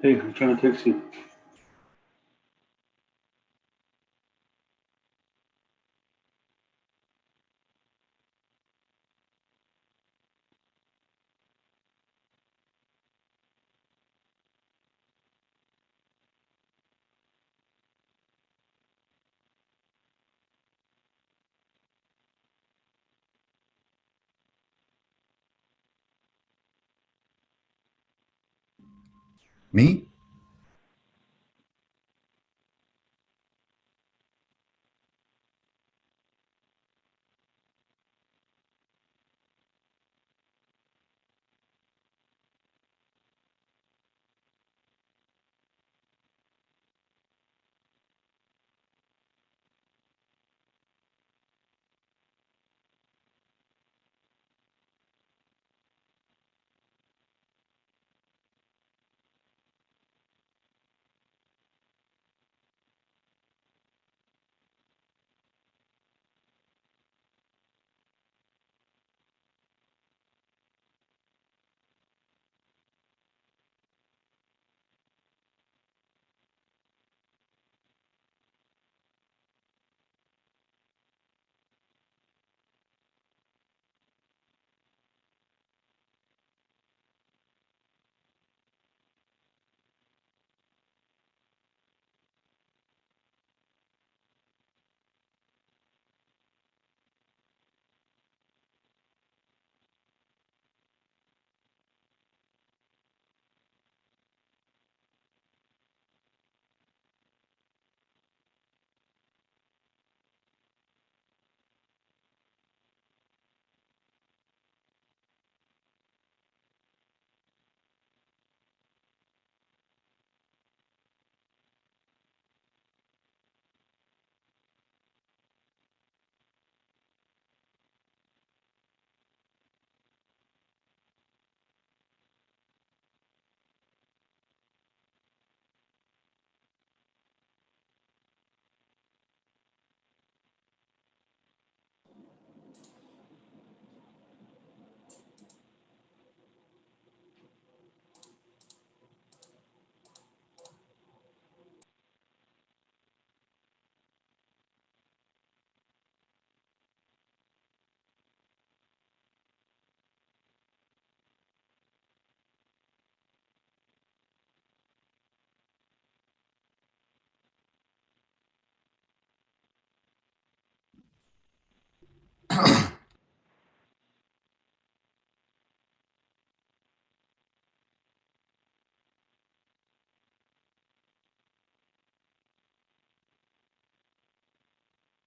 Hey, I'm trying to text you. Me?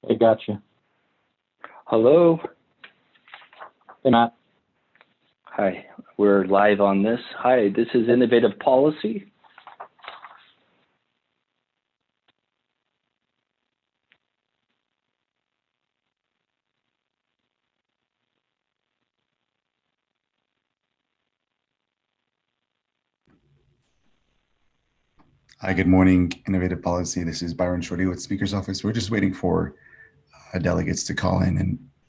I got you. Hello. Hey, Matt. Hi. We're live on this. Hi, this is Innovative Policy. Hi, good morning, Innovative Policy. This is Byron Shorty with Speaker's Office. We're just waiting for delegates to call in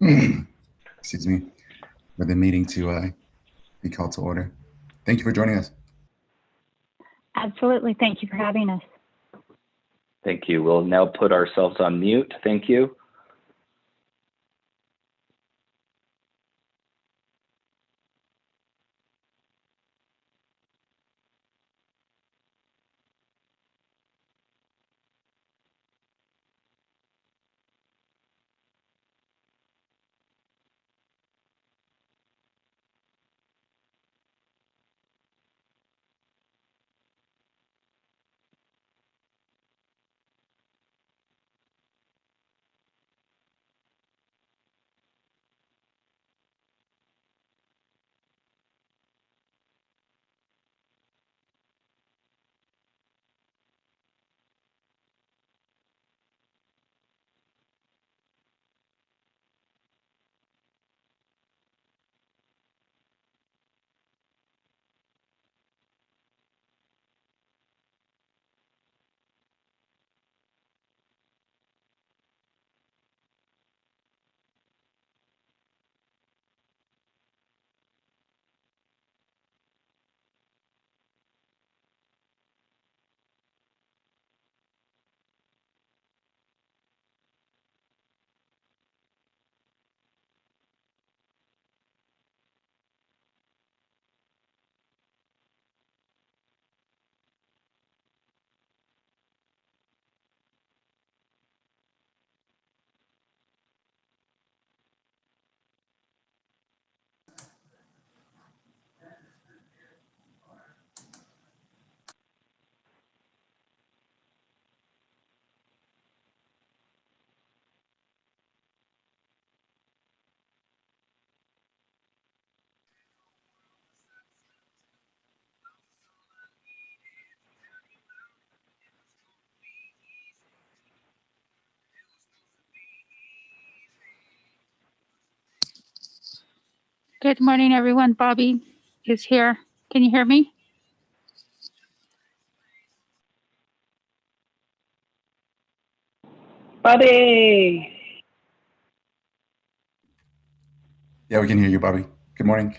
and, excuse me, for the meeting to be called to order. Thank you for joining us. Absolutely. Thank you for having us. Thank you. We'll now put ourselves on mute. Thank you. Good morning, everyone. Bobby is here. Can you hear me? Bobby! Yeah, we can hear you, Bobby. Good morning.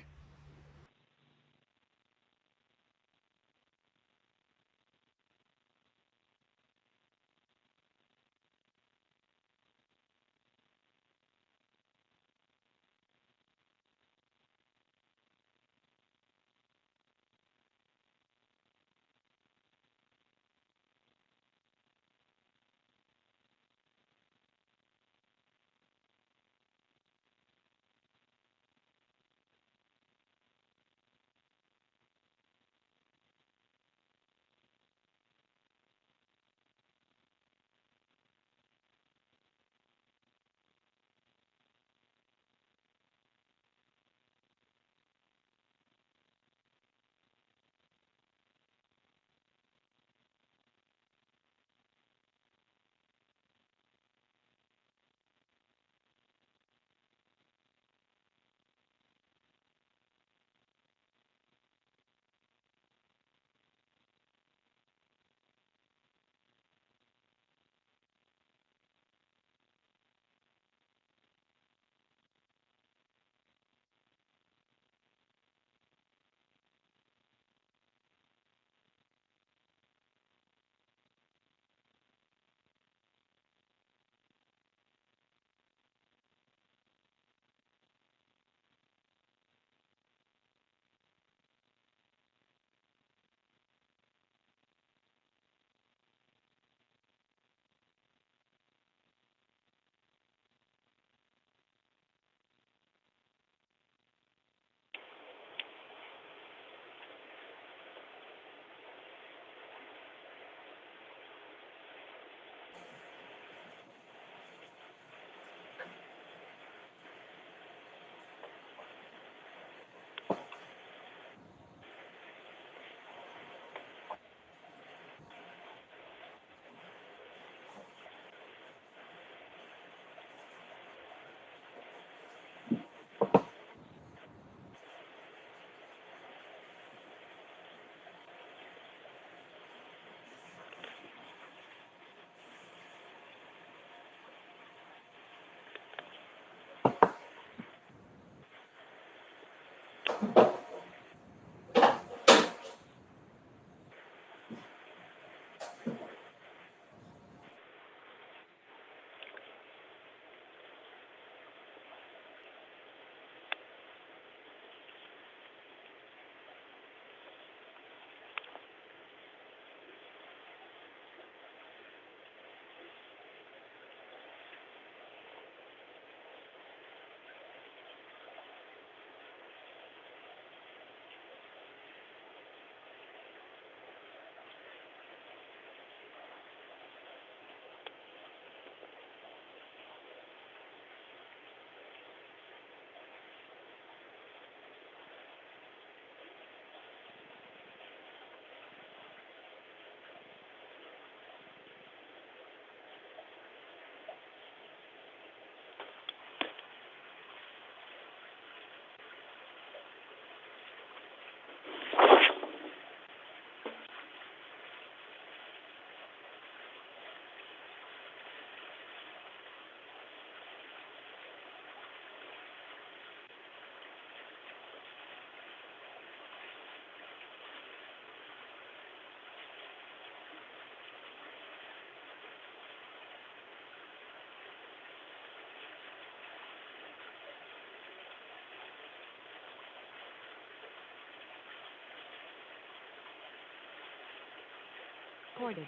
Recorded.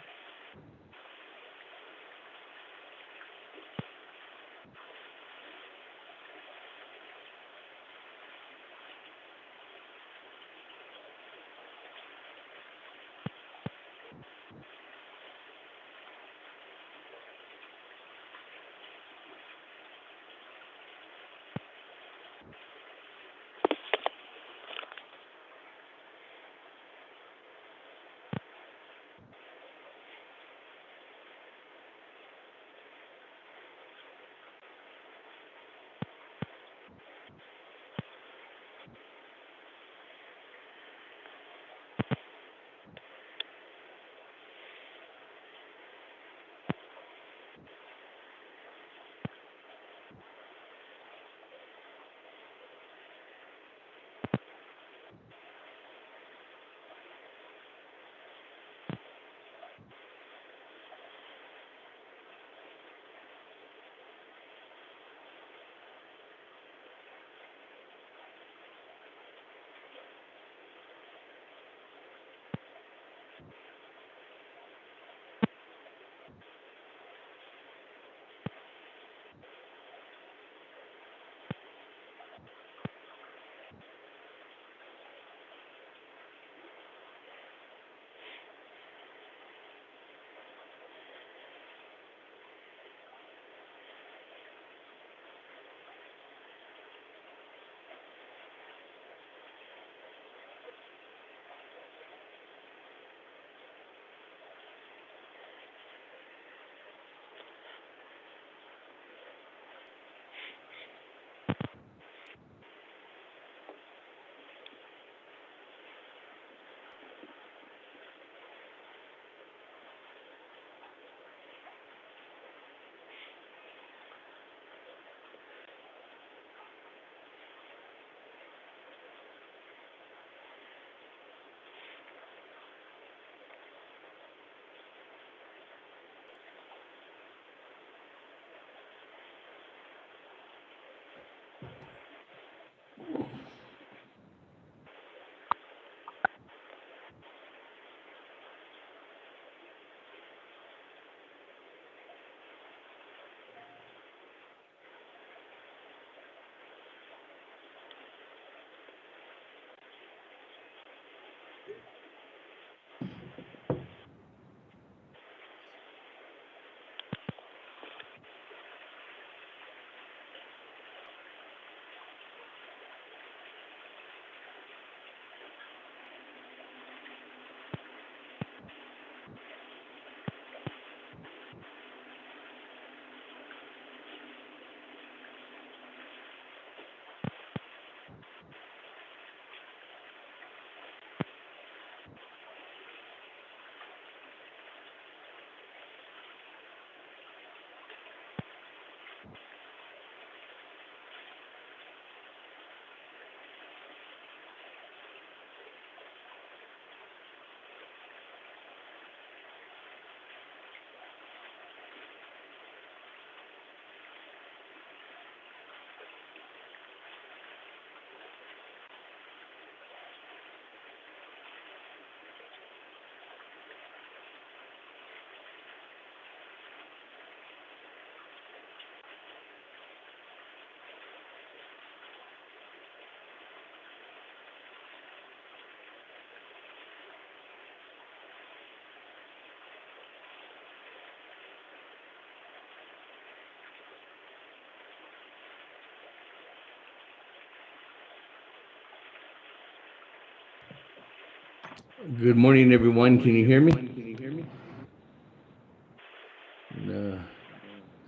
Good morning, everyone. Can you hear me?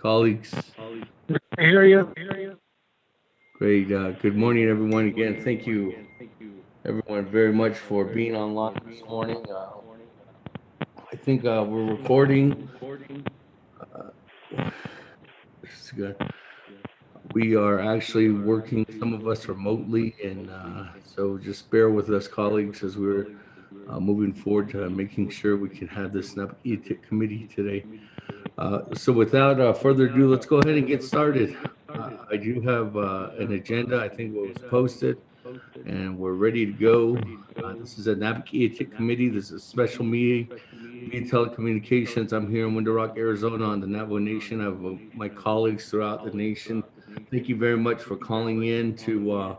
Colleagues. I hear you. Great. Good morning, everyone. Again, thank you, everyone, very much for being online this morning. I think we're recording. This is good. We are actually working, some of us remotely, and so just bear with us, colleagues, as we're moving forward to making sure we can have this Naabik'íyáti committee today. So without further ado, let's go ahead and get started. I do have an agenda, I think what was posted, and we're ready to go. This is a Naabik'íyáti committee. This is a special meeting via telecommunications. I'm here in Window Rock, Arizona on the Navajo Nation. I have my colleagues throughout the nation. Thank you very much for calling in to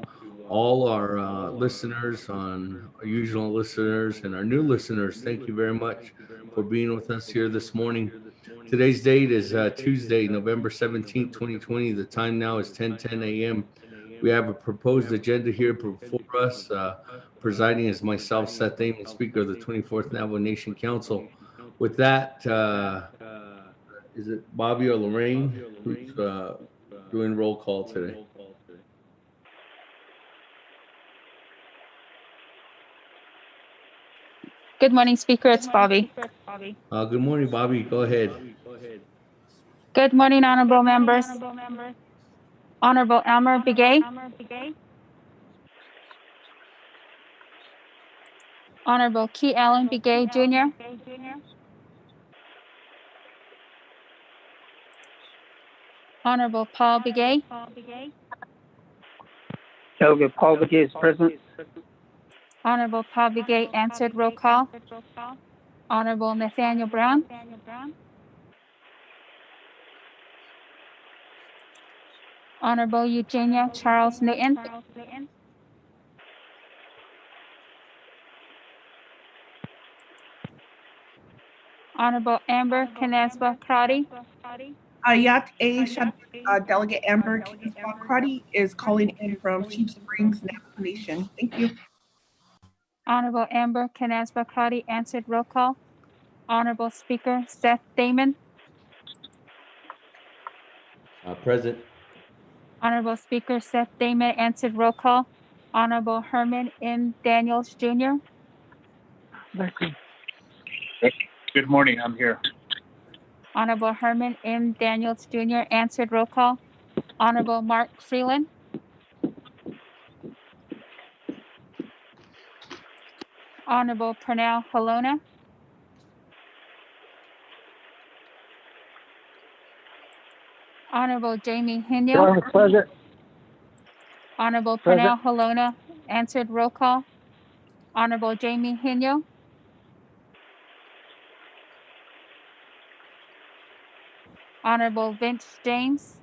all our listeners, on our usual listeners and our new listeners. Thank you very much for being with us here this morning. Today's date is Tuesday, November 17th, 2020. The time now is 10:10 a.m. We have a proposed agenda here before us. Presiding is myself, Seth Damon, Speaker of the 24th Navajo Nation Council. With that, is it Bobby or Lorraine who's doing roll call today? Good morning, Speaker. It's Bobby. Good morning, Bobby. Go ahead. Good morning, honorable members. Honorable Elmer Begay. Honorable Key Allen Begay Jr. Honorable Paul Begay. Delegate Paul Begay is present. Honorable Paul Begay answered roll call. Honorable Nathaniel Brown. Honorable Eugenia Charles Newton. Honorable Amber Knezba Crotty. Delegate Amber Crotty is calling in from Sheep Springs, Navajo Nation. Thank you. Honorable Amber Knezba Crotty answered roll call. Honorable Speaker Seth Damon. Present. Honorable Speaker Seth Damon answered roll call. Honorable Herman M. Daniels Jr. Good morning, I'm here. Honorable Herman M. Daniels Jr. answered roll call. Honorable Mark Freeland. Honorable Pernell Halona. Honorable Jamie Hino. Present. Honorable Present. Pernell Halona answered roll call. Honorable Jamie Hino. Honorable Vince James.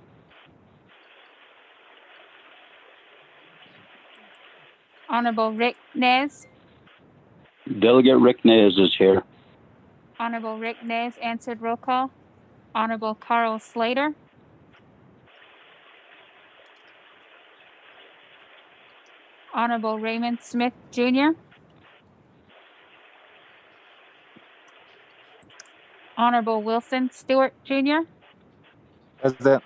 Honorable Rick Nez. Delegate Rick Nez is here. Honorable Rick Nez answered roll call. Honorable Carl Slater. Honorable Raymond Smith Jr. Honorable Wilson Stewart Jr. Present.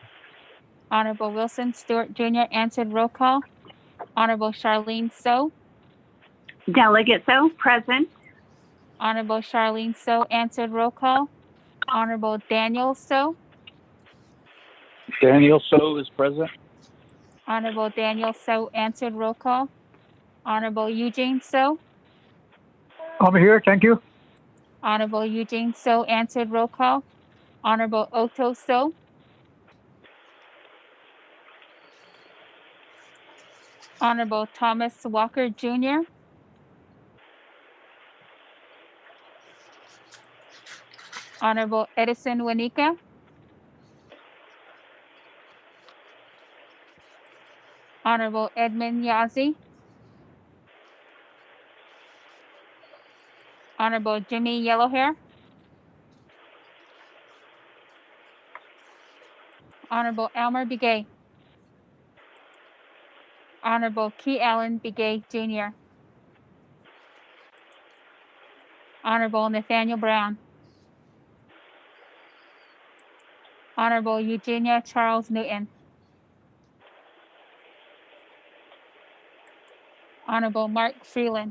Honorable Wilson Stewart Jr. answered roll call. Honorable Charlene So. Delegate So, present. Honorable Charlene So answered roll call. Honorable Daniel So. Daniel So is present. Honorable Daniel So answered roll call. Honorable Eugene So. I'm here, thank you. Honorable Eugene So answered roll call. Honorable Otto So. Honorable Thomas Walker Jr. Honorable Edison Wanika. Honorable Edmund Yazzie. Honorable Jimmy Yellowhair. Honorable Elmer Begay. Honorable Key Allen Begay Jr. Honorable Nathaniel Brown, Honorable Eugenia Charles Newton, Honorable Mark Freeland,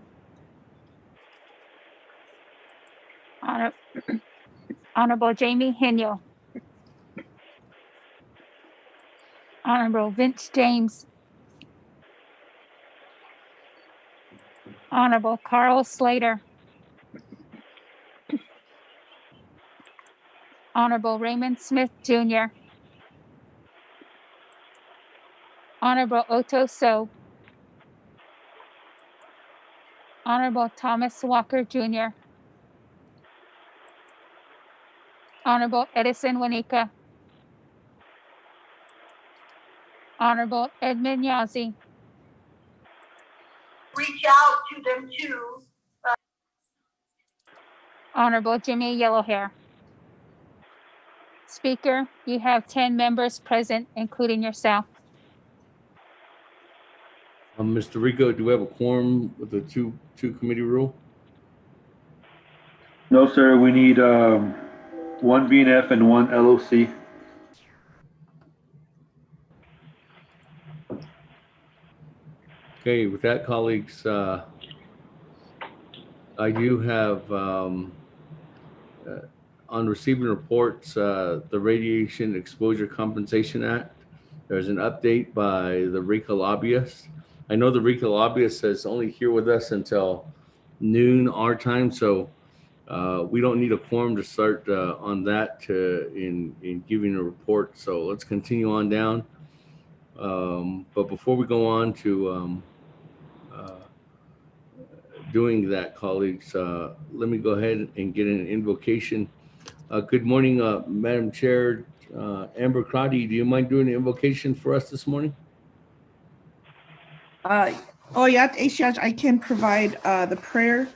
Honorable Jamie Heniel, Honorable Vince James, Honorable Carl Slater, Honorable Raymond Smith Jr., Honorable Otto So, Honorable Thomas Walker Jr., Honorable Edison Wanika, Honorable Edmund Yazzie, reach out to them too. Honorable Jimmy Yellowhair. Speaker, you have 10 members present, including yourself. Mr. Rico, do we have a quorum with the two committee rule? No, sir. We need one BNF and one LOC. Okay, with that, colleagues, I do have on receiving reports, the Radiation Exposure Compensation Act. There's an update by the RICA lobbyist. I know the RICA lobbyist is only here with us until noon our time, so we don't need a quorum to start on that in giving a report. So let's continue on down. But before we go on to doing that, colleagues, let me go ahead and get an invocation. Good morning, Madam Chair. Amber Crotty, do you mind doing an invocation for us this morning? Oh yeah, Ashish, I can provide the prayer.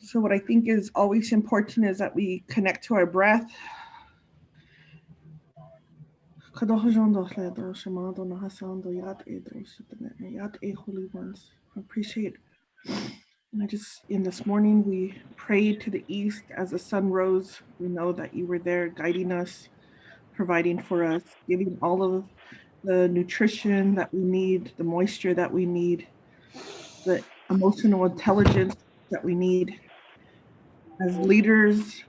So what I think is always important is that we connect to our breath. Holy ones, I appreciate. And in this morning, we prayed to the east as the sun rose. We know that you were there guiding us, providing for us, giving all of the nutrition that we need, the moisture that we need, the emotional intelligence that we need. As leaders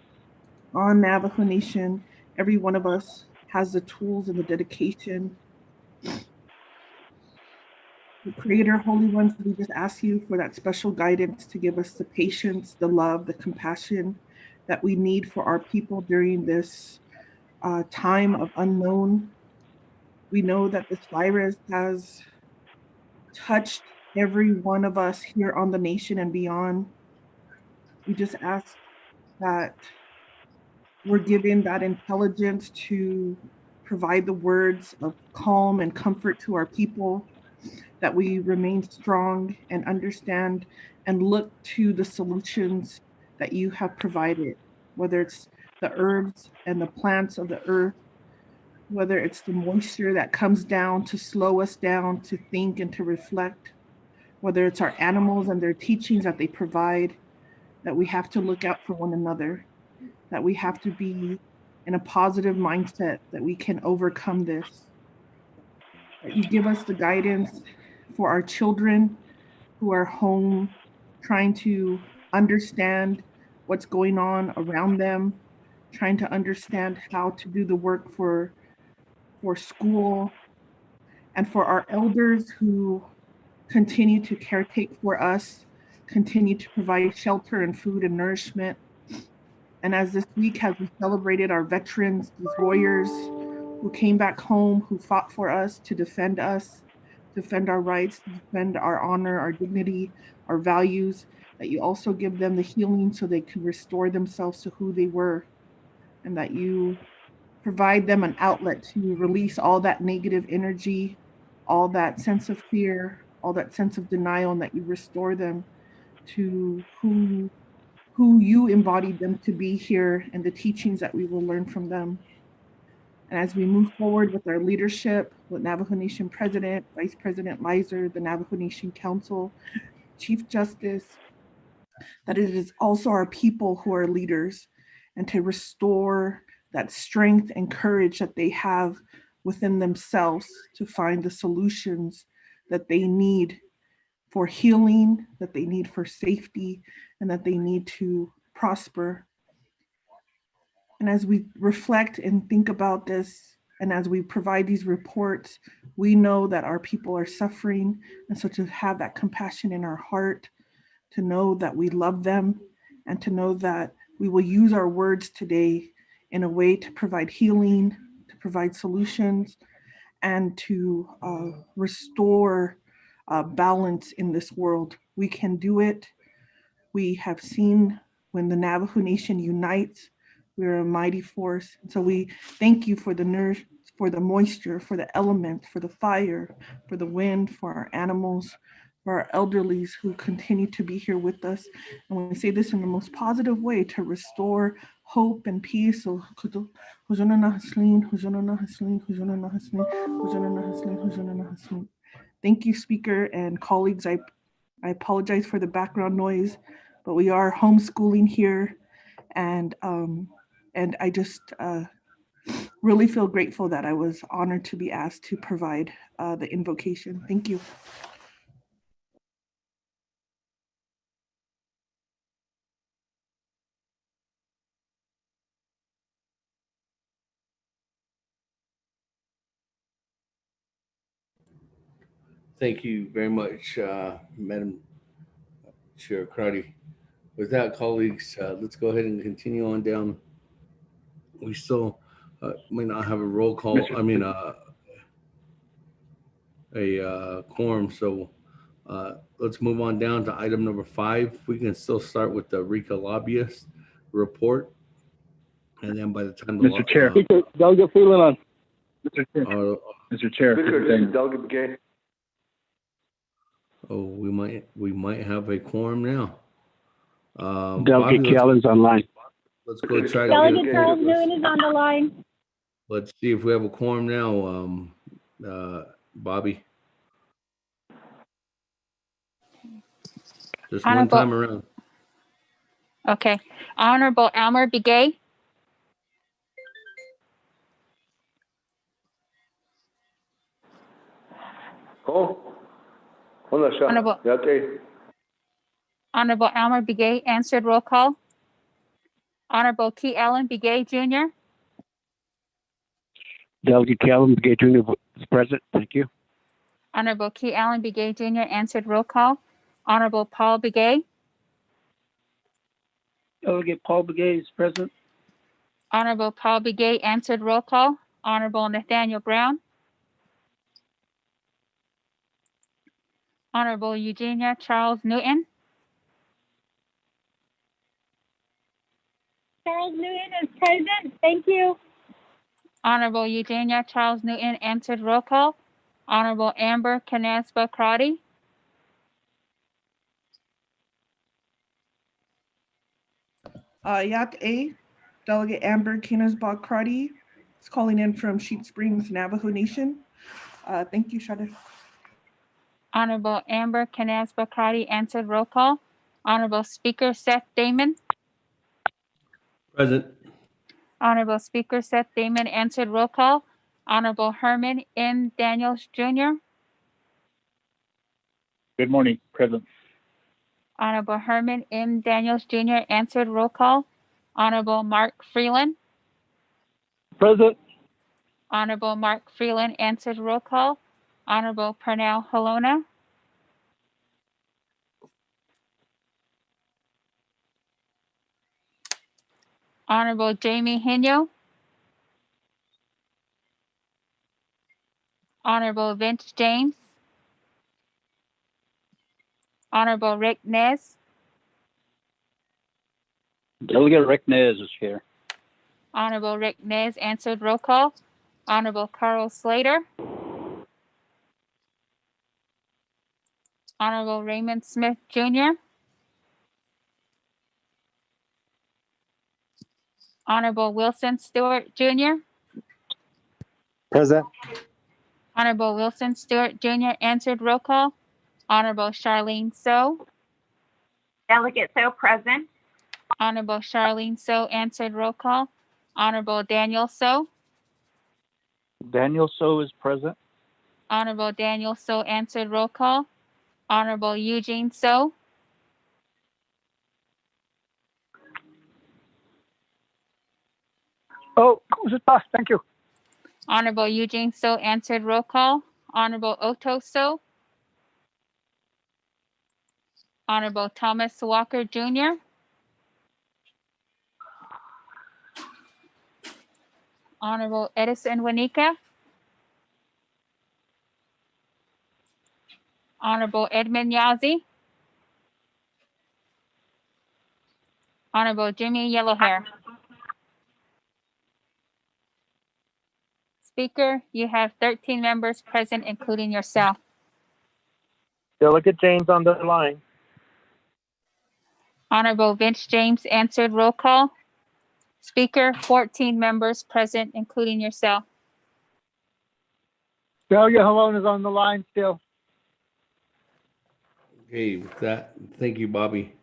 on Navajo Nation, every one of us has the tools and the dedication. The Creator, Holy Ones, we just ask you for that special guidance to give us the patience, the love, the compassion that we need for our people during this time of unknown. We know that this virus has touched every one of us here on the nation and beyond. We just ask that we're given that intelligence to provide the words of calm and comfort to our people, that we remain strong and understand and look to the solutions that you have provided, whether it's the herbs and the plants of the earth, whether it's the moisture that comes down to slow us down to think and to reflect, whether it's our animals and their teachings that they provide, that we have to look out for one another, that we have to be in a positive mindset, that we can overcome this. That you give us the guidance for our children who are home, trying to understand what's going on around them, trying to understand how to do the work for school, and for our elders who continue to caretake for us, continue to provide shelter and food and nourishment. And as this week has we celebrated our veterans, these warriors who came back home, who fought for us, to defend us, defend our rights, defend our honor, our dignity, our values, that you also give them the healing so they can restore themselves to who they were, and that you provide them an outlet to release all that negative energy, all that sense of fear, all that sense of denial, and that you restore them to who you embodied them to be here and the teachings that we will learn from them. And as we move forward with our leadership, with Navajo Nation President, Vice President Lizer, the Navajo Nation Council, Chief Justice, that it is also our people who are leaders, and to restore that strength and courage that they have within themselves to find the solutions that they need for healing, that they need for safety, and that they need to prosper. And as we reflect and think about this, and as we provide these reports, we know that our people are suffering. And so to have that compassion in our heart, to know that we love them, and to know that we will use our words today in a way to provide healing, to provide solutions, and to restore balance in this world. We can do it. We have seen when the Navajo Nation unites, we're a mighty force. And so we thank you for the for the moisture, for the elements, for the fire, for the wind, for our animals, for our elderlies who continue to be here with us. And we say this in the most positive way to restore hope and peace. So thank you, speaker and colleagues. I apologize for the background noise, but we are homeschooling here, and I just really feel grateful that I was honored to be asked to provide the invocation. Thank you. Thank you very much, Madam Chair Crowdy. With that, colleagues, let's go ahead and continue on down. We still may not have a roll call. I mean, a quorum. So let's move on down to item number 5. We can still start with the RICA lobbyist report, and then by the time the Mr. Chair. Delegate Freeland on. Mr. Chair. Mr. Chair. This is Delegate Gay. oh, we might have a quorum now. Delegate Bobby, Callen's online. let's go try to Delegate get Charles Newman is on the line. Let's see if we have a quorum now, Bobby. Just one Honorable- time around. Okay. Honorable Elmer Begay. Honorable- Honorable Elmer Begay, answered roll call. Honorable Key Allen Begay Jr. Delegate Callen Gay Jr. is present. Thank you. Honorable Key Allen Begay Jr. answered roll call. Honorable Paul Begay. Delegate Paul Begay is present. Honorable Paul Begay answered roll call. Honorable Nathaniel Brown. Honorable Eugenia Charles Newton. Charles Newton is present. Thank you. Honorable Eugenia Charles Newton answered roll call. Honorable Amber Canaspa Crotty. Yat A, Delegate Amber Kinesbach Crotty is calling in from Sheet Springs, Navajo Nation. Thank you, Shada. Honorable Amber Canaspa Crotty answered roll call. Honorable Speaker Seth Damon. Present. Honorable Speaker Seth Damon answered roll call. Honorable Herman M. Daniels Jr. Good morning. Present. Honorable Herman M. Daniels Jr. answered roll call. Honorable Mark Freeland. Present. Honorable Mark Freeland answered roll call. Honorable Pernell Halona. Honorable Jamie Hino. Honorable Vince James. Honorable Rick Nez. Delegate Rick Nez is here. Honorable Rick Nez answered roll call. Honorable Carl Slater. Honorable Raymond Smith Jr. Honorable Wilson Stewart Jr. Present. Honorable Wilson Stewart Jr. answered roll call. Honorable Charlene So. Delegate So present. Honorable Charlene So answered. Roll call. Honorable Daniel So. Daniel So is present. Honorable Daniel So answered. Roll call. Honorable Eugene So. Oh, thank you. Honorable Eugene So answered. Roll call. Honorable Otto So. Honorable Thomas Walker Jr. Honorable Edison Wanika. Honorable Edmund Yazzie. Honorable Jimmy Yellowhair. Speaker, you have 13 members present, including yourself. Delegate James on the line. Honorable Vince James answered. Roll call. Speaker, 14 members present, including yourself. Delegate Halone is on the line still. Okay, with that, thank you, Bobby.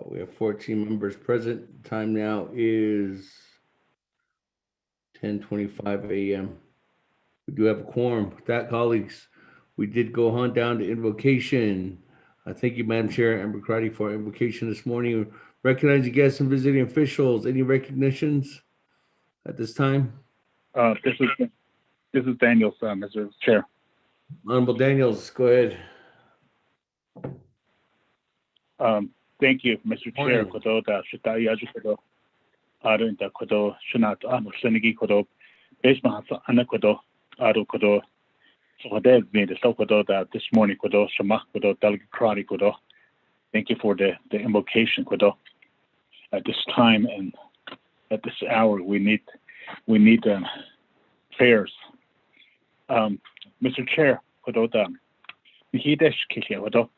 We have 14 members present. Time now is 10:25 a.m. We do have a quorum. With that, colleagues, we did go on down to invocation. Thank you, Madam Chair Amber Crotty, for invocation this morning. Recognizing guests and visiting officials. Any recognitions at this time? This is Daniel, Mr. Chair. Honorable Daniels, go ahead. Thank you, Mr. Chair. Morning. Kodo da shitaya kodo. Aru da kodo shunat anu senigi kodo. Besma ana kodo. Aru kodo. So that made the so kodo that this morning kodo shama kodo delegate karate kodo. Thank you for the invocation kodo. At this time and at this hour, we need prayers. Mr. Chair, kodo da. Mihidesh kisha kodo.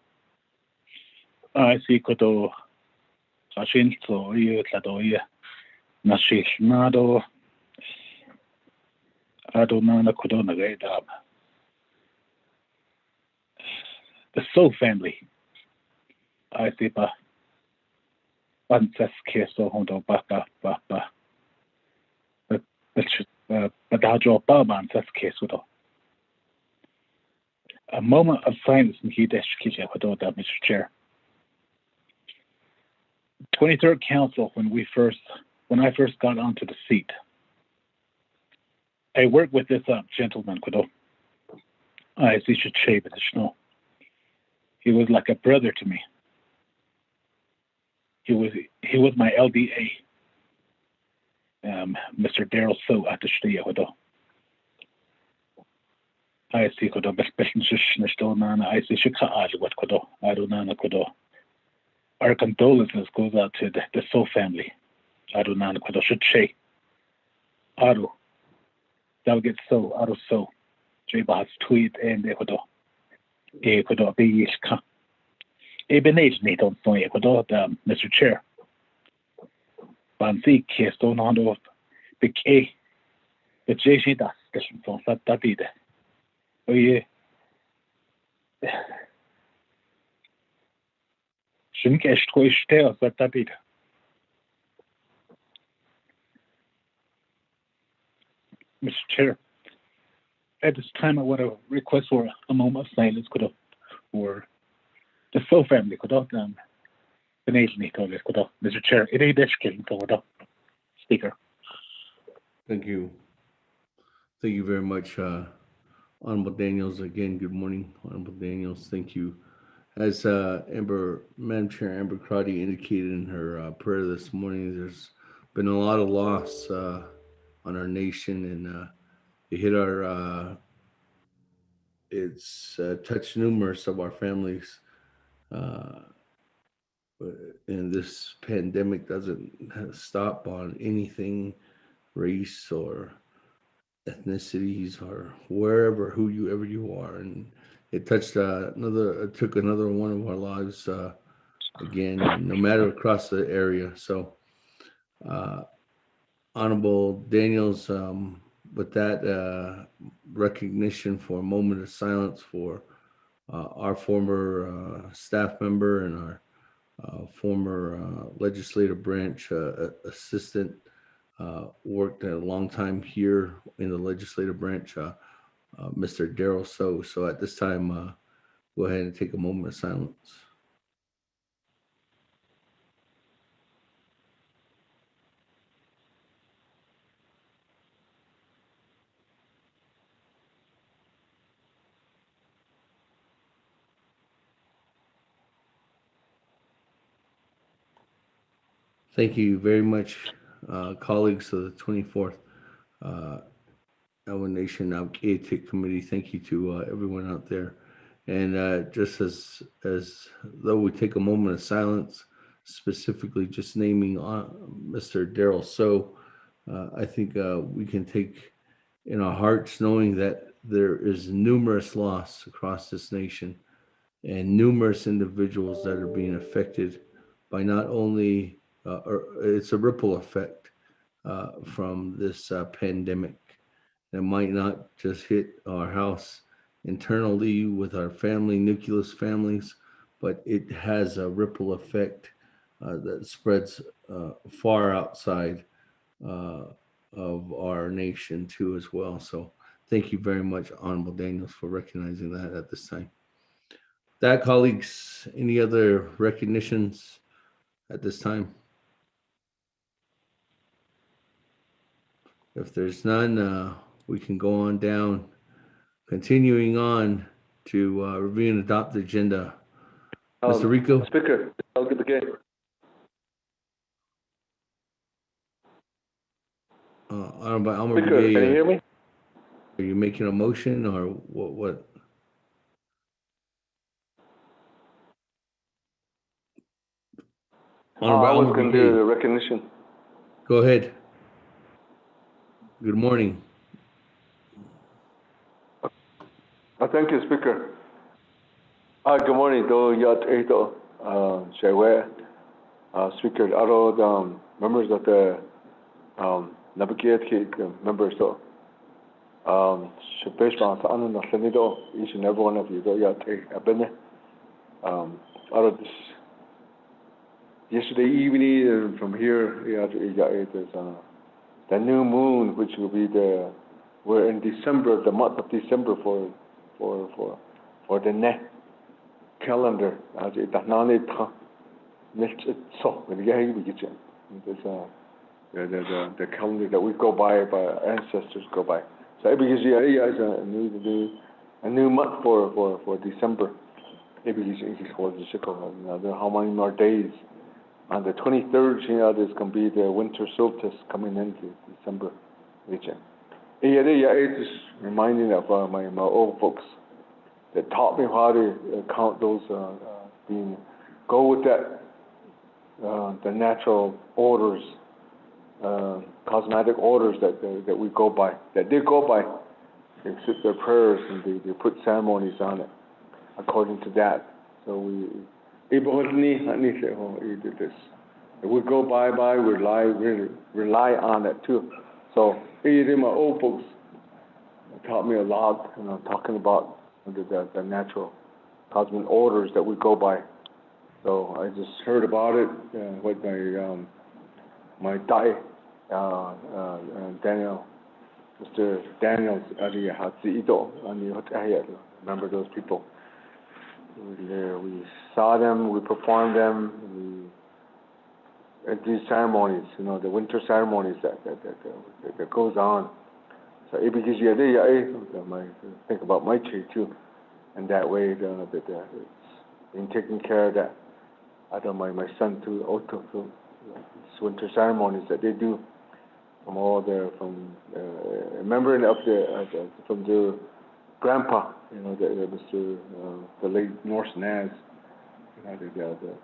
I see kodo. Sashin so ye tladoye. Nashish nado. Adonana kodo nagaydab. The So family. I see ba. Banses keso hondo ba. Badajo ba banses keso. A moment of silence in Hidesh Kisha Hododa, Mr. Chair. 23rd Council, when I first got onto the seat, I worked with this gentleman, Kodo. I see should shave it, snow. He was like a brother to me. He was my LDA, Mr. Daryl So at the Shtia Kodo. I see Kodo, but I see Shika what Kodo, I don't know Kodo. Our condolences goes out to the So family. I don't know Kodo should say. Aru. They'll get so, Aru So. Jabah's tweet and Kodo. E Kodo be Yishka. Ebenage need on so Kodo, Mr. Chair. Bansi Kesto Nando. The K. The JC das station from Satadide. Oh, yeah. Shouldn't get to stay at that bit. Mr. Chair, at this time, I want to request for a moment of silence for the So family. Mr. Chair, it ain't killing Speaker. Thank you. Thank you very much, Honorable Daniels. Again, good morning, Honorable Daniels. Thank you. As Madam Chair Amber Crotty indicated in her prayer this morning, there's been a lot of loss on our nation, and it hit it's touched numerous of our families. And this pandemic doesn't stop on anything, race or ethnicities or wherever, whoever you are, and it touched took another one of our lives again, no matter across the area. So, Honorable Daniels, with that recognition for a moment of silence for our former staff member and our former legislative branch assistant, worked a long time here in the legislative branch, Mr. Daryl So. So at this time, go ahead and take a moment of silence. Thank you very much, colleagues of the 24th Allen Nation Naabik'íyáti Committee. Thank you to everyone out there. And just as though we take a moment of silence, specifically just naming Mr. Daryl So, I think we can take in our hearts knowing that there is numerous loss across this nation and numerous individuals that are being affected by not only it's a ripple effect from this pandemic that might not just hit our house internally with our family, nucleus families, but it has a ripple effect that spreads far outside of our nation too as well. So thank you very much, Honorable Daniels, for recognizing that at this time. That, colleagues, any other recognitions at this time? If there's none, we can go on down. Continuing on to review and adopt the agenda. Mr. Rico? Speaker, I'll get the game. Honorable Speaker, can you hear me? Are you making a motion or what? I was going to do the recognition. Go ahead. Good morning. Thank you, Speaker. Good morning, deliberations, Speaker, other members of the Naabik'íyáti members. Each and every one of you, out of this yesterday evening and from here, there's the new moon, which will be we're in December, the month of December for the next calendar. The calendar that we go by our ancestors go by. So because a new month for December. How many more days? On the 23rd, there's going to be the winter solstice coming into December region. It's just reminding of my old folks that taught me how to count those, go with that, the natural orders, cosmetic orders that we go by, that they go by. They sit their prayers and they put ceremonies on it according to that. So we did this. If we go by, we rely on it too. So my old folks taught me a lot, talking about the natural cosmic orders that we go by. So I just heard about it with my dai, Daniel, Mr. Daniels, remember those people. We saw them, we performed them, at these ceremonies, the winter ceremonies that goes on. So it because think about my tree too, and that way it's being taken care of. That I don't mind my son too. Also, these winter ceremonies that they do from remembering of from their grandpa, the late Norse Naz,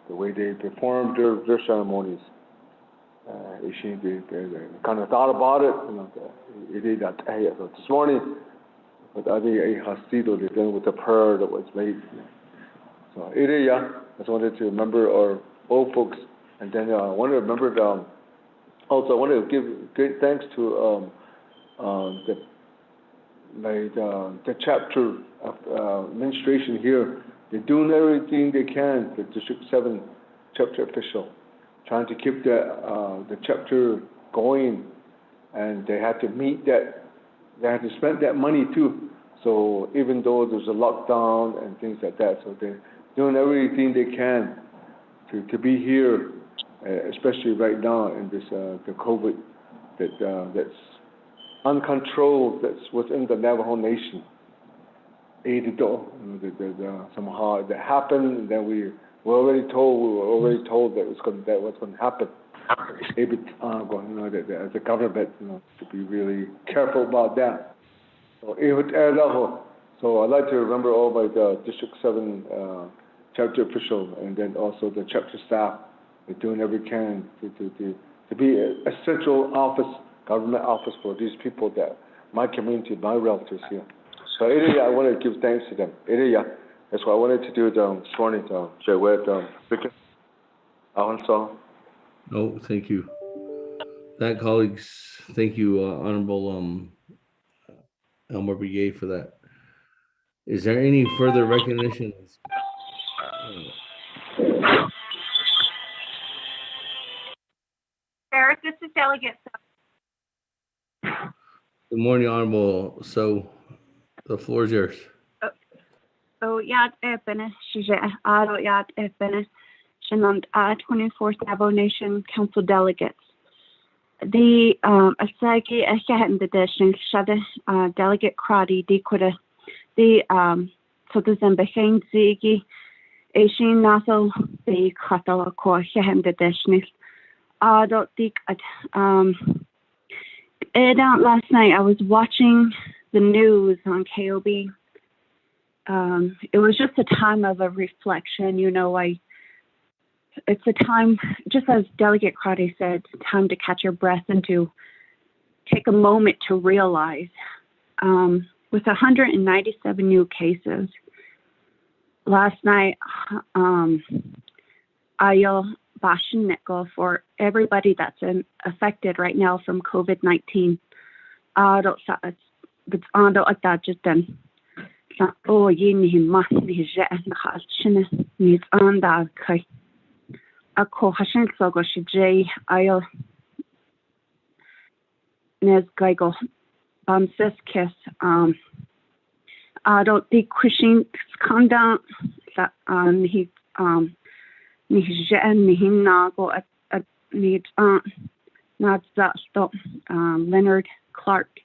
the way they performed their ceremonies. They kind of thought about it, so this morning, but I think done with the prayer that was made. So I just wanted to remember our old folks, and then I want to remember also I want to give great thanks to the chapter of administration here. They're doing everything they can. The District 7 chapter official, trying to keep the chapter going, and they had to meet that, they had to spend that money too. So even though there's a lockdown and things like that, so they're doing everything they can to be here, especially right now in this the COVID that's uncontrolled, that's within the Navajo Nation. Somehow that happened, and then we were already told that was going to happen. As a government, to be really careful about that. So I'd like to remember all my District 7 chapter officials, and then also the chapter staff. They're doing everything can to be a central office, government office for these people, that my community, my relatives here. So I want to give thanks to them. That's what I wanted to do this morning. No, thank you. That, colleagues, thank you, Honorable Elmer Brigade, for that. Is there any further recognitions? Eric, this is Delegate. Good morning, Honorable. So the floor is yours. So yeah, Shinand 24th Navajo Nation Council delegates. The Asagi Eshahan the Deshing Shada Delegate Crotty Dequita the so the Zambahang Zigi Ashin Naso the Kratala Ko Shahan the Deshnis. I don't think last night I was watching the news on KOB. It was just a time of a reflection, it's a time, just as Delegate Crotty said, time to catch your breath and to take a moment to realize, with 197 new cases, last night, I'll Bashineko for everybody that's affected right now from COVID-19. It's on the just then. Oh, yin must be needs on the kai. A cohesion so go she I'll Nes Geigo Sis Kiss. I don't think Christian conduct that he Nihinago at needs not that stop Leonard Clark,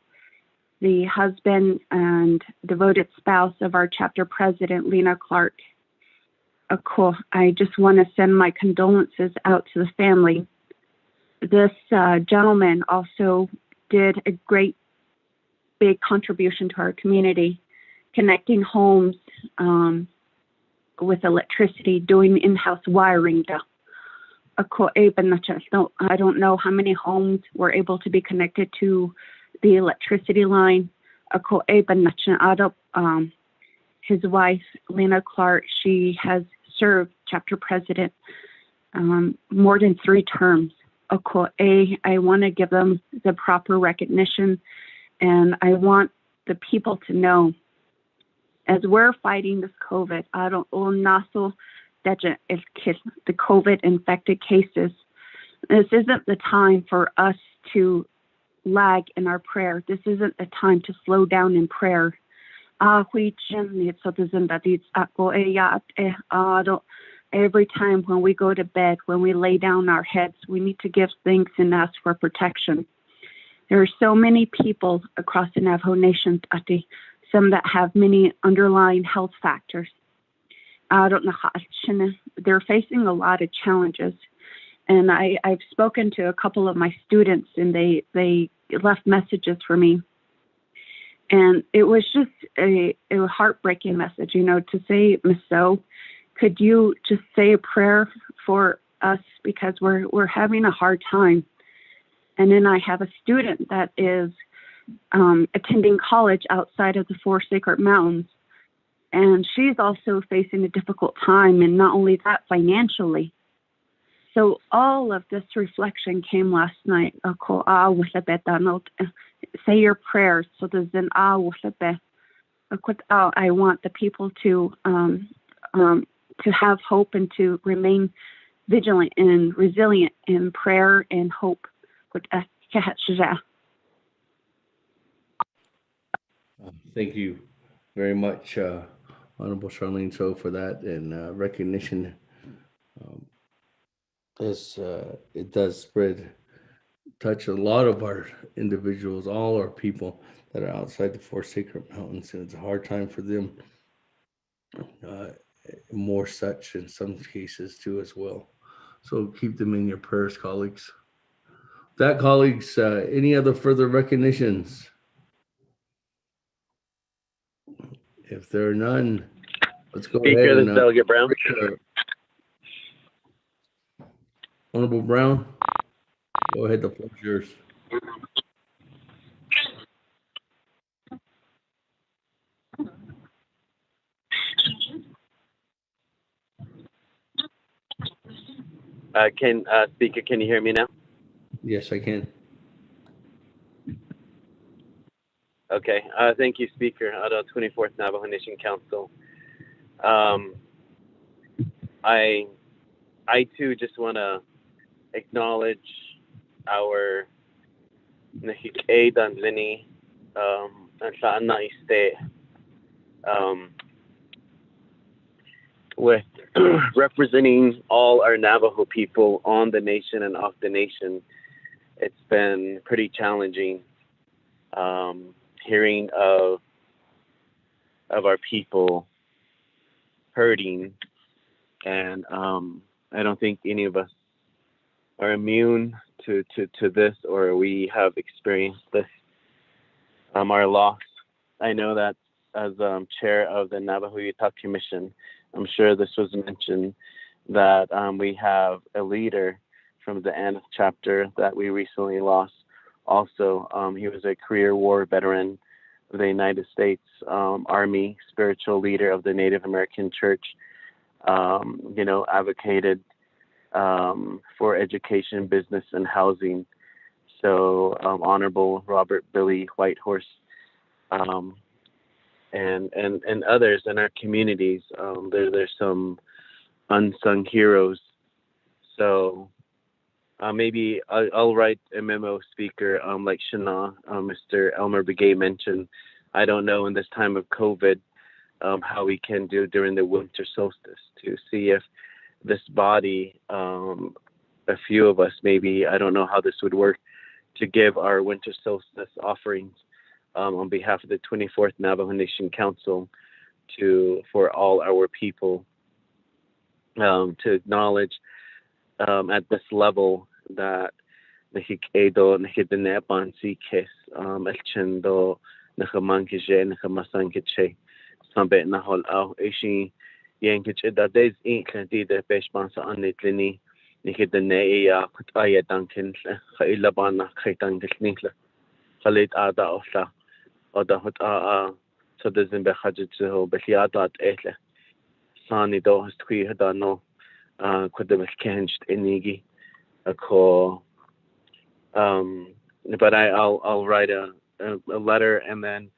the husband and devoted spouse of our chapter president, Lena Clark. I just want to send my condolences out to the family. This gentleman also did a great big contribution to our community, connecting homes with electricity, doing in-house wiring. I don't know how many homes were able to be connected to the electricity line. His wife, Lena Clark, she has served chapter president more than 3 terms. I want to give them the proper recognition, and I want the people to know, as we're fighting this COVID, the COVID infected cases, this isn't the time for us to lag in our prayer. This isn't the time to slow down in prayer. Every time when we go to bed, when we lay down our heads, we need to give thanks and ask for protection. There are so many people across the Navajo Nation, some that have many underlying health factors. They're facing a lot of challenges. And I've spoken to a couple of my students, and they left messages for me. And it was just a heartbreaking message, to say, Miss So, could you just say a prayer for us, because we're having a hard time. And then I have a student that is attending college outside of the 4 Sacred Mountains, and she's also facing a difficult time, and not only that, financially. So all of this reflection came last night. Say your prayers. So there's an I want the people to have hope and to remain vigilant and resilient in prayer and hope. Thank you very much, Honorable Charlene So, for that and recognition. As it does touch a lot of our individuals, all our people that are outside the four sacred mountains, and it's a hard time for them. More such in some cases too as well. So keep them in your prayers, colleagues. That, colleagues, any other further recognitions? If there are none, let's go ahead Speaker, and this is Delegate Brown. Honorable Brown, go ahead, the floor is yours. Speaker, can you hear me now? Yes, I can. Okay. Thank you, Speaker. At the 24th Navajo Nation Council. I too just want to acknowledge our Naabik'íyáti Danlini and Sa'ana State with representing all our Navajo people on the nation and off the nation. It's been pretty challenging hearing of our people hurting, and I don't think any of us are immune to this, or we have experienced this, our loss. I know that as chair of the Naabik'íyáti Commission, I'm sure this was mentioned, that we have a leader from the Aneth chapter that we recently lost. Also, he was a career war veteran of the United States Army, spiritual leader of the Native American Church, advocated for education, business, and housing. So Honorable Robert Billy Whitehorse and others in our communities. There's some unsung heroes. So maybe I'll write a memo, Speaker, like Shana, Mr. Elmer Begay mentioned. I don't know in this time of COVID how we can do during the winter solstice to see if this body, a few of us maybe, I don't know how this would work, to give our winter solstice offerings on behalf of the 24th Navajo Nation Council for all our people, to acknowledge at this level that Naabik'íyáti Nahidinepan Sikis Elchendo Nahamangije Nahamasankiche Sambe Nahol Au Ishi Yankich that days inkandi the Peshbansa Anitlini Nahidineya Kutaya Duncan Kailabana Kaitangisnikla Khalid Ada Ofla Oda Hut so there's in Behajitsu Beliadat Etle Sani Do has Tui Hadano Kudavis Kencht Inigi Ako but I'll write a letter, and then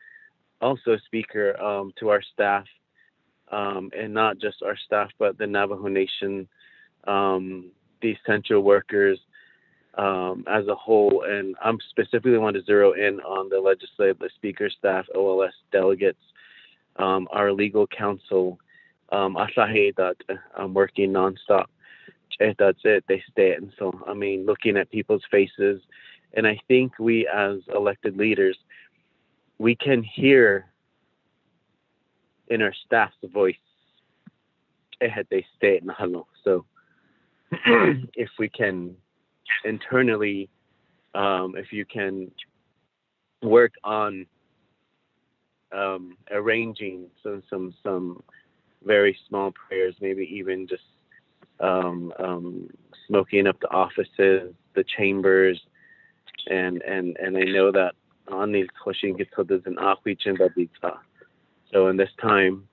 also, Speaker, to our staff, and not just our staff, but the Navajo Nation, the essential workers as a whole. And I'm specifically want to zero in on the legislative, the Speaker staff, OLS delegates, our legal counsel, Asahi that I'm working nonstop. That's it. They stay. And so, I mean, looking at people's faces, and I think we as elected leaders, we can hear in our staff's voice. They stay in hello. So, if we can internally, if you can work on arranging some very small prayers, maybe even just smoking up the offices, the chambers, and I know that on these pushing gets others in Ahwichin Babita. So in this time,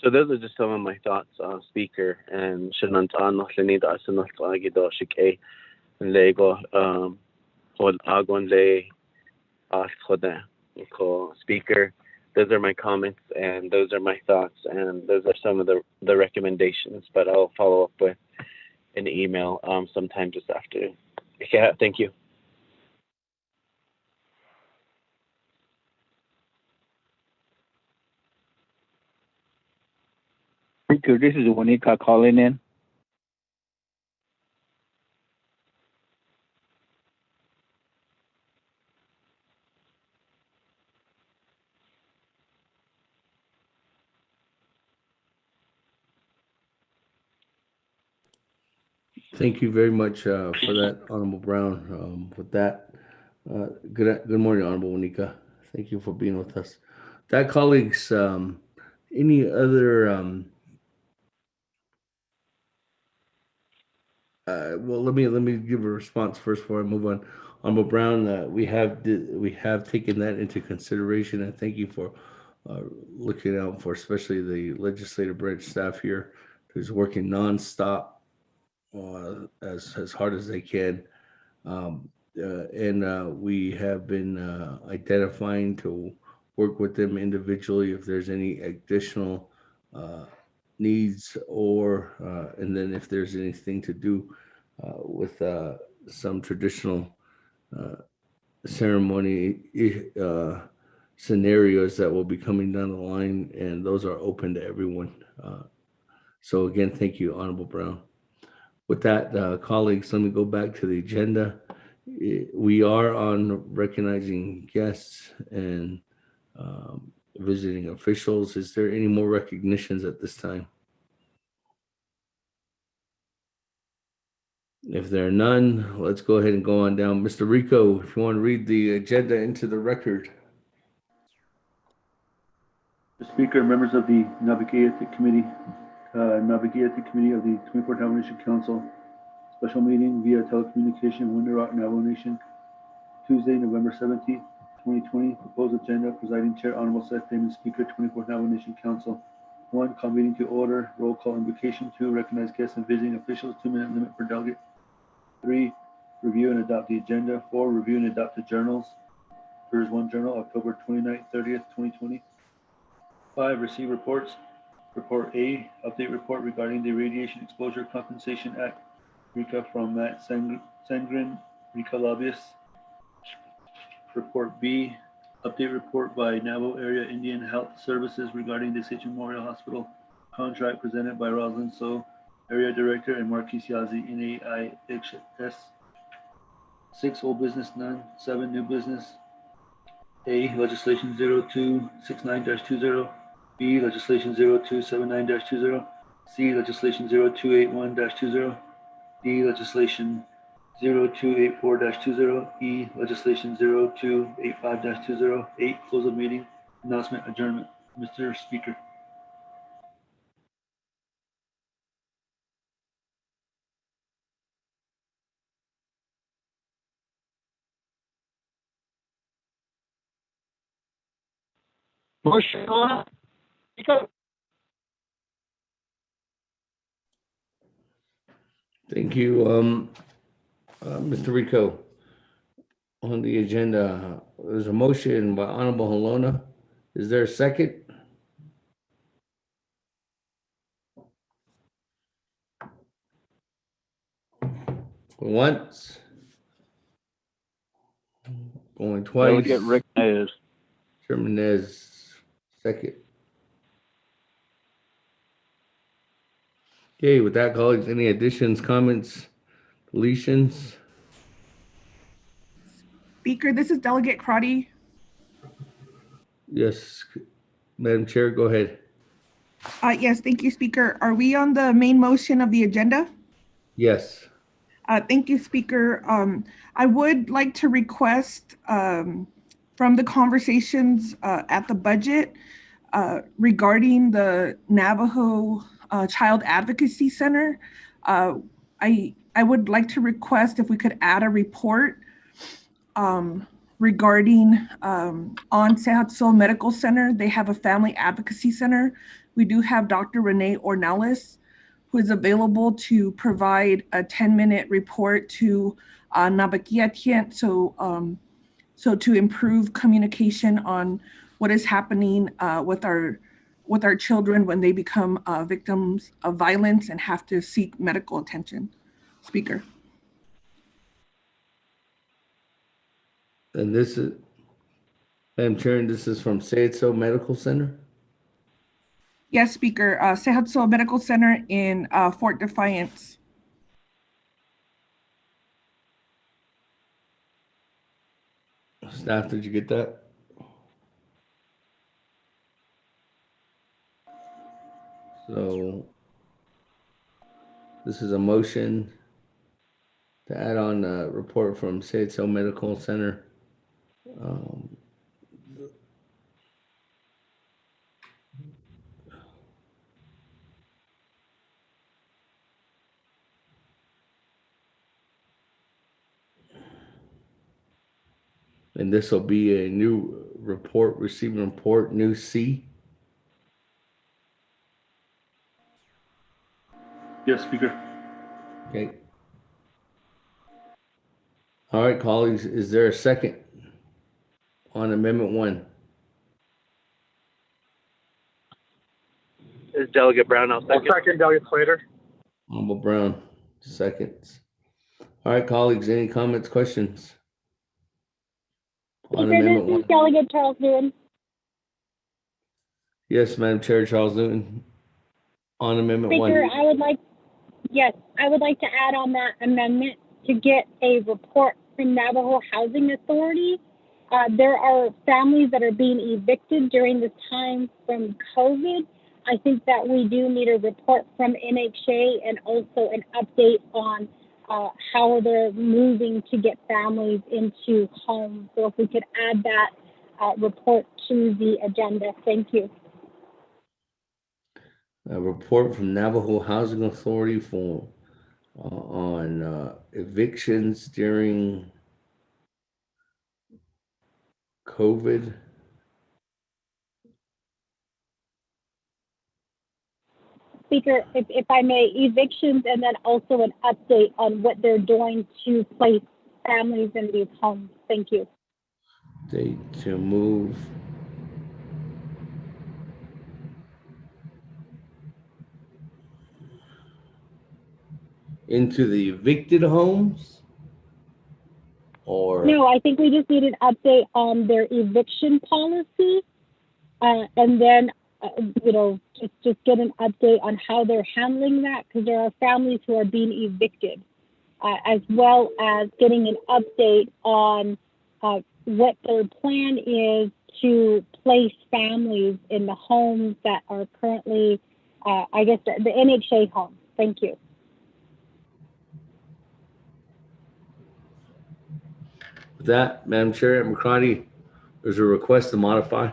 so those are just some of my thoughts, Speaker. And Shanant Anochlini da Asanok Agido Shike Lego Hol Agon Le Askhode Speaker. Those are my comments and those are my thoughts and those are some of the recommendations, but I'll follow up with an email sometime this afternoon. Yeah, thank you. Speaker, this is Wanika calling in. Thank you very much for that, Honorable Brown. With that, good morning, Honorable Monica. Thank you for being with us. That, colleagues, any other? Well, let me give a response first before I move on. Honorable Brown, we have taken that into consideration, and thank you for looking out for especially the legislative branch staff here, who's working nonstop. As hard as they can, and we have been identifying to work with them individually if there's any additional needs, or and then if there's anything to do with some traditional ceremony scenarios that will be coming down the line, and those are open to everyone. So again, thank you, Honorable Brown. With that, colleagues, let me go back to the agenda. We are on recognizing guests and visiting officials. Is there any more recognitions at this time? If there are none, let's go ahead and go on down. Mr. Rico, if you want to read the agenda into the record. Mr. Speaker, members of the Naabik'íyáti Committee, Naabik'íyáti Committee of the 24th Navajo Nation Council, special meeting via telecommunication, Window Rock, Navajo Nation, Tuesday, November 17th, 2020. Proposed agenda, presiding chair, Honorable Seth Damon, Speaker, 24th Navajo Nation Council. 1, call meeting to order, roll call invocation. 2, recognize guests and visiting officials, 2-minute limit per delegate. 3, review and adopt the agenda. 4, review and adopt the journals. Here's one journal, October 29th, 30th, 2020. 5, receive reports. Report A, update report regarding the Radiation Exposure Compensation Act, RICA, from Matt Sangren, RICA Lobbyist. Report B, update report by Navajo Area Indian Health Services regarding the Sage Memorial Hospital contract, presented by Rosalind So, Area Director, and Marquis Yazi, NAIHS. 6, old business, none. 7, new business. A, legislation 0269-20. B, legislation 0279-20. C, legislation 0281-20. D, legislation 0284-20. E, legislation 0285-20. 8, close of meeting. Announcement, adjournment. Mr. Speaker. Motion on. Thank you, Mr. Rico. On the agenda, there's a motion by Honorable Halona. Is there a second? Once. Going twice. Delegate Rick Nez. Chairman Nez, second. Okay, with that, colleagues, any additions, comments, deletions? Speaker, this is Delegate Crotty. Yes, Madam Chair, go ahead. Yes, thank you, Speaker. Are we on the main motion of the agenda? Yes. Thank you, Speaker. I would like to request from the conversations at the budget regarding the Navajo Child Advocacy Center. I would like to request if we could add a report regarding on Sehatso Medical Center. They have a family advocacy center. We do have Dr. Renee Ornelas, who is available to provide a 10-minute report to Naabik'íyáti, so to improve communication on what is happening with our children when they become victims of violence and have to seek medical attention. Speaker. And this is, Madam Chair, and this is from Say It So Medical Center? Yes, Speaker. Sehatso Medical Center in Fort Defiance. Staff, did you get that? So this is a motion to add on a report from Say It So Medical Center. And this will be a new report, receiving report, new C. Yes, Speaker. Okay. All right, colleagues, is there a second on Amendment 1? Is Delegate Brown? I'll second. Second, Delegate Slater. Honorable Brown, seconds. All right, colleagues, any comments, questions? On Speaker, Amendment this 1. is Delegate Charles Newton. Yes, Madam Chair, Charles Newton. On Amendment Speaker, 1. I would like to add on that amendment to get a report from Navajo Housing Authority. There are families that are being evicted during this time from COVID. I think that we do need a report from NHA and also an update on how they're moving to get families into homes. So if we could add that report to the agenda, thank you. A report from Navajo Housing Authority for on evictions during COVID. Speaker, if I may, evictions and then also an update on what they're doing to place families in these homes. Thank you. Date to move into the evicted homes? Or no, I think we just need an update on their eviction policy, and then just get an update on how they're handling that, because there are families who are being evicted, as well as getting an update on what their plan is to place families in the homes that are currently, I guess, the NHA homes. Thank you. with that, Madam Chair, McCarty, there's a request to modify.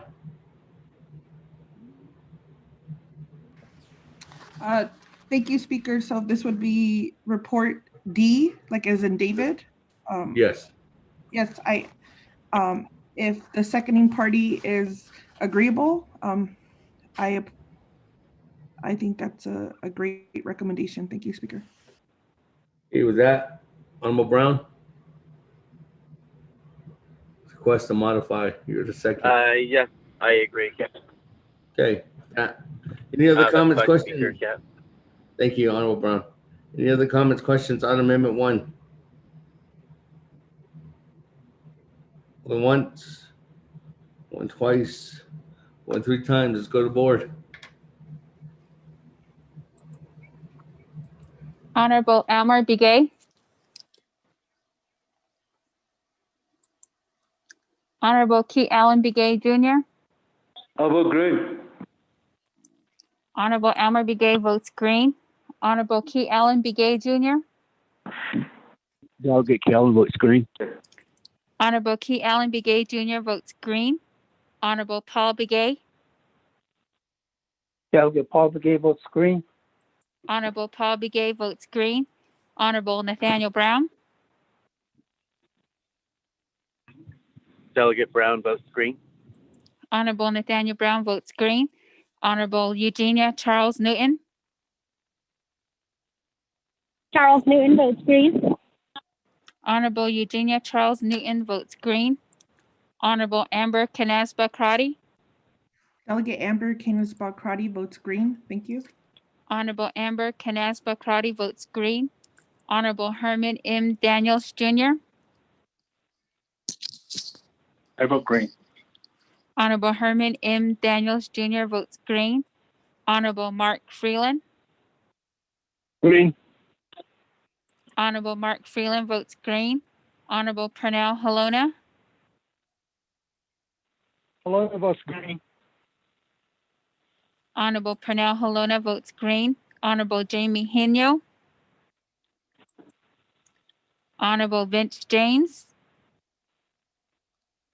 Thank you, Speaker. So this would be report D, like as in David. Yes. Yes, if the seconding party is agreeable, I think that's a great recommendation. Thank you, Speaker. Okay, with that, Honorable Brown. Request to modify. You're the second. Yes, I agree. Okay. Any other comments, Speaker, questions? yeah. Thank you, Honorable Brown. Any other comments, questions on Amendment 1? Going once, going twice, going 3 times. Let's go to the board. Honorable Elmer Begay. Honorable Key Allen Begay Jr. I'll vote green. Honorable Elmer Begay votes green. Honorable Key Allen Begay Jr. Delegate Callen votes green. Honorable Key Allen Begay Jr. votes green. Honorable Paul Begay. Delegate Paul Begay votes green. Honorable Paul Begay votes green. Honorable Nathaniel Brown. Delegate Brown votes green. Honorable Nathaniel Brown votes green. Honorable Eugenia Charles Newton. Charles Newton votes green. Honorable Eugenia Charles Newton votes green. Honorable Amber Canasba Crotty. Delegate Amber Canis-Ball Crotty votes green. Thank you. Honorable Amber Canasba Crotty votes green. Honorable Herman M. Daniels, Jr., I vote green. Honorable Herman M. Daniels, Jr. votes green. Honorable Mark Freeland, Green. Honorable Mark Freeland votes green. Honorable Pernell Halona, Hello, votes green. Honorable Pernell Halona votes green. Honorable Jamie Henyo, Honorable Vince James,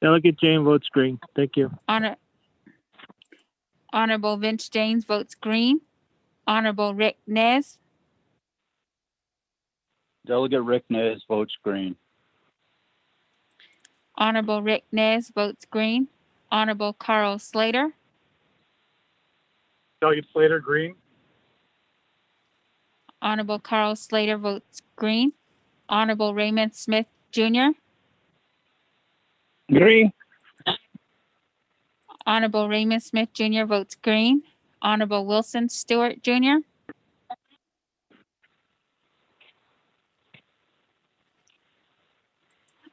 Delegate Jane votes green. Thank you. Honorable Vince James votes green. Honorable Rick Nez, Delegate Rick Nez votes green. Honorable Rick Nez votes green. Honorable Carl Slater, Delegate Slater, green. Honorable Carl Slater votes green. Honorable Raymond Smith, Jr., Green. Honorable Raymond Smith, Jr. votes green. Honorable Wilson Stewart, Jr.,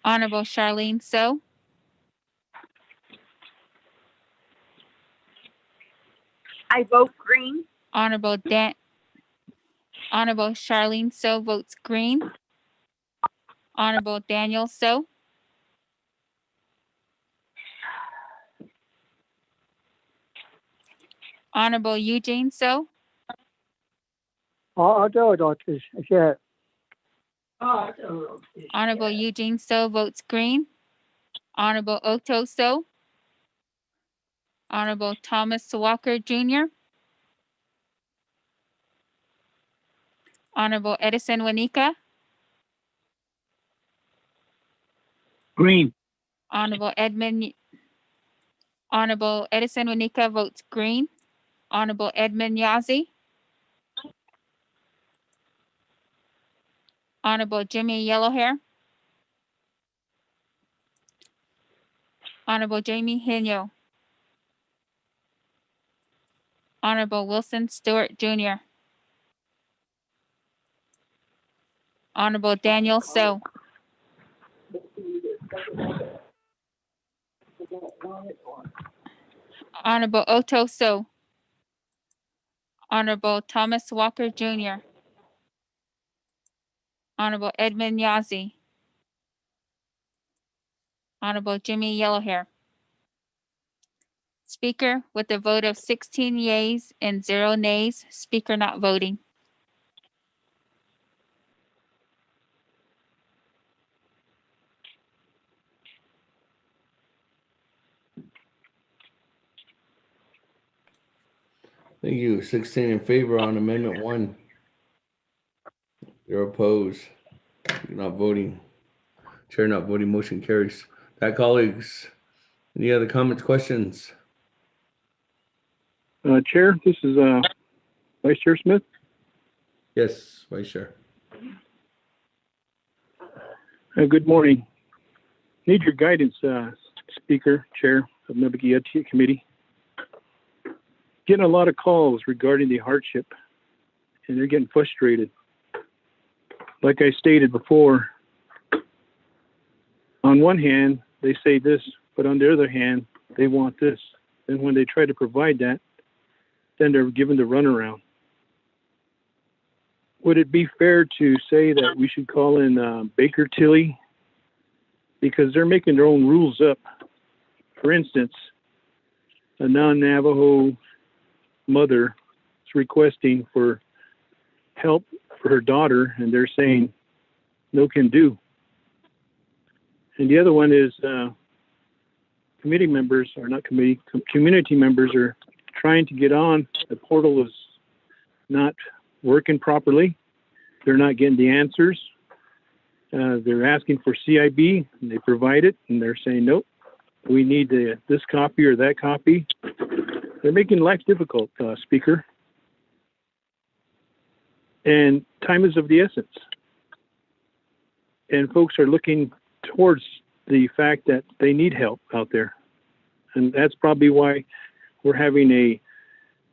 Honorable Charlene So, I vote green. Honorable Charlene So votes green. Honorable Daniel So, Honorable Eugene So, Honorable Eugene So votes green. Honorable Otto So, Honorable Thomas Walker, Jr., Honorable Edison Wanika, Green. Honorable Edison Wanika votes green. Honorable Edmund Yazzie, Honorable Jimmy Yellowhair, Honorable Jamie Henyo, Honorable Wilson Stewart, Jr., Honorable Daniel So, Honorable Otto So, Honorable Thomas Walker, Jr., Honorable Edmund Yazzie, Honorable Jimmy Yellowhair. Speaker, with a vote of 16 yeas and 0 nays, Speaker not voting. Thank you. 16 in favor on Amendment 1. You're opposed. You're not voting. Chair not voting. Motion carries. That, colleagues. Any other comments, questions? Chair, this is Vice Chair Smith. Yes, Vice Chair. Good morning. Need your guidance, Speaker, Chair of Naabik'íyáti Committee. Getting a lot of calls regarding the hardship, and they're getting frustrated. Like I stated before, on one hand, they say this, but on the other hand, they want this. And when they try to provide that, then they're given the runaround. Would it be fair to say that we should call in Baker Tilly? Because they're making their own rules up. For instance, a non-Navajo mother is requesting for help for her daughter, and they're saying no can do. And the other one is committee members, or not committee, community members are trying to get on. The portal is not working properly. They're not getting the answers. They're asking for CIB, and they provide it, and they're saying, nope, we need this copy or that copy. They're making life difficult, Speaker. And time is of the essence. And folks are looking towards the fact that they need help out there. And that's probably why we're having a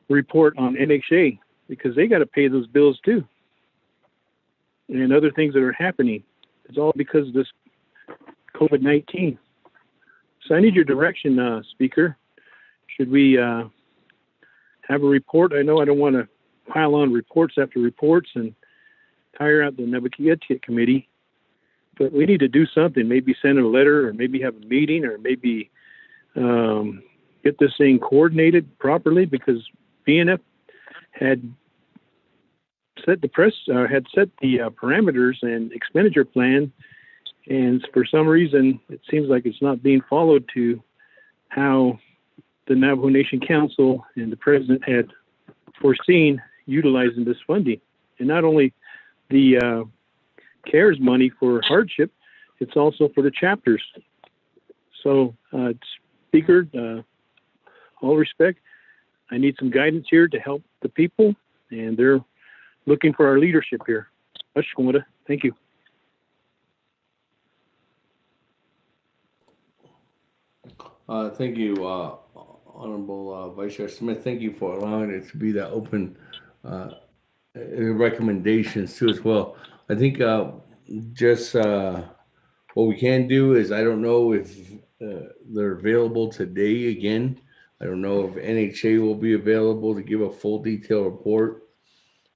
report on NHA, because they got to pay those bills too. and other things that are happening. It's all because of this COVID-19. So I need your direction, Speaker. Should we have a report? I know I don't want to pile on reports after reports and tire out the Naabik'íyáti committee, but we need to do something. Maybe send a letter, or maybe have a meeting, or maybe get this thing coordinated properly, because BNF had set the parameters and expenditure plan, and for some reason it seems like it's not being followed to how the Navajo Nation Council and the president had foreseen utilizing this funding. And not only the CARES money for hardship, it's also for the chapters. So, Speaker, all respect, I need some guidance here to help the people, and they're looking for our leadership here. Thank you. Thank you, Honorable Vice Chair Smith. Thank you for allowing it to be that open recommendations too as well. I think just what we can do is, I don't know if they're available today again. I don't know if NHA will be available to give a full detailed report,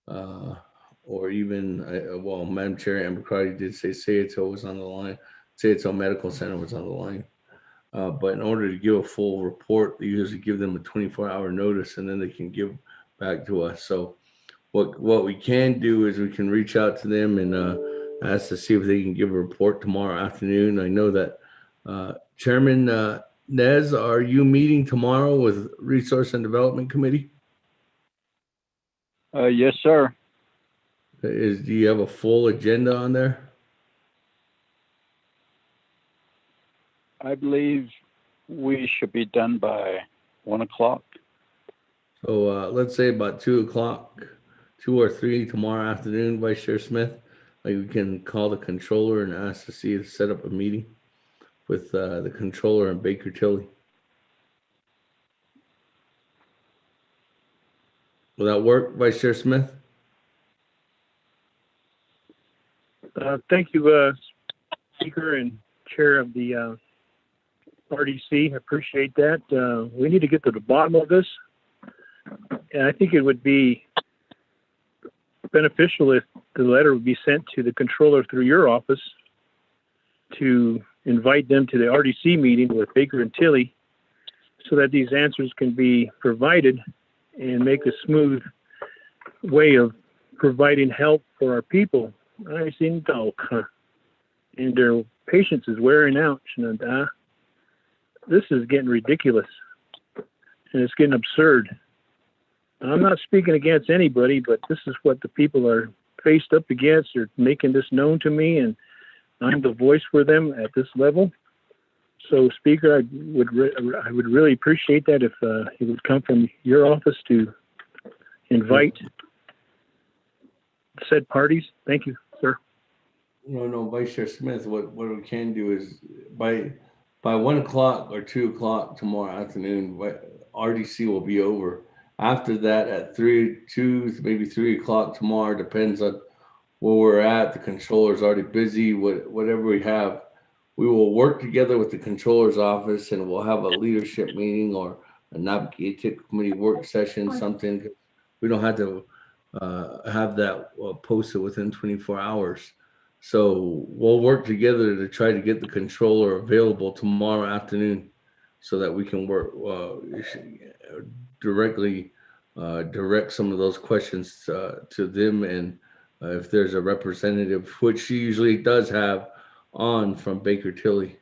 or even, well, Madam Chair Amber Crowdy did say Sayatto was on the line. Sayatto Medical Center was on the line. But in order to give a full report, they usually give them a 24-hour notice, and then they can give back to us. So what we can do is we can reach out to them and ask to see if they can give a report tomorrow afternoon. I know that Chairman Nez, are you meeting tomorrow with Resource and Development Committee? Yes, sir. Do you have a full agenda on there? I believe we should be done by 1 o'clock. So let's say about 2 o'clock, 2 or 3 tomorrow afternoon, Vice Chair Smith. Like, we can call the controller and ask to see if set up a meeting with the controller and Baker Tilly. Will that work, Vice Chair Smith? Thank you, Speaker and Chair of the RDC. I appreciate that. We need to get to the bottom of this. And I think it would be beneficial if the letter would be sent to the controller through your office to invite them to the RDC meeting with Baker and Tilly, so that these answers can be provided and make a smooth way of providing help for our people. I seen and their patience is wearing out. This is getting ridiculous, and it's getting absurd. I'm not speaking against anybody, but this is what the people are faced up against. They're making this known to me, and I'm the voice for them at this level. So, Speaker, I would really appreciate that if it would come from your office to invite said parties. Thank you, sir. No, Vice Chair Smith, what we can do is by 1 o'clock or 2 o'clock tomorrow afternoon, RDC will be over. After that, at 2, maybe 3 o'clock tomorrow, depends on where we're at. The controller's already busy. Whatever we have, we will work together with the controller's office, and we'll have a leadership meeting or a Naabik'íyáti committee work session, something. We don't have to have that posted within 24 hours. So we'll work together to try to get the controller available tomorrow afternoon, so that we can work directly direct some of those questions to them, and if there's a representative, which she usually does have on from Baker Tilly,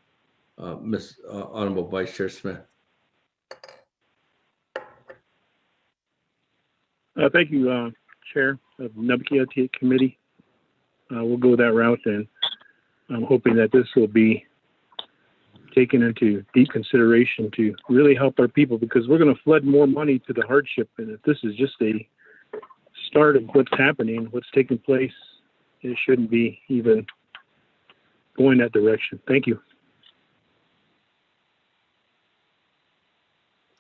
Miss Honorable Vice Chair Smith. Thank you, Chair of the Naabik'íyáti Committee. We'll go that route, and I'm hoping that this will be taken into deep consideration to really help our people, because we're going to flood more money to the hardship. And if this is just a start of what's happening, what's taking place, it shouldn't be even going that direction. Thank you.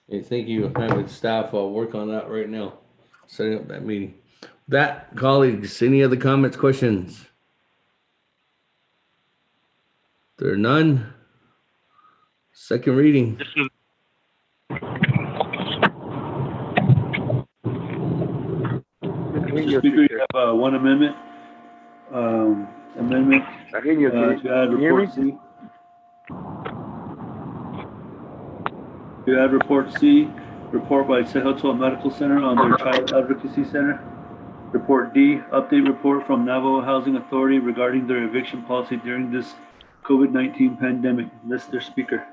Hey, thank you. Having staff work on that right now, setting up that meeting. That, colleagues, any other comments, questions? There are none. Second reading. Mr. Speaker, you have one amendment. Amendment to add report C. To add report C, report by Sehoto Medical Center on their Child Advocacy Center. Report D, update report from Navajo Housing Authority regarding their eviction policy during this COVID-19 pandemic. Mr. Speaker.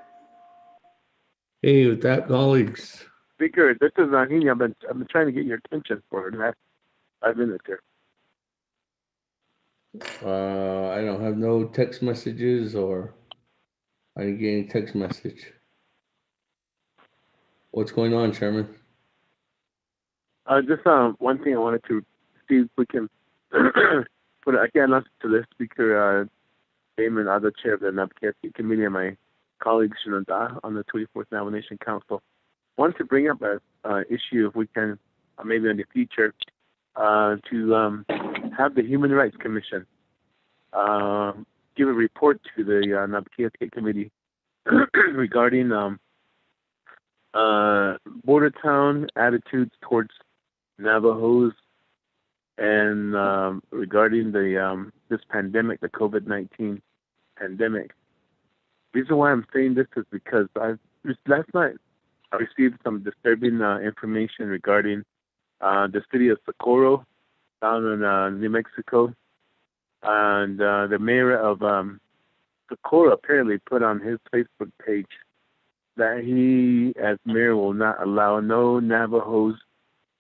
Hey, with that, colleagues. Speaker, this is Nahini. I've been trying to get your attention for the last 5 minutes here. I don't have no text messages, or I didn't get any text message. What's going on, Chairman? Just one thing I wanted to see if we can put again to the Speaker Damon, other chair of the Naabik'íyáti committee, and my colleague Shinada on the 24th Nomination Council. Want to bring up a issue, if we can, maybe in the future, to have the Human Rights Commission give a report to the Naabik'íyáti committee regarding border town attitudes towards Navajos, and regarding the this pandemic, the COVID-19 pandemic. The reason why I'm saying this is because last night I received some disturbing information regarding the city of Socorro down in New Mexico, and the mayor of Socorro apparently put on his Facebook page that he, as mayor, will not allow no Navajos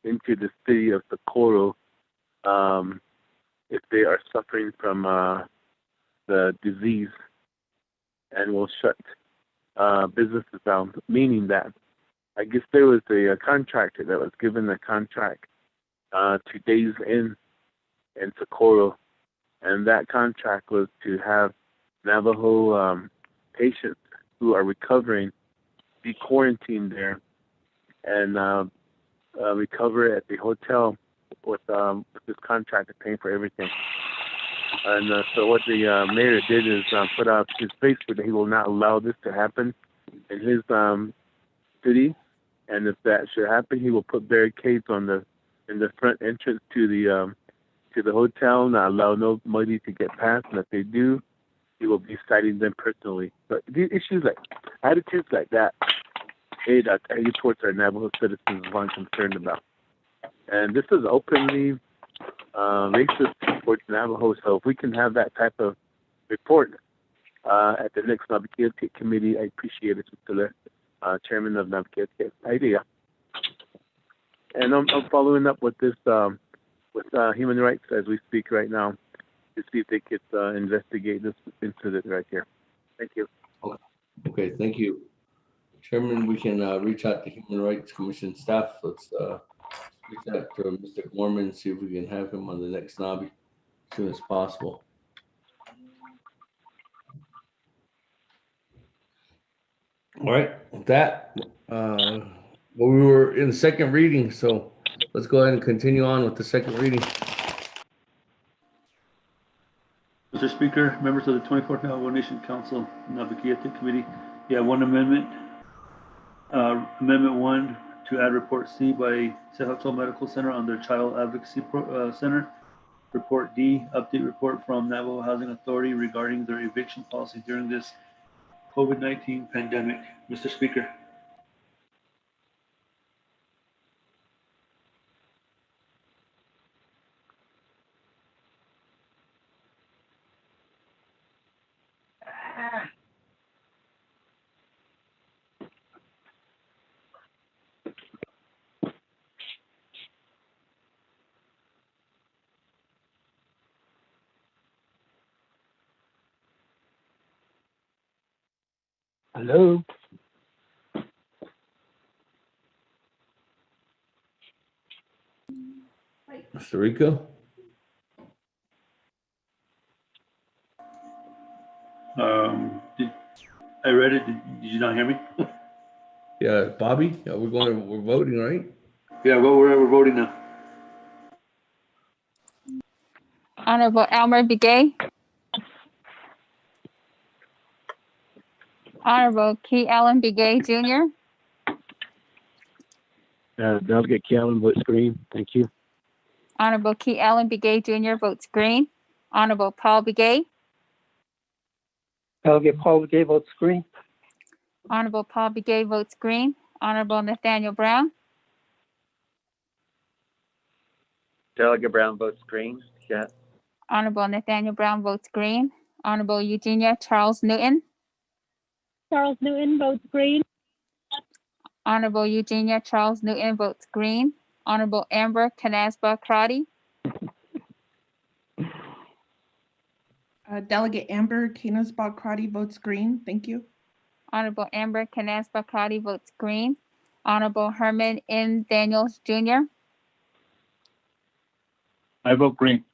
into the city of Socorro if they are suffering from the disease, and will shut businesses down, meaning that I guess there was a contractor that was given a contract 2 days in Socorro, and that contract was to have Navajo patients who are recovering be quarantined there and recover at the hotel with this contractor paying for everything. And so what the mayor did is put out his Facebook that he will not allow this to happen in his city, and if that should happen, he will put barricades in the front entrance to the hotel, not allow nobody to get past, and if they do, he will be citing them personally. But these issues, like attitudes like that, towards our Navajo citizens is what I'm concerned about. And this is openly racist towards Navajo, so if we can have that type of report at the next Naabik'íyáti committee, I appreciate it, Mr. Chairman of Naabik'íyáti idea. And I'm following up with this, with human rights as we speak right now, to see if they could investigate this incident right here. Thank you. Okay, thank you. Chairman, we can reach out to Human Rights Commission staff. Let's reach out to Mr. Gorman, see if we can have him on the next Nabi as soon as possible. All right, with that, well, we were in the second reading, so let's go ahead and continue on with the second reading. Mr. Speaker, members of the 24th Navajo Nation Council, Naabik'íyáti Committee, you have one amendment. Amendment 1 to add report C by Sehoto Medical Center on their Child Advocacy Center. Report D, update report from Navajo Housing Authority regarding their eviction policy during this COVID-19 pandemic. Mr. Speaker. Hello. Mr. Rico? I read it. Did you not hear me? Yeah, Bobby, we're voting, right? Yeah, well, we're voting now. Honorable Elmer Begay, Honorable Key Allen Begay Jr., Delegate Callan votes green. Thank you. Honorable Key Allen Begay Jr. votes green. Honorable Paul Begay, Delegate Paul Begay votes green. Honorable Paul Begay votes green. Honorable Nathaniel Brown, Delegate Brown votes green. Yes. Honorable Nathaniel Brown votes green. Honorable Eugenia Charles Newton, Charles Newton votes green. Honorable Eugenia Charles Newton votes green. Honorable Amber Canasba Crotty, Delegate Amber Canisbach Crotty votes green. Thank you. Honorable Amber Canasba Crotty votes green. Honorable Herman M. Daniels Jr., I vote green.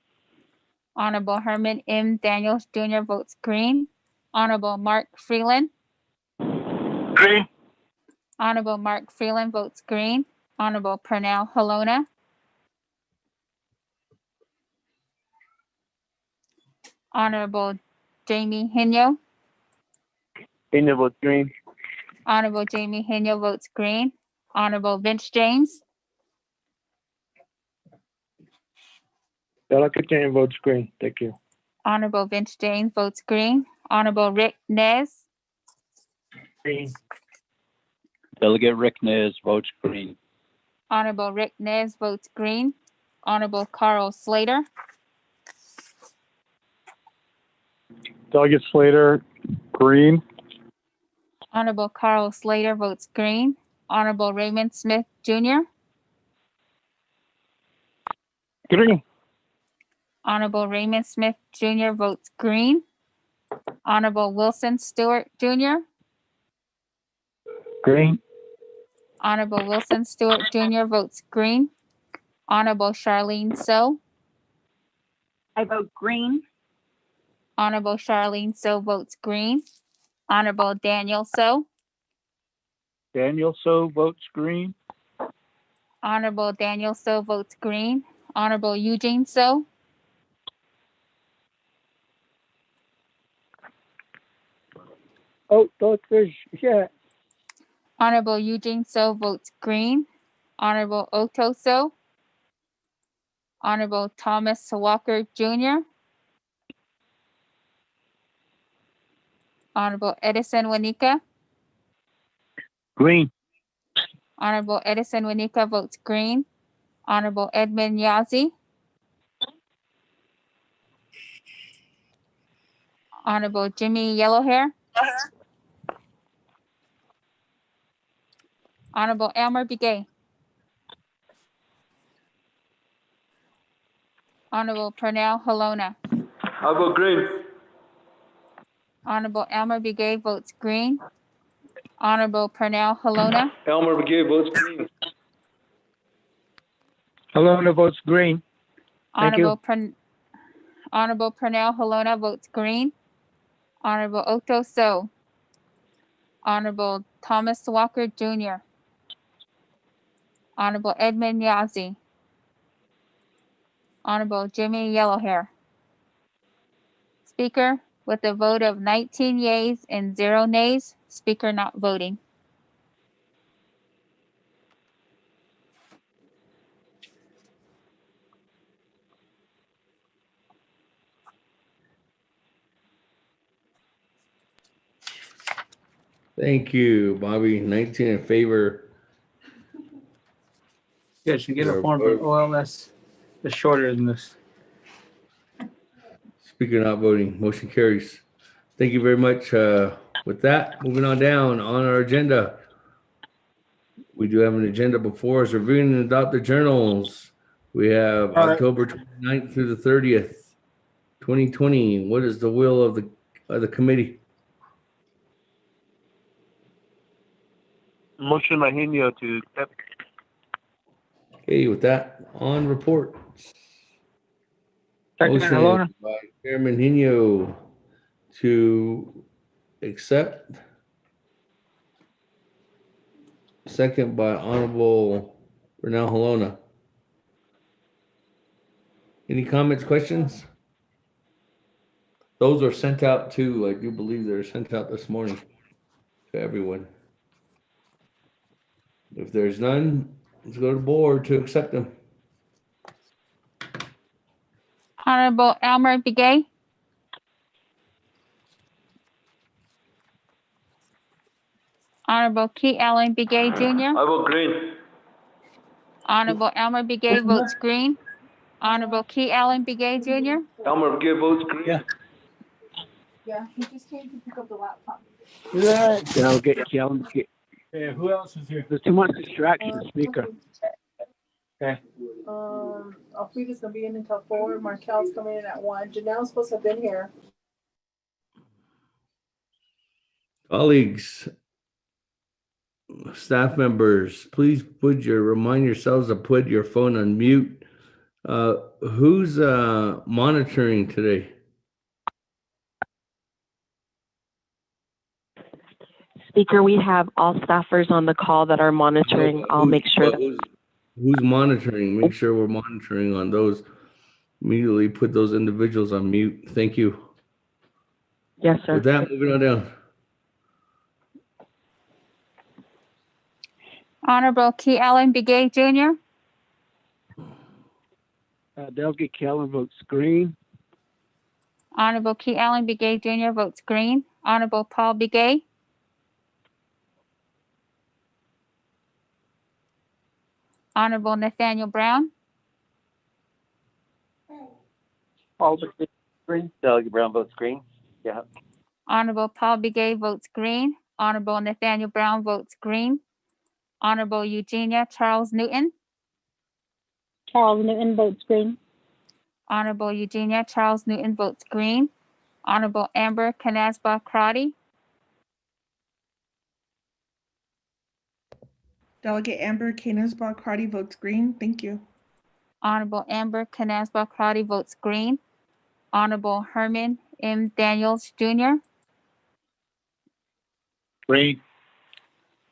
Honorable Herman M. Daniels Jr. votes green. Honorable Mark Freeland, Green. Honorable Mark Freeland votes green. Honorable Pernell Halona, Honorable Jamie Henyo, Pena votes green. Honorable Jamie Henyo votes green. Honorable Vince James, Delegate James votes green. Thank you. Honorable Vince James votes green. Honorable Rick Nez, Green. Delegate Rick Nez votes green. Honorable Rick Nez votes green. Honorable Carl Slater, Delegate Slater, green. Honorable Carl Slater votes green. Honorable Raymond Smith Jr., Green. Honorable Raymond Smith Jr. votes green. Honorable Wilson Stewart Jr., Green. Honorable Wilson Stewart Jr. votes green. Honorable Charlene So, I vote green. Honorable Charlene So votes green. Honorable Daniel So, Daniel So votes green. Honorable Daniel So votes green. Honorable Eugene So, Oh, Dr. Yeah. Honorable Eugene So votes green. Honorable Otto So, Honorable Thomas Walker Jr., Honorable Edison Wanika, Green. Honorable Edison Wanika votes green. Honorable Edmund Yazi, Honorable Jimmy Yellowhair, Honorable Elmer Begay, Honorable Pernell Halona, I vote green. Honorable Elmer Begay votes green. Honorable Pernell Halona, Elmer McGee votes green. Helena votes green. Thank you. Honorable Pernell Halona votes green. Honorable Otto So, Honorable Thomas Walker Jr., Honorable Edmund Yazi, Honorable Jimmy Yellowhair. Speaker, with a vote of 19 yeas and 0 nays, Speaker not voting. Thank you, Bobby. 19 in favor. You guys should get a Your form vote. for OLS. It's shorter than this. Speaker not voting. Motion carries. Thank you very much. With that, moving on down on our agenda. We do have an agenda before us. Reviewing and adopt the journals. We have All right. October 29th through the 30th, 2020. What is the will of the committee? Motion by Henio to accept. Okay, with that, on report. Second, Motion Halona. by Chairman Henio to accept. Second by Honorable Renell Halona. Any comments, questions? Those are sent out too. I do believe they're sent out this morning. to everyone? If there's none, let's go to the board to accept them. Honorable Elmer Begay. Honorable Key Allen Begay Jr. I vote green. Honorable Elmer Begay votes green. Honorable Key Allen Begay Jr. Elmer Begay votes green. Yeah. Yeah, he just came to pick up the laptop. Yeah. Delegate Callan. Yeah, who else is here? There's too much distraction, speaker. Okay. Alfreda's gonna be in until 4. Markel's coming in at 1. Janelle's supposed to have been here. Colleagues, staff members, please remind yourselves to put your phone on mute. Who's monitoring today? Speaker, we have all staffers on the call that are monitoring. I'll make sure. Who's monitoring? Make sure we're monitoring on those. Immediately put those individuals on mute. Thank you. Yes, sir. With that, moving on down. Honorable Key Allen Begay Jr. Delegate Callan votes green. Honorable Key Allen Begay Jr. votes green. Honorable Paul Begay. Honorable Nathaniel Brown. Paul green. Delegate Brown votes green. Yeah. Honorable Paul Begay votes green. Honorable Nathaniel Brown votes green. Honorable Eugenia Charles Newton. Charles Newton votes green. Honorable Eugenia Charles Newton votes green. Honorable Amber Canasba Crotty. Delegate Amber Canesbaugh Crotty votes green. Thank you. Honorable Amber Canasba Crotty votes green. Honorable Herman M. Daniels Jr. Green.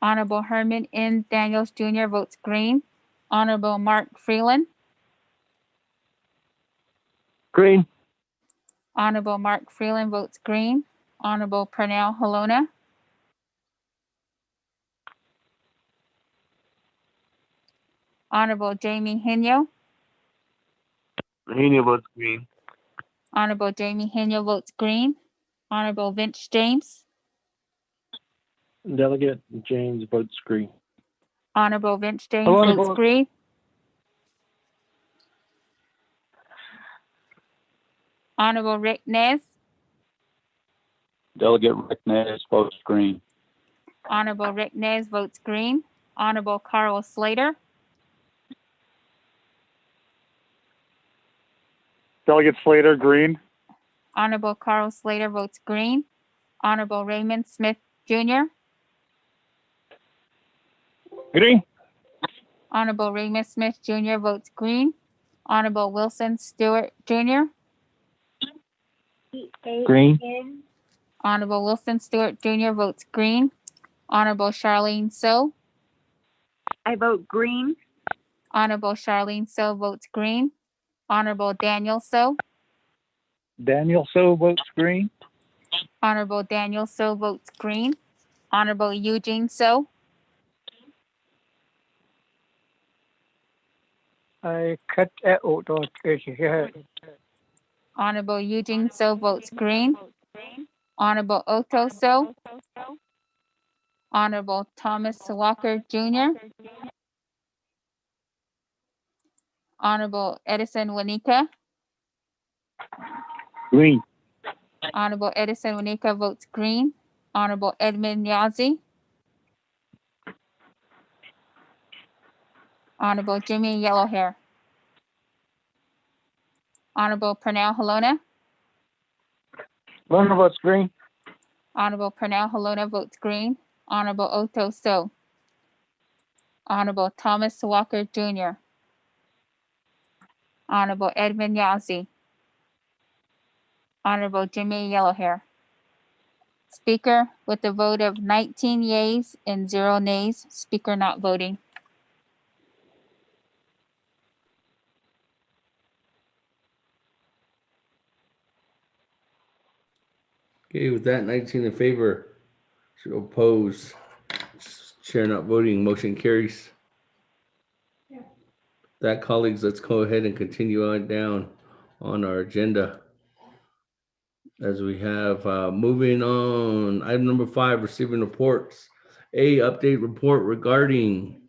Honorable Herman M. Daniels Jr. votes green. Honorable Mark Freeland. Green. Honorable Mark Freeland votes green. Honorable Pernell Halona. Honorable Jamie Henyo. Henry votes green. Honorable Jamie Henyo votes green. Honorable Vince James. Delegate James votes green. Honorable Vince James Hello, votes board. green. Honorable Rick Nez. Delegate Rick Nez votes green. Honorable Rick Nez votes green. Honorable Carl Slater. Delegate Slater, green. Honorable Carl Slater votes green. Honorable Raymond Smith Jr. Green. Honorable Raymond Smith Jr. votes green. Honorable Wilson Stewart Jr. Green. Honorable Wilson Stewart Jr. votes green. Honorable Charlene So. I vote green. Honorable Charlene So votes green. Honorable Daniel So. Daniel So votes green. Honorable Daniel So votes green. Honorable Eugene So. I cut that out on Honorable Eugene So votes green. Honorable Otto So. Honorable Thomas Walker Jr. Honorable Edison Wanika. Green. Honorable Edison Wanika votes green. Honorable Edmund Yazzie. Honorable Jimmy Yellowhair. Honorable Pernell Halona. Lerner votes green. Honorable Pernell Halona votes green. Honorable Otto So. Honorable Thomas Walker Jr. Honorable Edmund Yazzie. Honorable Jimmy Yellowhair. Speaker, with a vote of 19 yeas and 0 nays, speaker not voting. Okay, with that, 19 in favor. Opposed? Chair not voting, motion carries. That, colleagues, let's go ahead and continue on down on our agenda. As we have, moving on, item number 5, receiving reports. A, update report regarding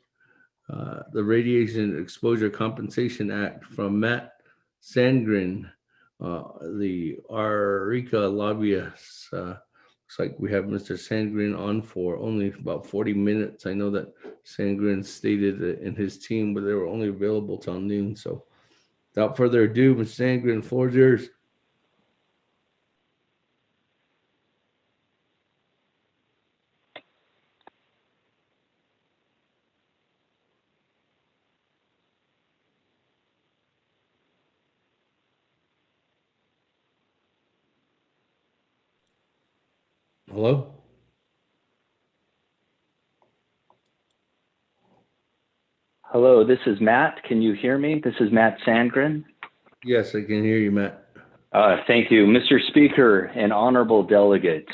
the Radiation Exposure Compensation Act from Matt Sandgren, the RECA lobbyist. Looks like we have Mr. Sandgren on for only about 40 minutes. I know that Sandgren stated in his team, but they were only available till noon. So without further ado, Mr. Sandgren, the floor is yours. Hello? Hello, this is Matt. Can you hear me? This is Matt Sandgren. Yes, I can hear you, Matt. Thank you. Mr. Speaker and honorable delegates,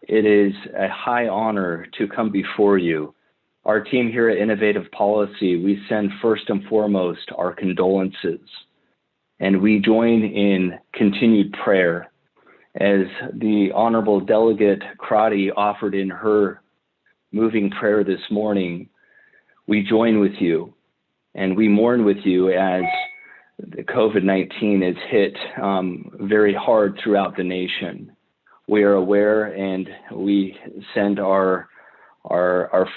it is a high honor to come before you. Our team here at Innovative Policy, we send first and foremost our condolences, and we join in continued prayer. As the honorable delegate Crotty offered in her moving prayer this morning, we join with you and we mourn with you as the COVID-19 is hit very hard throughout the nation. We are aware and we send our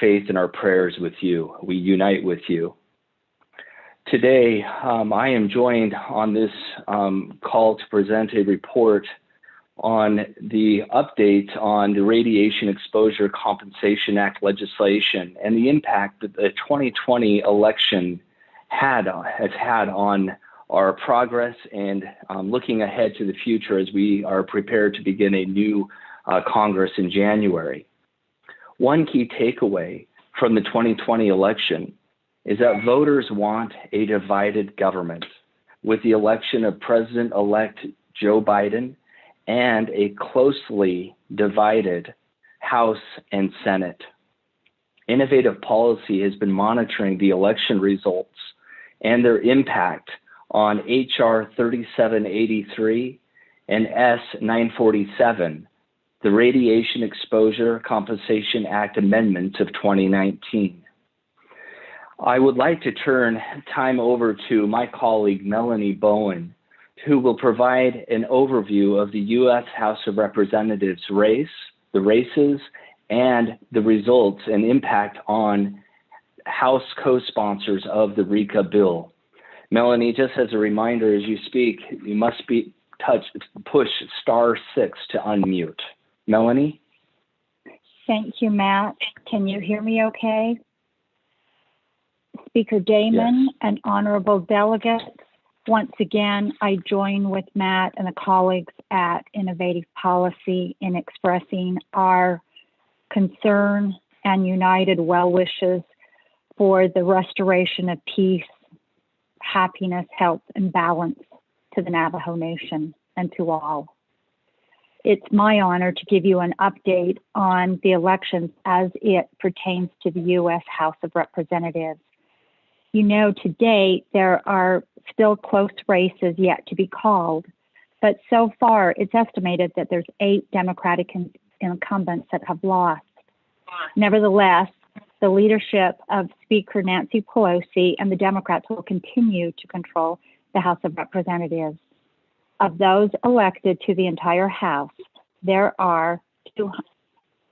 faith and our prayers with you. We unite with you. Today, I am joined on this call to present a report on the update on the Radiation Exposure Compensation Act legislation and the impact that the 2020 election has had on our progress and looking ahead to the future as we are prepared to begin a new Congress in January. One key takeaway from the 2020 election is that voters want a divided government with the election of President-elect Joe Biden and a closely divided House and Senate. Innovative Policy has been monitoring the election results and their impact on HR 3783 and S 947, the Radiation Exposure Compensation Act amendments of 2019. I would like to turn time over to my colleague, Melanie Bowen, who will provide an overview of the U.S. House of Representatives race, the races, and the results and impact on House co-sponsors of the RECA bill. Melanie, just as a reminder, as you speak, you must push *6 to unmute. Melanie? Thank you, Matt. Can you hear me okay? Speaker Damon and honorable delegates, once again, I join with Matt and the colleagues at Innovative Policy in expressing our concern and united well wishes for the restoration of peace, happiness, health, and balance to the Navajo Nation and to all. It's my honor to give you an update on the elections as it pertains to the U.S. House of Representatives. You know, to date, there are still close races yet to be called, but so far it's estimated that there's 8 Democratic incumbents that have lost. Nevertheless, the leadership of Speaker Nancy Pelosi and the Democrats will continue to control the House of Representatives. Of those elected to the entire House, there are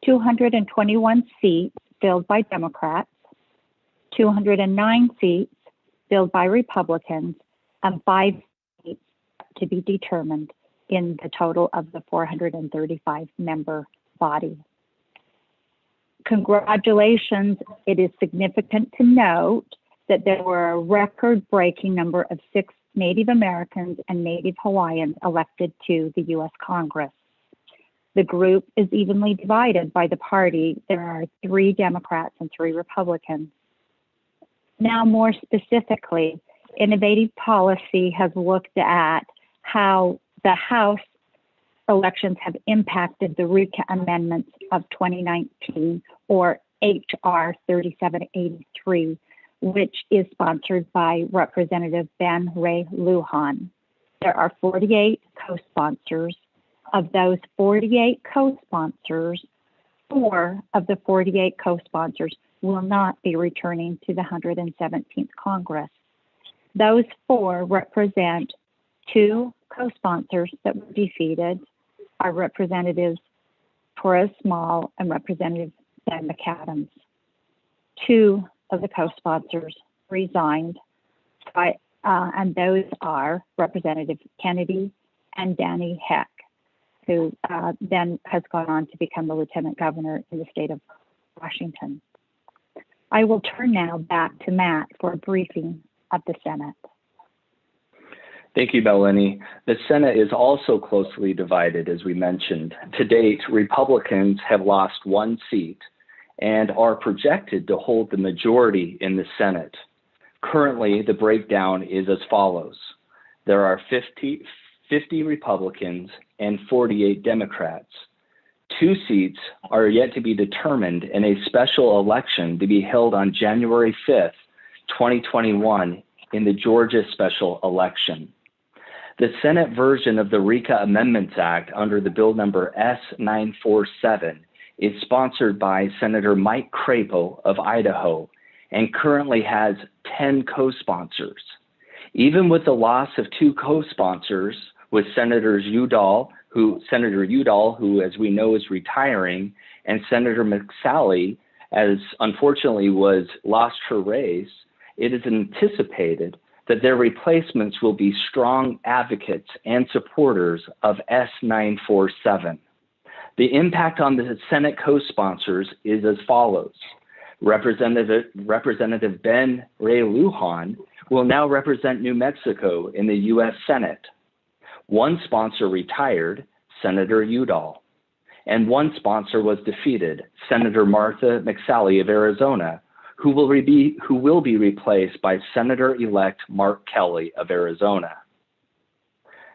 221 seats filled by Democrats, 209 seats filled by Republicans, and 5 seats to be determined in the total of the 435-member body. Congratulations. It is significant to note that there were a record-breaking number of 6 Native Americans and Native Hawaiians elected to the U.S. Congress. The group is evenly divided by the party. There are 3 Democrats and 3 Republicans. Now, more specifically, Innovative Policy has looked at how the House elections have impacted the RECA amendments of 2019, or HR 3783, which is sponsored by Representative Ben Ray Lujan. There are 48 co-sponsors. Of those 48 co-sponsors, 4 of the 48 co-sponsors will not be returning to the 117th Congress. Those 4 represent 2 co-sponsors that were defeated, our Representatives Torres Small and Representative Ben McAdams. 2 of the co-sponsors resigned, and those are Representative Kennedy and Danny Heck, who then has gone on to become the Lieutenant Governor in the state of Washington. I will turn now back to Matt for a briefing of the Senate. Thank you, Melanie. The Senate is also closely divided, as we mentioned. To date, Republicans have lost 1 seat and are projected to hold the majority in the Senate. Currently, the breakdown is as follows. There are 50 Republicans and 48 Democrats. 2 seats are yet to be determined in a special election to be held on January 5th, 2021 in the Georgia special election. The Senate version of the RICA Amendments Act under the bill number S947 is sponsored by Senator Mike Crapo of Idaho and currently has 10 co-sponsors. Even with the loss of 2 co-sponsors, with Senator Udall, who, as we know, is retiring, and Senator McSally, as unfortunately lost her race, it is anticipated that their replacements will be strong advocates and supporters of S947. The impact on the Senate co-sponsors is as follows. Representative Ben Ray Lujan will now represent New Mexico in the U.S. Senate. 1 sponsor retired, Senator Udall, and 1 sponsor was defeated, Senator Martha McSally of Arizona, who will be replaced by Senator-elect Mark Kelly of Arizona.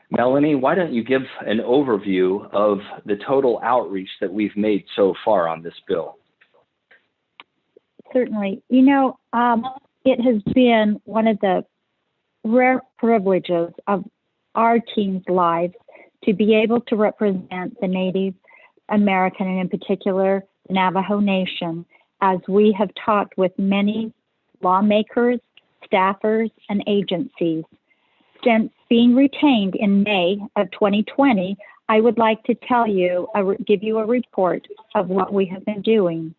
Melanie, why don't you give an overview of the total outreach that we've made so far on this bill? Certainly. You know, it has been one of the rare privileges of our team's lives to be able to represent the Native American, and in particular, the Navajo Nation, as we have talked with many lawmakers, staffers, and agencies. Since being retained in May of 2020, I would like to give you a report of what we have been doing.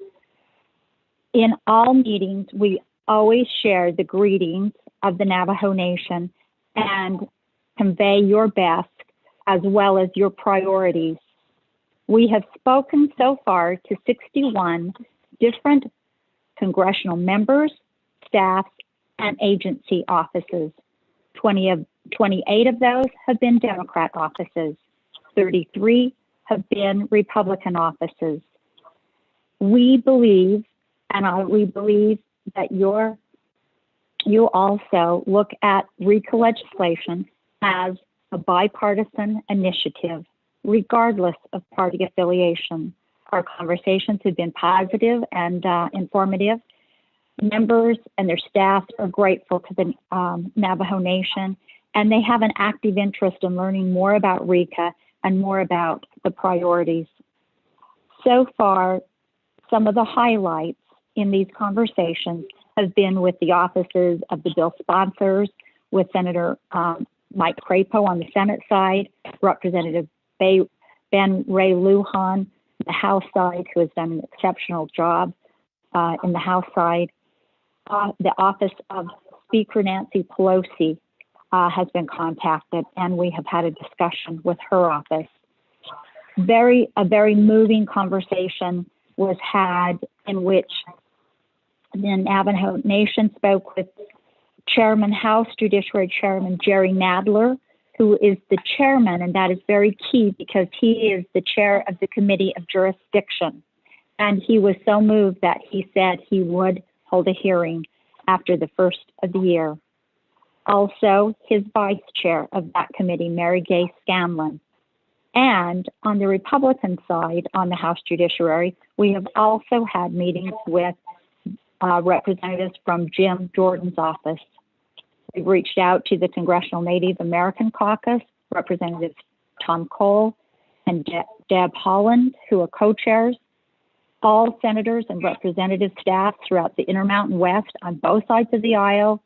In all meetings, we always share the greetings of the Navajo Nation and convey your best as well as your priorities. We have spoken so far to 61 different congressional members, staff, and agency offices. 28 of those have been Democrat offices. 33 have been Republican offices. We believe, we believe that you also look at RICA legislation as a bipartisan initiative, regardless of party affiliation. Our conversations have been positive and informative. Members and their staff are grateful to the Navajo Nation, and they have an active interest in learning more about RICA and more about the priorities. So far, some of the highlights in these conversations have been with the offices of the bill sponsors, with Senator Mike Crapo on the Senate side, Representative Ben Ray Lujan, the House side, who has done an exceptional job in the House side. The office of Speaker Nancy Pelosi has been contacted, and we have had a discussion with her office. A very moving conversation was had in which the Navajo Nation spoke with House Judiciary Chairman Jerry Nadler, who is the chairman, and that is very key because he is the chair of the Committee of Jurisdiction. And he was so moved that he said he would hold a hearing after the first of the year. Also, his vice chair of that committee, Mary Gay Scanlon, And on the Republican side, on the House Judiciary, we have also had meetings with representatives from Jim Jordan's office. We've reached out to the Congressional Native American Caucus, Representatives Tom Cole and Deb Holland, who are co-chairs, all senators and representative staff throughout the Intermountain West on both sides of the aisle.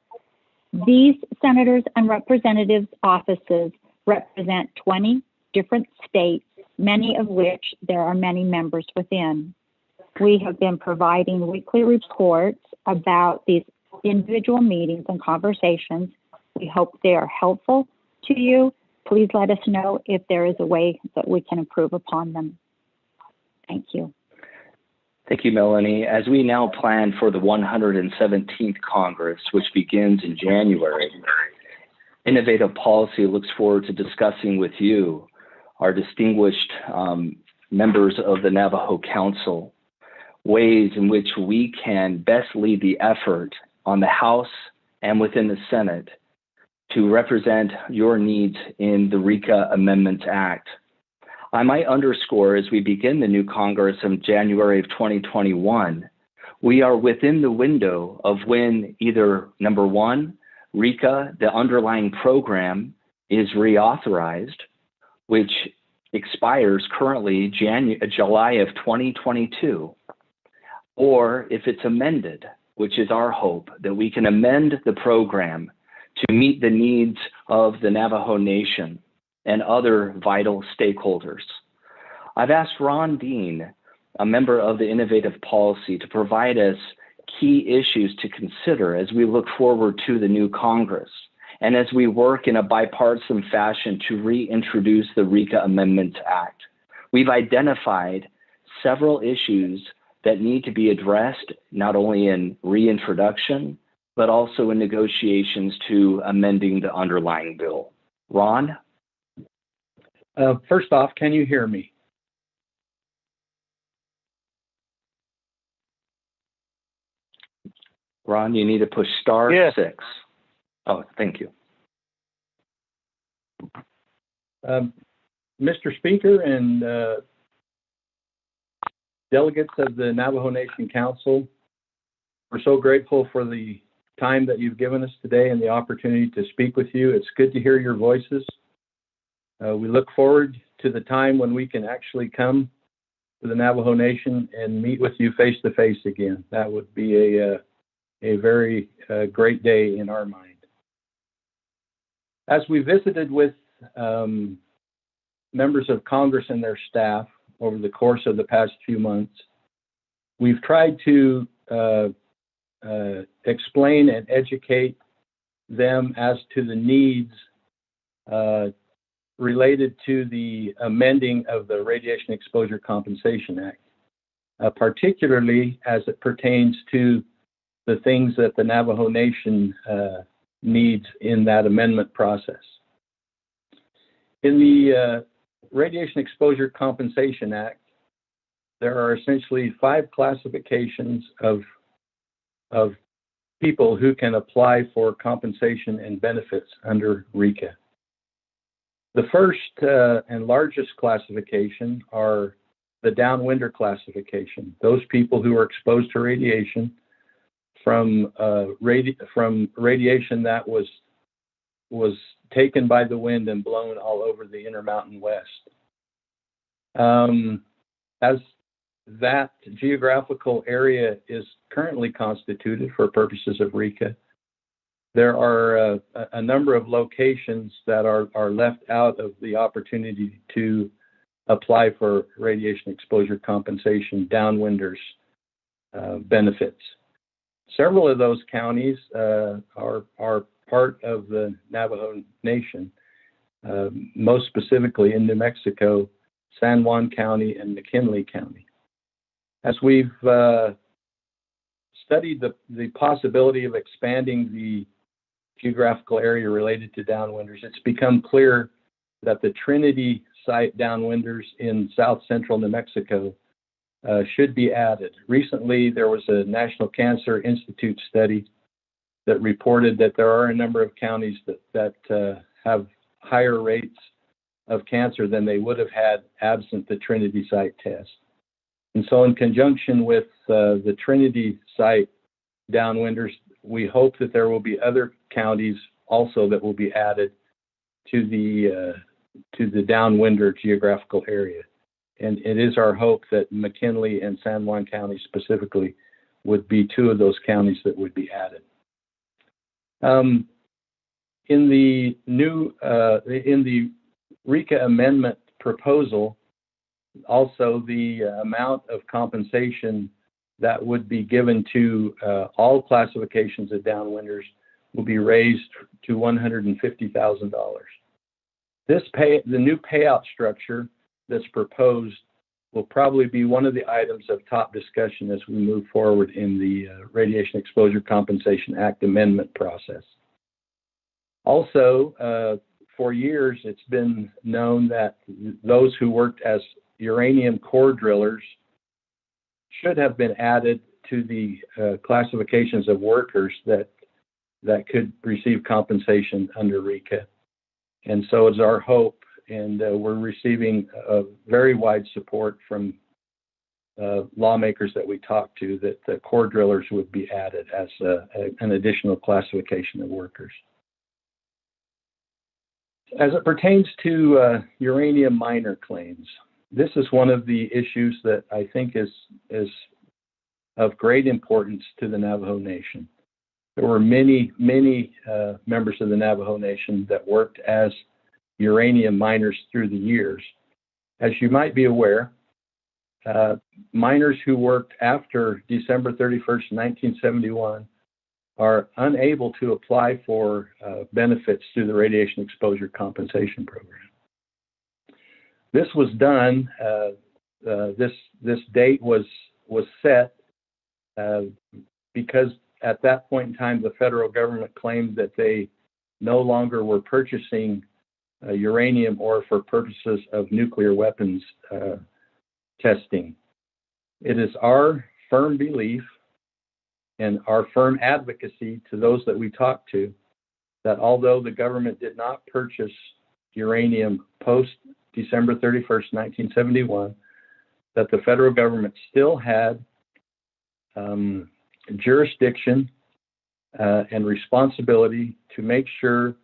These senators and representatives' offices represent 20 different states, many of which there are many members within. We have been providing weekly reports about these individual meetings and conversations. We hope they are helpful to you. Please let us know if there is a way that we can improve upon them. Thank you. Thank you, Melanie. As we now plan for the 117th Congress, which begins in January, Innovative Policy looks forward to discussing with you, our distinguished members of the Navajo Council, ways in which we can best lead the effort on the House and within the Senate to represent your needs in the RICA Amendments Act. I might underscore, as we begin the new Congress in January of 2021, we are within the window of when either, number one, RICA, the underlying program, is reauthorized, which expires currently July of 2022, or if it's amended, which is our hope, that we can amend the program to meet the needs of the Navajo Nation and other vital stakeholders. I've asked Ron Dean, a member of the Innovative Policy, to provide us key issues to consider as we look forward to the new Congress and as we work in a bipartisan fashion to reintroduce the RICA Amendments Act. We've identified several issues that need to be addressed, not only in reintroduction, but also in negotiations to amending the underlying bill. Ron? First off, can you hear me? Ron, you need to push star Yes. 6. Oh, thank you. Mr. Speaker and delegates of the Navajo Nation Council, we're so grateful for the time that you've given us today and the opportunity to speak with you. It's good to hear your voices. We look forward to the time when we can actually come to the Navajo Nation and meet with you face to face again. That would be a very great day in our mind. As we visited with members of Congress and their staff over the course of the past few months, we've tried to explain and educate them as to the needs related to the amending of the Radiation Exposure Compensation Act, particularly as it pertains to the things that the Navajo Nation needs in that amendment process. In the Radiation Exposure Compensation Act, there are essentially 5 classifications of people who can apply for compensation and benefits under RICA. The first and largest classification are the downwinder classification, those people who are exposed to radiation from radiation that was taken by the wind and blown all over the Intermountain West. As that geographical area is currently constituted for purposes of RICA, there are a number of locations that are left out of the opportunity to apply for radiation exposure compensation downwinders benefits. Several of those counties are part of the Navajo Nation, most specifically in New Mexico, San Juan County and McKinley County. As we've studied the possibility of expanding the geographical area related to downwinders, it's become clear that the Trinity site downwinders in south central New Mexico should be added. Recently, there was a National Cancer Institute study that reported that there are a number of counties that have higher rates of cancer than they would have had absent the Trinity site test. And so in conjunction with the Trinity site downwinders, we hope that there will be other counties also that will be added to the downwinder geographical area. And it is our hope that McKinley and San Juan County specifically would be two of those counties that would be added. In the RECA amendment proposal, also the amount of compensation that would be given to all classifications of downwinders will be raised to $150,000. The new payout structure that's proposed will probably be one of the items of top discussion as we move forward in the Radiation Exposure Compensation Act amendment process. Also, for years, it's been known that those who worked as uranium core drillers should have been added to the classifications of workers that could receive compensation under RECA. And so it's our hope, and we're receiving very wide support from lawmakers that we talk to, that the core drillers would be added as an additional classification of workers. As it pertains to uranium miner claims, this is one of the issues that I think is of great importance to the Navajo Nation. There were many members of the Navajo Nation that worked as uranium miners through the years. As you might be aware, miners who worked after December 31st, 1971 are unable to apply for benefits through the Radiation Exposure Compensation Program. This was done, this date was set because at that point in time, the federal government claimed that they no longer were purchasing uranium ore for purposes of nuclear weapons testing. It is our firm belief and our firm advocacy to those that we talk to that although the government did not purchase uranium post December 31st, 1971, that the federal government still had jurisdiction and responsibility to make sure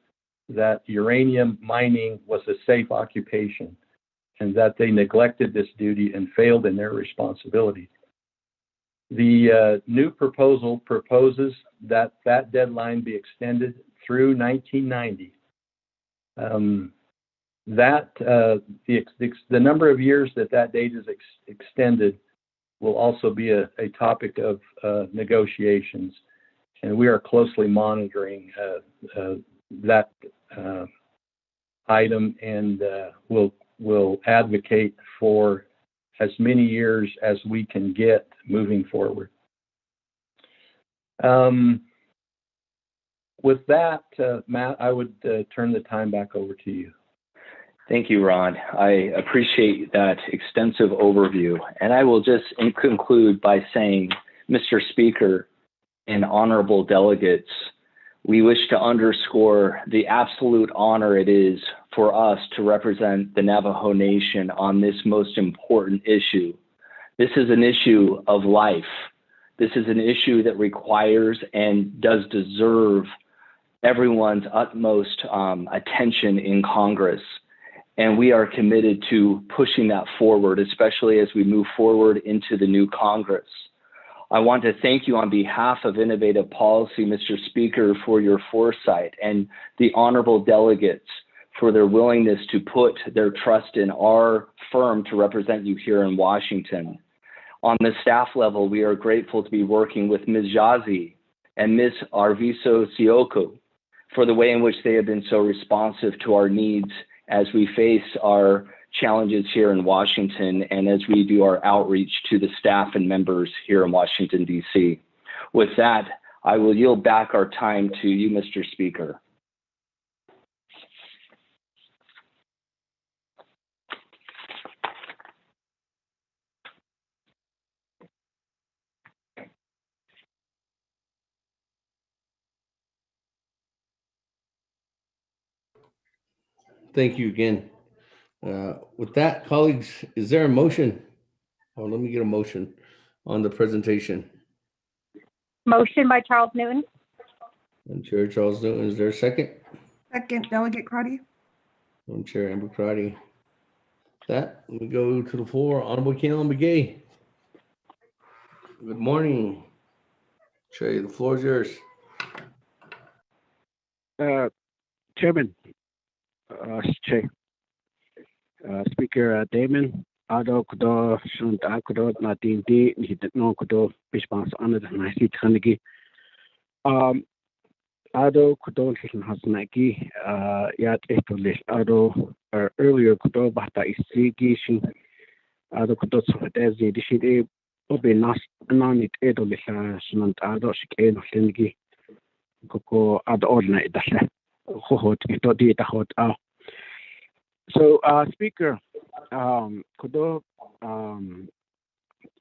that uranium mining was a safe occupation and that they neglected this duty and failed in their responsibility. The new proposal proposes that that deadline be extended through 1990. The number of years that date is extended will also be a topic of negotiations, and we are closely monitoring that item, and will advocate for as many years as we can get moving forward. With that, Matt, I would turn the time back over to you. Thank you, Ron. I appreciate that extensive overview. And I will just conclude by saying, Mr. Speaker and honorable delegates, we wish to underscore the absolute honor it is for us to represent the Navajo Nation on this most important issue. This is an issue of life. This is an issue that requires and does deserve everyone's utmost attention in Congress. And we are committed to pushing that forward, especially as we move forward into the new Congress. I want to thank you on behalf of Innovative Policy, Mr. Speaker, for your foresight, and the honorable delegates for their willingness to put their trust in our firm to represent you here in Washington. On the staff level, we are grateful to be working with Ms. Jazi and Ms. Arviso Sioko for the way in which they have been so responsive to our needs as we face our challenges here in Washington and as we do our outreach to the staff and members here in Washington, D.C. With that, I will yield back our time to you, Mr. Speaker. Thank you again. With that, colleagues, is there a motion? Oh, let me get a motion on the presentation. Motion by Charles Newton. And Chair Charles Newton, is there a second? Second, Delegate Crotty. And Chair Amber Crotty. That we go to the floor. Honorable Kayla McGay. Good morning. Chair, the floor is yours. Chairman, Chair, Speaker Damon, Ado Kudo, Shunt Akudo, Nadine D, he did not Kudo, Bishbans honored and I see Tanagi. Ado Kudo Hilton Hasnaki, Yat Etolis, Ado, earlier Kudo, Bata Isigi, Ado Kudo Sofadezi, Dishide, Obe Nas, Nanit Edolis, Shunt Ado, Shikano Lingi, Coco Ado Ordinate, Dasha. So, Speaker, could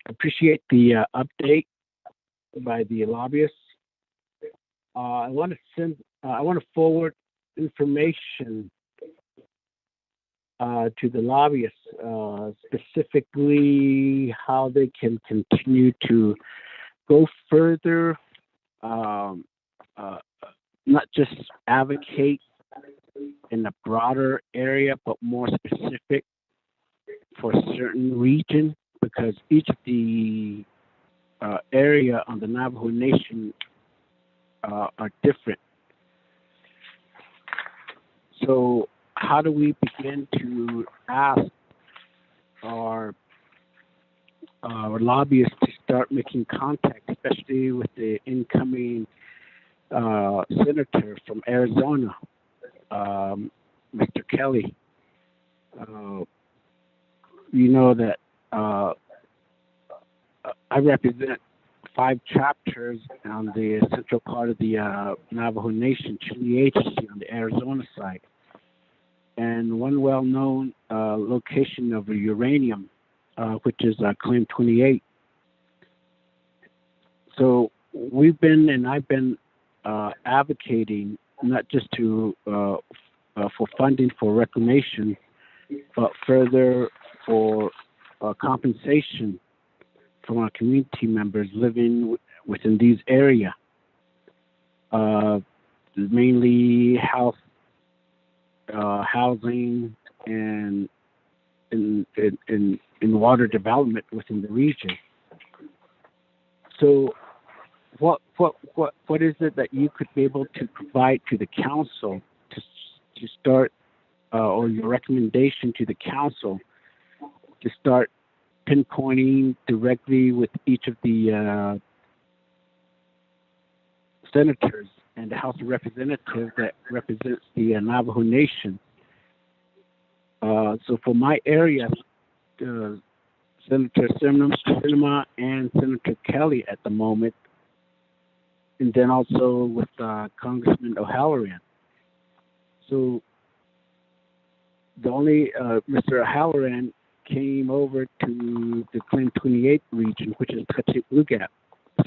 appreciate the update by the lobbyists. I want to forward information to the lobbyists, specifically how they can continue to go further. Not just advocate in a broader area, but more specific for a certain region, because each of the area on the Navajo Nation are different. So how do we begin to ask our lobbyists to start making contact, especially with the incoming senator from Arizona, Mr. Kelly? You know that I represent 5 chapters on the central part of the Navajo Nation Treaty Agency on the Arizona side, and one well-known location of uranium, which is Claim 28. So I've been advocating not just to for funding for reclamation, but further for compensation from our community members living within these areas, mainly health, housing, and in water development within the region. So what is it that you could be able to provide to the council to start, or your recommendation to the council to start pinpointing directly with each of the senators and the House of Representatives that represents the Navajo Nation? So for my area, Senator Sinema and Senator Kelly at the moment, and then also with Congressman O'Halloran. So the only Mr. O'Halloran came over to the Claim 28 region, which is Kachik-Lugat,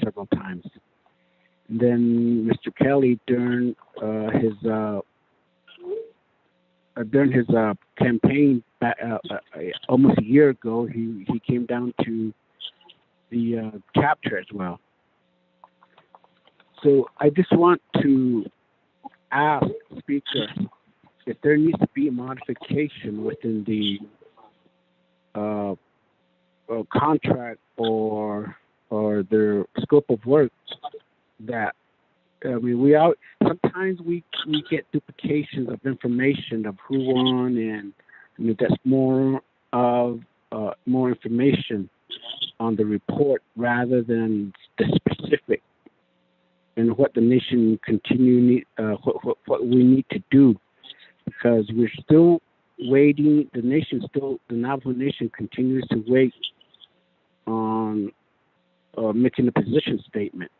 several times. And then Mr. Kelly, during his campaign almost a year ago, he came down to the chapter as well. So I just want to ask, Speaker, if there needs to be a modification within the contract or their scope of work. That sometimes we get duplications of information of who won, and that's more information on the report rather than the specific and what the nation what we need to do, because we're still waiting. The Navajo Nation continues to wait on making a position statement.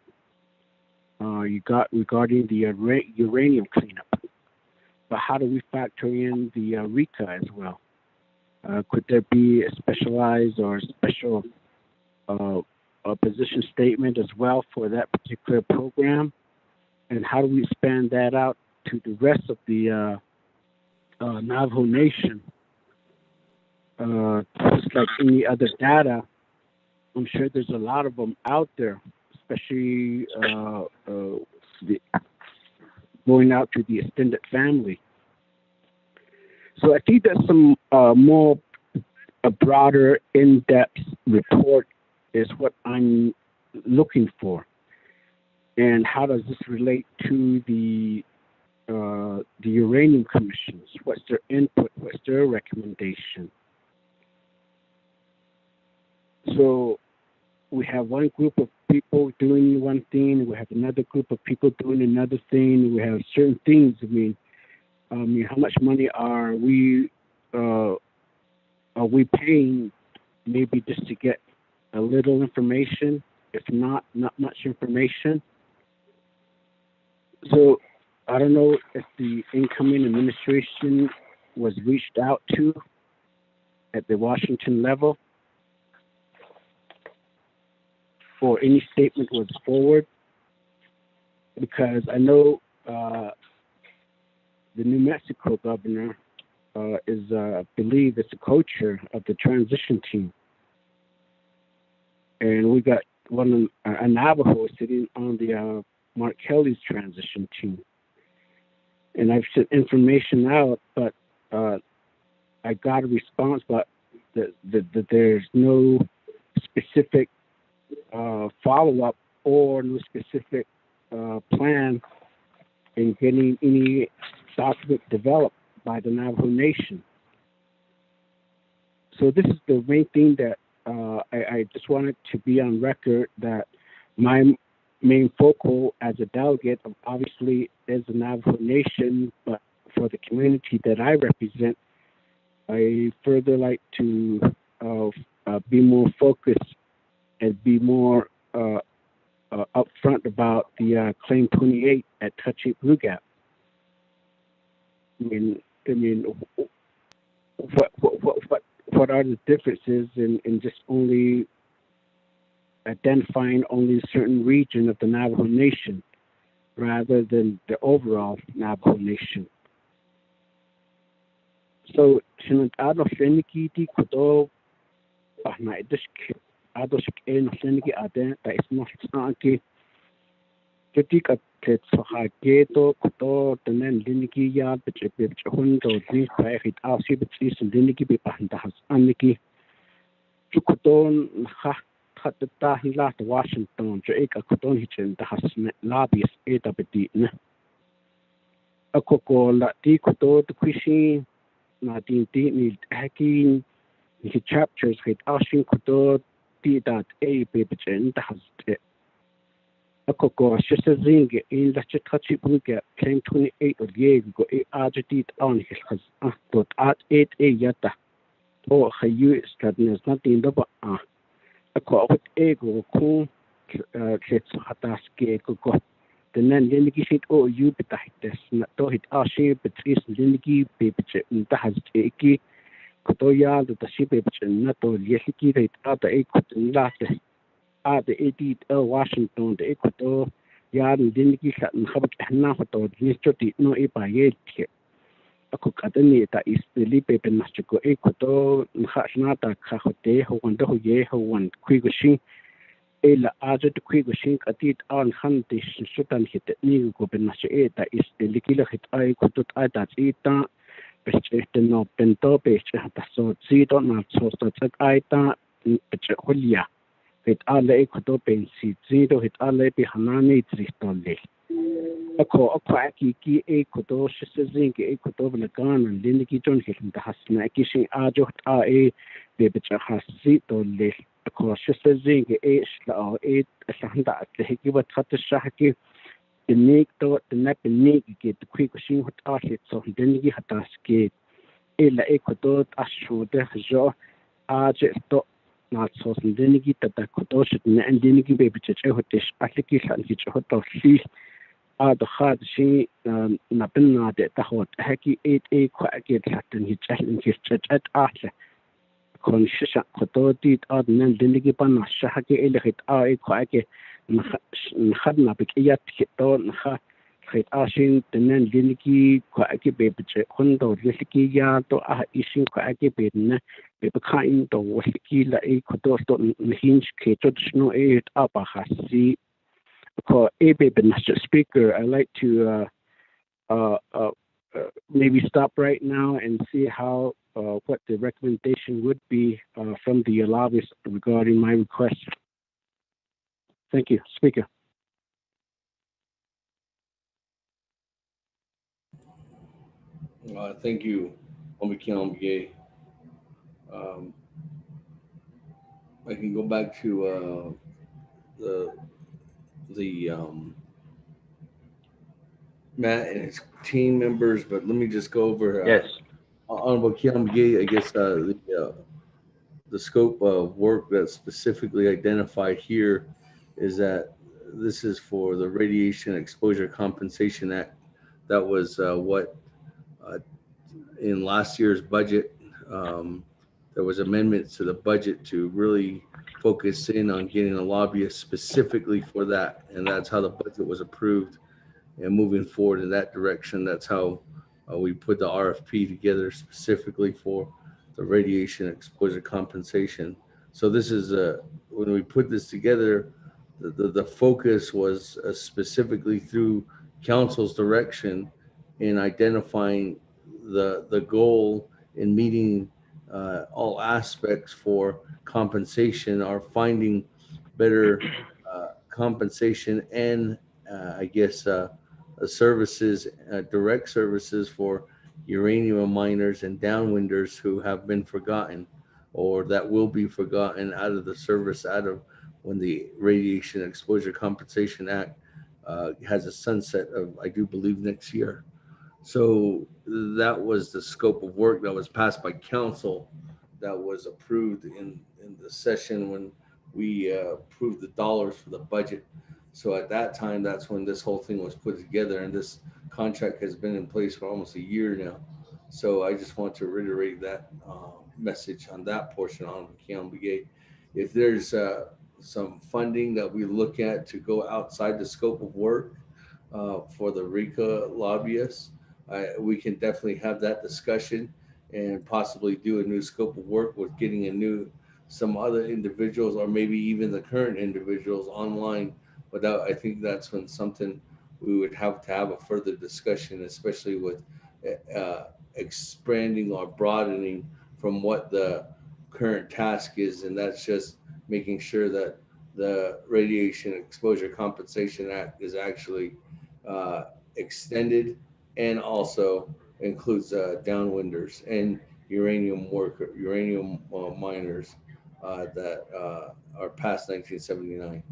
Regarding the uranium cleanup, but how do we factor in the RECA as well? Could there be a specialized or special position statement as well for that particular program? And how do we expand that out to the rest of the Navajo Nation just like any other data, I'm sure there's a lot of them out there, especially going out to the extended family. So I think that some a broader, in-depth report is what I'm looking for. And how does this relate to the uranium commissions? What's their input? What's their recommendation? So we have one group of people doing one thing. We have another group of people doing another thing. We have certain things. I mean, how much money are we paying maybe just to get a little information, if not much information? So I don't know if the incoming administration was reached out to at the Washington level, or any statement was forward, because I know the New Mexico governor is, I believe, it's a co-chair of the transition team. And we got a Navajo sitting on the Mark Kelly's transition team. And I've sent information out, but I got a response, but that there's no specific follow-up or no specific plan in getting any document developed by the Navajo Nation. So this is the main thing that I just wanted to be on record, that my main focal as a delegate obviously is the Navajo Nation, but for the community that I represent, I further like to be more focused and be more upfront about the Claim 28 at Touchy Blue Gap. I mean, what are the differences in just only identifying only a certain region of the Navajo Nation rather than the overall Navajo Nation? So, sinatado Naabik'íyáti kudo ahna idisk adosk en Naabik'íyáti ade ta ismo sanki ketika tetsohageto kudo tenen Naabik'íyáti bechundo ni paihit asi betsis Naabik'íyáti bepandas aniki chukudon ha hatta hila to Washington jo eka kudon hichen das Lobbyist etabeti na akoko la ti kudo to kwishi na tinti ni hacking ni chapters hit ashin kudo ti dat a bechen das akoko shesezing in la chitachi buga Claim 28 or ye go a ajit on his has dot at 8 a yata to hayu stadness nothing do ako ego ku kets hataske ko tenen lingi shit o you betahites na to hit ashi betris lingi bebeche ntahas eki ko ya do tashi bebeche na to yesiki rit ata ekut late ade edit Washington de ekoto ya lingi khat khabak hna to nichoti no e paye ako kadani ta isli pepe nachko ekoto khashna ta khahote hondo hoye howan kwigushin ela aje de kwigushin atit an khanti shutan hit ni go benach eta isli kila hit ay kutot ata ita beche no pento beche ta so zito na so tak aita beche holia hit alle ekoto pensi zito hit alle bi hanani tristolle ako aki ki ekoto shesezing ekoto blakan linki jon hilm ta hasna kishin ajo ta e bebecha hasi to le ako shesezing shla e sahanda hiki wat khat shahki nik to nap nik ki quick shin hot ahit so dengi hataske ela ekoto ashu de jo aje to na so dengi ta koto shne dengi bebecha hotish ahliki khan ki hoto shi the hard she napin de tahot haki 8 quacket hatten his church at Arthur. Conscious authority adnan dinigi pan shahaki elhit quacket Naabik'íyáti don Kait asin tenen diniki kwa ake bebe che kondo lisiki ya to isin kwa ake bebe ne bebe kain to wasiki la kodo to hinge ke to sno apa hasi ko bebe Mr. Speaker, I'd like to maybe stop right now and see how what the recommendation would be from the lobbyist regarding my request. Thank you, Speaker. Thank you, Naabik'íyáti. I can go back to the Matt and his team members, but let me just go over. Yes. Naabik'íyáti, I guess the scope of work that's specifically identified here is that this is for the Radiation Exposure Compensation Act. That was what in last year's budget, there was amendments to the budget to really focus in on getting a lobbyist specifically for that. And that's how the budget was approved. And moving forward in that direction, that's how we put the RFP together specifically for the radiation exposure compensation. So this is when we put this together, the focus was specifically through council's direction in identifying the goal in meeting all aspects for compensation, or finding better compensation and I guess services, direct services for uranium miners and downwinders who have been forgotten or that will be forgotten out of the service, out of when the Radiation Exposure Compensation Act has a sunset of, I do believe, next year. So that was the scope of work that was passed by council, that was approved in the session when we approved the dollars for the budget. So at that time, that's when this whole thing was put together, and this contract has been in place for almost a year now. So I just want to reiterate that message on that portion on Naabik'íyáti. If there's some funding that we look at to go outside the scope of work for the RICA lobbyists, we can definitely have that discussion and possibly do a new scope of work with getting some other individuals, or maybe even the current individuals online. But I think that's when something we would have to have a further discussion, especially with expanding or broadening from what the current task is. And that's just making sure that the Radiation Exposure Compensation Act is actually extended, and also includes downwinders and uranium miners that are past 1979.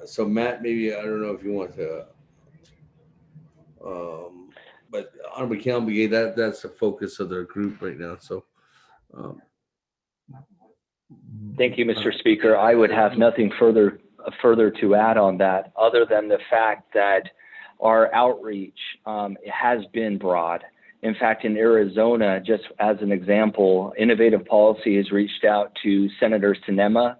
So Matt, maybe, I don't know if you want to, but Naabik'íyáti, that's the focus of their group right now. So thank you, Mr. Speaker. I would have nothing further to add on that, other than the fact that our outreach has been broad. In fact, in Arizona, just as an example, Innovative Policy has reached out to Senator Sinema,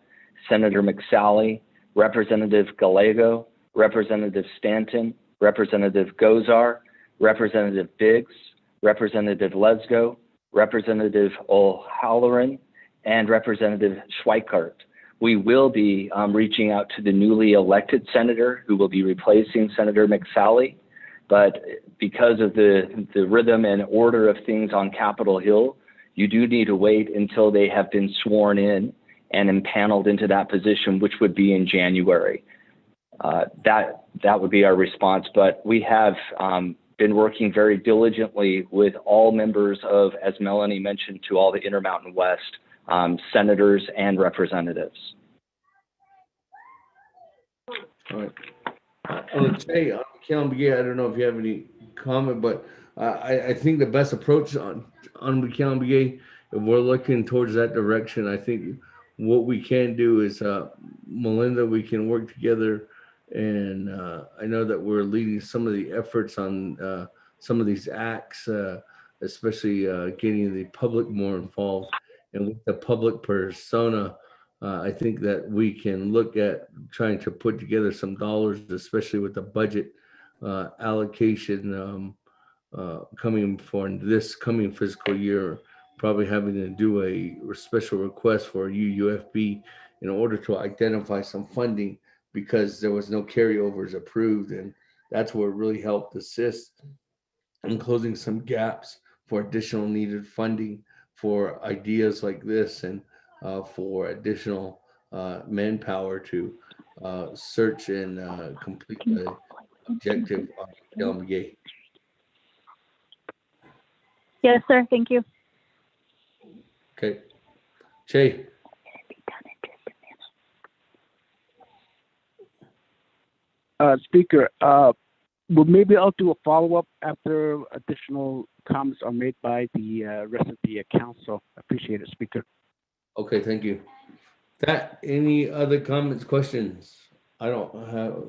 Senator McSally, Representative Gallego, Representative Stanton, Representative Gozar, Representative Biggs, Representative Lesko, Representative O'Halloran, and Representative Schweikart. We will be reaching out to the newly elected senator who will be replacing Senator McSally. But because of the rhythm and order of things on Capitol Hill, you do need to wait until they have been sworn in and impaneled into that position, which would be in January. That would be our response. But we have been working very diligently with all members of, as Melanie mentioned, to all the Intermountain West senators and representatives. all right. Jay, Naabik'íyáti, I don't know if you have any comment, but I think the best approach on Naabik'íyáti, if we're looking towards that direction, I think what we can do is, Melinda, we can work together. And I know that we're leading some of the efforts on some of these acts, especially getting the public more involved. And with the public persona, I think that we can look at trying to put together some dollars, especially with the budget allocation coming for this coming fiscal year, probably having to do a special request for UUFB in order to identify some funding because there was no carryovers approved. And that's what really helped assist in closing some gaps for additional needed funding for ideas like this and for additional manpower to search and complete the objective on Naabik'íyáti. Yes, sir. Thank you. Okay. Che. Speaker, well, maybe I'll do a follow-up after additional comments are made by the rest of the council. Appreciate it, Speaker. Okay, thank you. Any other comments, questions? I don't have.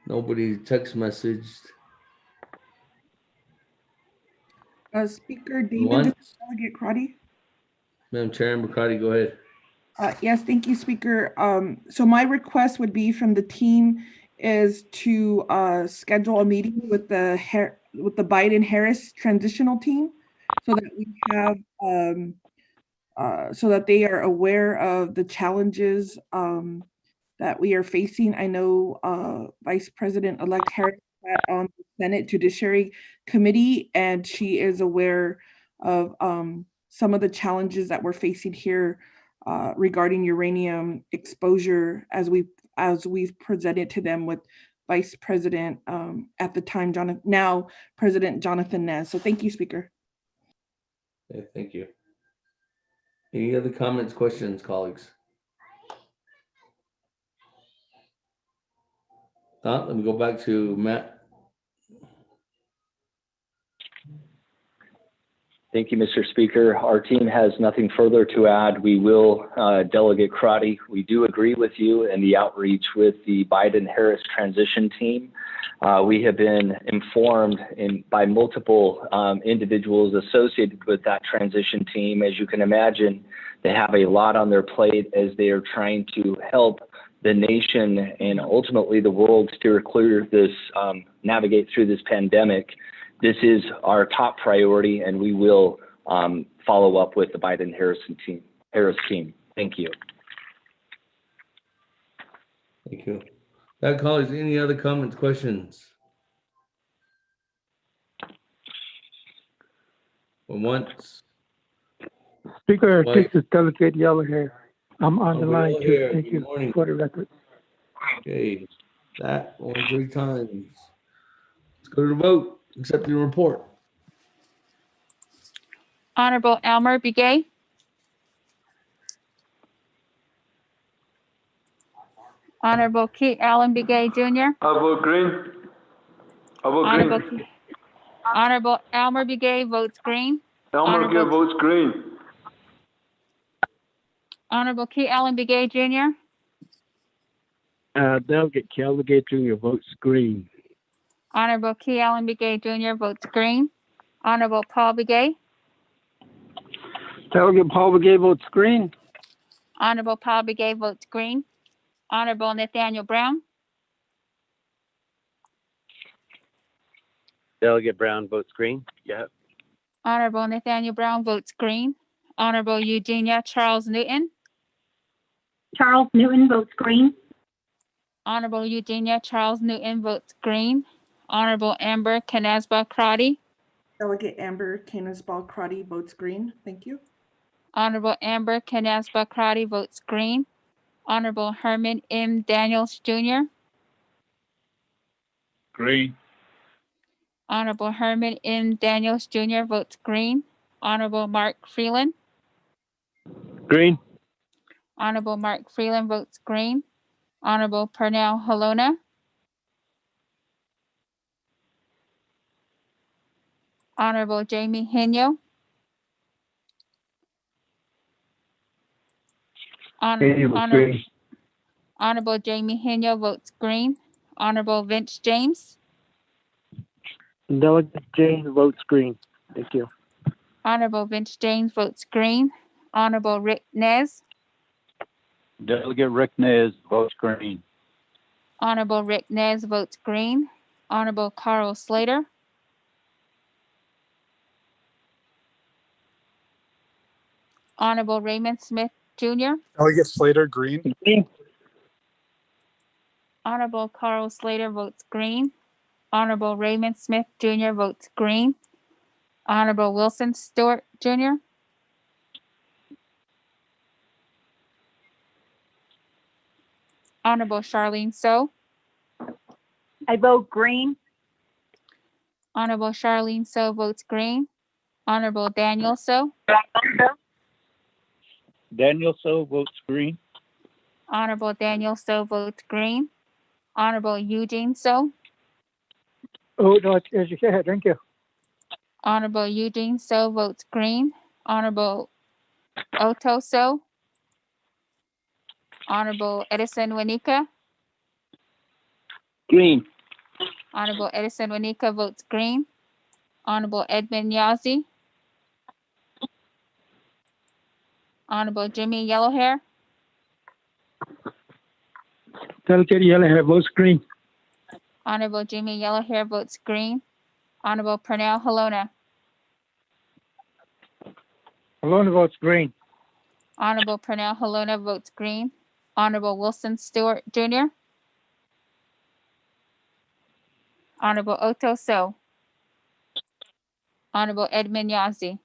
Nobody text messaged. Speaker David, One? this is Delegate Crotty. Madam Chair, McCarty, go ahead. Yes, thank you, Speaker. So my request would be from the team is to schedule a meeting with the Biden-Harris transitional team so that we have so that they are aware of the challenges that we are facing. I know Vice President-elect Harris sat on the Senate Judiciary Committee, and she is aware of some of the challenges that we're facing here regarding uranium exposure as we've presented to them with Vice President at the time, now President Jonathan Nez. So thank you, Speaker. Okay, thank you. Any other comments, questions, colleagues? Let me go back to Matt. Thank you, Mr. Speaker. Our team has nothing further to add. We will, Delegate Crotty, we do agree with you in the outreach with the Biden-Harris transition team. We have been informed by multiple individuals associated with that transition team. As you can imagine, they have a lot on their plate as they are trying to help the nation and ultimately the world steer clear this, navigate through this pandemic. This is our top priority, and we will follow up with the Biden-Harris team. Thank you. Thank you. Colleagues, any other comments, questions? Once. Speaker, this is Delegate Yellow here. I'm on the line too. Here. Thank Good you morning. for the record. Okay, that only 3 times. Let's go to the vote. Accept the report. Honorable Elmer Begay. Honorable Keith Allen Begay Jr. I vote green. I vote green. Honorable Elmer Begay votes green. Elmer Begay votes green. Honorable Keith Allen Begay Jr. Delegate Calligate Jr. votes green. Honorable Keith Allen Begay Jr. votes green. Honorable Paul Begay. Delegate Paul Begay votes green. Honorable Paul Begay votes green. Honorable Nathaniel Brown. Delegate Brown votes green. Yeah. Honorable Nathaniel Brown votes green. Honorable Eugenia Charles Newton. Charles Newton votes green. Honorable Eugenia Charles Newton votes green. Honorable Amber Canasba Crotty. Delegate Amber Canisbal Crotty votes green. Thank you. Honorable Amber Canasba Crotty votes green. Honorable Herman M. Daniels Jr. Green. Honorable Herman M. Daniels Jr. votes green. Honorable Mark Freeland. Green. Honorable Mark Freeland votes green. Honorable Pernell Halona. Honorable Jamie Henyo. Honorable Jamie Henyo votes green. Honorable Vince James. Delegate James votes green. Thank you. Honorable Vince James votes green. Honorable Rick Nez. Delegate Rick Nez votes green. Honorable Rick Nez votes green. Honorable Carl Slater. Honorable Raymond Smith Jr. Delegate Slater, green. Honorable Carl Slater votes green. Honorable Raymond Smith Jr. votes green. Honorable Wilson Stewart Jr. Honorable Charlene So. I vote green. Honorable Charlene So votes green. Honorable Daniel So. Daniel So votes green. Honorable Daniel So votes green. Honorable Eugene So. Oh, no, as you said, thank you. Honorable Eugene So votes green. Honorable Otto So. Honorable Edison Wanika. Green. Honorable Edison Wanika votes green. Honorable Edmund Yazzie. Honorable Jimmy Yellowhair. Delegate Yellowhair votes green. Honorable Jimmy Yellowhair votes green. Honorable Pernell Halona. Malone votes green. Honorable Pernell Halona votes green. Honorable Wilson Stewart Jr. Honorable Otto So. Honorable Edmund Yazzie.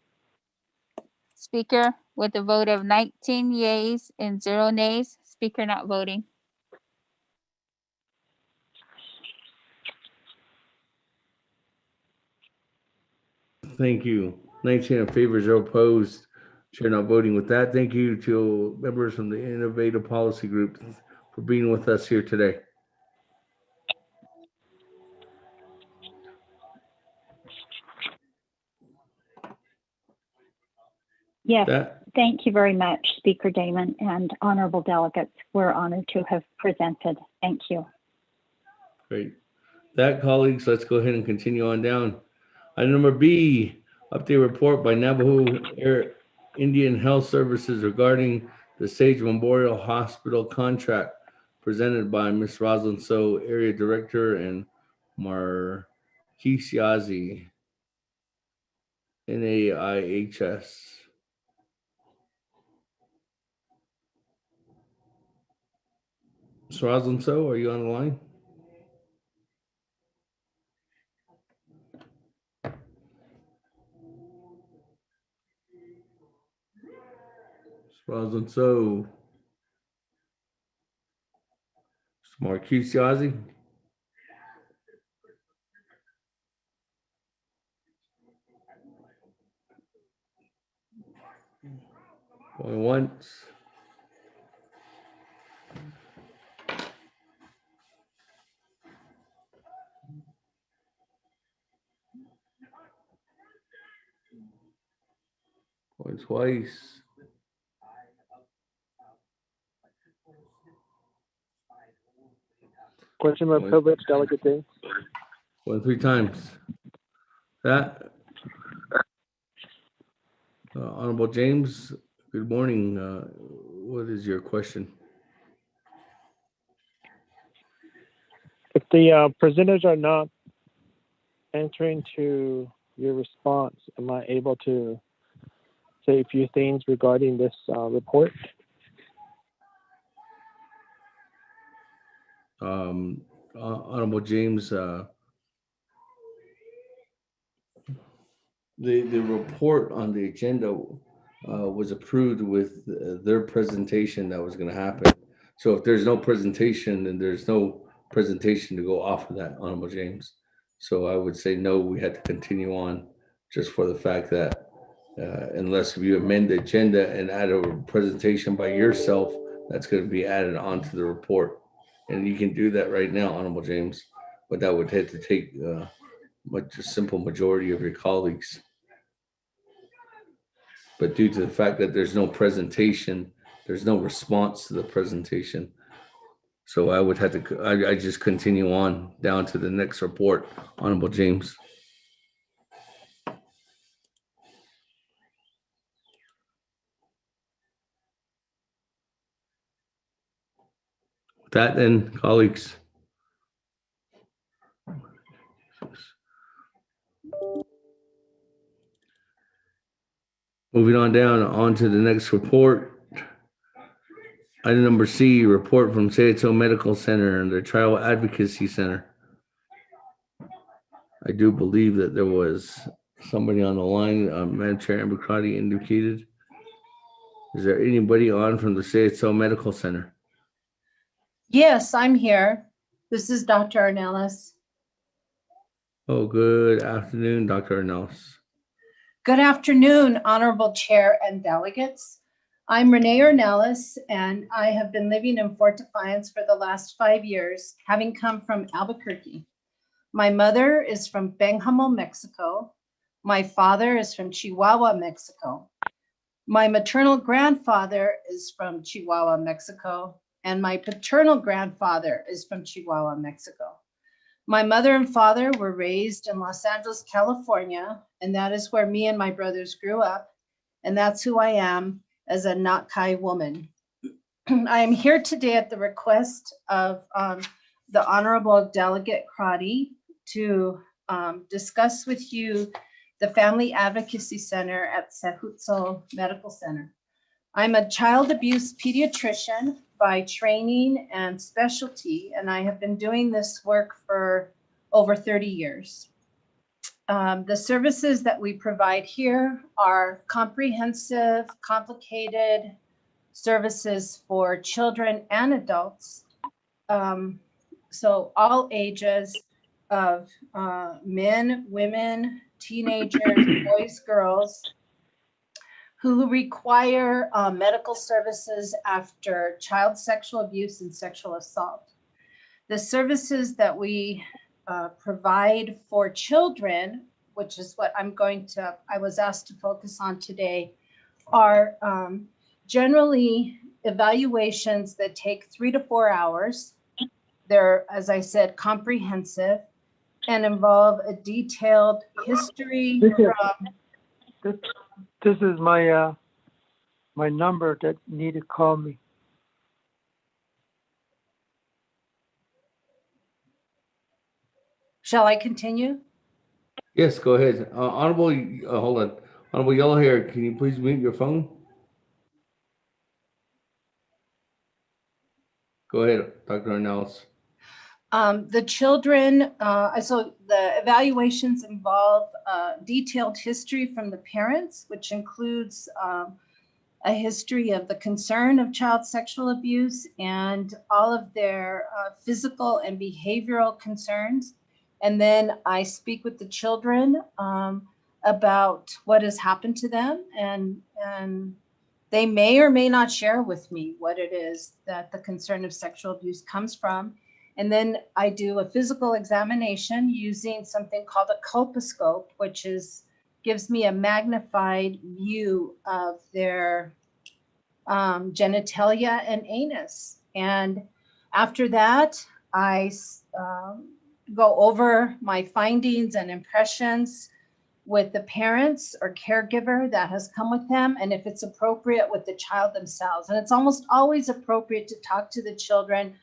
Speaker, with a vote of 19 yeas and 0 nays, Speaker not voting. Thank you. 19 in favor, 0 opposed. Chair not voting. With that, thank you to members from the Innovative Policy Group for being with us here today. Yes, That, thank you very much, Speaker Damon and honorable delegates. We're honored to have presented. Thank you. great. That, colleagues, let's go ahead and continue on down. Item number B, update report by Navajo Indian Health Services regarding the Sage Memorial Hospital contract presented by Ms. Rosalind So, Area Director, and Naabik'íyáti, NAIHS. Ms. Rosalind So, are you on the line? Ms. Rosalind So. Mr. Naabik'íyáti. Going once. Going twice. Question by privilege, Delegate Day. Going 3 times. That. Honorable James, good morning. What is your question? If the presenters are not answering to your response, am I able to say a few things regarding this report? Honorable James, the report on the agenda was approved with their presentation that was going to happen. So if there's no presentation, then there's no presentation to go off of that, Honorable James. So I would say no, we had to continue on just for the fact that unless you amend the agenda and add a presentation by yourself, that's going to be added onto the report. And you can do that right now, Honorable James, but that would have to take a simple majority of your colleagues. But due to the fact that there's no presentation, there's no response to the presentation. So I would have to, I just continue on down to the next report, Honorable James. With that then, colleagues. Moving on down onto the next report. Item number C, report from Sayatso Medical Center and the Trial Advocacy Center. I do believe that there was somebody on the line, Madam Chair Naabik'íyáti indicated. Is there anybody on from the Sayatso Medical Center? Yes, I'm here. This is Dr. Arnellis. Oh, good afternoon, Dr. Arnellis. Good afternoon, Honorable Chair and delegates. I'm Renee Arnellis, and I have been living in Fort Defiance for the last 5 years, having come from Albuquerque. My mother is from Benjamín, Mexico. My father is from Chihuahua, Mexico. My maternal grandfather is from Chihuahua, Mexico, and my paternal grandfather is from Chihuahua, Mexico. My mother and father were raised in Los Angeles, California, and that is where me and my brothers grew up, and that's who I am as a Naabik'íyáti woman. I am here today at the request of the Honorable Delegate Crotty to discuss with you the Family Advocacy Center at Sayatso Medical Center. I'm a child abuse pediatrician by training and specialty, and I have been doing this work for over 30 years. The services that we provide here are comprehensive, complicated services for children and adults. So all ages of men, women, teenagers, boys, girls, who require medical services after child sexual abuse and sexual assault. The services that we provide for children, which is what I was asked to focus on today, are generally evaluations that take 3 to 4 hours. They're, as I said, comprehensive and involve a detailed history from. This is my my number that need to call me. Shall I continue? Yes, go ahead. Honorable, hold on. Honorable Yellow Hair, can you please mute your phone? Go ahead, Dr. Arnellis. The children, so the evaluations involve detailed history from the parents, which includes a history of the concern of child sexual abuse and all of their physical and behavioral concerns. And then I speak with the children about what has happened to them, and they may or may not share with me what it is that the concern of sexual abuse comes from. And then I do a physical examination using something called a colposcope, which gives me a magnified view of their genitalia and anus. And after that, I go over my findings and impressions with the parents or caregiver that has come with them, and if it's appropriate, with the child themselves. And it's almost always appropriate to talk to the children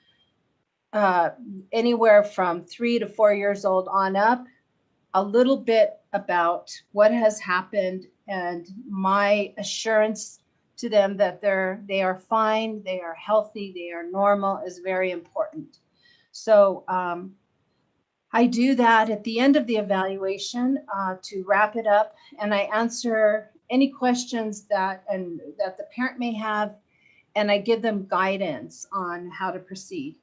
anywhere from 3 to 4 years old on up, a little bit about what has happened, and my assurance to them that they are fine, they are healthy, they are normal is very important. So I do that at the end of the evaluation to wrap it up, and I answer any questions that the parent may have, and I give them guidance on how to proceed.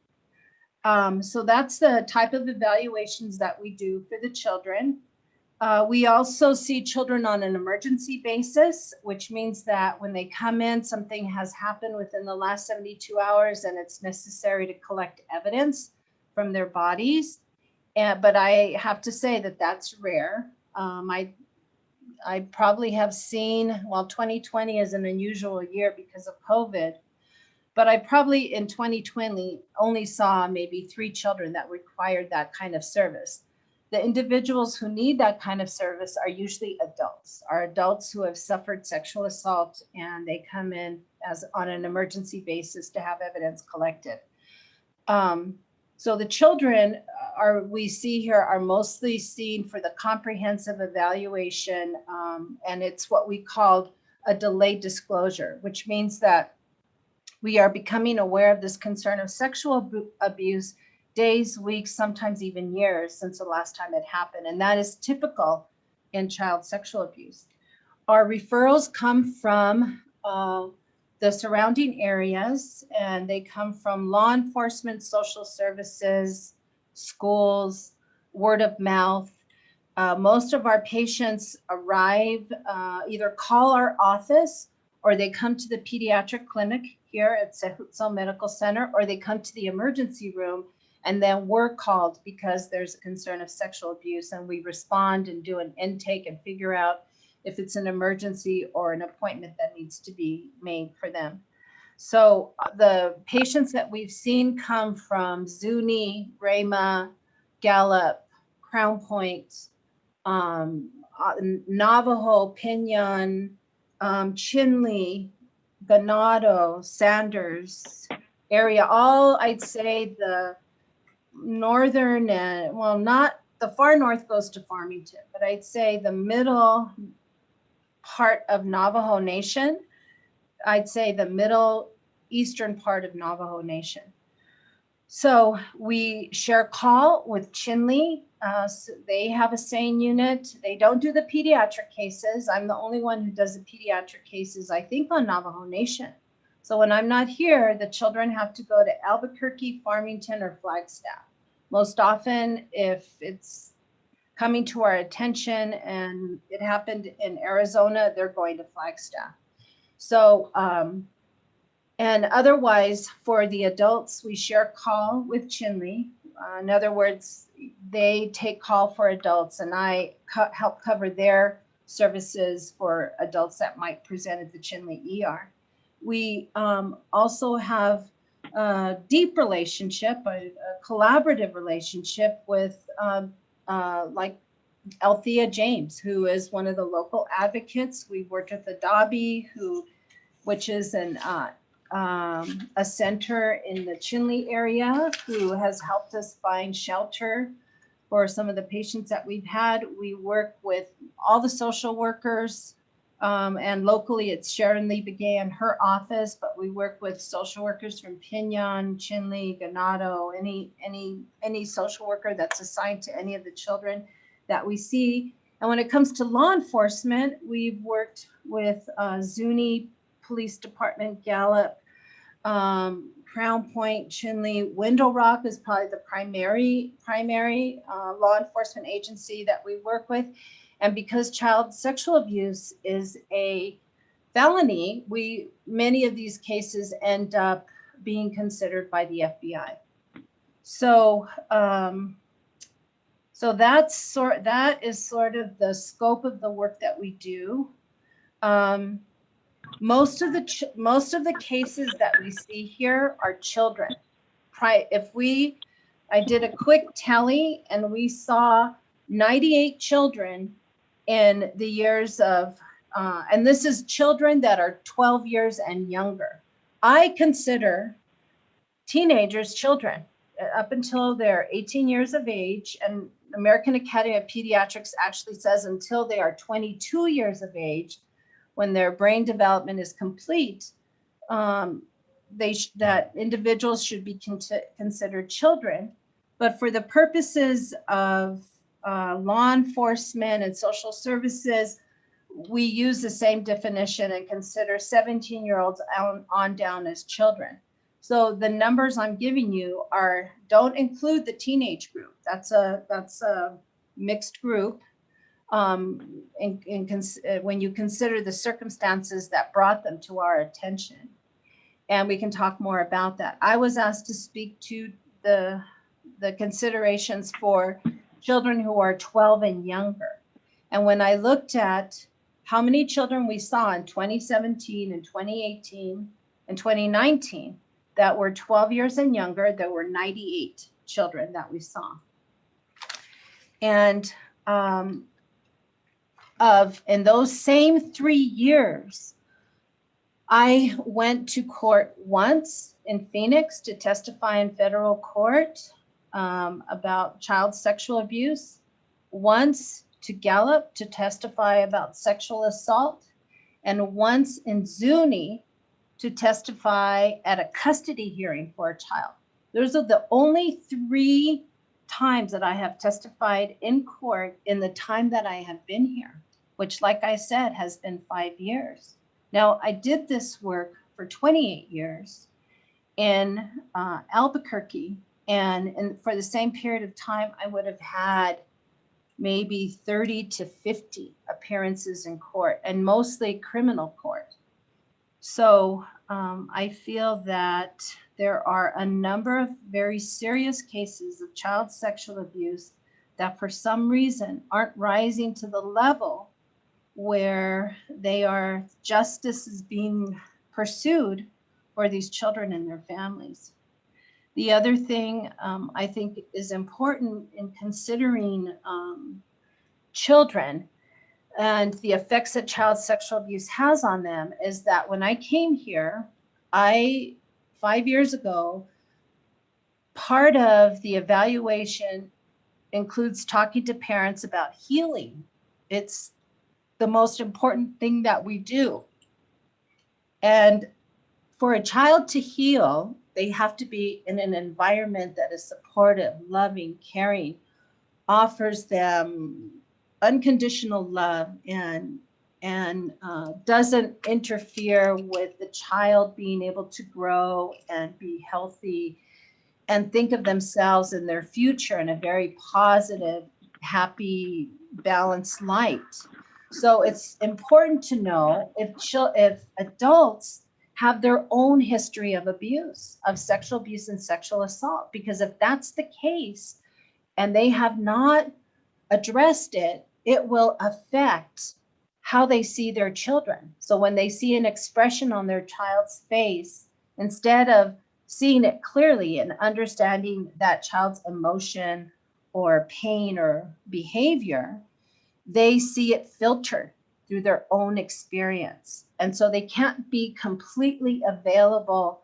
So that's the type of evaluations that we do for the children. We also see children on an emergency basis, which means that when they come in, something has happened within the last 72 hours and it's necessary to collect evidence from their bodies. But I have to say that that's rare. I probably have seen, well, 2020 is an unusual year because of COVID, but I probably in 2020 only saw maybe 3 children that required that kind of service. The individuals who need that kind of service are usually adults who have suffered sexual assault, and they come in on an emergency basis to have evidence collected. So the children we see here are mostly seen for the comprehensive evaluation, and it's what we called a delayed disclosure, which means that we are becoming aware of this concern of sexual abuse days, weeks, sometimes even years since the last time it happened. And that is typical in child sexual abuse. Our referrals come from the surrounding areas, and they come from law enforcement, social services, schools, word of mouth. Most of our patients arrive, either call our office, or they come to the pediatric clinic here at Sehutso Medical Center, or they come to the emergency room, and then we're called because there's a concern of sexual abuse, and we respond and do an intake and figure out if it's an emergency or an appointment that needs to be made for them. So the patients that we've seen come from Zuni, Rama, Gallup, Crown Point, Navajo, Piñon, Chinle, Ganado, Sanders area, all I'd say the northern and, well, not the far north goes to Farmington, but I'd say the middle part of Navajo Nation, I'd say the middle eastern part of Navajo Nation. So we share call with Chinle. So they have a SANE unit. They don't do the pediatric cases. I'm the only one who does the pediatric cases, I think, on Navajo Nation. So when I'm not here, the children have to go to Albuquerque, Farmington, or Flagstaff. Most often, if it's coming to our attention and it happened in Arizona, they're going to Flagstaff. So, and otherwise, for the adults, we share call with Chinle. In other words, they take call for adults, and I help cover their services for adults that might present at the Chinle ER. We also have a deep relationship, a collaborative relationship with like Althea James, who is one of the local advocates. We worked with the Dobby, which is a center in the Chinle area, who has helped us find shelter for some of the patients that we've had. We work with all the social workers, and locally it's Sharon Lee began her office, but we work with social workers from Piñon, Chinle, Ganado, any social worker that's assigned to any of the children that we see. And when it comes to law enforcement, we've worked with Zuni Police Department, Gallup, Crown Point, Chinle. Window Rock is probably the primary law enforcement agency that we work with. And because child sexual abuse is a felony, many of these cases end up being considered by the FBI. So, so that is sort of the scope of the work that we do. Most of the cases that we see here are children. I did a quick tally, and we saw 98 children in the years of, and this is children that are 12 years and younger. I consider teenagers children up until they're 18 years of age, and American Academy of Pediatrics actually says until they are 22 years of age, when their brain development is complete, that individuals should be considered children. But for the purposes of law enforcement and social services, we use the same definition and consider 17-year-olds on down as children. So the numbers I'm giving you don't include the teenage group. That's a mixed group. When you consider the circumstances that brought them to our attention. And we can talk more about that. I was asked to speak to the considerations for children who are 12 and younger. And when I looked at how many children we saw in 2017 and 2018 and 2019 that were 12 years and younger, there were 98 children that we saw. And in those same 3 years, I went to court once in Phoenix to testify in federal court about child sexual abuse, once to Gallup to testify about sexual assault, and once in Zuni to testify at a custody hearing for a child. Those are the only 3 times that I have testified in court in the time that I have been here, which, like I said, has been 5 years. Now, I did this work for 28 years in Albuquerque, and for the same period of time, I would have had maybe 30 to 50 appearances in court, and mostly criminal court. So I feel that there are a number of very serious cases of child sexual abuse that for some reason aren't rising to the level where justice is being pursued for these children and their families. The other thing I think is important in considering children and the effects that child sexual abuse has on them is that when I came here, 5 years ago, part of the evaluation includes talking to parents about healing. It's the most important thing that we do. And for a child to heal, they have to be in an environment that is supportive, loving, caring, offers them unconditional love, and doesn't interfere with the child being able to grow and be healthy and think of themselves and their future in a very positive, happy, balanced light. So it's important to know if adults have their own history of abuse, of sexual abuse and sexual assault, because if that's the case and they have not addressed it, it will affect how they see their children. So when they see an expression on their child's face, instead of seeing it clearly and understanding that child's emotion or pain or behavior, they see it filtered through their own experience. And so they can't be completely available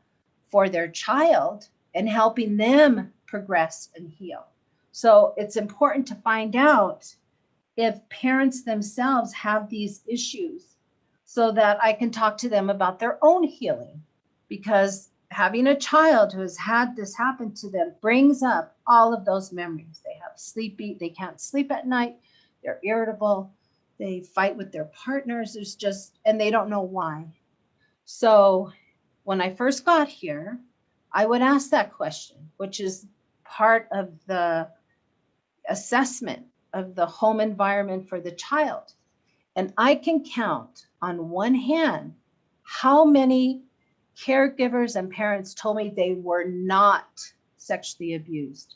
for their child and helping them progress and heal. So it's important to find out if parents themselves have these issues so that I can talk to them about their own healing, because having a child who has had this happen to them brings up all of those memories. They can't sleep at night, they're irritable, they fight with their partners, and they don't know why. So when I first got here, I would ask that question, which is part of the assessment of the home environment for the child. And I can count on one hand how many caregivers and parents told me they were not sexually abused.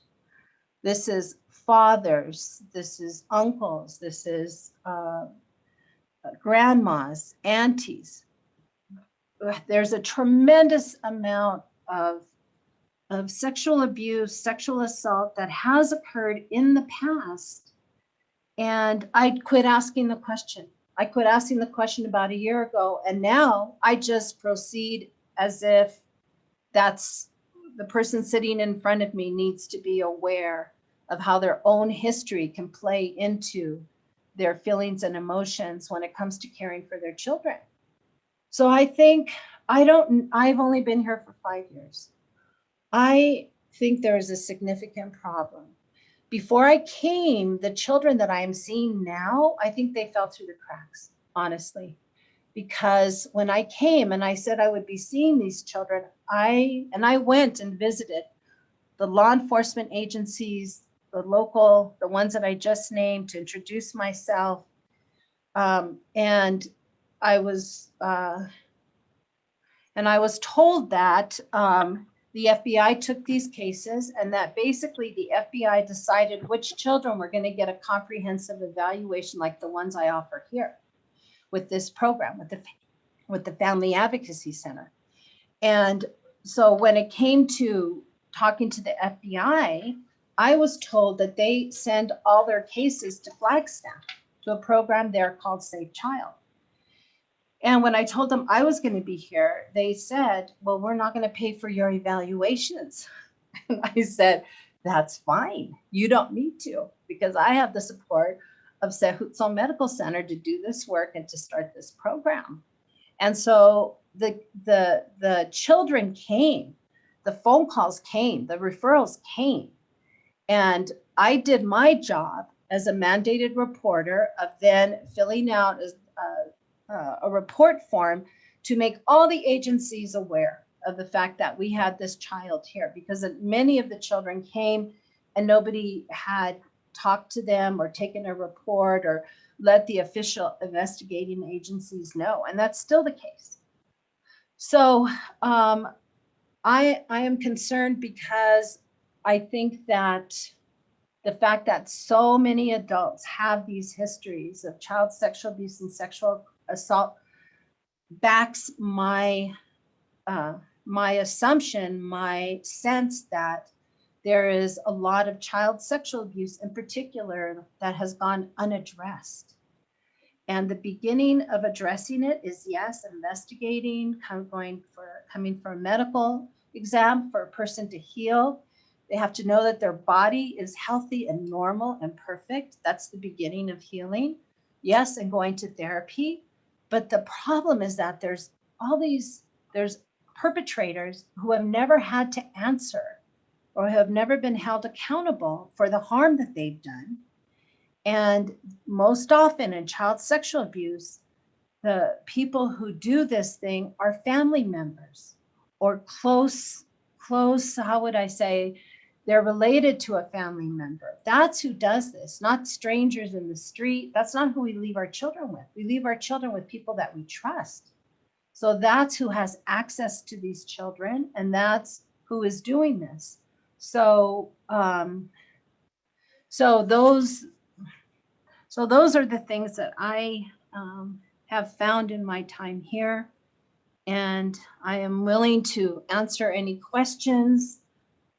This is fathers, this is uncles, this is grandmas, aunties. There's a tremendous amount of sexual abuse, sexual assault that has occurred in the past. And I quit asking the question. I quit asking the question about a year ago. And now I just proceed as if that's the person sitting in front of me needs to be aware of how their own history can play into their feelings and emotions when it comes to caring for their children. So I think I've only been here for 5 years. I think there is a significant problem. Before I came, the children that I am seeing now, I think they fell through the cracks, honestly. Because when I came and I said I would be seeing these children, I went and visited the law enforcement agencies, the ones that I just named, to introduce myself. And I was told that the FBI took these cases and that basically the FBI decided which children were going to get a comprehensive evaluation like the ones I offer here with this program, with the Family Advocacy Center. And so when it came to talking to the FBI, I was told that they send all their cases to Flagstaff, to a program there called Safe Child. And when I told them I was going to be here, they said, well, we're not going to pay for your evaluations. And I said, that's fine. You don't need to, because I have the support of Sehutson Medical Center to do this work and to start this program. And so the children came, the phone calls came, the referrals came. And I did my job as a mandated reporter of then filling out a report form to make all the agencies aware of the fact that we had this child here, because many of the children came and nobody had talked to them or taken a report or let the official investigating agencies know. And that's still the case. So I am concerned because I think that the fact that so many adults have these histories of child sexual abuse and sexual assault backs my assumption, my sense that there is a lot of child sexual abuse in particular that has gone unaddressed. And the beginning of addressing it is, yes, investigating, coming for a medical exam for a person to heal. They have to know that their body is healthy and normal and perfect. That's the beginning of healing. Yes, and going to therapy. But the problem is that there's perpetrators who have never had to answer or have never been held accountable for the harm that they've done. And most often in child sexual abuse, the people who do this thing are family members or close, how would I say, they're related to a family member. That's who does this, not strangers in the street. That's not who we leave our children with. We leave our children with people that we trust. So that's who has access to these children, and that's who is doing this. So, so those are the things that I have found in my time here. And I am willing to answer any questions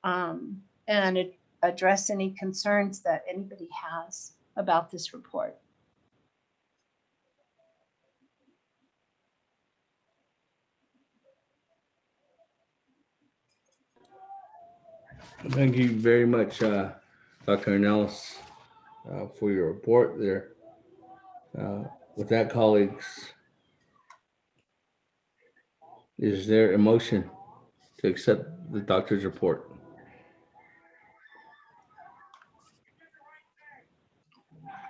and address any concerns that anybody has about this report. Thank you very much, Dr. Ornelas, for your report there. With that, colleagues, is there a motion to accept the doctor's report?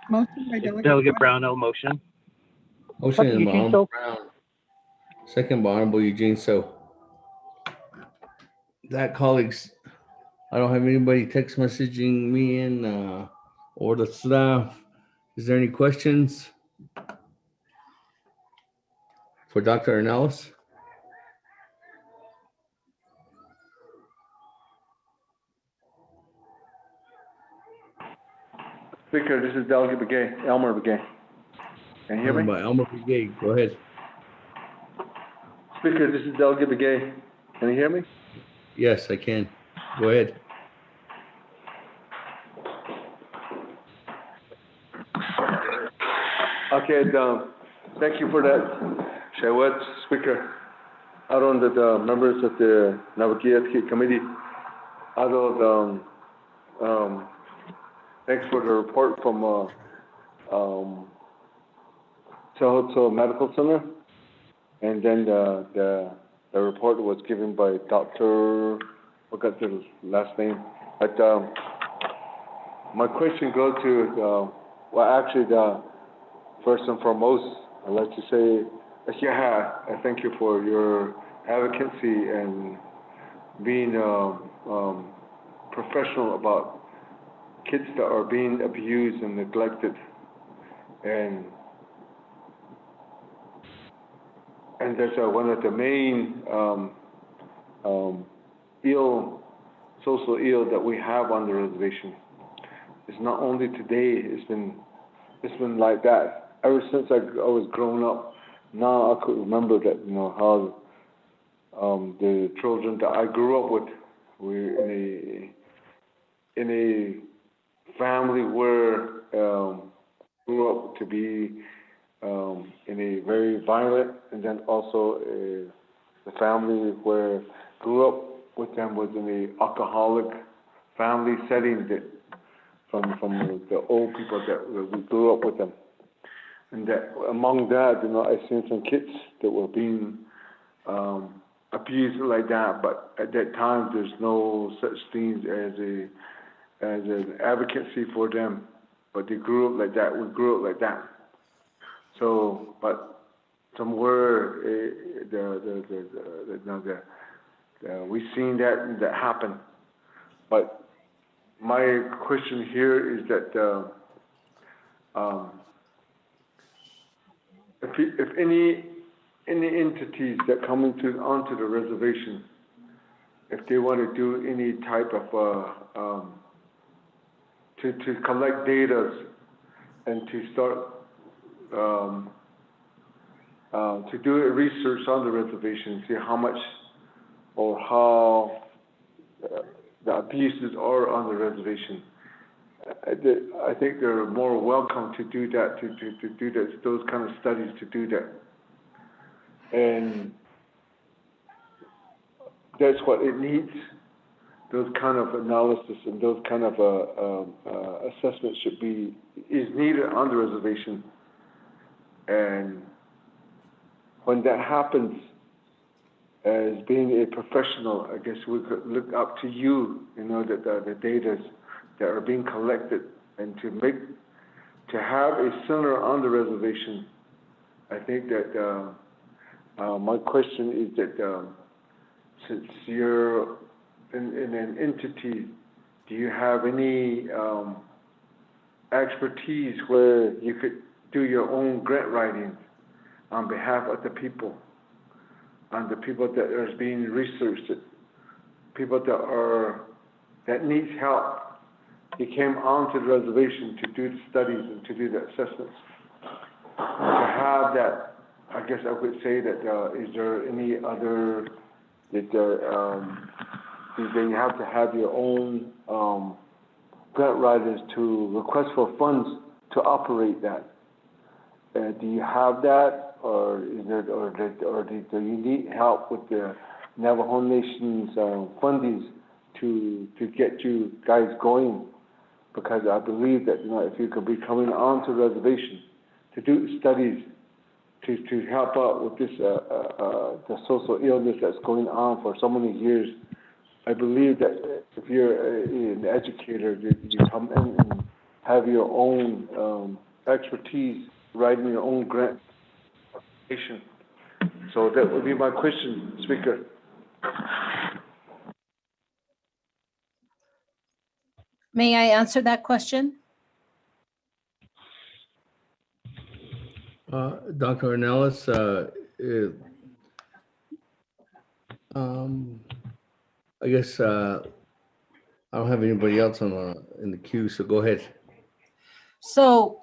Motion by Delegate Brownell, motion. Motion by Honorable Brown, second by Honorable Eugene So. That, colleagues, I don't have anybody text messaging me in or the staff. Is there any questions for Dr. Ornelas? Speaker, this is Delegate Begay, Elmer Begay. Can you hear me? By Elmer Begay, go ahead. Speaker, this is Delegate Begay. Can you hear me? Yes, I can. Go ahead. Okay, thank you for that, Shawat, Speaker. I don't know the members of the Naabik'íyáti committee. I don't, thanks for the report from Sehutson Medical Center. And then the report was given by Dr. Forgot the last name. But my question goes to, first and foremost, I'd like to say, yeah, I thank you for your advocacy and being professional about kids that are being abused and neglected. And that's one of the main social ill that we have on the reservation. It's not only today, it's been like that ever since I was growing up. Now I could remember that, how the children that I grew up with were in a family where grew up to be in a very violent, and then also the family where grew up with them was in a alcoholic family setting that from the old people that we grew up with them. And that among that, I seen some kids that were being abused like that, but at that time there's no such things as an advocacy for them. But they grew up like that. We grew up like that. So, but somewhere we've seen that happen. But my question here is that if any entities that come onto the reservation, if they want to do any type of to collect data and to start to do research on the reservation, see how much or how the abuses are on the reservation. I think they're more welcome to do that, to do that, those kind of studies, to do that. And that's what it needs. Those kind of analysis and those kind of assessments is needed on the reservation. And when that happens, as being a professional, I guess we could look up to you, that the data that are being collected, and to have a center on the reservation. I think that my question is that since you're in an entity, do you have any expertise where you could do your own grant writing on behalf of the people, on the people that are being researched, people that needs help? He came onto the reservation to do the studies and to do the assessments. To have that, I guess I would say that is there any other that you have to have your own grant writers to request for funds to operate that? Do you have that, or do you need help with the Navajo Nation's fundings to get you guys going? Because I believe that if you could be coming onto the reservation to do studies to help out with this the social illness that's going on for so many years, I believe that if you're an educator, you come in and have your own expertise, writing your own grant. So that would be my question, Speaker. May I answer that question? Dr. Ornelas, I guess I don't have anybody else in the queue, so go ahead. So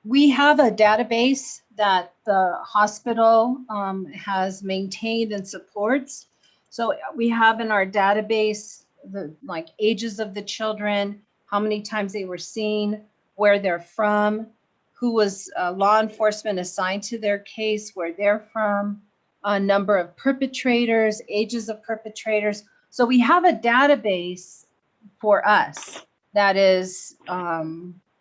we have a database that the hospital has maintained and supports. So we have in our database the ages of the children, how many times they were seen, where they're from, who was law enforcement assigned to their case, where they're from, a number of perpetrators, ages of perpetrators. So we have a database for us that is,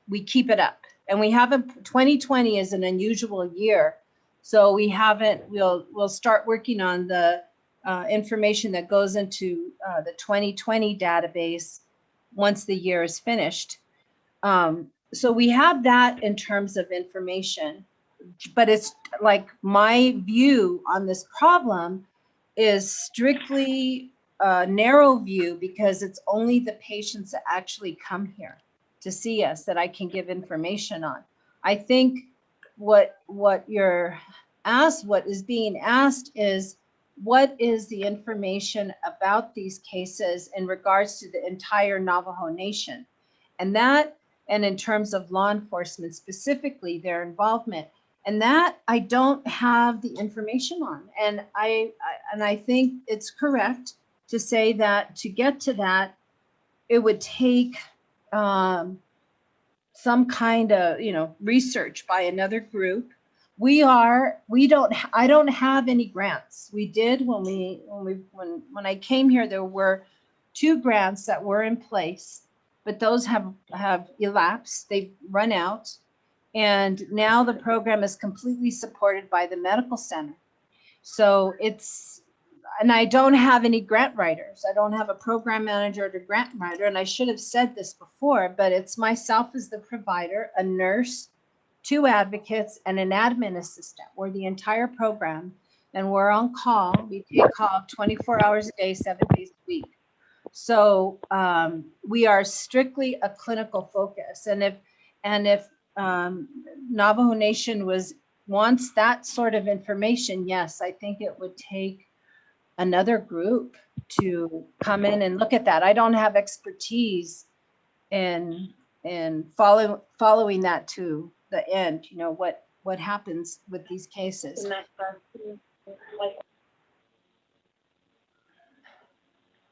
we keep it up. And we haven't, 2020 is an unusual year. So we haven't, we'll start working on the information that goes into the 2020 database once the year is finished. So we have that in terms of information, but it's like my view on this problem is strictly a narrow view, because it's only the patients that actually come here to see us that I can give information on. I think what is being asked is, what is the information about these cases in regards to the entire Navajo Nation? And in terms of law enforcement, specifically their involvement. And that I don't have the information on. And I think it's correct to say that to get to that, it would take some kind of, research by another group. I don't have any grants. We did when I came here, there were 2 grants that were in place, but those have elapsed. They've run out. And now the program is completely supported by the medical center. So and I don't have any grant writers. I don't have a program manager or a grant writer. And I should have said this before, but it's myself as the provider, a nurse, 2 advocates, and an admin assistant. We're the entire program, and we're on call. We take call 24 hours a day, 7 days a week. So we are strictly a clinical focus. And if Navajo Nation wants that sort of information, yes, I think it would take another group to come in and look at that. I don't have expertise in following that to the end, what happens with these cases.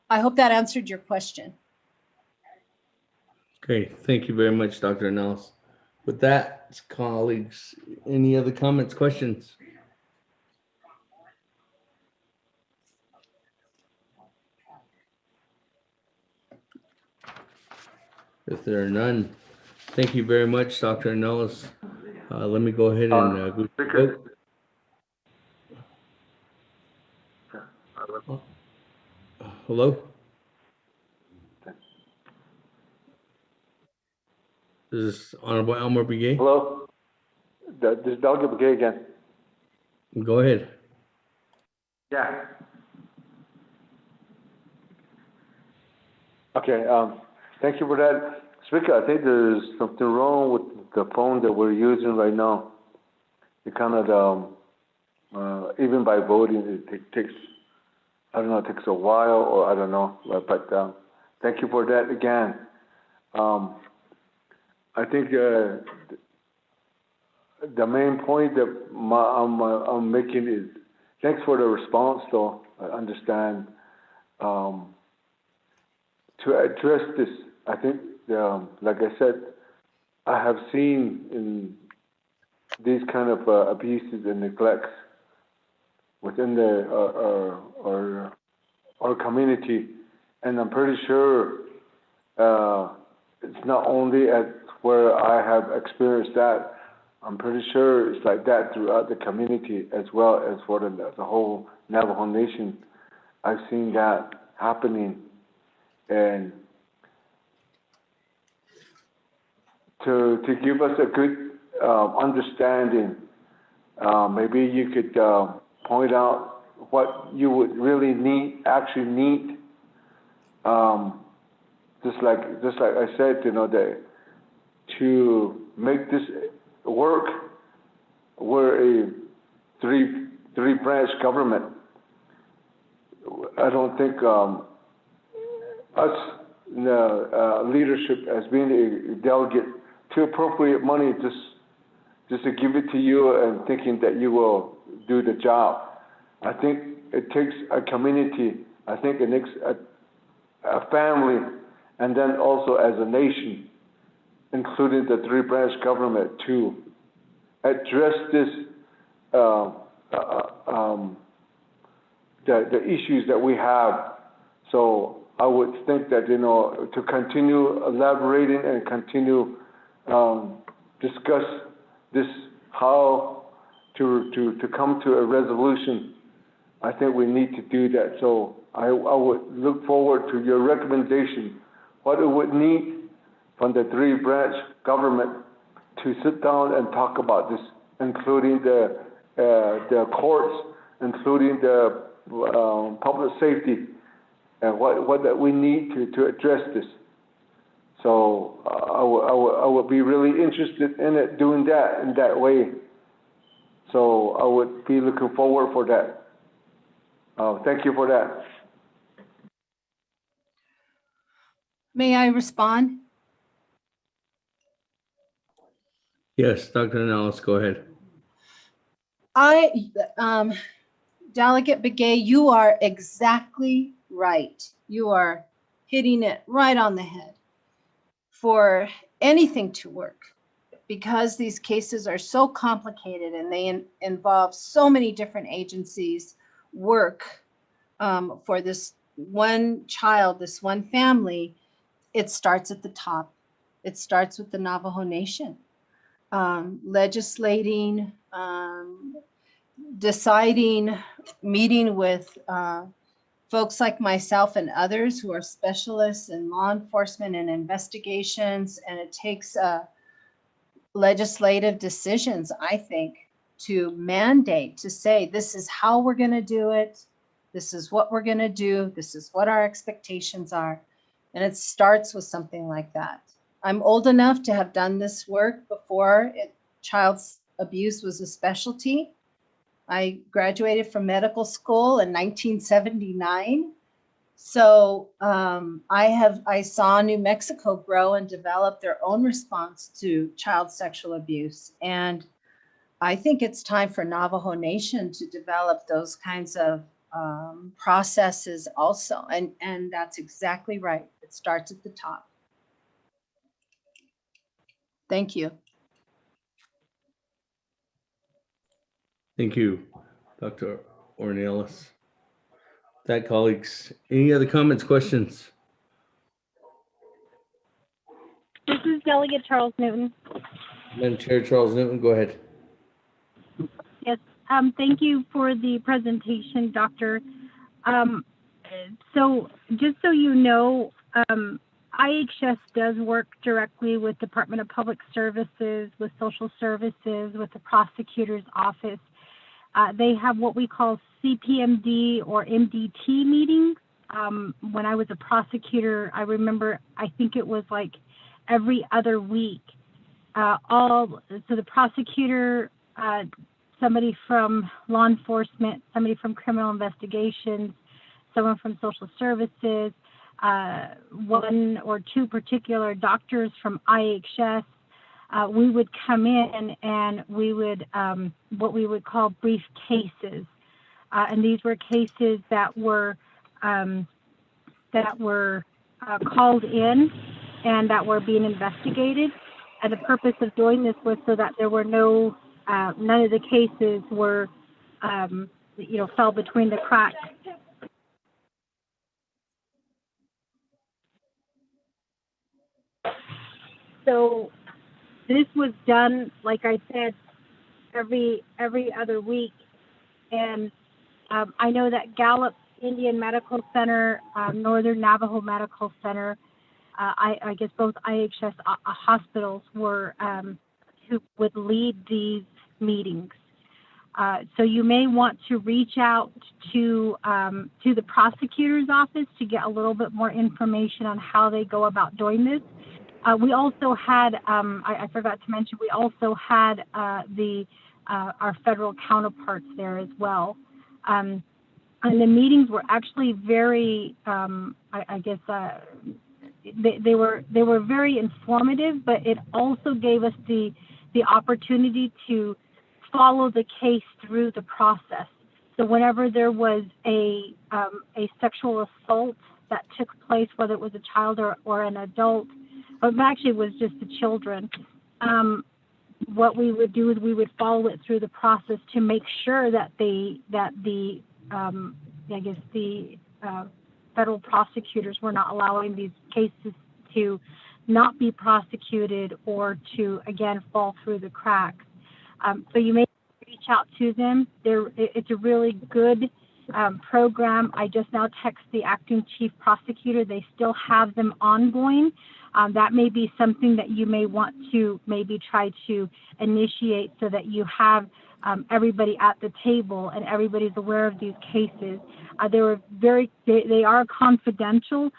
I hope that answered your question. Okay, thank you very much, Dr. Nels. With that, colleagues, any other comments, questions? If there are none, thank you very much, Dr. Nels. Let me go ahead and go. Hello? This is Honorable Elmer Begay. Hello? This is Delegate Begay again. Go ahead. Yeah. Okay, thank you for that. Speaker, I think there's something wrong with the phone that we're using right now. It kind of, even by voting, it takes, I don't know, it takes a while, or I don't know, but thank you for that again. I think the main point that I'm making is, thanks for the response, though. I understand. To address this, I think, like I said, I have seen in these kind of abuses and neglects within our community, and I'm pretty sure it's not only at where I have experienced that. I'm pretty sure it's like that throughout the community, as well as for the whole Navajo Nation. I've seen that happening, and to give us a good understanding, maybe you could point out what you would really actually need. Just like I said, that to make this work, we're a three branch government. I don't think us leadership as being a delegate to appropriate money just to give it to you and thinking that you will do the job. I think it takes a community. I think it takes a family, and then also as a nation, including the three branch government, to address this the issues that we have. So I would think that to continue elaborating and continue discuss this, how to come to a resolution. I think we need to do that. So I would look forward to your recommendation, what it would need from the three branch government to sit down and talk about this, including the courts, including the public safety, and what that we need to address this. So I would be really interested in it, doing that in that way. So I would be looking forward for that. Thank you for that. May I respond? Yes, Dr. Nellis, go ahead. Delegate Begay, you are exactly right. You are hitting it right on the head. For anything to work, because these cases are so complicated and they involve so many different agencies work for this one child, this one family. It starts at the top. It starts with the Navajo Nation, legislating, deciding, meeting with folks like myself and others who are specialists in law enforcement and investigations. And it takes legislative decisions, I think, to mandate, to say, this is how we're going to do it. This is what we're going to do. This is what our expectations are. And it starts with something like that. I'm old enough to have done this work before child abuse was a specialty. I graduated from medical school in 1979. So I saw New Mexico grow and develop their own response to child sexual abuse. And I think it's time for Navajo Nation to develop those kinds of processes also. And that's exactly right. It starts at the top. Thank you. Thank you, Dr. Ornelas. That, colleagues, any other comments, questions? This is Delegate Charles Newton. Madam Chair Charles Newton, go ahead. Yes, thank you for the presentation, Doctor. So just so you know, IHS does work directly with Department of Public Services, with Social Services, with the Prosecutor's Office. They have what we call CPMD or MDT meetings. When I was a prosecutor, I remember, I think it was like every other week. So the prosecutor, somebody from law enforcement, somebody from criminal investigations, someone from social services, one or two particular doctors from IHS, we would come in and we would, what we would call brief cases. And these were cases that were called in and that were being investigated. And the purpose of doing this was so that there were none of the cases were, fell between the cracks. So this was done, like I said, every other week. And I know that Gallup Indian Medical Center, Northern Navajo Medical Center, I guess both IHS hospitals were who would lead these meetings. So you may want to reach out to the prosecutor's office to get a little bit more information on how they go about doing this. We also had, I forgot to mention, we also had our federal counterparts there as well. And the meetings were actually very, they were very informative, but it also gave us the opportunity to follow the case through the process. So whenever there was a sexual assault that took place, whether it was a child or an adult, but actually it was just the children, what we would do is we would follow it through the process to make sure that the federal prosecutors were not allowing these cases to not be prosecuted or to, again, fall through the cracks. So you may reach out to them. It's a really good program. I just now text the acting chief prosecutor. They still have them ongoing. That may be something that you may want to maybe try to initiate so that you have everybody at the table and everybody's aware of these cases. They are confidential,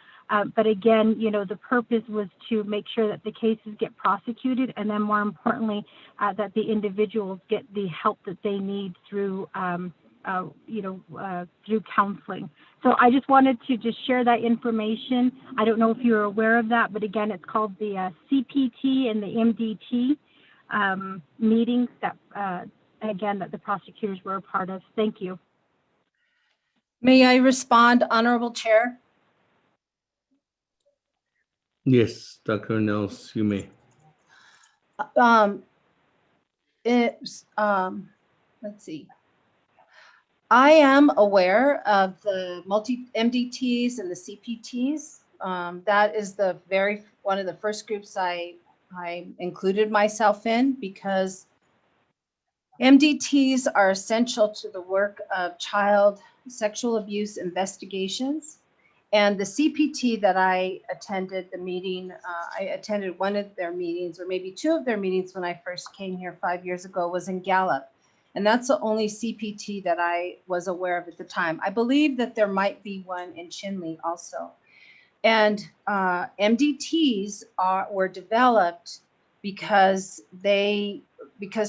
but again, the purpose was to make sure that the cases get prosecuted, and then more importantly, that the individuals get the help that they need through through counseling. So I just wanted to just share that information. I don't know if you're aware of that, but again, it's called the CPT and the MDT meetings that, again, that the prosecutors were a part of. Thank you. May I respond, Honorable Chair? Yes, Dr. Nels, you may. It's, let's see. I am aware of the multi-MDTs and the CPTs. That is one of the first groups I included myself in, because MDTs are essential to the work of child sexual abuse investigations. And the CPT that I attended the meeting, I attended one of their meetings, or maybe two of their meetings when I first came here 5 years ago, was in Gallup. And that's the only CPT that I was aware of at the time. I believe that there might be one in Chinle also. And MDTs were developed because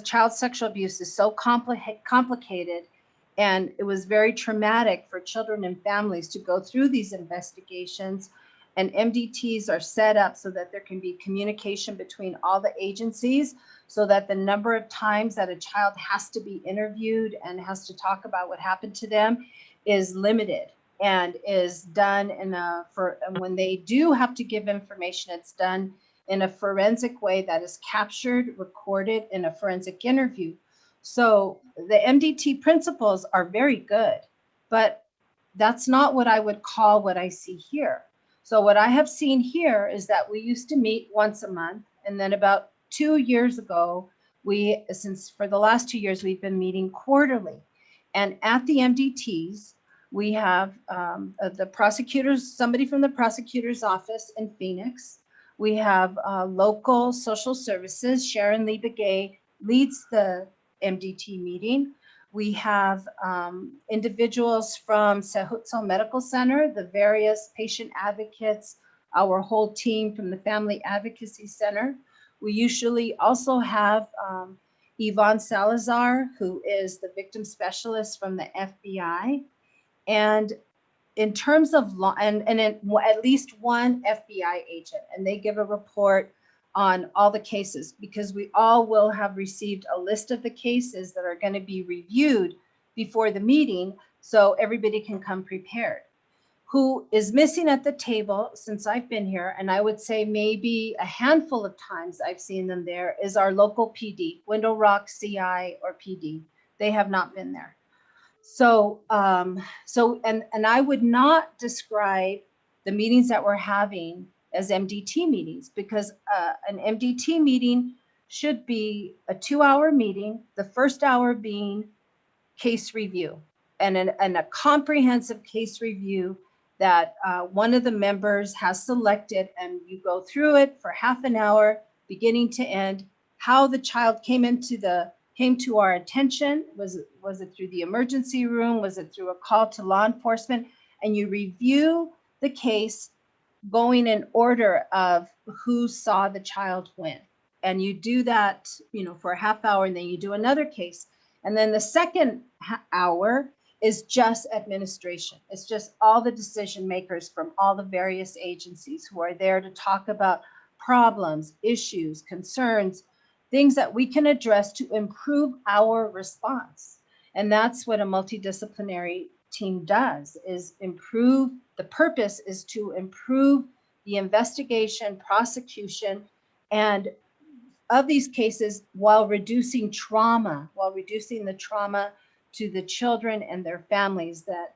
child sexual abuse is so complicated, and it was very traumatic for children and families to go through these investigations. And MDTs are set up so that there can be communication between all the agencies, so that the number of times that a child has to be interviewed and has to talk about what happened to them is limited, and is done and when they do have to give information, it's done in a forensic way that is captured, recorded in a forensic interview. So the MDT principles are very good, but that's not what I would call what I see here. So what I have seen here is that we used to meet once a month, and then about 2 years ago, since for the last 2 years, we've been meeting quarterly. And at the MDTs, we have somebody from the prosecutor's office in Phoenix. We have local social services. Sharon Lee Begay leads the MDT meeting. We have individuals from Sehutso Medical Center, the various patient advocates, our whole team from the Family Advocacy Center. We usually also have Yvonne Salazar, who is the victim specialist from the FBI. And in terms of law, and at least one FBI agent, and they give a report on all the cases, because we all will have received a list of the cases that are going to be reviewed before the meeting, so everybody can come prepared. Who is missing at the table since I've been here, and I would say maybe a handful of times I've seen them there, is our local PD, Window Rock CI or PD. They have not been there. So, and I would not describe the meetings that we're having as MDT meetings, because an MDT meeting should be a 2-hour meeting, the first hour being case review, and a comprehensive case review that one of the members has selected, and you go through it for half an hour, beginning to end, how the child came to our attention. Was it through the emergency room? Was it through a call to law enforcement? And you review the case going in order of who saw the child when. And you do that, for a half hour, and then you do another case. And then the second hour is just administration. It's just all the decision makers from all the various agencies who are there to talk about problems, issues, concerns, things that we can address to improve our response. And that's what a multidisciplinary team does, is improve. The purpose is to improve the investigation, prosecution, and of these cases, while reducing the trauma to the children and their families that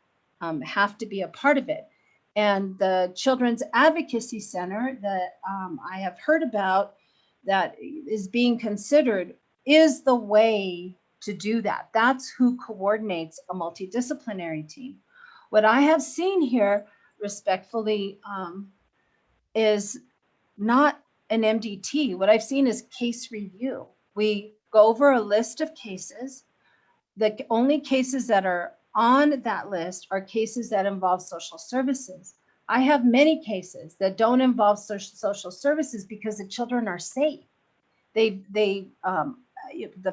have to be a part of it. And the Children's Advocacy Center that I have heard about that is being considered is the way to do that. That's who coordinates a multidisciplinary team. What I have seen here, respectfully, is not an MDT. What I've seen is case review. We go over a list of cases. The only cases that are on that list are cases that involve social services. I have many cases that don't involve social services because the children are safe. The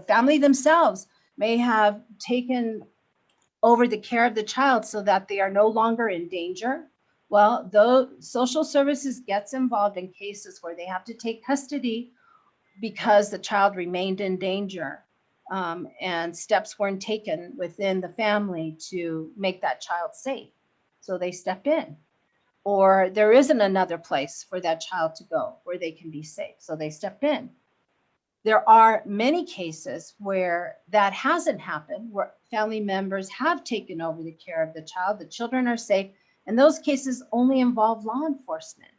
family themselves may have taken over the care of the child so that they are no longer in danger. Well, though social services gets involved in cases where they have to take custody because the child remained in danger, and steps weren't taken within the family to make that child safe. So they step in. Or there isn't another place for that child to go where they can be safe. So they step in. There are many cases where that hasn't happened, where family members have taken over the care of the child, the children are safe, and those cases only involve law enforcement.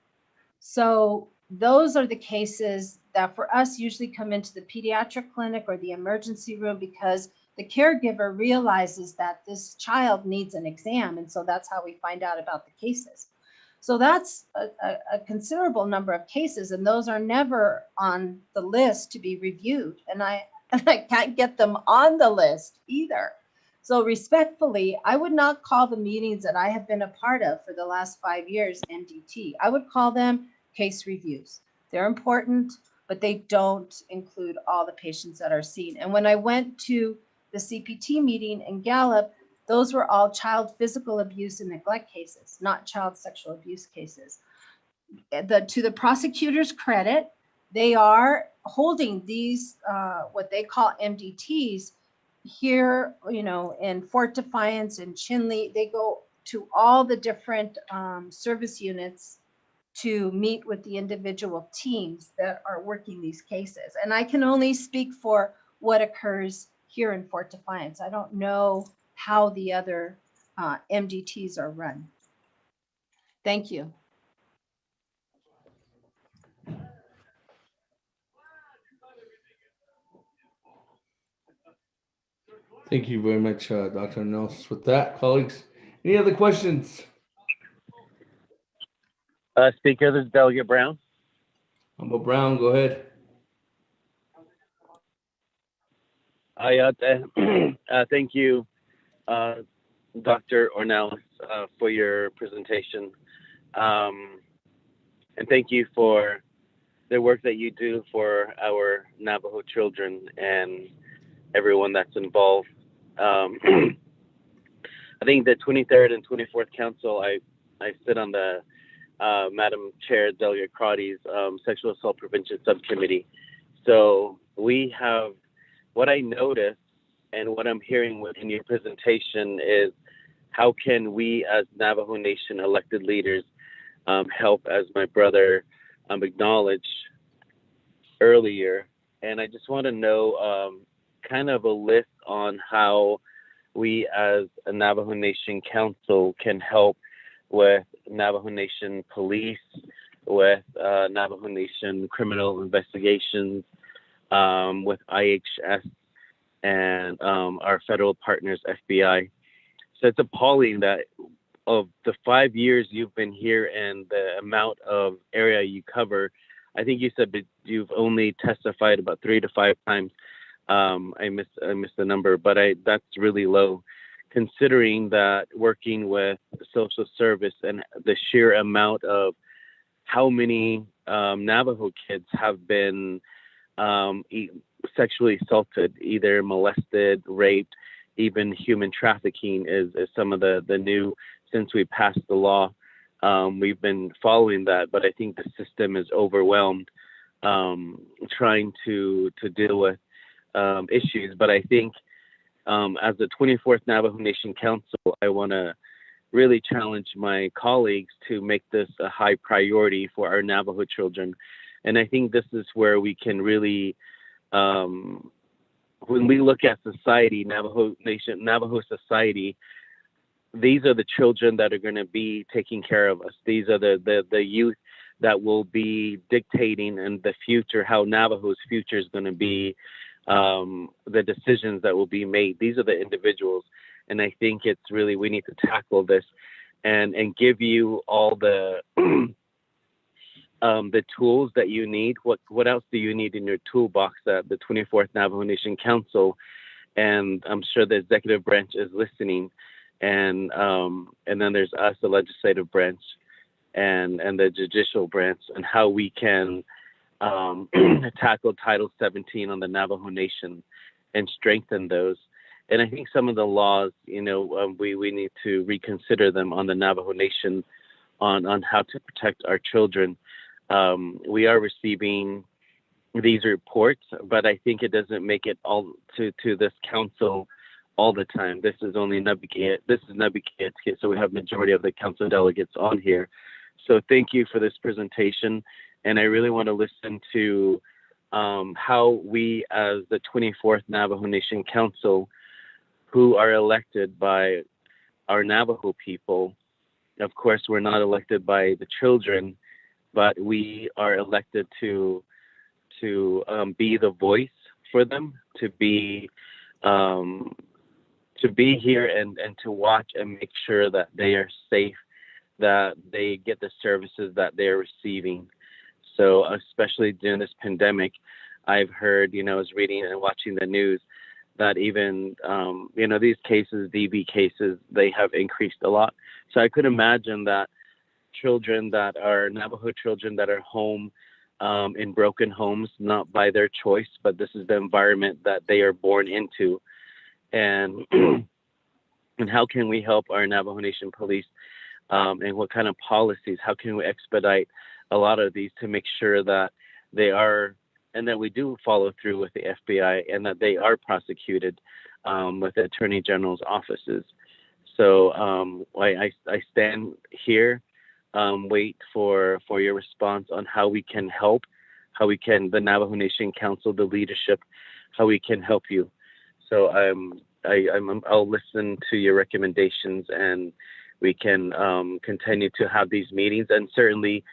So those are the cases that for us usually come into the pediatric clinic or the emergency room because the caregiver realizes that this child needs an exam. And so that's how we find out about the cases. So that's a considerable number of cases, and those are never on the list to be reviewed. And I can't get them on the list either. So respectfully, I would not call the meetings that I have been a part of for the last 5 years MDT. I would call them case reviews. They're important, but they don't include all the patients that are seen. And when I went to the CPT meeting in Gallup, those were all child physical abuse and neglect cases, not child sexual abuse cases. To the prosecutor's credit, they are holding these, what they call MDTs here, in Fort Defiance and Chinle. They go to all the different service units to meet with the individual teams that are working these cases. And I can only speak for what occurs here in Fort Defiance. I don't know how the other MDTs are run. Thank you. Thank you very much, Dr. Nels. With that, colleagues, any other questions? Speaker, this is Delegate Brown. Humble Brown, go ahead. Thank you, Dr. Ornelas, for your presentation. And thank you for the work that you do for our Navajo children and everyone that's involved. I think the 23rd and 24th Council, I sit on the Madam Chair Delegate Crotty's Sexual Assault Prevention Subcommittee. So we have, what I noticed and what I'm hearing in your presentation is how can we as Navajo Nation elected leaders help, as my brother acknowledged earlier. And I just want to know kind of a list on how we as a Navajo Nation Council can help with Navajo Nation Police, with Navajo Nation Criminal Investigations, with IHS, and our federal partners, FBI. So it's appalling that of the 5 years you've been here and the amount of area you cover, I think you said that you've only testified about 3 to 5 times. I missed the number, but that's really low, considering that working with social service and the sheer amount of how many Navajo kids have been sexually assaulted, either molested, raped, even human trafficking is some of the new, since we passed the law. We've been following that, but I think the system is overwhelmed trying to deal with issues. But I think as the 24th Navajo Nation Council, I want to really challenge my colleagues to make this a high priority for our Navajo children. And I think this is where we can really, when we look at society, Navajo society, these are the children that are going to be taking care of us. These are the youth that will be dictating in the future how Navajo's future is going to be, the decisions that will be made. These are the individuals. And I think it's really, we need to tackle this and give you all the tools that you need. What else do you need in your toolbox that the 24th Navajo Nation Council, and I'm sure the executive branch is listening, and then there's us, the legislative branch, and the judicial branch, and how we can tackle Title 17 on the Navajo Nation and strengthen those. And I think some of the laws, we need to reconsider them on the Navajo Nation on how to protect our children. We are receiving these reports, but I think it doesn't make it all to this council all the time. This is only Naabik'íyáti, so we have majority of the council delegates on here. So thank you for this presentation. And I really want to listen to how we as the 24th Navajo Nation Council, who are elected by our Navajo people, of course, we're not elected by the children, but we are elected to be the voice for them, to be here and to watch and make sure that they are safe, that they get the services that they're receiving. So especially during this pandemic, I've heard, I was reading and watching the news that even, these cases, DV cases, they have increased a lot. So I could imagine that children that are Navajo children that are home in broken homes, not by their choice, but this is the environment that they are born into. And and how can we help our Navajo Nation police, and what kind of policies, how can we expedite a lot of these to make sure that they are, and that we do follow through with the FBI, and that they are prosecuted with the Attorney General's offices. So I stand here, wait for your response on how we can help, how we can, the Navajo Nation Council, the leadership, how we can help you. So I'll listen to your recommendations, and we can continue to have these meetings. And certainly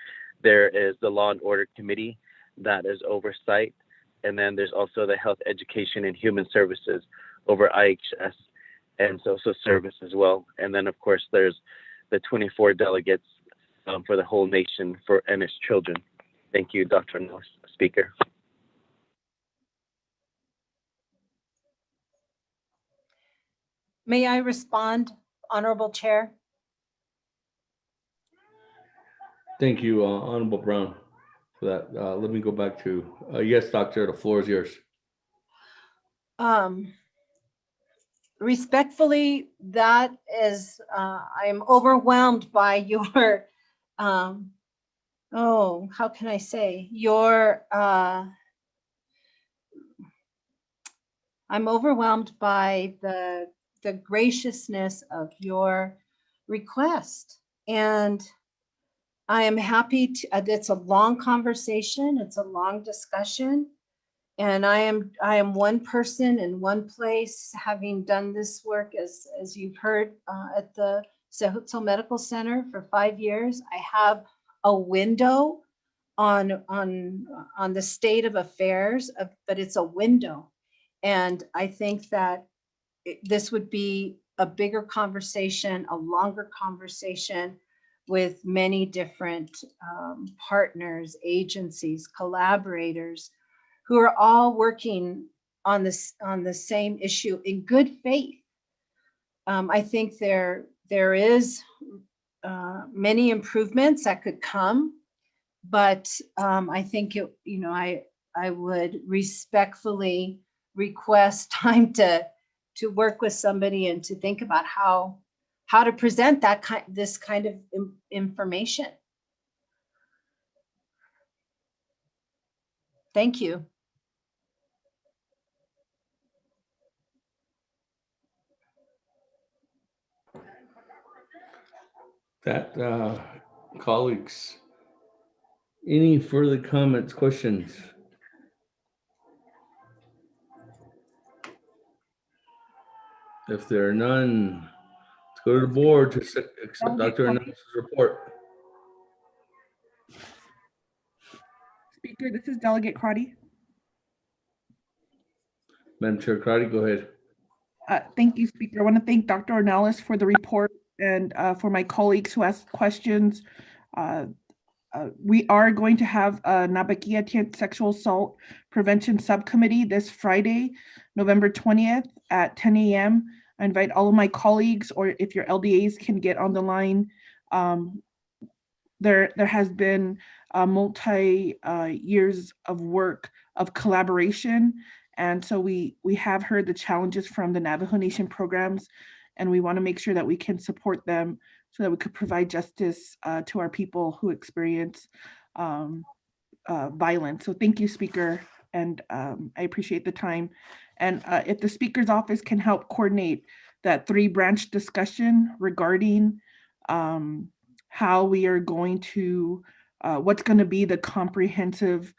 there is the Law and Order Committee that is oversight. And then there's also the Health, Education, and Human Services over IHS and Social Service as well. And then, of course, there's the 24 delegates for the whole nation and its children. Thank you, Dr. Norris, Speaker. May I respond, Honorable Chair? Thank you, Honorable Brown, for that. Let me go back to, yes, Doctor, the floor is yours. Respectfully, that is, I am overwhelmed by your, how can I say, I'm overwhelmed by the graciousness of your request. And I am happy to, it's a long conversation, it's a long discussion. And I am one person in one place, having done this work, as you've heard, at the Sehutso Medical Center for 5 years. I have a window on the state of affairs, but it's a window. And I think that this would be a bigger conversation, a longer conversation with many different partners, agencies, collaborators, who are all working on the same issue in good faith. I think there is many improvements that could come, but I think I would respectfully request time to work with somebody and to think about how to present this kind of information. Thank you. That, colleagues, any further comments, questions? If there are none, let's go to the board to accept Dr. Hernandez's report. Speaker, this is Delegate Crotty. Madam Chair Crotty, go ahead. Thank you, Speaker. I want to thank Dr. Ornelas for the report, and for my colleagues who asked questions. We are going to have a Naabik'íyáti Sexual Assault Prevention Subcommittee this Friday, November 20th at 10 a.m. I invite all of my colleagues, or if your LDAs can get on the line. There has been multi years of work of collaboration. And so we have heard the challenges from the Navajo Nation programs, and we want to make sure that we can support them so that we could provide justice to our people who experience violence. So thank you, Speaker, and I appreciate the time. And if the Speaker's office can help coordinate that 3-branch discussion regarding how we are going to, what's going to be the comprehensive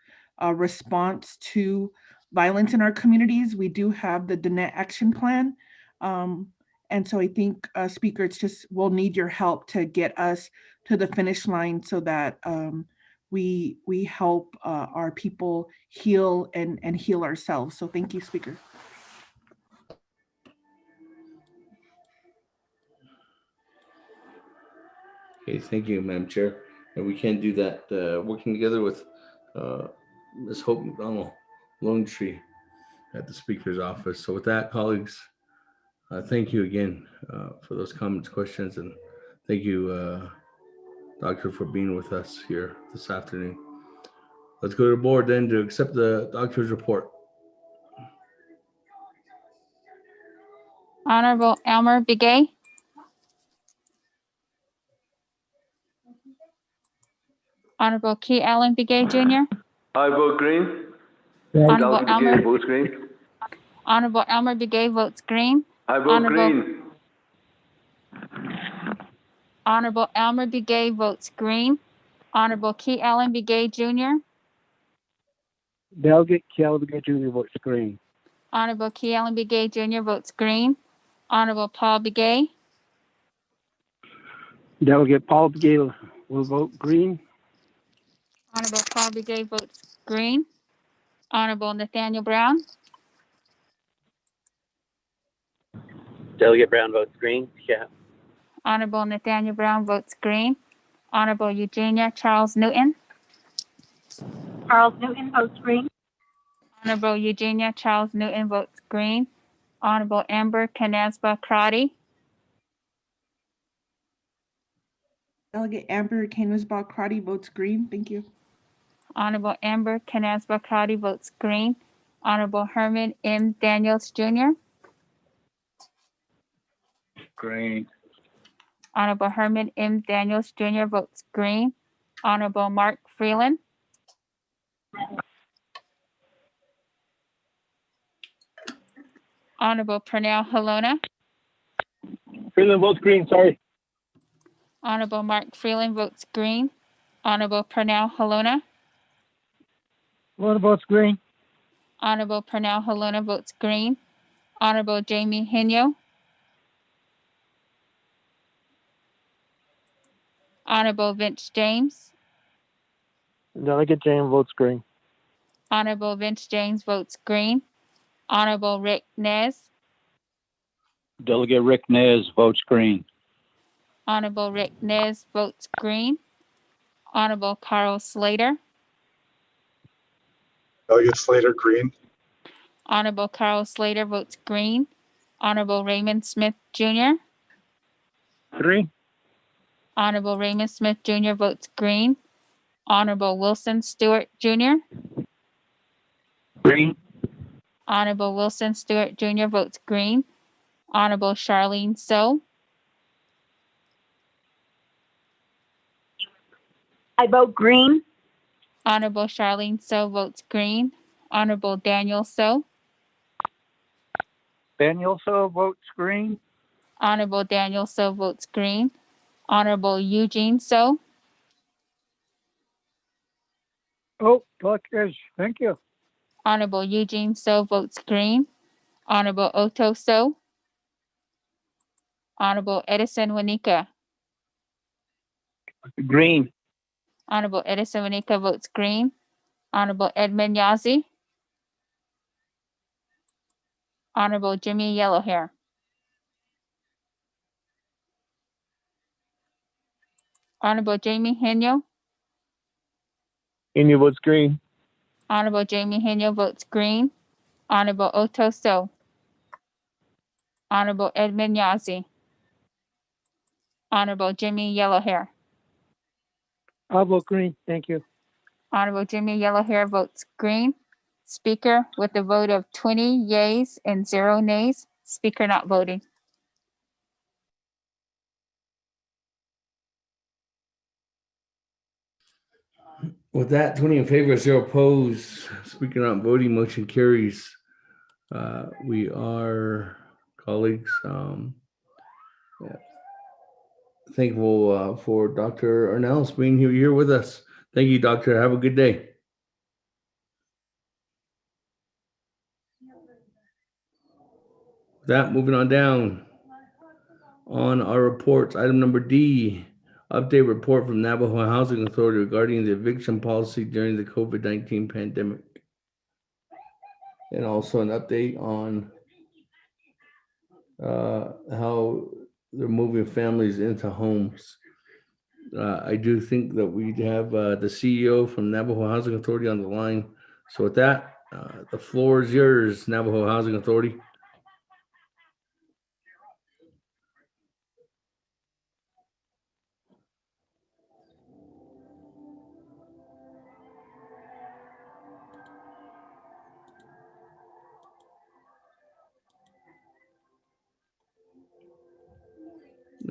response to violence in our communities. We do have the Danette Action Plan. And so I think, Speaker, it's just, we'll need your help to get us to the finish line so that we help our people heal and heal ourselves. So thank you, Speaker. Okay, thank you, Madam Chair. And we can do that working together with Ms. Hope McDonald, Lone Tree at the Speaker's office. So with that, colleagues, thank you again for those comments, questions, and thank you, Doctor, for being with us here this afternoon. Let's go to the board then to accept the doctor's report. Honorable Elmer Begay. Honorable Key Allen Begay Jr. I vote green. Honorable Delta Elmer. Begay votes green. Honorable Elmer Begay votes green. I vote Honorable, green. Honorable Elmer Begay votes green. Honorable Key Allen Begay Jr. Delegate Calvin Jr. votes green. Honorable Key Allen Begay Jr. votes green. Honorable Paul Begay. Delegate Paul Begay will vote green. Honorable Paul Begay votes green. Honorable Nathaniel Brown. Delegate Brown votes green. Yeah. Honorable Nathaniel Brown votes green. Honorable Eugenia Charles Newton. Charles Newton votes green. Honorable Eugenia Charles Newton votes green. Honorable Amber Canasba Crotty. Delegate Amber Canisbach Crotty votes green. Thank you. Honorable Amber Canasba Crotty votes green. Honorable Herman M. Daniels Jr. Green. Honorable Herman M. Daniels Jr. votes green. Honorable Mark Freeland. Honorable Pernell Halona. Freeland votes green, sorry. Honorable Mark Freeland votes green. Honorable Pernell Halona. Halona votes green. Honorable Pernell Halona votes green. Honorable Jamie Henyo. Honorable Vince James. Delegate James votes green. Honorable Vince James votes green. Honorable Rick Nez. Delegate Rick Nez votes green. Honorable Rick Nez votes green. Honorable Carl Slater. Delegate Slater, green. Honorable Carl Slater votes green. Honorable Raymond Smith Jr. Green. Honorable Raymond Smith Jr. votes green. Honorable Wilson Stewart Jr. Green. Honorable Wilson Stewart Jr. votes green. Honorable Charlene So. I vote green. Honorable Charlene So votes green. Honorable Daniel So. Daniel So votes green. Honorable Daniel So votes green. Honorable Eugene So. Oh, Buckers, thank you. Honorable Eugene So votes green. Honorable Otto So. Honorable Edison Wanika. Green. Honorable Edison Wanika votes green. Honorable Edmund Yazzie. Honorable Jimmy Yellowhair. Honorable Jamie Henyo. Henyo votes green. Honorable Jamie Henyo votes green. Honorable Otto So. Honorable Edmund Yazzie. Honorable Jimmy Yellowhair. I'll vote green. Thank you. Honorable Jimmy Yellowhair votes green. Speaker with a vote of 20 yeas and 0 nays. Speaker not voting. With that, 20 in favor, 0 opposed. Speaker not voting, motion carries. We are, colleagues, thankful for Dr. Arnells being here with us. Thank you, Doctor. Have a good day. That moving on down on our reports, item number D, update report from Navajo Housing Authority regarding the eviction policy during the COVID-19 pandemic. And also an update on how they're moving families into homes. I do think that we have the CEO from Navajo Housing Authority on the line. So with that, the floor is yours, Navajo Housing Authority.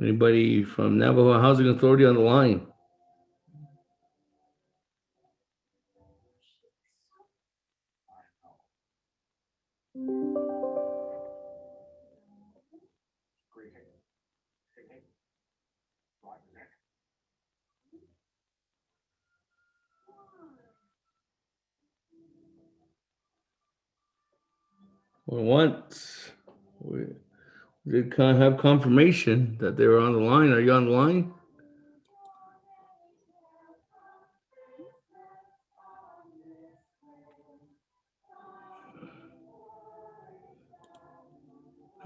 Anybody from Navajo Housing Authority on the line? Well, once we did kind of have confirmation that they were on the line. Are you on the line?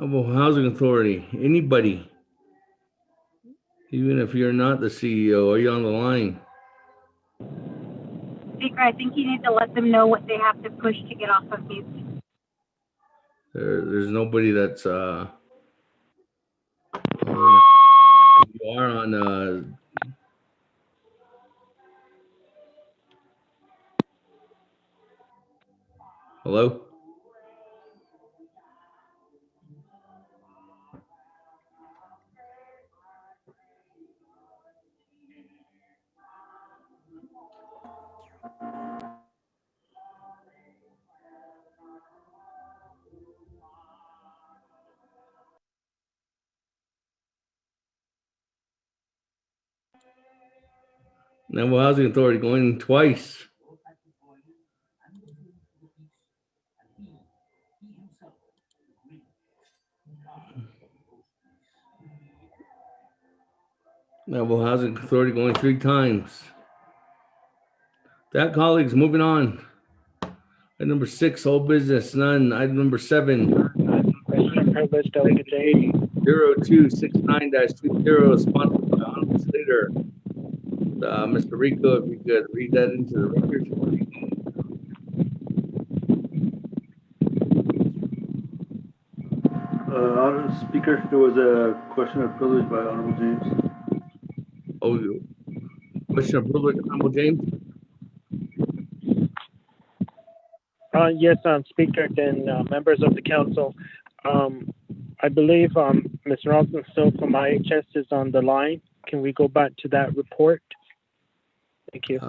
Navajo Housing Authority, anybody, even if you're not the CEO, are you on the line? Speaker, I think you need to let them know what they have to push to get off of mute. There's nobody that's on. You are on. Hello. Navajo Housing Authority going twice. Navajo Housing Authority going 3 times. That, colleagues, moving on. Item number 6, old business, none. Item number 7. Question privilege, Delegate Day. 0269-20, sponsored by Honorable Slater. Mr. Rico, if you could read that into the record. Honorable Speaker, there was a question of privilege by Honorable James. Oh, question of privilege, Honorable James? Yes, Speaker and members of the council. I believe Ms. Rosalind Stowe from IHS is on the line. Can we go back to that report? Thank you.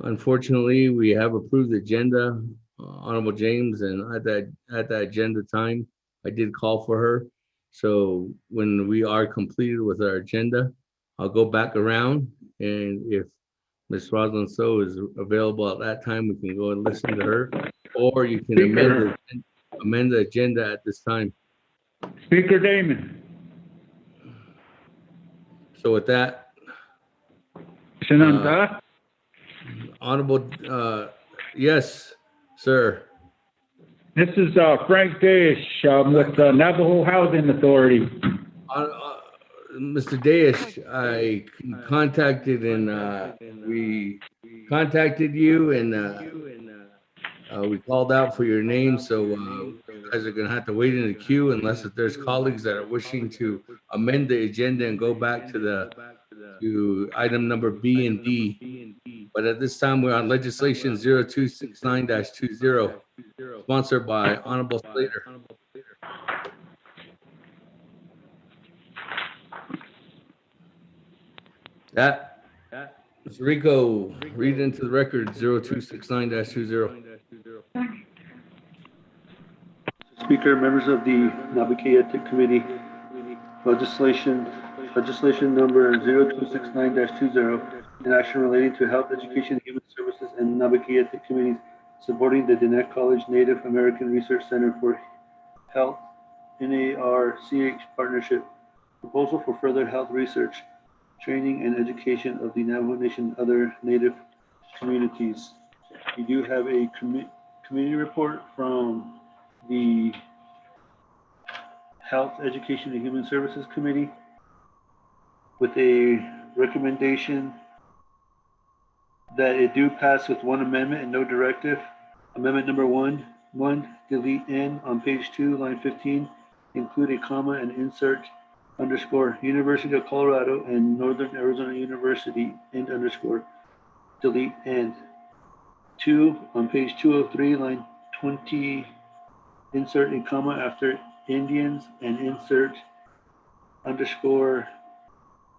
Unfortunately, we have approved the agenda, Honorable James, and at that agenda time, I did call for her. So when we are completed with our agenda, I'll go back around, and if Ms. Rosalind Stowe is available at that time, we can go and listen to her, or you can amend the agenda at this time. Speaker Damon. So with that, Honorable, yes, sir. This is Frank Daesh with the Navajo Housing Authority. Mr. Daesh, I contacted and we contacted you and we called out for your name. So you guys are going to have to wait in the queue unless if there's colleagues that are wishing to amend the agenda and go back to item number B and D. But at this time, we're on legislation 0269-20, sponsored by Honorable Slater. That, Mr. Rico, read into the record 0269-20. Speaker, members of the Naabik'íyáti Committee, legislation number 0269-20, an action relating to health, education, human services, and Naabik'íyáti committees supporting the Diné College Native American Research Center for Health NARCH Partnership proposal for further health research, training, and education of the Navajo Nation and other Native communities. We do have a committee report from the Health, Education, and Human Services Committee with a recommendation that it do pass with one amendment and no directive. Amendment number one, delete N on page 2, line 15, include a comma and insert underscore University of Colorado and Northern Arizona University and underscore delete N. 2 on page 203, line 20, insert a comma after Indians and insert underscore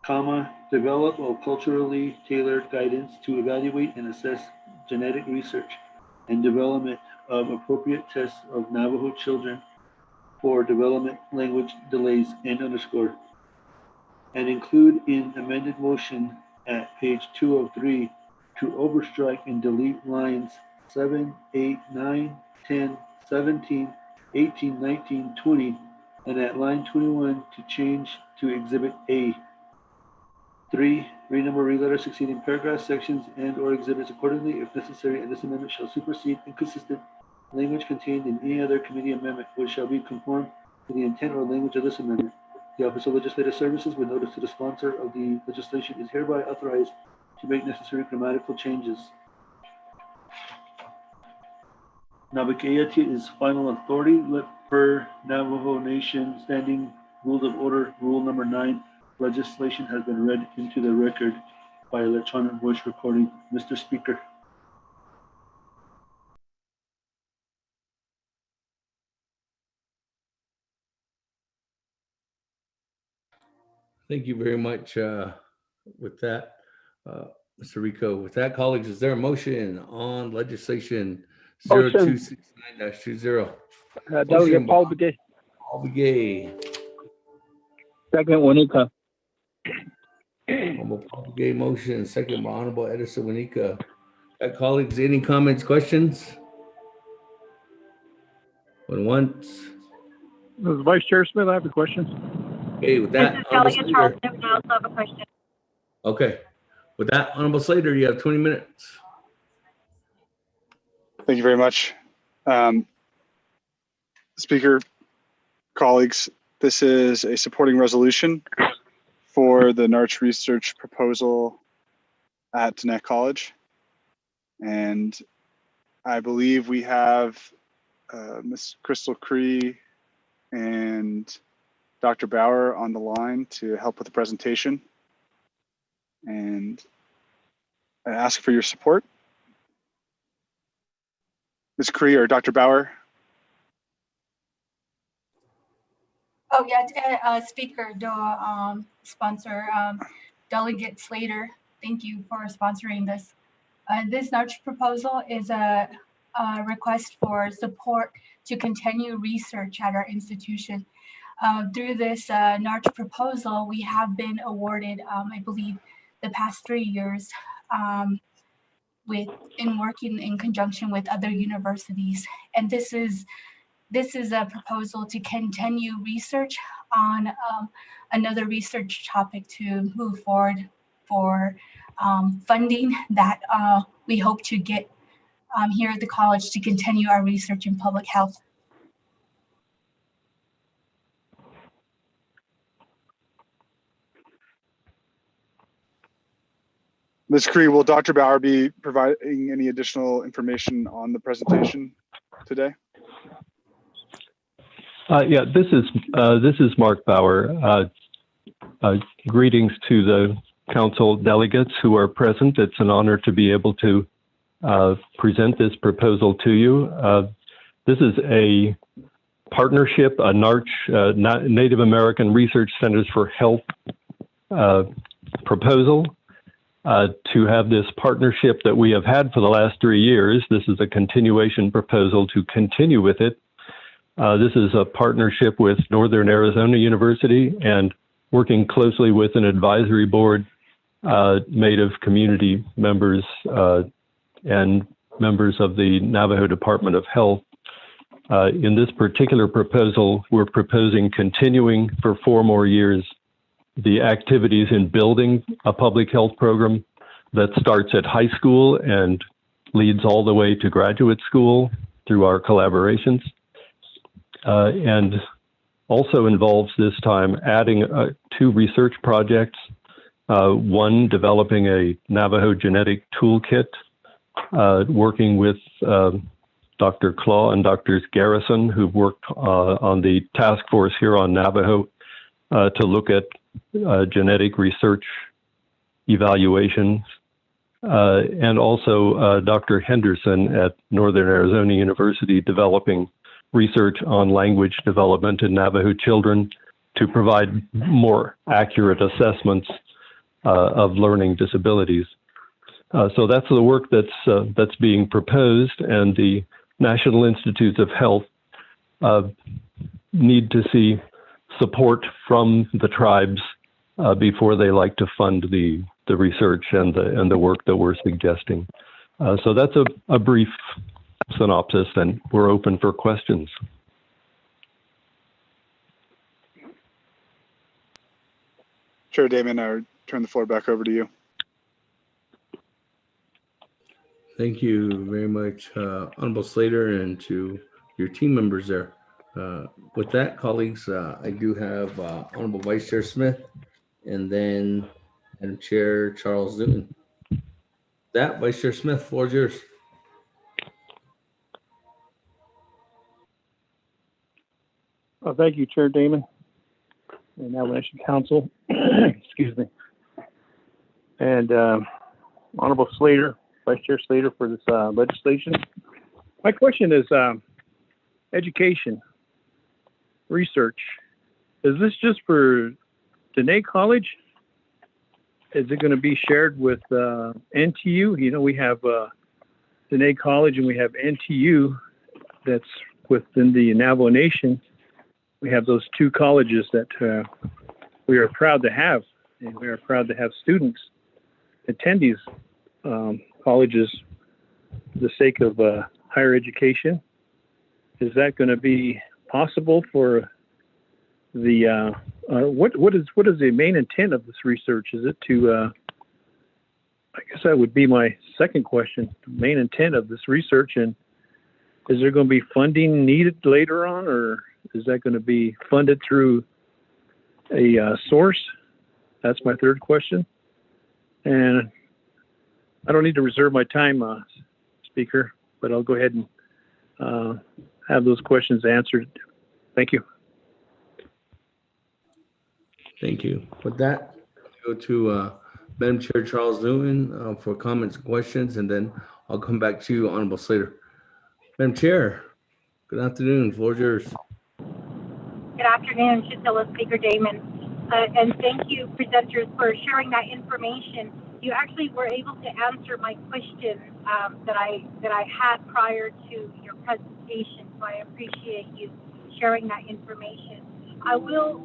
comma, develop a culturally tailored guidance to evaluate and assess genetic research and development of appropriate tests of Navajo children for development language delays and underscore, and include in amended motion at page 203 to overstrike and delete lines 7, 8, 9, 10, 17, 18, 19, 20, and at line 21 to change to Exhibit A. 3, renumber re-letter succeeding paragraphs, sections, and or exhibits accordingly if necessary, and this amendment shall supersede inconsistent language contained in any other committee amendment, which shall be conformed to the intent or language of this amendment. The Office of Legislative Services, with notice to the sponsor of the legislation, is hereby authorized to make necessary grammatical changes. Naabik'íyáti is final authority per Navajo Nation Standing Rules of Order, Rule number 9. Legislation has been read into the record by electronic voice recording. Mr. Speaker. Thank you very much with that, Mr. Rico. With that, colleagues, is there a motion on legislation 0269-20? Delegate Paul Begay. Paul Begay. Second, Wanika. Honorable Paul Begay motion, second by Honorable Edison Wanika. Colleagues, any comments, questions? Going once. Vice Chair Smith, I have a question. Okay, with that, Delegate Charles Newman, I also have a question. okay. With that, Honorable Slater, you have 20 minutes. Thank you very much. Speaker, colleagues, this is a supporting resolution for the NARCH research proposal at Tenet College. And I believe we have Ms. Crystal Cree and Dr. Bauer on the line to help with the presentation. And I ask for your support. Ms. Cree or Dr. Bauer? Oh yeah, Speaker, the sponsor, Delegate Slater, thank you for sponsoring this. This NARCH proposal is a request for support to continue research at our institution. Through this NARCH proposal, we have been awarded, I believe, the past 3 years in working in conjunction with other universities, and this is a proposal to continue research on another research topic to move forward for funding that we hope to get here at the college to continue our research in public health. Ms. Cree, will Dr. Bauer be providing any additional information on the presentation today? Yeah, this is Mark Bauer. Greetings to the council delegates who are present. It's an honor to be able to present this proposal to you. This is a partnership, a NARCH, Native American Research Centers for Health proposal. To have this partnership that we have had for the last 3 years. This is a continuation proposal to continue with it. This is a partnership with Northern Arizona University and working closely with an advisory board made of community members and members of the Navajo Department of Health. In this particular proposal, we're proposing continuing for 4 more years the activities in building a public health program that starts at high school and leads all the way to graduate school through our collaborations, and also involves this time adding 2 research projects, one developing a Navajo genetic toolkit, working with Dr. Claw and Drs. Garrison, who've worked on the task force here on Navajo to look at genetic research evaluations, and also Dr. Henderson at Northern Arizona University developing research on language development in Navajo children to provide more accurate assessments of learning disabilities. So that's the work that's being proposed, and the National Institutes of Health need to see support from the tribes before they like to fund the research and the work that we're suggesting. So that's a brief synopsis, and we're open for questions. Chair Damon, I turn the floor back over to you. Thank you very much, Honorable Slater, and to your team members there. With that, colleagues, I do have Honorable Vice Chair Smith and then Madam Chair Charles Newton. That, Vice Chair Smith, floor is yours. Oh, thank you, Chair Damon and Navigation Council. Excuse me. And Honorable Slater, Vice Chair Slater, for this legislation. My question is education, research. Is this just for Dene College? Is it going to be shared with NTU? You know, we have Dene College and we have NTU that's within the Navajo Nation. We have those 2 colleges that we are proud to have, and we are proud to have students attend these colleges for the sake of higher education. Is that going to be possible for the what is the main intent of this research? Is it to I guess that would be my second question, the main intent of this research, and is there going to be funding needed later on, or is that going to be funded through a source? That's my third question. And I don't need to reserve my time, Speaker, but I'll go ahead and have those questions answered. Thank you. Thank you. With that, go to Madam Chair Charles Newton for comments and questions, and then I'll come back to you, Honorable Slater. Madam Chair, good afternoon. Floor is yours. Good afternoon, Shatilla, Speaker Damon. And thank you, presenters, for sharing that information. You actually were able to answer my question that I had prior to your presentation, so I appreciate you sharing that information. I will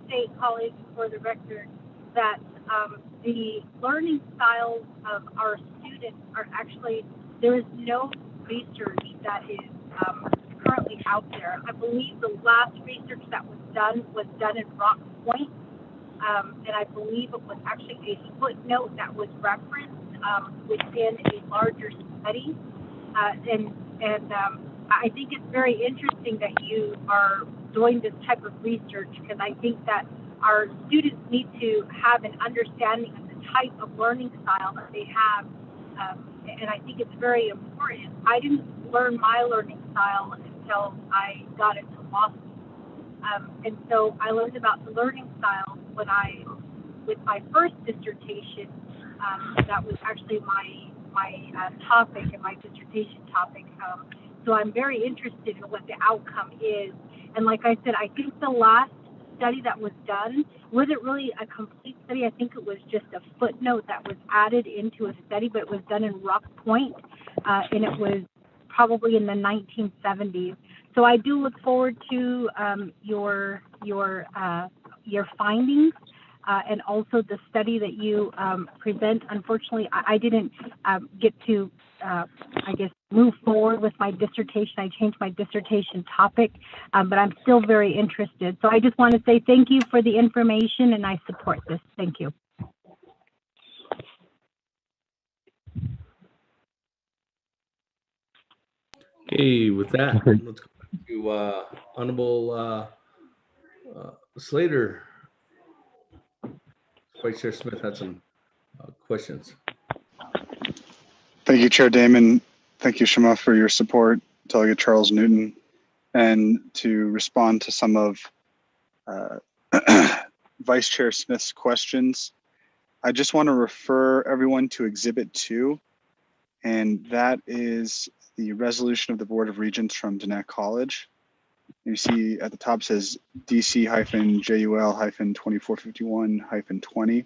say, colleagues, for the record, that the learning styles of our students are actually, there is no research that is currently out there. I believe the last research that was done in Rock Point, and I believe it was actually a footnote that was referenced within a larger study. And I think it's very interesting that you are doing this type of research, because I think that our students need to have an understanding of the type of learning style that they have. And I think it's very important. I didn't learn my learning style until I got into law school. And so I learned about the learning styles with my first dissertation. That was actually my topic and my dissertation topic. So I'm very interested in what the outcome is. And like I said, I think the last study that was done wasn't really a complete study. I think it was just a footnote that was added into a study, but it was done in Rock Point, and it was probably in the 1970s. So I do look forward to your findings. and also the study that you present. Unfortunately, I didn't get to, I guess, move forward with my dissertation. I changed my dissertation topic, but I'm still very interested. So I just want to say thank you for the information, and I support this. Thank you. Okay, with that, let's go back to Honorable Slater. Vice Chair Smith had some questions. Thank you, Chair Damon. Thank you, Shema, for your support, Delegate Charles Newton, and to respond to some of Vice Chair Smith's questions. I just want to refer everyone to Exhibit 2, and that is the resolution of the Board of Regents from Diné College. You see at the top says DC-JUL-2451-20.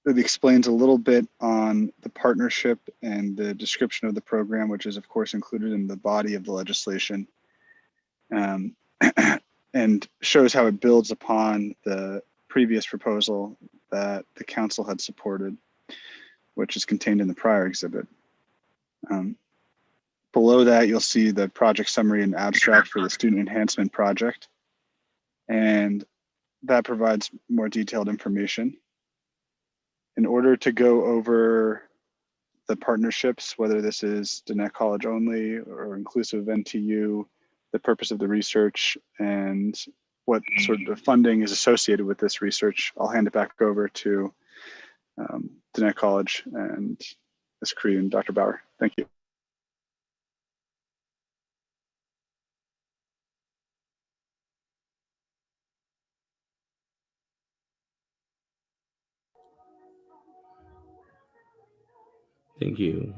It explains a little bit on the partnership and the description of the program, which is of course included in the body of the legislation, and shows how it builds upon the previous proposal that the council had supported, which is contained in the prior exhibit. Below that, you'll see the project summary and abstract for the student enhancement project, and that provides more detailed information. In order to go over the partnerships, whether this is Diné College only or inclusive of NTU, the purpose of the research, and what sort of funding is associated with this research, I'll hand it back over to Diné College and Ms. Cree and Dr. Bauer. Thank you. Thank you.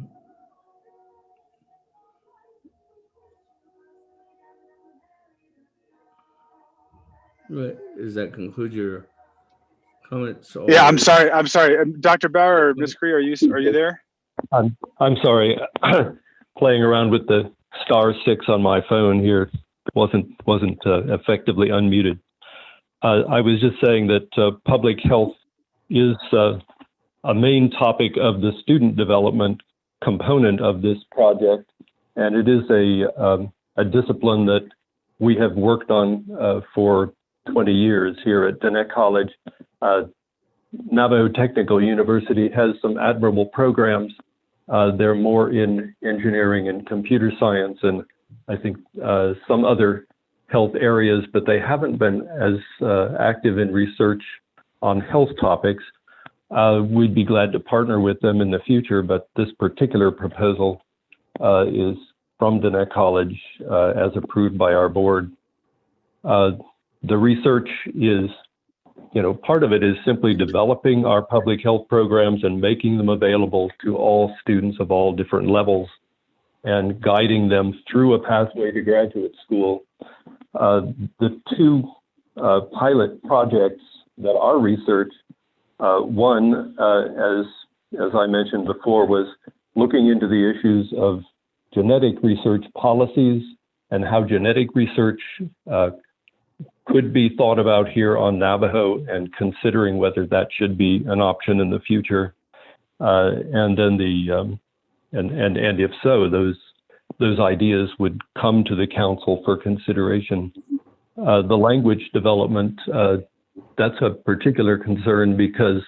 Right. Does that conclude your comments? Or... Yeah, I'm sorry. Dr. Bauer or Ms. Cree, are you there? I'm sorry. Playing around with the *6 on my phone here wasn't effectively unmuted. I was just saying that public health is a main topic of the student development component of this project, and it is a discipline that we have worked on for 20 years here at Diné College. Navajo Technical University has some admirable programs. They're more in engineering and computer science and I think some other health areas, but they haven't been as active in research on health topics. We'd be glad to partner with them in the future, but this particular proposal is from Diné College as approved by our board. The research is, part of it is simply developing our public health programs and making them available to all students of all different levels and guiding them through a pathway to graduate school. The two pilot projects that are research, one, as I mentioned before, was looking into the issues of genetic research policies and how genetic research could be thought about here on Navajo and considering whether that should be an option in the future. And then and if so, those ideas would come to the council for consideration. The language development, that's a particular concern because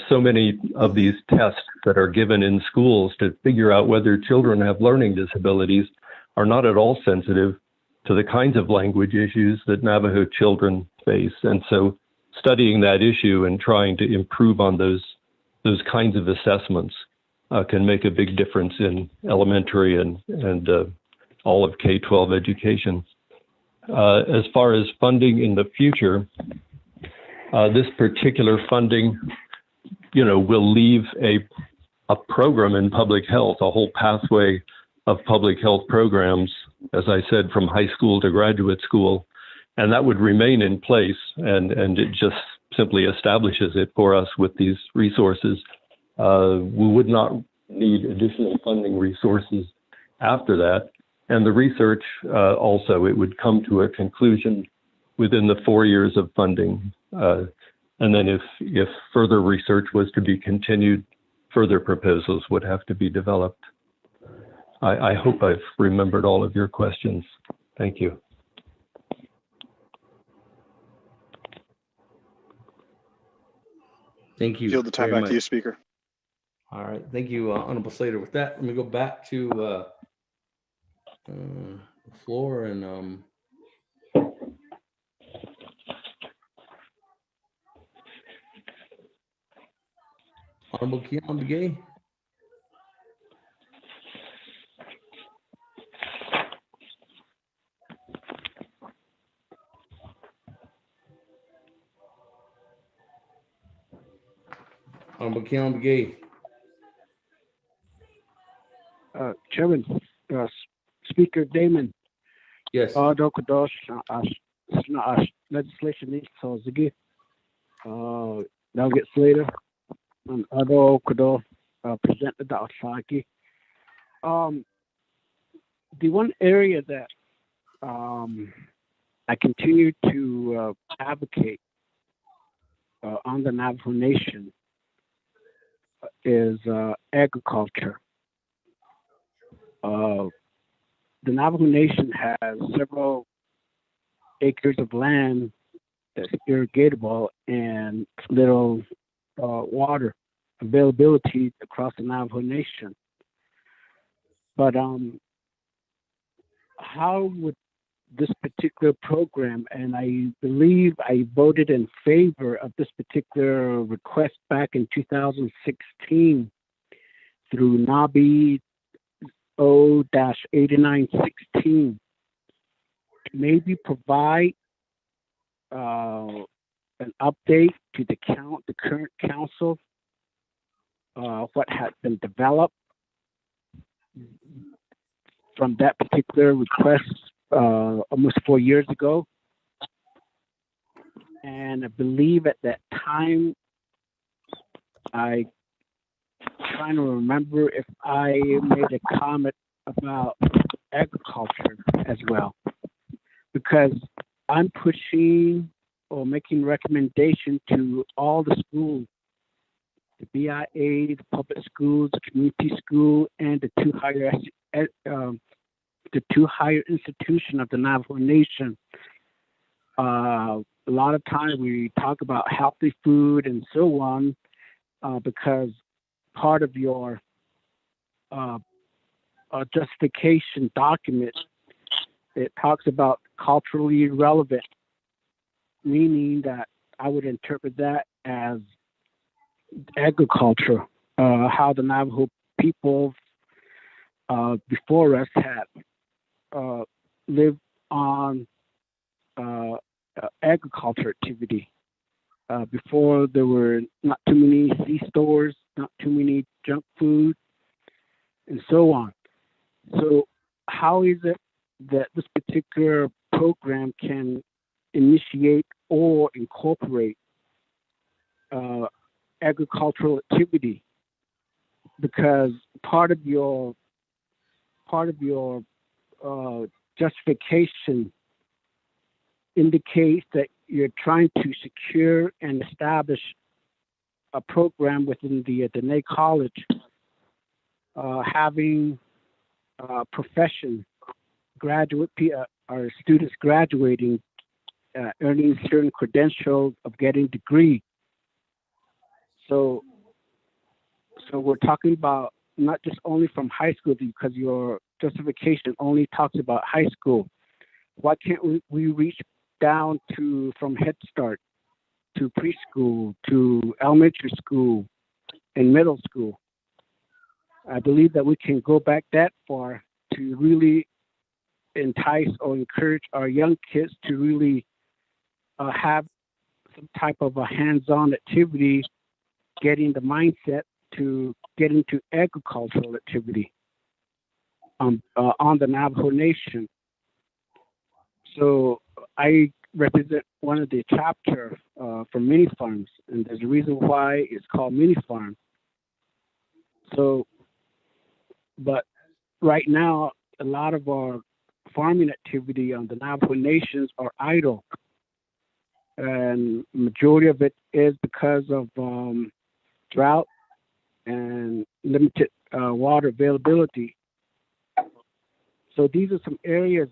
so many of these tests that are given in schools to figure out whether children have learning disabilities are not at all sensitive to the kinds of language issues that Navajo children face. And so studying that issue and trying to improve on those kinds of assessments can make a big difference in elementary and all of K-12 education. As far as funding in the future, this particular funding, will leave a program in public health, a whole pathway of public health programs, as I said, from high school to graduate school, and that would remain in place, and it just simply establishes it for us with these resources. We would not need additional funding resources after that. And the research also, it would come to a conclusion within the 4 years of funding. And then if further research was to be continued, further proposals would have to be developed. I hope I've remembered all of your questions. Thank you. Thank you. Yield the time very back to you, much. Speaker. All right, thank you, Honorable Slater. With that, let me go back to the floor and Honorable Keon Begay. Honorable Keon Begay. Chairman, Speaker Damon. Yes. Dokadosh, legislation needs to zigi. Delegate Slater, and Ado Kudo presented the Osaki. The one area that I continue to advocate on the Navajo Nation is agriculture. The Navajo Nation has several acres of land that's irrigatable and little water availability across the Navajo Nation. But how would this particular program, and I believe I voted in favor of this particular request back in 2016 through Naabik'íyáti 0-8916, maybe provide an update to the current council, what has been developed from that particular request almost 4 years ago. And I believe at that time, I trying to remember if I made a comment about agriculture as well, because I'm pushing or making recommendation to all the schools, the BIA, the public schools, the community school, and the two higher institutions of the Navajo Nation. A lot of times we talk about healthy food and so on, because part of your justification document, it talks about culturally relevant, meaning that I would interpret that as agriculture, how the Navajo people before us had lived on agriculture activity. Before there were not too many C-stores, not too many junk food, and so on. So how is it that this particular program can initiate or incorporate agricultural activity? Because part of your justification indicates that you're trying to secure and establish a program within the Dene College, having profession graduate or students graduating, earning certain credentials of getting degree. So we're talking about not just only from high school, because your justification only talks about high school. Why can't we reach down to from Head Start to preschool to elementary school and middle school? I believe that we can go back that far to really entice or encourage our young kids to really have some type of a hands-on activity, getting the mindset to get into agricultural activity on the Navajo Nation. So I represent one of the chapter for mini farms, and there's a reason why it's called mini farm. So, but right now, a lot of our farming activity on the Navajo Nations are idle. and majority of it is because of drought and limited water availability. So these are some areas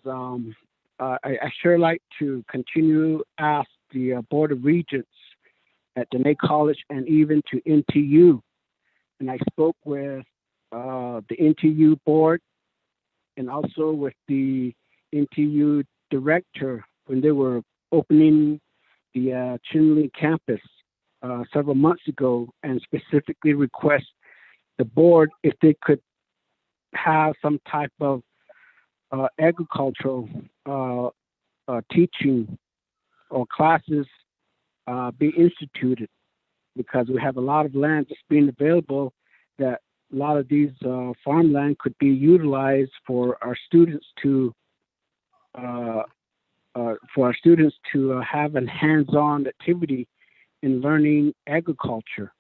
I sure like to continue ask the Board of Regents at Dene College and even to NTU. And I spoke with the NTU board and also with the NTU director when they were opening the Chinle campus several months ago, and specifically request the board if they could have some type of agricultural teaching or classes be instituted, because we have a lot of land that's being available that a lot of these farmland could be utilized for our students to have a hands-on activity in learning agriculture,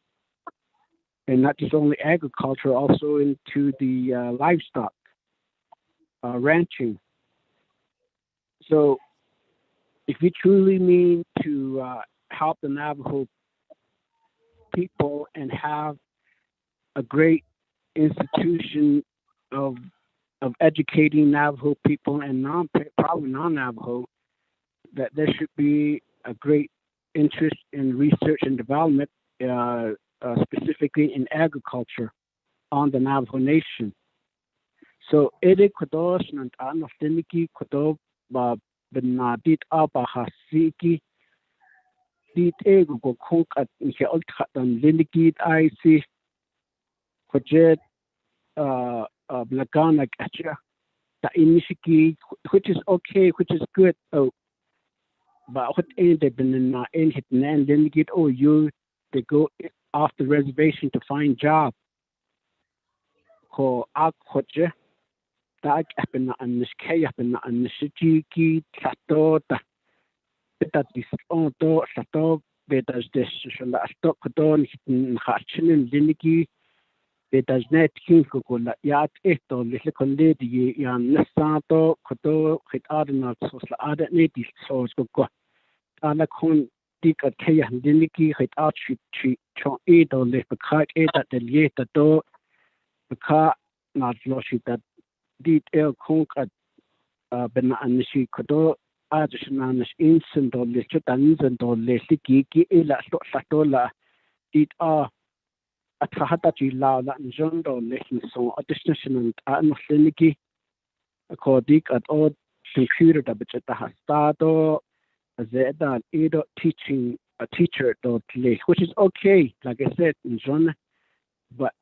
and not just only agriculture, also into the livestock ranching. So if you truly mean to help the Navajo people and have a great institution of educating Navajo people and probably non-Navajo, that there should be a great interest in research and development, specifically in agriculture on the Navajo Nation. So ede kodos nant anofteniki kodo ba benadit abahasiki dit ego go konk at nke ultkatan lindigit IC kojet blagana gacha ta inishiki, which is okay, which is good. Oh, but what ain't they been in hit and then get they go off the reservation to find job. Ko akhoje tak apena anishke apena anishiki tato ta beta diston to tato beta deshala stop don hit khachin liniki beta net king ko la yat eto le konde di yan nasato koto hit adna so la ada ne di so ko ala kon dik at kaya diniki hit out chi cho eto le pakhat eta de yeta to pakha not loshi that detail kon at ben anshi koto ajishna nas instant do le chutan zan do le ki ela to la it atahata chi la la njondo le so additional an liniki akodik at all computer da bechata hastado that either teaching a teacher dot play, which is okay, like I said, in John, but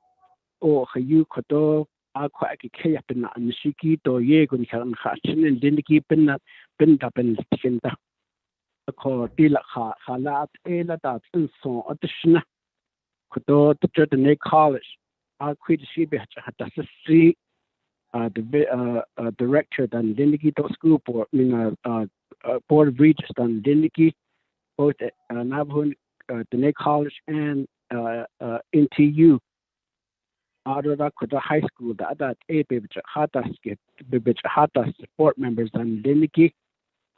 you kodo aqua kaya pina and shiki do yegun kan hatchin and dindiki pina pinda pen skinda. A call dila halat ela that and so addition kodo to the college. I'll quit she be at the see the director than dindiki to school board, Board of Regents on Dindiki, both at Navajo, Dene College, and NTU. Out of that, high school, that Hata support members on Dindiki,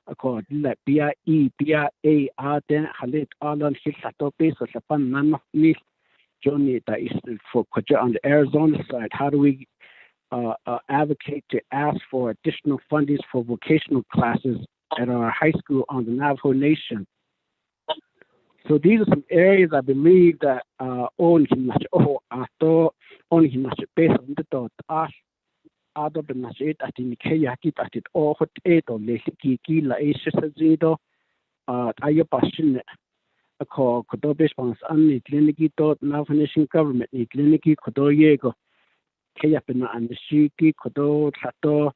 according to BIE, BIA, Arden, Halit, Alan, Hisato, Peso, Sapan, Nano, Nis, Johnny, that is for on the Arizona side. How do we advocate to ask for additional funding for vocational classes at our high school on the Navajo Nation? So these are some areas I believe that only based on the thought other than it at in Kayaki at it all hot 8 or Leki La Asia Zido Ayo Passion a call Kodo response only Kliniki dot Navajo Nation government in Kliniki Kodo Yego Kayapina and the Shiki Kodo Sato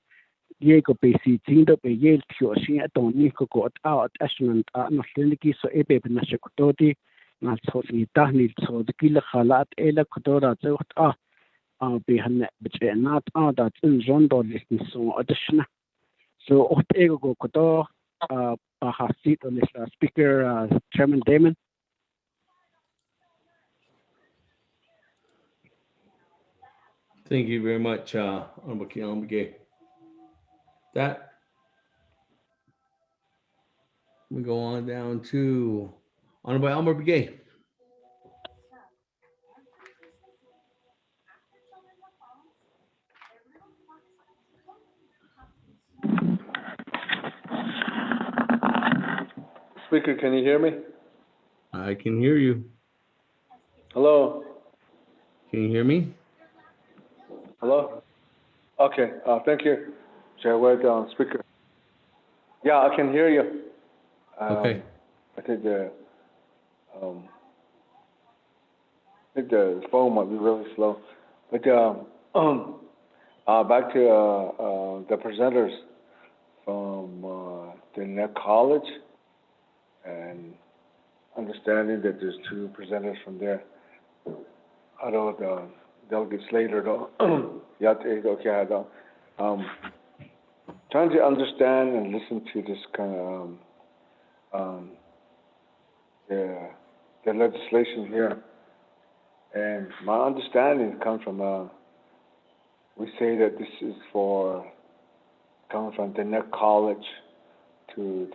Diego Basi Tindo be Yale Kyoshi at Don Nico got out Ashland not Liniki so Ebe Nashakototi, not so Dani so the Kila Halat Ela Kodora behind that, but not that in Jondo listen so additional. So Ego Kodo has seat on this speaker, Chairman Damon. Thank you very much, Honorable Kiamage. That We go on down to Honorable Elmer Begay. Speaker, can you hear me? I can hear you. Hello? Can you hear me? Hello? Okay, thank you, Chair Wade, Speaker. Yeah, I can hear you. Okay. I think the phone might be really slow. But back to the presenters from the Net College, and understanding that there's two presenters from there. Although the delegates later, trying to understand and listen to this kind of the legislation here. And my understanding comes from, we say that this is coming from the Net College to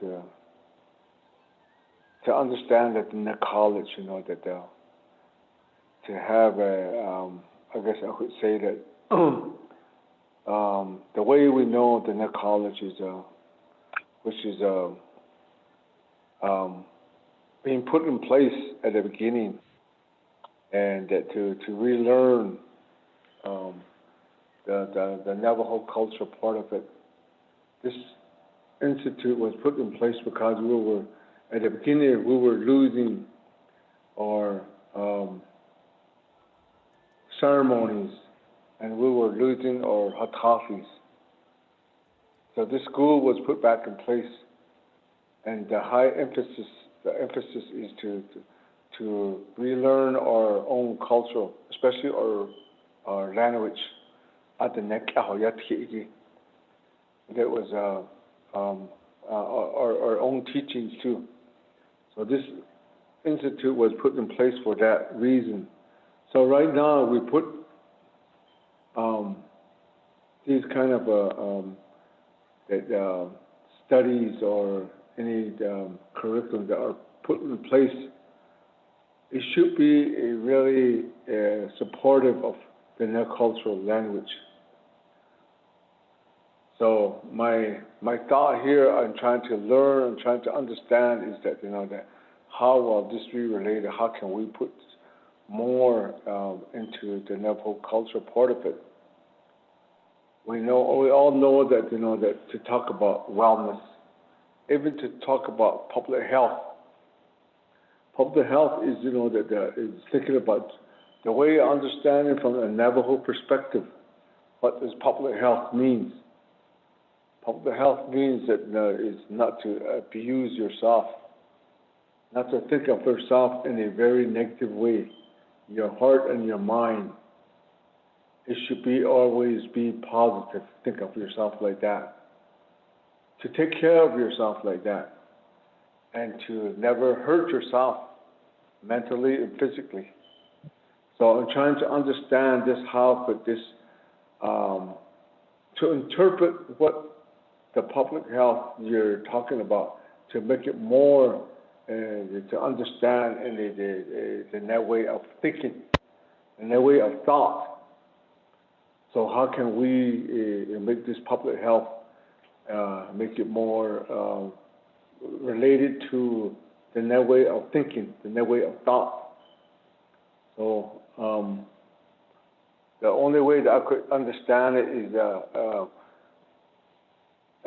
understand that the Net College, that to have I guess I could say that the way we know the Net College is, which is being put in place at the beginning, and that to relearn the Navajo culture part of it. This institute was put in place because we were, at the beginning, we were losing our ceremonies, and we were losing our hatafis. So this school was put back in place, and the emphasis is to relearn our own culture, especially our language. At the Naabik'íyáti, that was our own teachings too. So this institute was put in place for that reason. So right now we put these kind of studies or any curriculum that are put in place. It should be really supportive of the Net cultural language. So my thought here, I'm trying to learn, I'm trying to understand is that, that how will this be related? How can we put more into the Navajo culture part of it? We all know that, that to talk about wellness, even to talk about public health. Public health is, is thinking about the way I understand it from a Navajo perspective. What does public health mean? Public health means that is not to abuse yourself, not to think of yourself in a very negative way. Your heart and your mind, it should always be positive. Think of yourself like that. To take care of yourself like that, and to never hurt yourself mentally and physically. So I'm trying to understand this, how could this, to interpret what the public health you're talking about, to make it more, to understand in that way of thinking, in that way of thought. So how can we make this public health, make it more related to the net way of thinking, the net way of thought? So the only way that I could understand it is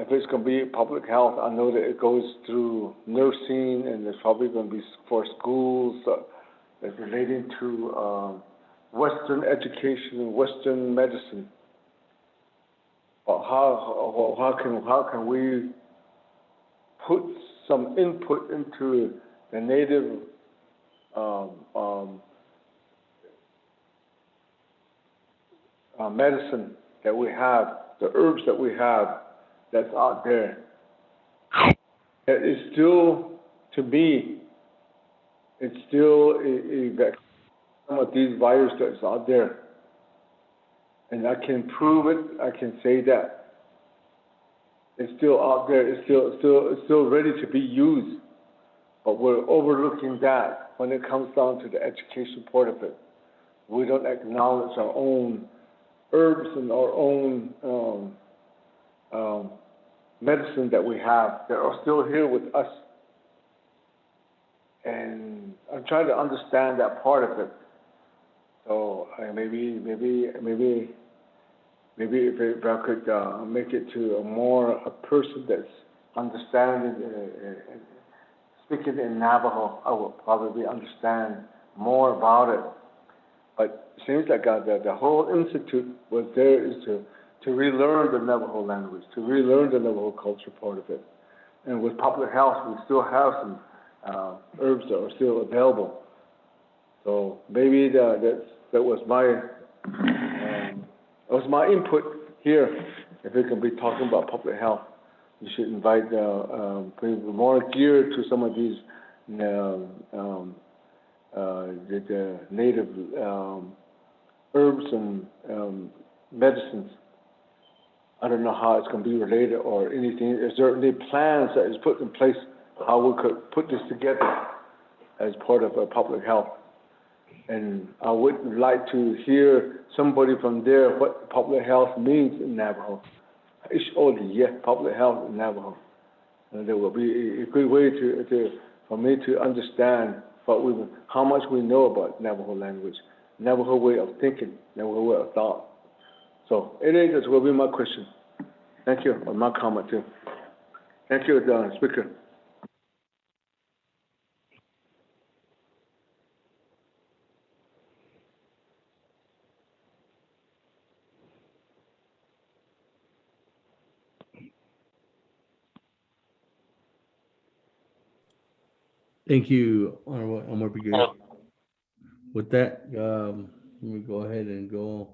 if it's going to be public health, I know that it goes through nursing, and there's probably going to be for schools that's relating to Western education and Western medicine. But how can we put some input into the native medicine that we have, the herbs that we have that's out there? It is still, to me, it's still some of these viruses that's out there. And I can prove it, I can say that. It's still out there, it's still ready to be used. but we're overlooking that when it comes down to the education part of it. We don't acknowledge our own herbs and our own medicine that we have that are still here with us. And I'm trying to understand that part of it. So maybe if I could make it to a person that's understanding speaking in Navajo, I will probably understand more about it. But it seems like the whole institute was there is to relearn the Navajo language, to relearn the Navajo culture part of it. And with public health, we still have some herbs that are still available. So maybe that was my input here. If we can be talking about public health, you should invite people more geared to some of these the native herbs and medicines. I don't know how it's going to be related or anything. Is there any plans that is put in place how we could put this together as part of public health? And I would like to hear somebody from there what public health means in Navajo. Public health in Navajo. And there will be a good way for me to understand how much we know about Navajo language, Navajo way of thinking, Navajo way of thought. So that will be my question. Thank you, or my comment too. Thank you, Speaker. Thank you, Honorable Elmer Brigade. With that, let me go ahead and go.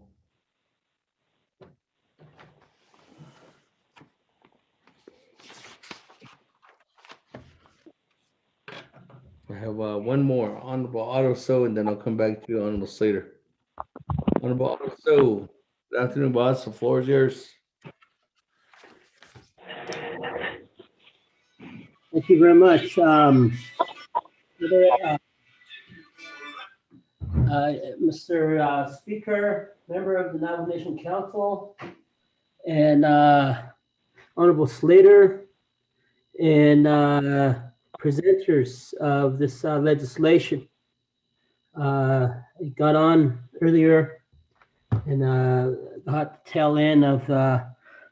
I have one more, Honorable Otto So, and then I'll come back to you, Honorable Slater. Honorable Otto So, good afternoon, boss. The floor is yours. Thank you very much. Mr. Speaker, member of the Navajo Nation Council, and Honorable Slater, and presenters of this legislation. It got on earlier and got the tail end of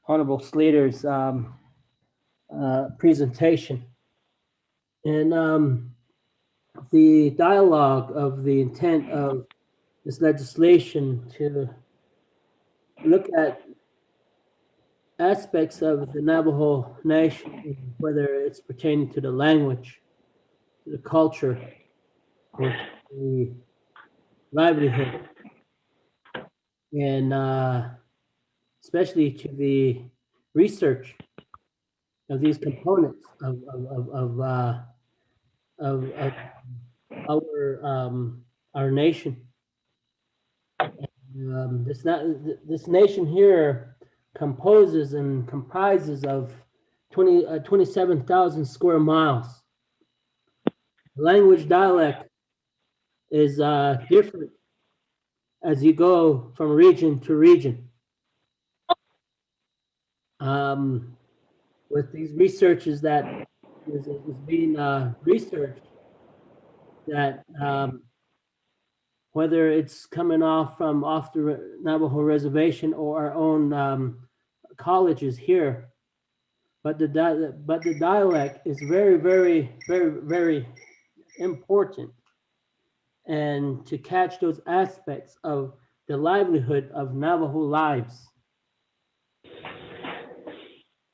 Honorable Slater's presentation. And the dialogue of the intent of this legislation to look at aspects of the Navajo Nation, whether it's pertaining to the language, to the culture, or to the livelihood, and especially to the research of these components of our nation. This nation here comprises of 27,000 square miles. The language dialect is different as you go from region to region. With these researches that is being researched, that whether it's coming off the Navajo reservation or our own colleges here, but the dialect is very, very, very, very important, and to catch those aspects of the livelihood of Navajo lives.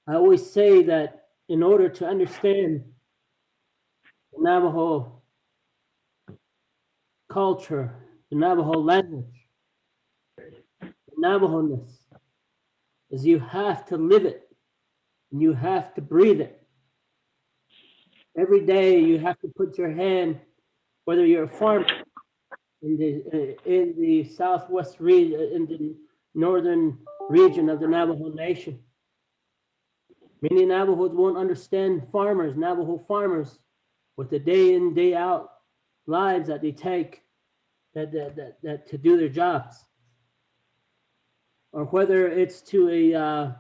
I always say that in order to understand the Navajo culture, the Navajo language, the Navajo-ness, is you have to live it and you have to breathe it. Every day you have to put your hand, whether you're a farmer in the southwest region, in the northern region of the Navajo Nation. Many Navajos won't understand farmers, Navajo farmers, with the day in, day out lives that they take that to do their jobs. Or whether it's to a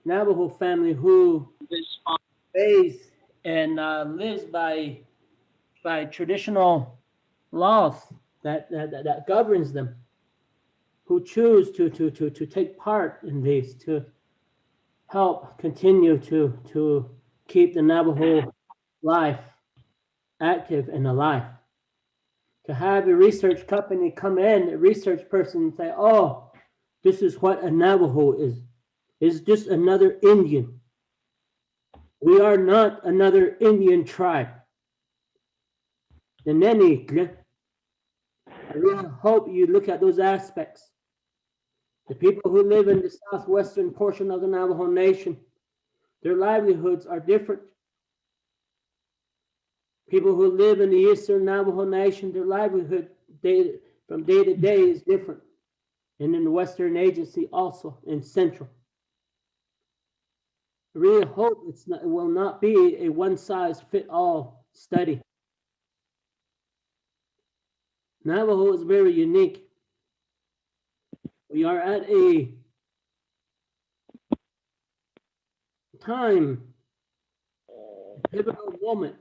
Navajo family who raised and lives by traditional laws that governs them, who choose to take part in these, to help continue to keep the Navajo life active and alive. To have a research company come in, a research person, and say, oh, this is what a Navajo is. It's just another Indian. We are not another Indian tribe. And then I really hope you look at those aspects. The people who live in the southwestern portion of the Navajo Nation, their livelihoods are different. People who live in the eastern Navajo Nation, their livelihood from day to day is different. And in the Western Agency also, in Central. I really hope it will not be a one-size-fits-all study. Navajo is very unique. We are at a time, a pivotal moment,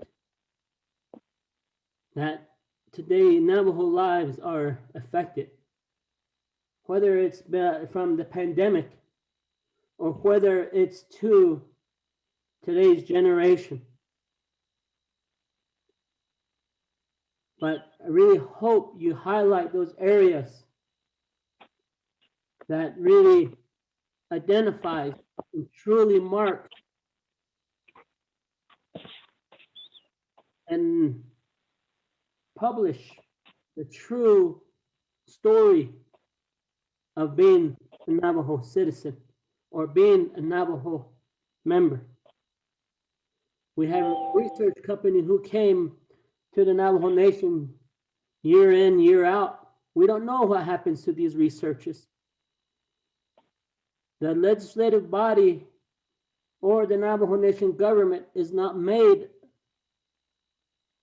that today Navajo lives are affected. Whether it's from the pandemic or whether it's to today's generation. But I really hope you highlight those areas that really identify and truly mark and publish the true story of being a Navajo citizen or being a Navajo member. We have a research company who came to the Navajo Nation year in, year out. We don't know what happens to these researchers. The legislative body or the Navajo Nation government is not made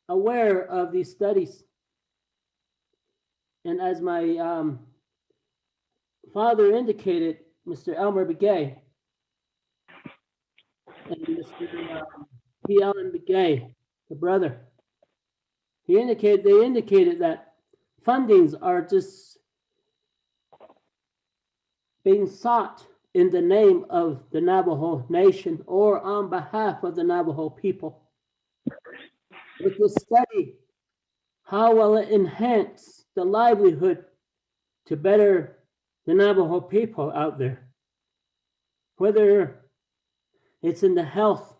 aware of these studies. And as my father indicated, Mr. Elmer Begay and Mr. P. Allen Begay, the brother, they indicated that fundings are just being sought in the name of the Navajo Nation or on behalf of the Navajo people. With this study, how will it enhance the livelihood to better the Navajo people out there? Whether it's in the health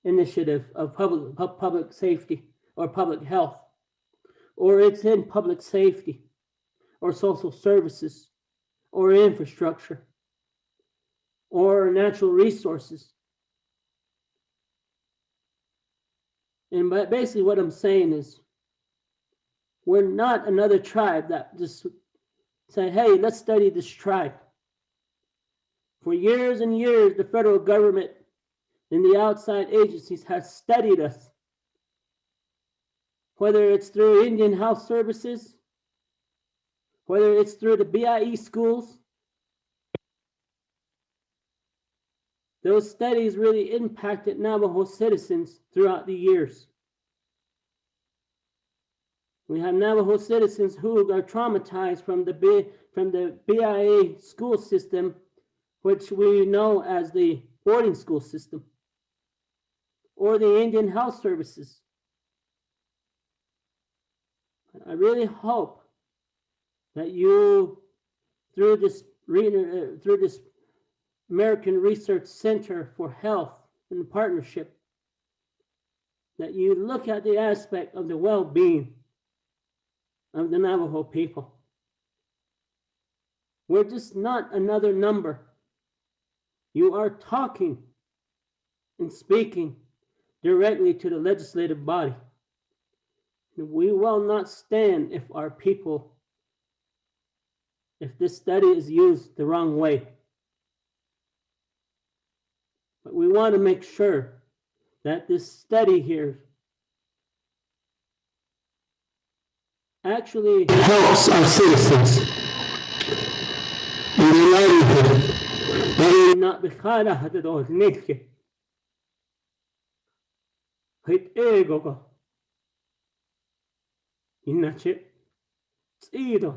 initiative of public safety or public health, or it's in public safety or social services or infrastructure or natural resources. And basically what I'm saying is, we're not another tribe that just say, hey, let's study this tribe. For years and years, the federal government and the outside agencies have studied us. Whether it's through Indian Health Services, whether it's through the BIE schools, those studies really impacted Navajo citizens throughout the years. We have Navajo citizens who are traumatized from the BIA school system, which we know as the boarding school system, or the Indian Health Services. I really hope that you, through this American Research Center for Health and Partnership, that you look at the aspect of the well-being of the Navajo people. We're just not another number. You are talking and speaking directly to the legislative body. We will not stand if our people, if this study is used the wrong way. But we want to make sure that this study here actually helps our citizens in their livelihood. not بخانة هتدور نيكي هيت إيجوغو إناتشي تسيدو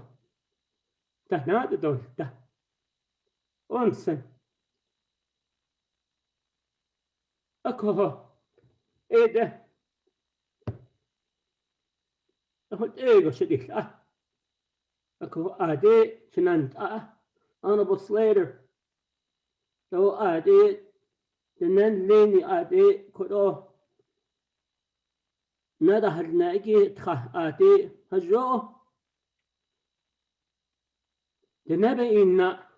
تهناد دول ده أنسن أكوه إيه ده هيت إيجو شديك أكوه أدي شنانت أنا بس later لو أدي تنن ليني أدي كدو ندا هرناكي تخ أدي هجو تنبي إننا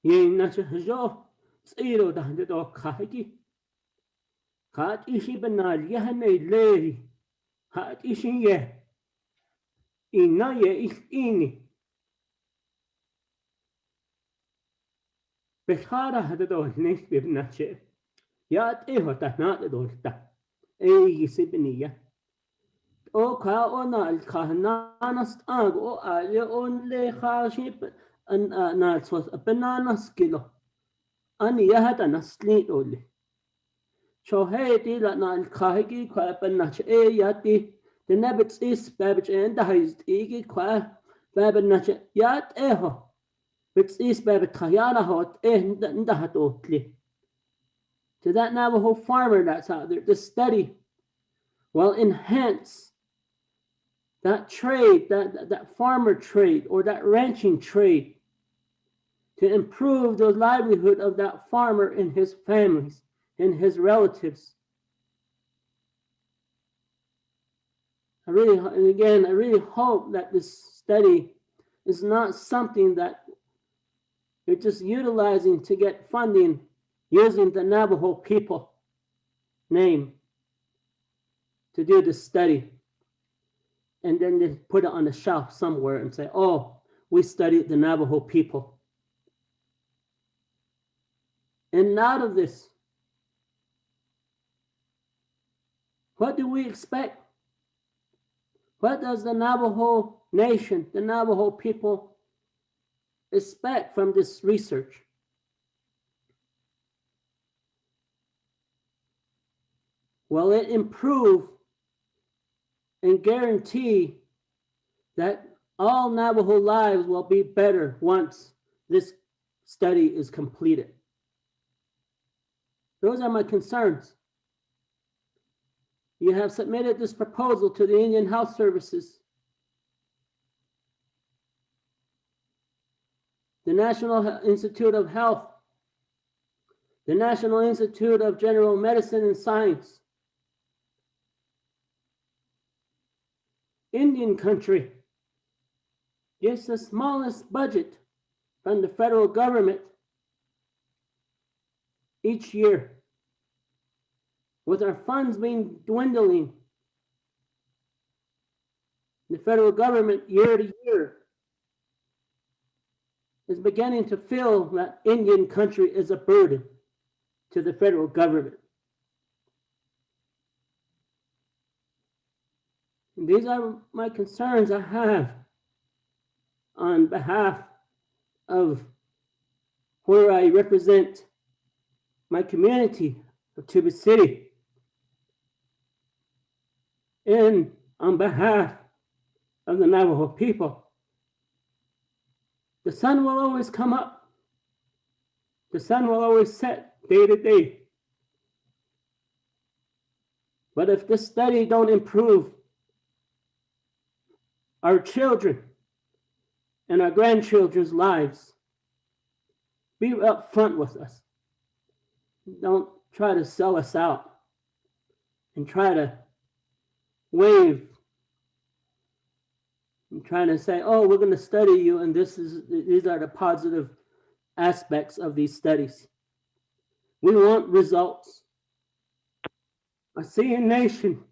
ينا هجو سيرو ده دو خاكي خات إشي بنال يهني ليري هات إشي يه إنا يه إش إني بخارة هذا دول نيش ببناشي يات إيه تهنات دول تا إيه يسبنية أو كا أونا الكهنانست أو ألي أون لي خاشيب أن نالسوس بنانس كيلو أني يهتا نسلي دولي شو هيتي لأن الكاهيكي كوا بناش إيه ياتي تنبت إس بابج إن ده هيزت إيجي كوا بابناش يات إيه بتسيس بابت خيانة هوت إيه ندها توتلي. To that Navajo farmer that's out there, the study will enhance that trade, that farmer trade or that ranching trade to improve the livelihood of that farmer and his families and his relatives. I really hope that this study is not something that you're just utilizing to get funding using the Navajo people name to do the study. And then they put it on a shelf somewhere and say, oh, we studied the Navajo people. And out of this, what do we expect? What does the Navajo nation, the Navajo people expect from this research? Will it improve and guarantee that all Navajo lives will be better once this study is completed? Those are my concerns. You have submitted this proposal to the Indian Health Services, the National Institute of Health, the National Institute of General Medicine and Science, Indian country gets the smallest budget from the federal government each year, with our funds being dwindling. The federal government year to year is beginning to feel that Indian country is a burden to the federal government. And these are my concerns I have on behalf of where I represent my community of Tuba City, and on behalf of the Navajo people. The sun will always come up. The sun will always set day to day. But if this study don't improve our children and our grandchildren's lives, be upfront with us. Don't try to sell us out and try to wave and trying to say, oh, we're going to study you, and these are the positive aspects of these studies. We want results. I see a nation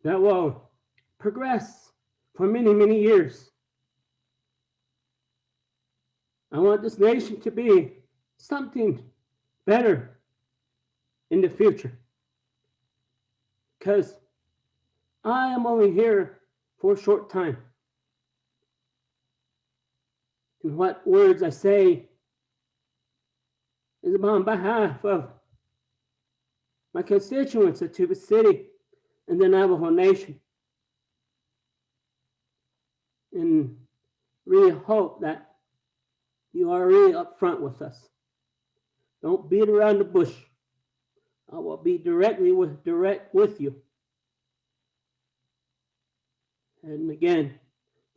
that will progress for many, many years. I want this nation to be something better in the future. because I am only here for a short time. And what words I say is on behalf of my constituents of Tuba City and the Navajo Nation. And really hope that you are really upfront with us. Don't beat around the bush. I will be direct with you. And again,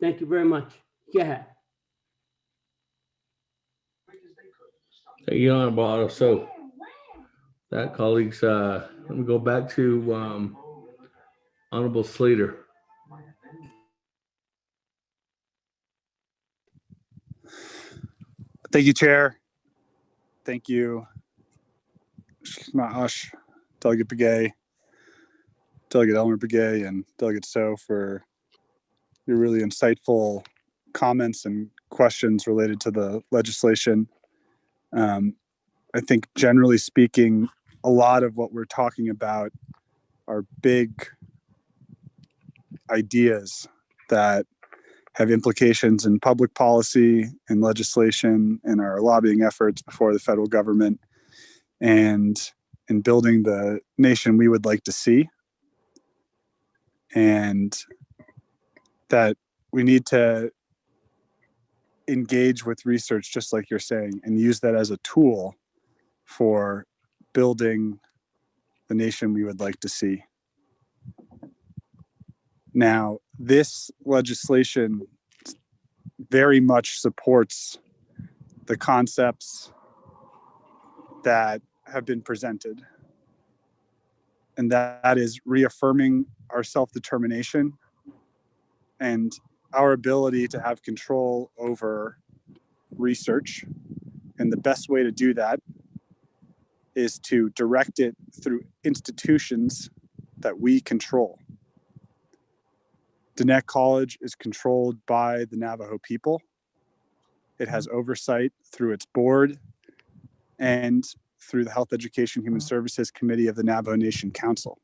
thank you very much. Yeah. Thank you, Honorable Otto. So that, colleagues, let me go back to Honorable Slater. Thank you, Chair. Thank you, Shmash, Delegate Begay, Delegate Elmer Begay, and Delegate So for your really insightful comments and questions related to the legislation. I think generally speaking, a lot of what we're talking about are big ideas that have implications in public policy and legislation and our lobbying efforts before the federal government and in building the nation we would like to see. And that we need to engage with research, just like you're saying, and use that as a tool for building the nation we would like to see. Now, this legislation very much supports the concepts that have been presented, and that is reaffirming our self-determination and our ability to have control over research. And the best way to do that is to direct it through institutions that we control. Diné College is controlled by the Navajo people. It has oversight through its board and through the Health Education Human Services Committee of the Navajo Nation Council.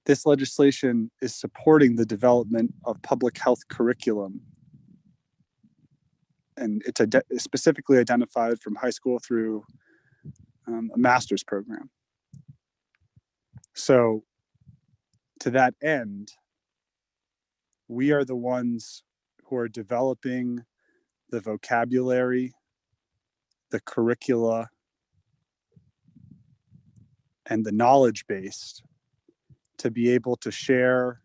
This legislation is supporting the development of public health curriculum, and it's specifically identified from high school through a master's program. So to that end, we are the ones who are developing the vocabulary, the curricula, and the knowledge base to be able to share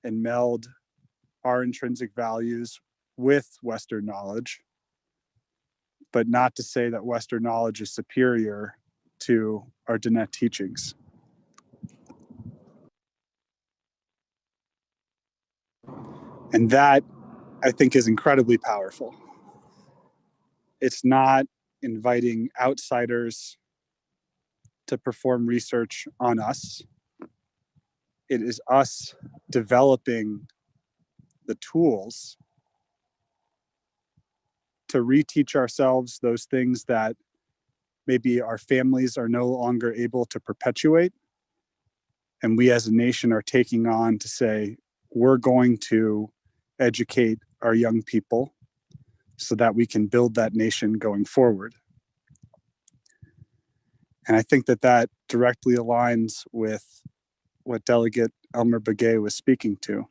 and meld our intrinsic values with Western knowledge, but not to say that Western knowledge is superior to our Diné teachings. And that, I think, is incredibly powerful. It's not inviting outsiders to perform research on us. It is us developing the tools to reteach ourselves those things that maybe our families are no longer able to perpetuate. And we as a nation are taking on to say, we're going to educate our young people so that we can build that nation going forward. And I think that that directly aligns with what Delegate Elmer Begay was speaking to.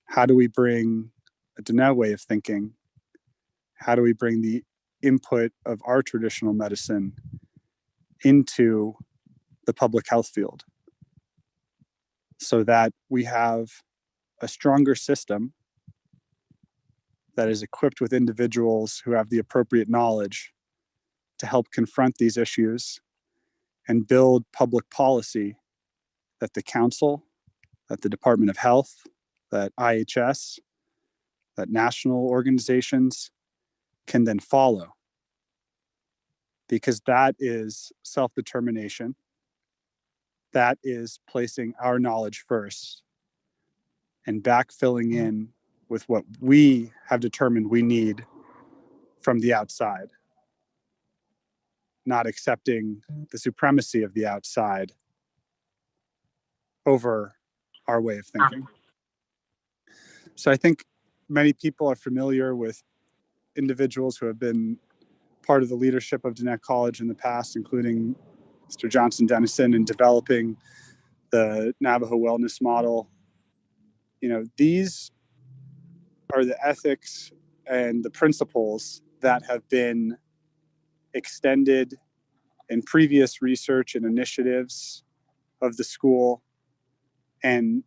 How do we bring a Diné way of thinking? How do we bring the input of our traditional medicine into the public health field so that we have a stronger system that is equipped with individuals who have the appropriate knowledge to help confront these issues and build public policy that the council, that the Department of Health, that IHS, that national organizations can then follow. Because that is self-determination. That is placing our knowledge first and backfilling in with what we have determined we need from the outside. not accepting the supremacy of the outside over our way of thinking. So I think many people are familiar with individuals who have been part of the leadership of Dannett College in the past, including Mr. Johnson Dennison, in developing the Navajo wellness model. You know, these are the ethics and the principles that have been extended in previous research and initiatives of the school, and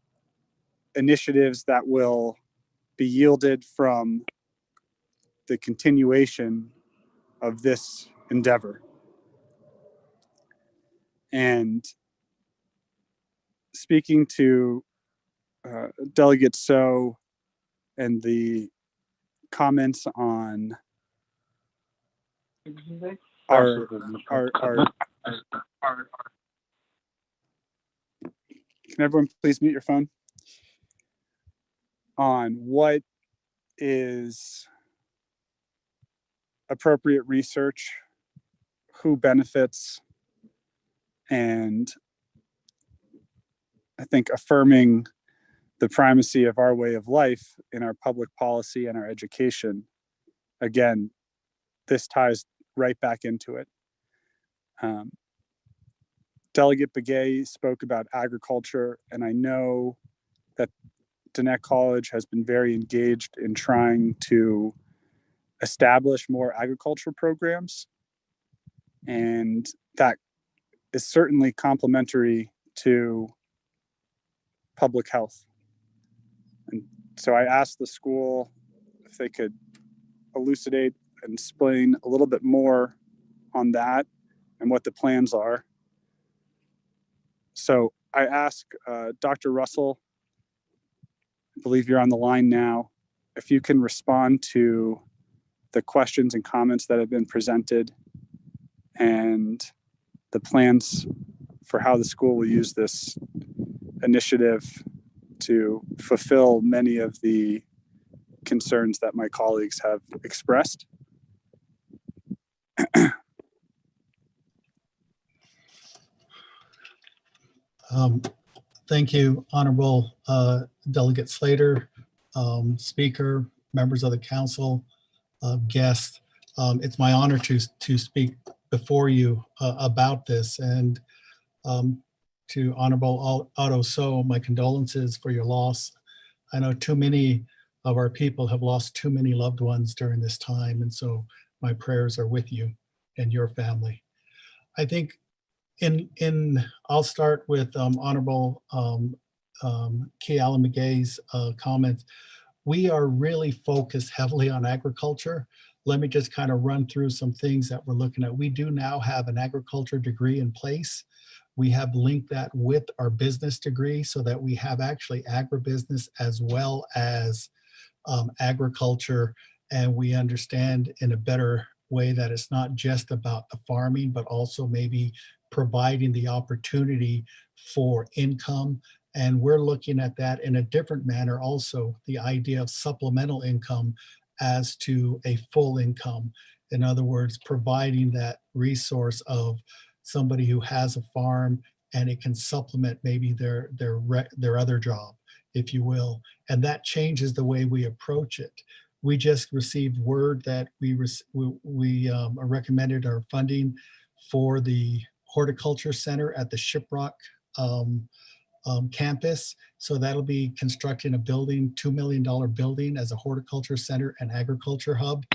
initiatives that will be yielded from the continuation of this endeavor. And speaking to Delegate So and the comments on our can everyone please mute your phone? On what is appropriate research, who benefits, and I think affirming the primacy of our way of life in our public policy and our education. Again, this ties right back into it. Delegate Begay spoke about agriculture, and I know that Dannett College has been very engaged in trying to establish more agriculture programs, and that is certainly complementary to public health. And so I asked the school if they could elucidate and explain a little bit more on that and what the plans are. So I asked Dr. Russell, I believe you're on the line now, if you can respond to the questions and comments that have been presented and the plans for how the school will use this initiative to fulfill many of the concerns that my colleagues have expressed. Thank you, Honorable Delegate Slater, Speaker, members of the council, guests. It's my honor to speak before you about this, and to Honorable Otto So, my condolences for your loss. I know too many of our people have lost too many loved ones during this time, and so my prayers are with you and your family. I think I'll start with Honorable Keala McGay's comments. We are really focused heavily on agriculture. Let me just kind of run through some things that we're looking at. We do now have an agriculture degree in place. We have linked that with our business degree so that we have actually agribusiness as well as agriculture, and we understand in a better way that it's not just about the farming, but also maybe providing the opportunity for income. And we're looking at that in a different manner also, the idea of supplemental income as to a full income. In other words, providing that resource of somebody who has a farm and it can supplement maybe their other job, if you will. And that changes the way we approach it. We just received word that we recommended our funding for the horticulture center at the Shiprock campus. So that'll be constructing a building, $2 million building as a horticulture center and agriculture hub.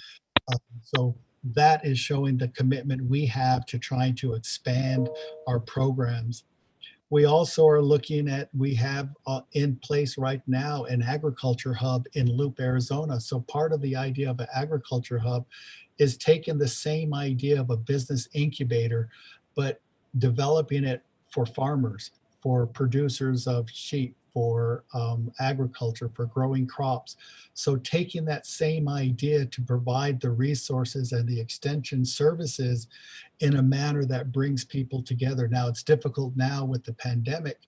So that is showing the commitment we have to trying to expand our programs. We also are looking at, we have in place right now an agriculture hub in Loop, Arizona. So part of the idea of an agriculture hub is taking the same idea of a business incubator, but developing it for farmers, for producers of sheep, for agriculture, for growing crops. So taking that same idea to provide the resources and the extension services in a manner that brings people together. Now it's difficult now with the pandemic,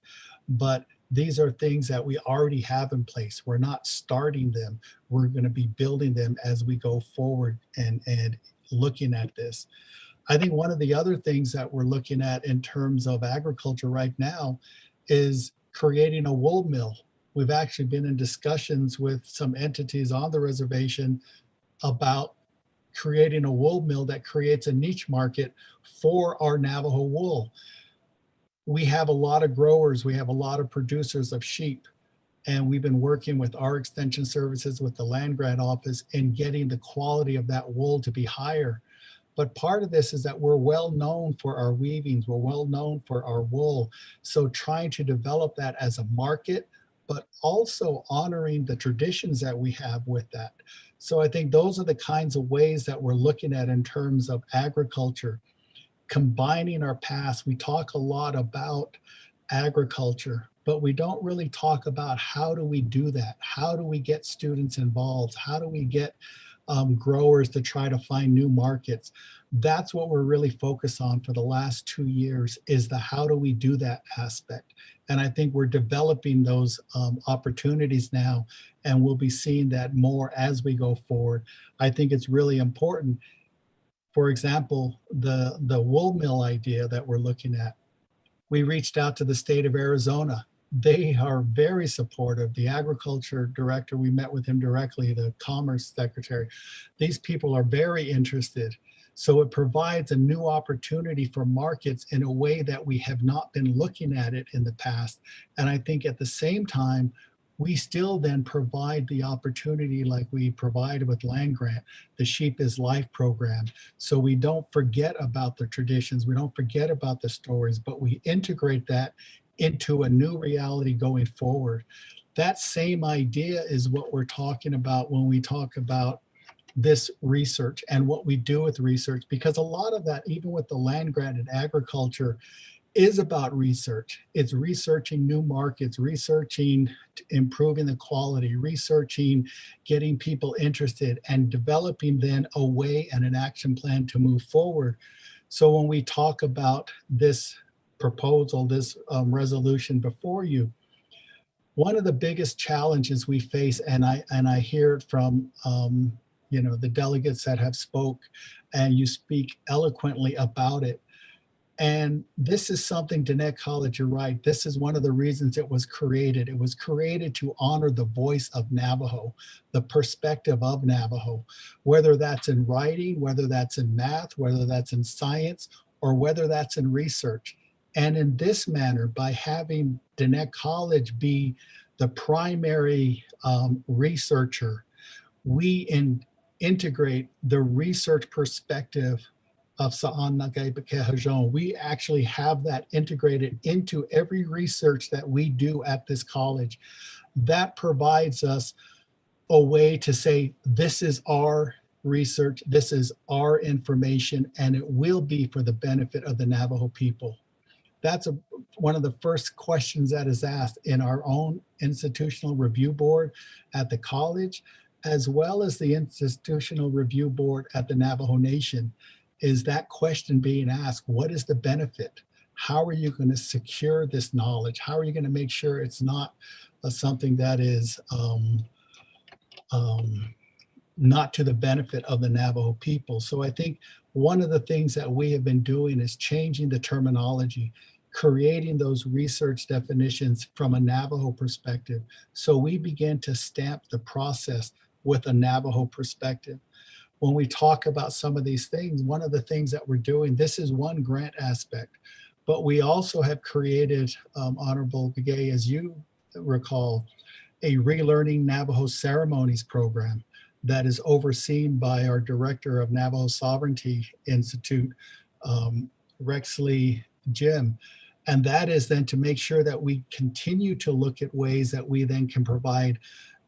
but these are things that we already have in place. We're not starting them. We're going to be building them as we go forward and looking at this. I think one of the other things that we're looking at in terms of agriculture right now is creating a wool mill. We've actually been in discussions with some entities on the reservation about creating a wool mill that creates a niche market for our Navajo wool. We have a lot of growers, we have a lot of producers of sheep, and we've been working with our extension services with the land grant office in getting the quality of that wool to be higher. But part of this is that we're well known for our weavings, we're well known for our wool. So trying to develop that as a market, but also honoring the traditions that we have with that. So I think those are the kinds of ways that we're looking at in terms of agriculture, combining our past. We talk a lot about agriculture, but we don't really talk about how do we do that? How do we get students involved? How do we get growers to try to find new markets? That's what we're really focused on for the last 2 years, is the how do we do that aspect. And I think we're developing those opportunities now, and we'll be seeing that more as we go forward. I think it's really important. For example, the wool mill idea that we're looking at, we reached out to the state of Arizona. They are very supportive. The agriculture director, we met with him directly, the commerce secretary. These people are very interested. So it provides a new opportunity for markets in a way that we have not been looking at it in the past. And I think at the same time, we still then provide the opportunity like we provided with land grant, the Sheep is Life program. So we don't forget about the traditions, we don't forget about the stories, but we integrate that into a new reality going forward. That same idea is what we're talking about when we talk about this research and what we do with research, because a lot of that, even with the land grant and agriculture, is about research. It's researching new markets, researching improving the quality, researching getting people interested, and developing then a way and an action plan to move forward. So when we talk about this proposal, this resolution before you, one of the biggest challenges we face, and I hear it from the delegates that have spoke, and you speak eloquently about it. And this is something, Diné College, you're right. This is one of the reasons it was created. It was created to honor the voice of Navajo, the perspective of Navajo, whether that's in writing, whether that's in math, whether that's in science, or whether that's in research. And in this manner, by having Diné College be the primary researcher, we integrate the research perspective of Sa'an Naabik'íyáti. We actually have that integrated into every research that we do at this college. That provides us a way to say, this is our research, this is our information, and it will be for the benefit of the Navajo people. That's one of the first questions that is asked in our own institutional review board at the college, as well as the institutional review board at the Navajo Nation. Is that question being asked? What is the benefit? How are you going to secure this knowledge? How are you going to make sure it's not something that is not to the benefit of the Navajo people? So I think one of the things that we have been doing is changing the terminology, creating those research definitions from a Navajo perspective. So we begin to stamp the process with a Navajo perspective. When we talk about some of these things, one of the things that we're doing, this is one grant aspect, but we also have created, Honorable Begay, as you recall, a Relearning Navajo Ceremonies program that is overseen by our Director of Navajo Sovereignty Institute, Rexley Jim. And that is then to make sure that we continue to look at ways that we then can provide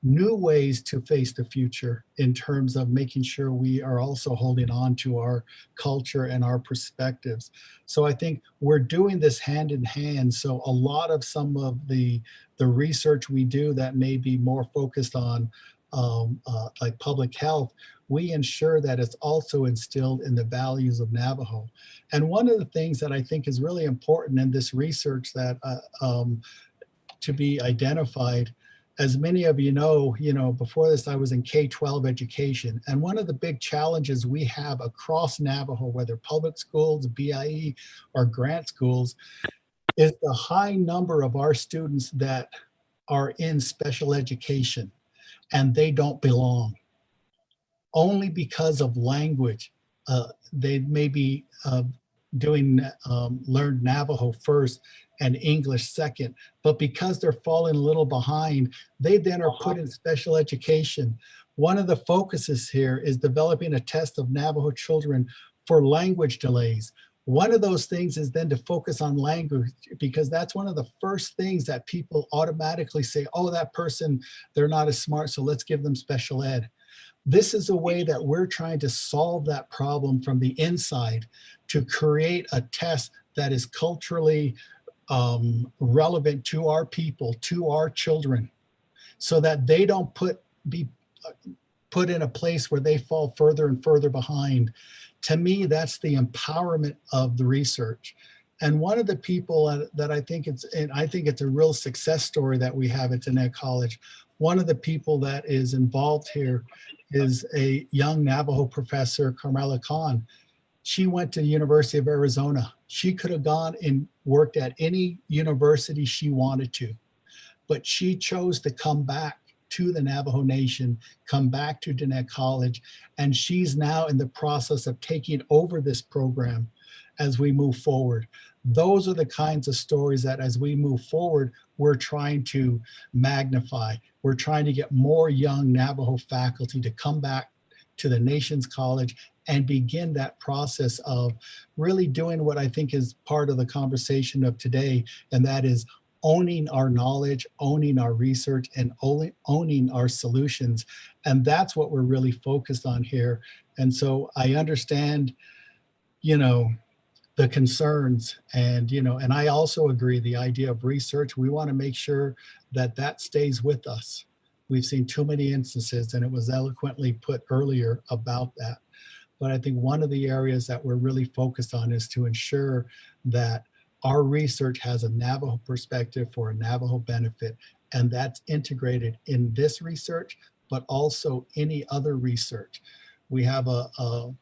new ways to face the future in terms of making sure we are also holding on to our culture and our perspectives. So I think we're doing this hand in hand. So a lot of some of the research we do that may be more focused on like public health, we ensure that it's also instilled in the values of Navajo. And one of the things that I think is really important in this research that to be identified, As many of you know, before this, I was in K-12 education. And one of the big challenges we have across Navajo, whether public schools, BIE, or grant schools, is the high number of our students that are in special education and they don't belong. Only because of language. They may be learned Navajo first and English second, but because they're falling a little behind, they then are put in special education. One of the focuses here is developing a test of Navajo children for language delays. One of those things is then to focus on language, because that's one of the first things that people automatically say, oh, that person, they're not as smart, so let's give them special ed. This is a way that we're trying to solve that problem from the inside, to create a test that is culturally relevant to our people, to our children, so that they don't be put in a place where they fall further and further behind. To me, that's the empowerment of the research. And one of the people that I think it's a real success story that we have at Diné College. One of the people that is involved here is a young Navajo professor, Carmela Khan. She went to the University of Arizona. She could have gone and worked at any university she wanted to, but she chose to come back to the Navajo Nation, come back to Diné College, and she's now in the process of taking over this program as we move forward. Those are the kinds of stories that as we move forward, we're trying to magnify. We're trying to get more young Navajo faculty to come back to the nation's college and begin that process of really doing what I think is part of the conversation of today, and that is owning our knowledge, owning our research, and owning our solutions. And that's what we're really focused on here. And so I understand, the concerns, and I also agree the idea of research. We want to make sure that that stays with us. We've seen too many instances, and it was eloquently put earlier about that. But I think one of the areas that we're really focused on is to ensure that our research has a Navajo perspective for a Navajo benefit, and that's integrated in this research, but also any other research. We have a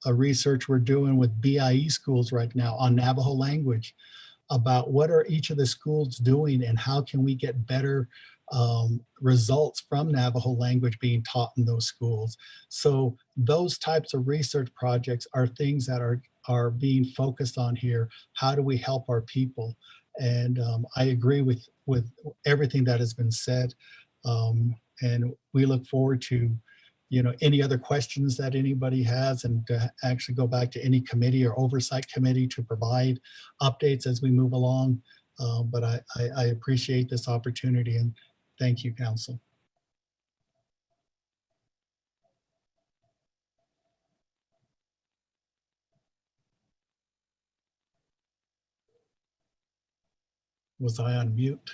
research we're doing with BIE schools right now on Navajo language, about what are each of the schools doing and how can we get better results from Navajo language being taught in those schools. So those types of research projects are things that are being focused on here. How do we help our people? And I agree with everything that has been said. And we look forward to any other questions that anybody has, and to actually go back to any committee or oversight committee to provide updates as we move along. But I appreciate this opportunity, and thank you, Council. Was I on mute?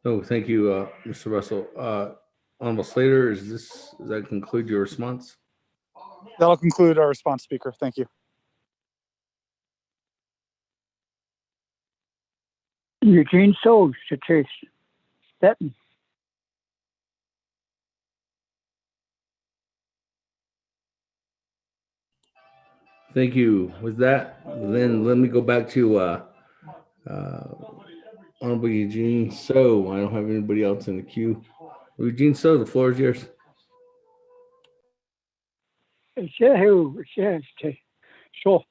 No, thank you, Mr. Russell. Honorable Slater, does that conclude your response? That'll conclude our response, Speaker. Thank you. Eugene So, Chase Stetton. Thank you. With that, then let me go back to Honorable Eugene So. I don't have anybody else in the queue. Eugene So, the floor is yours. So,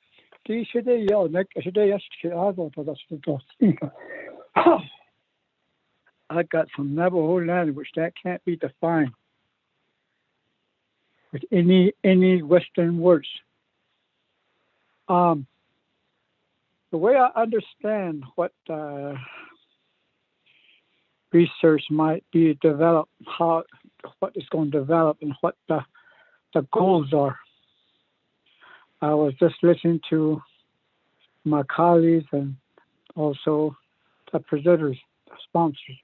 I got some Navajo language that can't be defined with any Western words. The way I understand what research might be developed, what is going to develop, and what the goals are. I was just listening to my colleagues and also the presenters, the sponsors.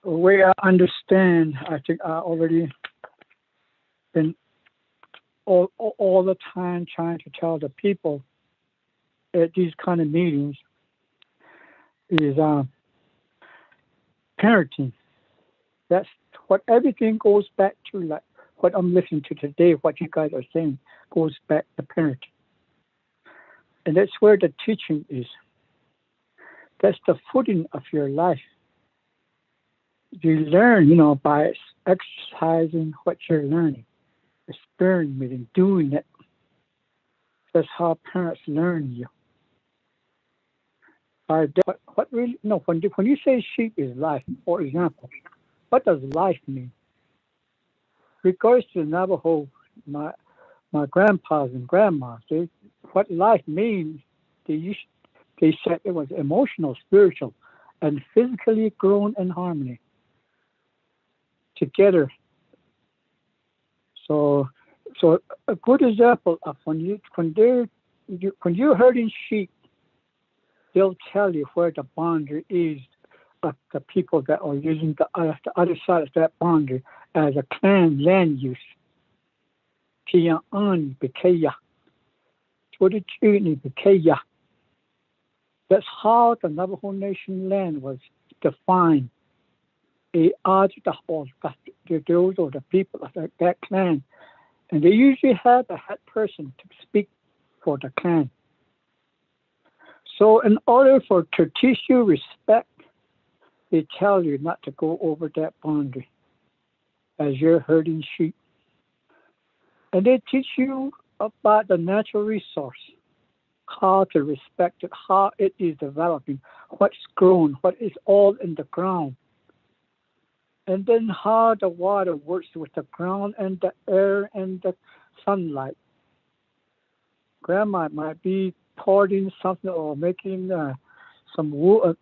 The way I understand, I think I already been all the time trying to tell the people at these kind of meetings is parenting. That's what everything goes back to, like what I'm listening to today, what you guys are saying goes back to parenting. And that's where the teaching is. That's the footing of your life. You learn, by exercising what you're learning, experimenting, doing it. That's how parents learn you. What really? No, when you say sheep is life, for example, what does life mean? Regards to the Navajo, my grandpas and grandmas, what life means, they said it was emotional, spiritual, and physically grown in harmony together. So a good example of when you're herding sheep, they'll tell you where the boundary is of the people that are using the other side of that boundary as a clan land use. That's how the Navajo Nation land was defined. Those are the people of that clan. And they usually had a head person to speak for the clan. So in order to teach you respect, they tell you not to go over that boundary as you're herding sheep. And they teach you about the natural resource, how to respect it, how it is developing, what's grown, what is all in the ground. And then how the water works with the ground and the air and the sunlight. Grandma might be pouring something or making some wood,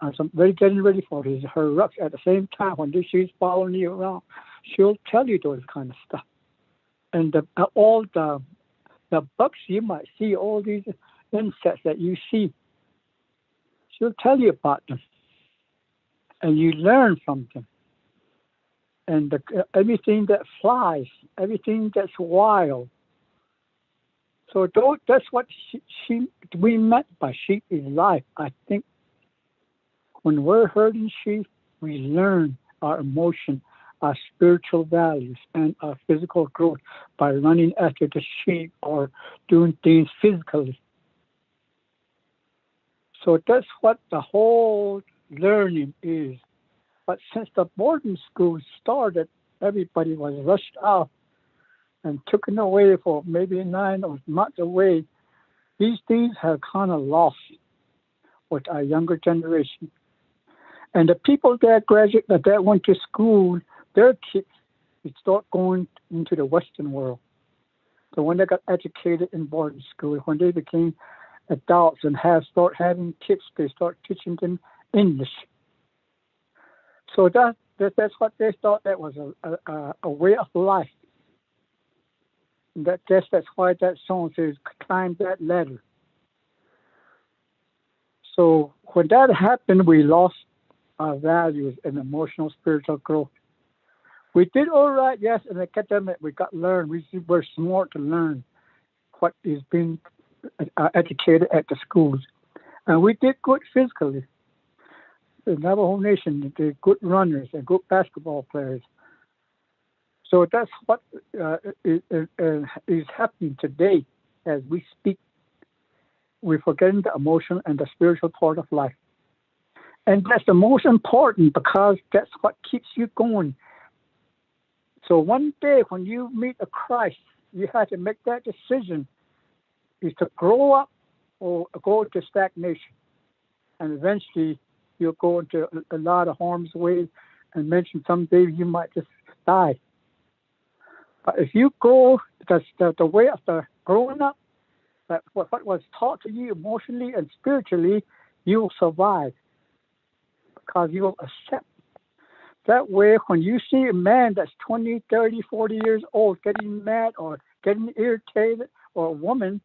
getting ready for her rucks at the same time when she's following you around. She'll tell you those kind of stuff. And all the bugs you might see, all these insects that you see, she'll tell you about them. And you learn from them. And everything that flies, everything that's wild. So that's what we meant by sheep is life. I think when we're herding sheep, we learn our emotion, our spiritual values, and our physical growth by running after the sheep or doing things physically. So that's what the whole learning is. But since the boarding school started, everybody was rushed out and taken away for maybe 9 months away. These things have kind of lost with our younger generation. And the people that went to school, their kids start going into the Western world. The one that got educated in boarding school, when they became adults and start having kids, they start teaching them English. So that's what they thought that was a way of life. That's why that song says, climb that ladder. So when that happened, we lost our values and emotional, spiritual growth. We did all right, yes, in academic, we got learned. We were smart to learn what is being educated at the schools. And we did good physically. The Navajo Nation, they're good runners and good basketball players. So that's what is happening today as we speak. We're forgetting the emotional and the spiritual part of life. And that's the most important because that's what keeps you going. So one day when you meet a Christ, you have to make that decision is to grow up or go to stagnation. And eventually you'll go into a lot of harm's way and mention someday you might just die. But if you go the way of the growing up, that what was taught to you emotionally and spiritually, you will survive because you will accept. That way, when you see a man that's 20, 30, 40 years old getting mad or getting irritated, or a woman,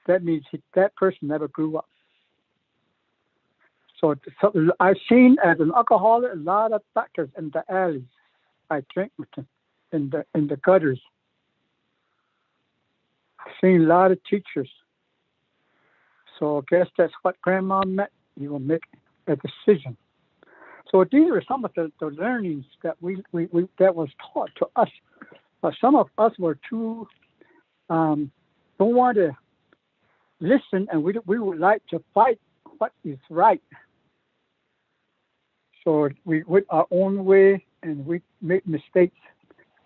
that means that person never grew up. So I've seen as an alcoholic a lot of doctors in the alleys. I drink with them in the gutters. I've seen a lot of teachers. So I guess that's what Grandma meant. You will make a decision. So these are some of the learnings that we that was taught to us. But some of us were too don't want to listen, and we would like to fight what is right. So we went our own way, and we make mistakes.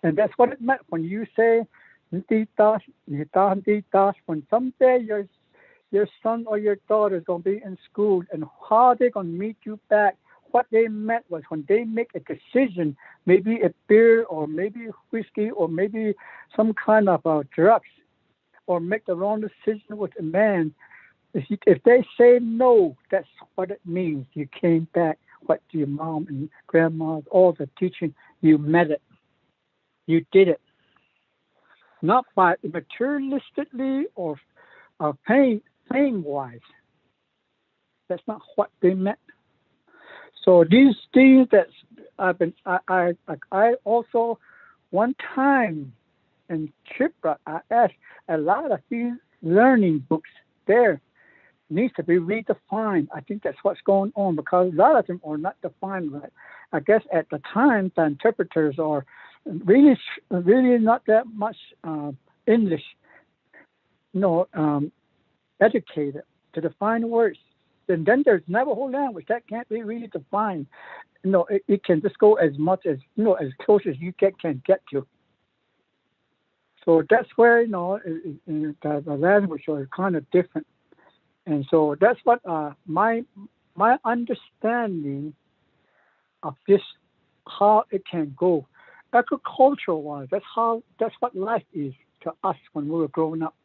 And that's what it meant when you say, when someday your son or your daughter is going to be in school, and how they're going to meet you back. What they meant was when they make a decision, maybe a beer or maybe whiskey or maybe some kind of drugs, or make the wrong decision with a man, if they say no, that's what it means. You came back. What your mom and grandma, all the teaching, you met it. You did it. Not by materialistically or fame-wise. That's not what they meant. So these things that I also one time in Chipra, I asked a lot of these learning books there needs to be redefined. I think that's what's going on because a lot of them are not defined right. I guess at the time the interpreters are really not that much English, educated to define words. And then there's Navajo language that can't be really defined. It can just go as much as as close as you can get to. So that's where the language are kind of different, and so that's what my understanding of this, how it can go, agricultural wise. That's what life is to us when we were growing up.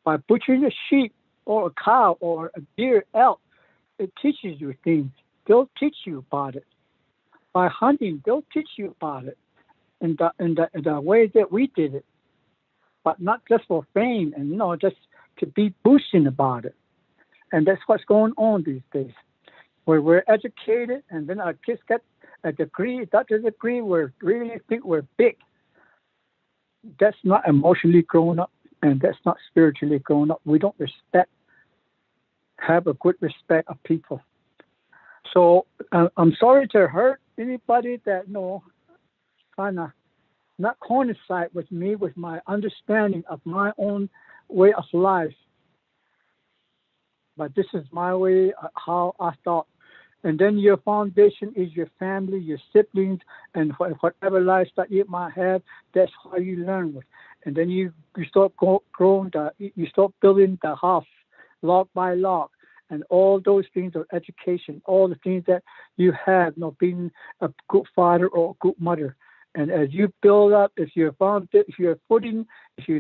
By butchering a sheep or a cow or a deer, elk, it teaches you things. They'll teach you about it. By hunting, they'll teach you about it in the way that we did it, but not just for fame and just to be boasting about it. And that's what's going on these days, where we're educated and then our kids get a degree, doctor's degree, we really think we're big. That's not emotionally grown up, and that's not spiritually grown up. We don't have a good respect of people. So I'm sorry to hurt anybody that kind of not coincide with me with my understanding of my own way of life. But this is my way, how I thought. And then your foundation is your family, your siblings, and whatever lifestyle you might have, that's how you learn with. And then you start growing, you start building the house log by log. And all those things are education, all the things that you have, being a good father or a good mother. And as you build up, if you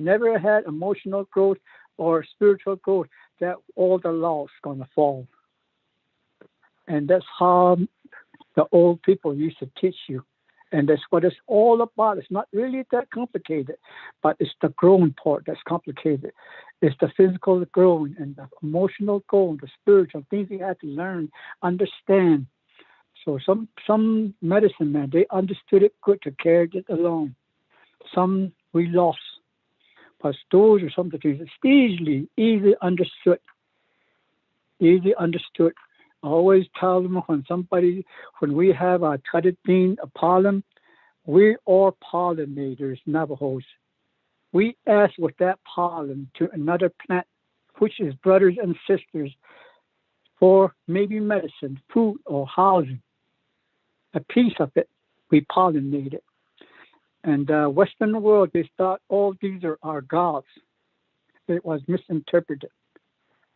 never had emotional growth or spiritual growth, that all the laws going to fall. And that's how the old people used to teach you. And that's what it's all about. It's not really that complicated, but it's the growing part that's complicated. It's the physical growing and the emotional growing, the spiritual things you have to learn, understand. So some medicine man, they understood it good to carry it along. Some we lost. But those are some of the things that's easily understood. Easily understood. I always tell them when we have our cutted bean, a pollen, we are pollinators, Navajos. We ask with that pollen to another plant, which is brothers and sisters, for maybe medicine, food, or housing. A piece of it, we pollinate it. And the Western world, they thought all these are our gods. It was misinterpreted.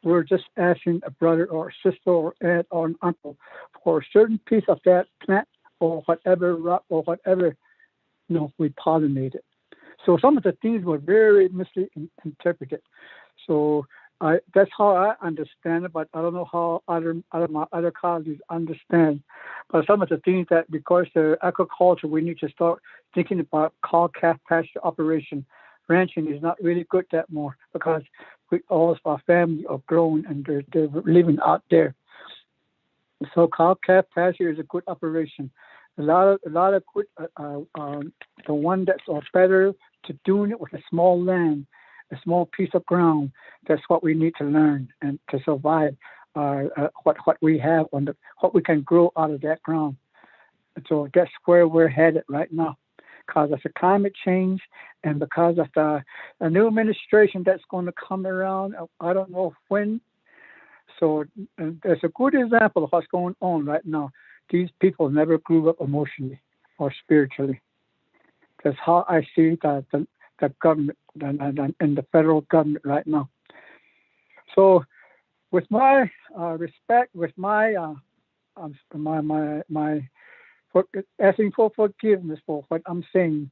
We're just asking a brother or a sister or aunt or an uncle for a certain piece of that plant or whatever rock or whatever, we pollinate it. So some of the things were very misinterpreted. So that's how I understand it, but I don't know how my other colleagues understand. But some of the things that, because the agriculture, we need to start thinking about cow-calf pasture operation. Ranching is not really good that more because all of our family are grown and they're living out there. So cow-calf pasture is a good operation. A lot of good. The one that's better to doing it with a small land, a small piece of ground. That's what we need to learn and to survive. What we have what we can grow out of that ground. And so that's where we're headed right now, because of the climate change and because of the new administration that's going to come around. I don't know when. So there's a good example of what's going on right now. These people never grew up emotionally or spiritually. That's how I see the government and the federal government right now. So, with my respect, with my asking for forgiveness for what I'm saying,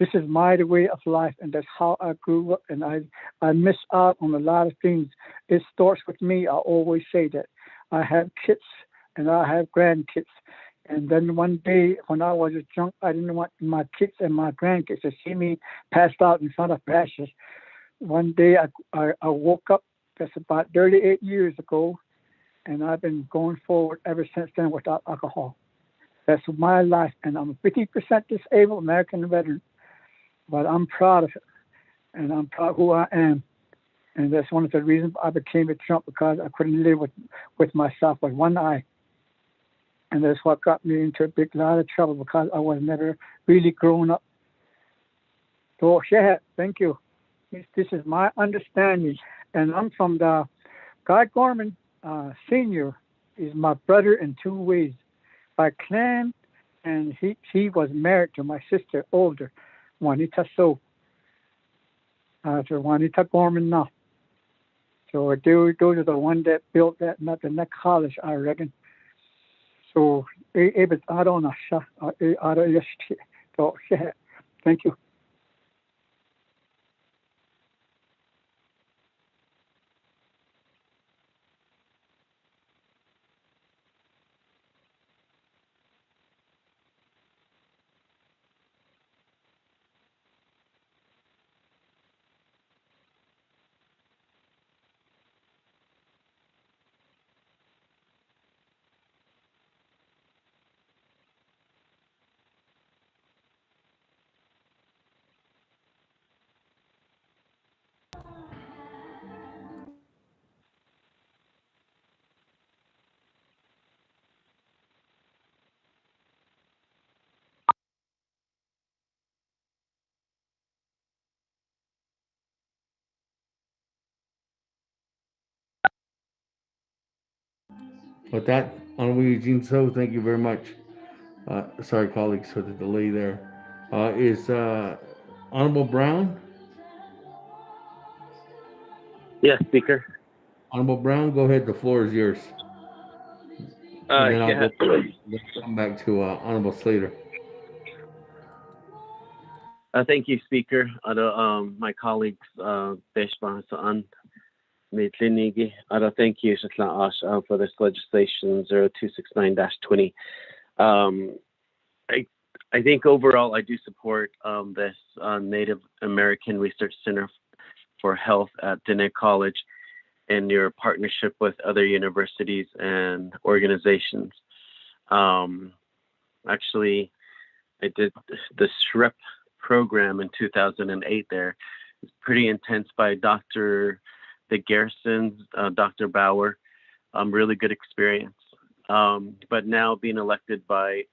this is my way of life, and that's how I grew up, and I miss out on a lot of things. It starts with me. I always say that. I have kids and I have grandkids. And then one day when I was young, I didn't want my kids and my grandkids to see me passed out in front of ashes. One day I woke up, that's about 38 years ago, and I've been going forward ever since then without alcohol. That's my life, and I'm a 50% disabled American veteran, but I'm proud of it, and I'm proud of who I am. And that's one of the reasons I became a Trump, because I couldn't live with myself with one eye. And that's what got me into a big lot of trouble, because I was never really grown up. So, yeah, thank you. This is my understanding. And I'm from the Guy Gorman Sr. is my brother in two ways. By clan, and he was married to my sister, older, Juanita So. So Juanita Gorman now. So those are the one that built the next college, I reckon. So I don't know. So yeah, thank you. With that, Honorable Eugene So, thank you very much. Sorry, colleagues, for the delay there. Is Honorable Brown? Yes, Speaker. Honorable Brown, go ahead. The floor is yours. And then Yeah. I'll come back to Honorable Slater. Thank you, Speaker. My colleagues, Beshban Saan, Mitlinigi, thank you, for this legislation 0269-20. I think overall I do support this Native American Research Center for Health at Diné College and your partnership with other universities and organizations. Actually, I did the SHREP program in 2008 there. It's pretty intense by Dr. the Garrisons, Dr. Bauer. Really good experience. But now being elected by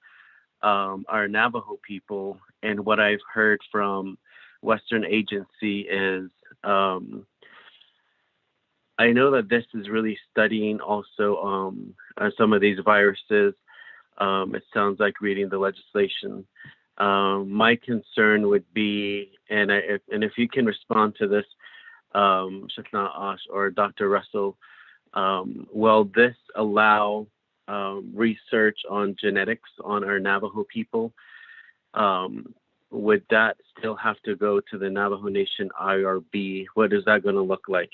our Navajo people, and what I've heard from Western Agency is I know that this is really studying also some of these viruses. It sounds like reading the legislation. My concern would be, and if you can respond to this, Shakna Ash or Dr. Russell, will this allow research on genetics on our Navajo people? Would that still have to go to the Navajo Nation IRB? What is that going to look like?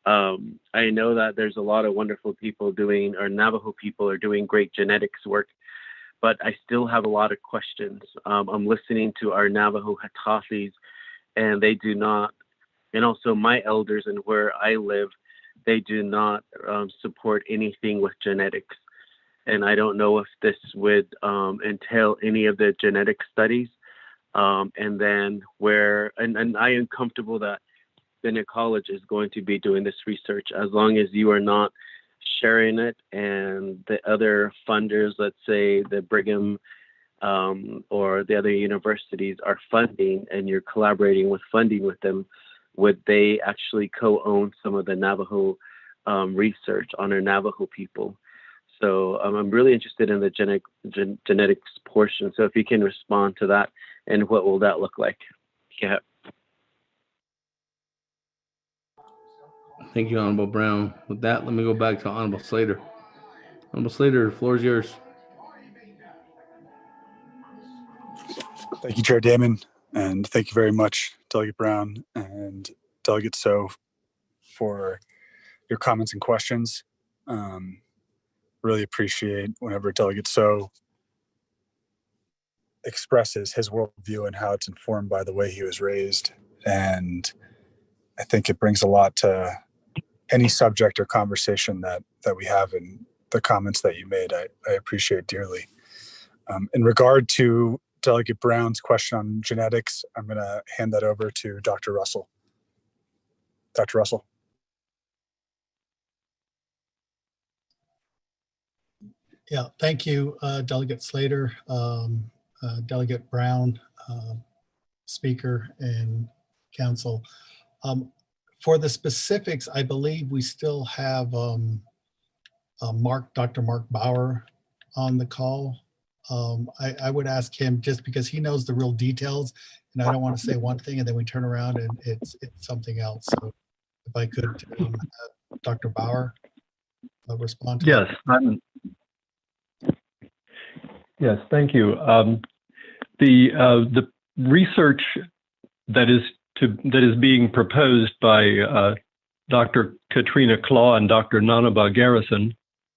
I know that there's a lot of wonderful people doing, or Navajo people are doing great genetics work, but I still have a lot of questions. I'm listening to our Navajo Hatafis, and they do not, and also my elders and where I live, they do not support anything with genetics. And I don't know if this would entail any of the genetic studies. And then and I am comfortable that Bennett College is going to be doing this research, as long as you are not sharing it and the other funders, let's say the Brigham or the other universities are funding and you're collaborating with funding with them, would they actually co-own some of the Navajo research on our Navajo people? So I'm really interested in the genetics portion. So if you can respond to that, and what will that look like? Yeah. Thank you, Honorable Brown. With that, let me go back to Honorable Slater. Honorable Slater, the floor is yours. Thank you, Chair Damon, and thank you very much, Delegate Brown and Delegate So, for your comments and questions. Really appreciate whenever Delegate So expresses his worldview and how it's informed by the way he was raised. And I think it brings a lot to any subject or conversation that we have, and the comments that you made, I appreciate dearly. In regard to Delegate Brown's question on genetics, I'm going to hand that over to Dr. Russell. Dr. Russell. Yeah, thank you, Delegate Slater, Delegate Brown, Speaker, and Council. For the specifics, I believe we still have Dr. Mark Bauer on the call. I would ask him, just because he knows the real details, and I don't want to say one thing and then we turn around and it's something else. So if I could, Dr. Bauer, respond to that. Yes, thank you. The research that is being proposed by Dr. Katrina Claw and Dr. Nanaba Garrison,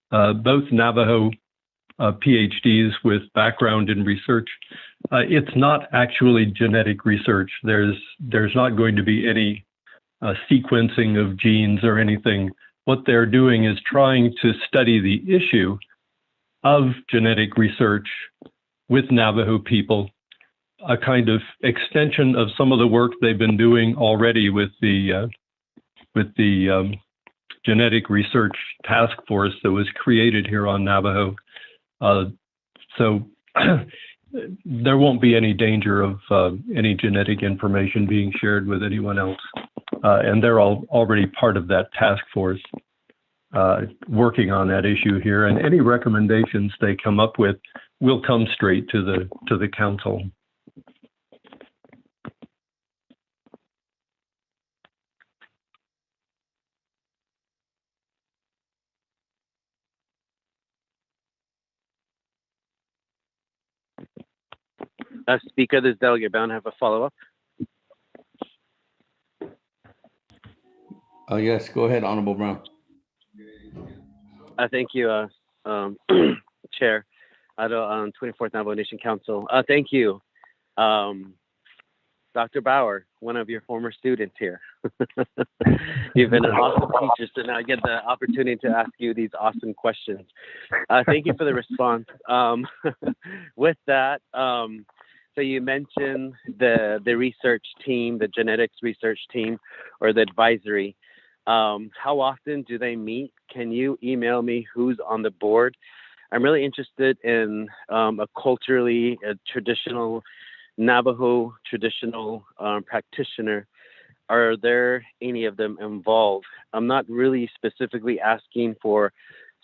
both Navajo PhDs with background in research. It's not actually genetic research. There's not going to be any sequencing of genes or anything. What they're doing is trying to study the issue of genetic research with Navajo people, a kind of extension of some of the work they've been doing already with the genetic research task force that was created here on Navajo. So there won't be any danger of any genetic information being shared with anyone else. And they're already part of that task force working on that issue here. And any recommendations they come up with will come straight to the council. Speaker, this Delegate Brown have a follow-up. Yes, go ahead, Honorable Brown. Thank you, Chair, 24th Navajo Nation Council. Thank you, Dr. Bauer, one of your former students here. You've been an awesome teacher, so now I get the opportunity to ask you these awesome questions. Thank you for the response. With that, so you mentioned the research team, the genetics research team, or the advisory. How often do they meet? Can you email me who's on the board? I'm really interested in a culturally traditional Navajo traditional practitioner. Are there any of them involved? I'm not really specifically asking for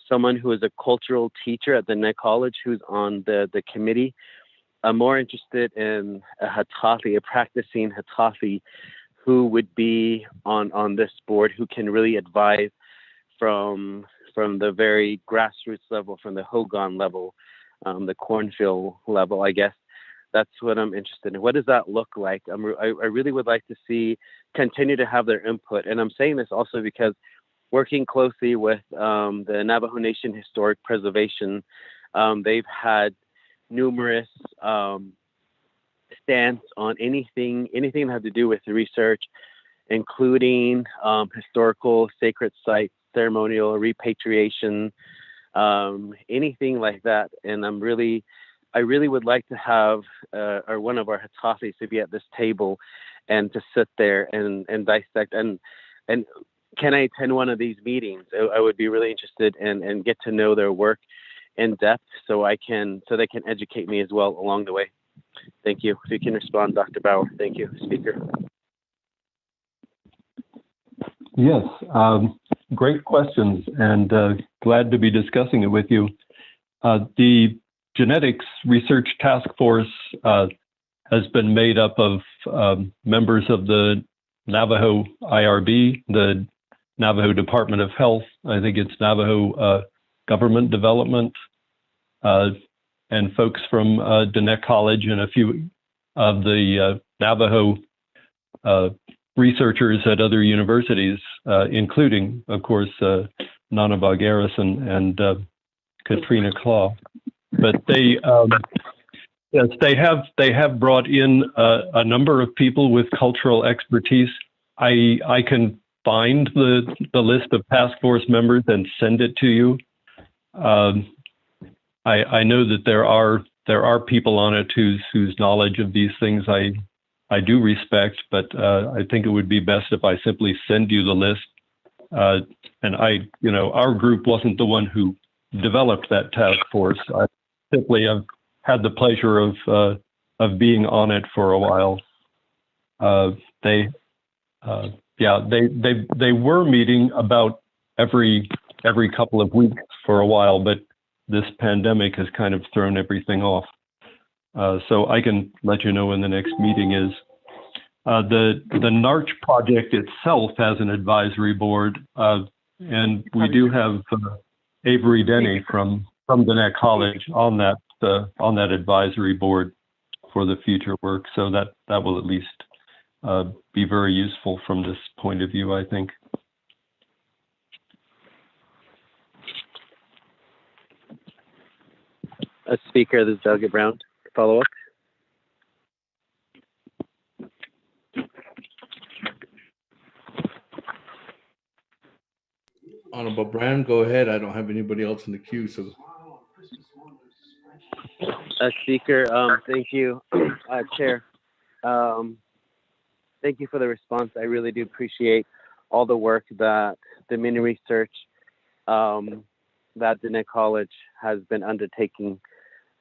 someone who is a cultural teacher at the Net College who's on the committee. I'm more interested in a Hatafi, a practicing Hatafi, who would be on this board, who can really advise from the very grassroots level, from the Hogan level, the cornfield level, I guess. That's what I'm interested in. What does that look like? I really would like to continue to have their input. And I'm saying this also because working closely with the Navajo Nation Historic Preservation, they've had numerous stance on anything that had to do with research, including historical sacred sites, ceremonial repatriation, anything like that. And I really would like to have one of our Hatafis to be at this table and to sit there and dissect and can I attend one of these meetings? I would be really interested and get to know their work in depth so they can educate me as well along the way. Thank you. If you can respond, Dr. Bauer. Thank you, Speaker. Yes, great questions, and glad to be discussing it with you. The Genetics Research Task Force has been made up of members of the Navajo IRB, the Navajo Department of Health, I think it's Navajo Government Development, and folks from Diné College and a few of the Navajo researchers at other universities, including, of course, Naabik'íyáti and Katrina Claw. But they, yes, they have brought in a number of people with cultural expertise. I can find the list of task force members and send it to you. I know that there are people on it whose knowledge of these things I do respect, but I think it would be best if I simply send you the list. And our group wasn't the one who developed that task force. I simply have had the pleasure of being on it for a while. They were meeting about every couple of weeks for a while, but this pandemic has kind of thrown everything off. So I can let you know when the next meeting is. The NARCH project itself has an advisory board, and we do have Avery Denny from Diné College on that advisory board for the future work. So that will at least be very useful from this point of view, I think. Speaker, this is Delegate Brown. Follow up. Honorable Brown, go ahead. I don't have anybody else in the queue, so. Speaker, thank you, Chair. Thank you for the response. I really do appreciate all the work that the mini research that Diné College has been undertaking.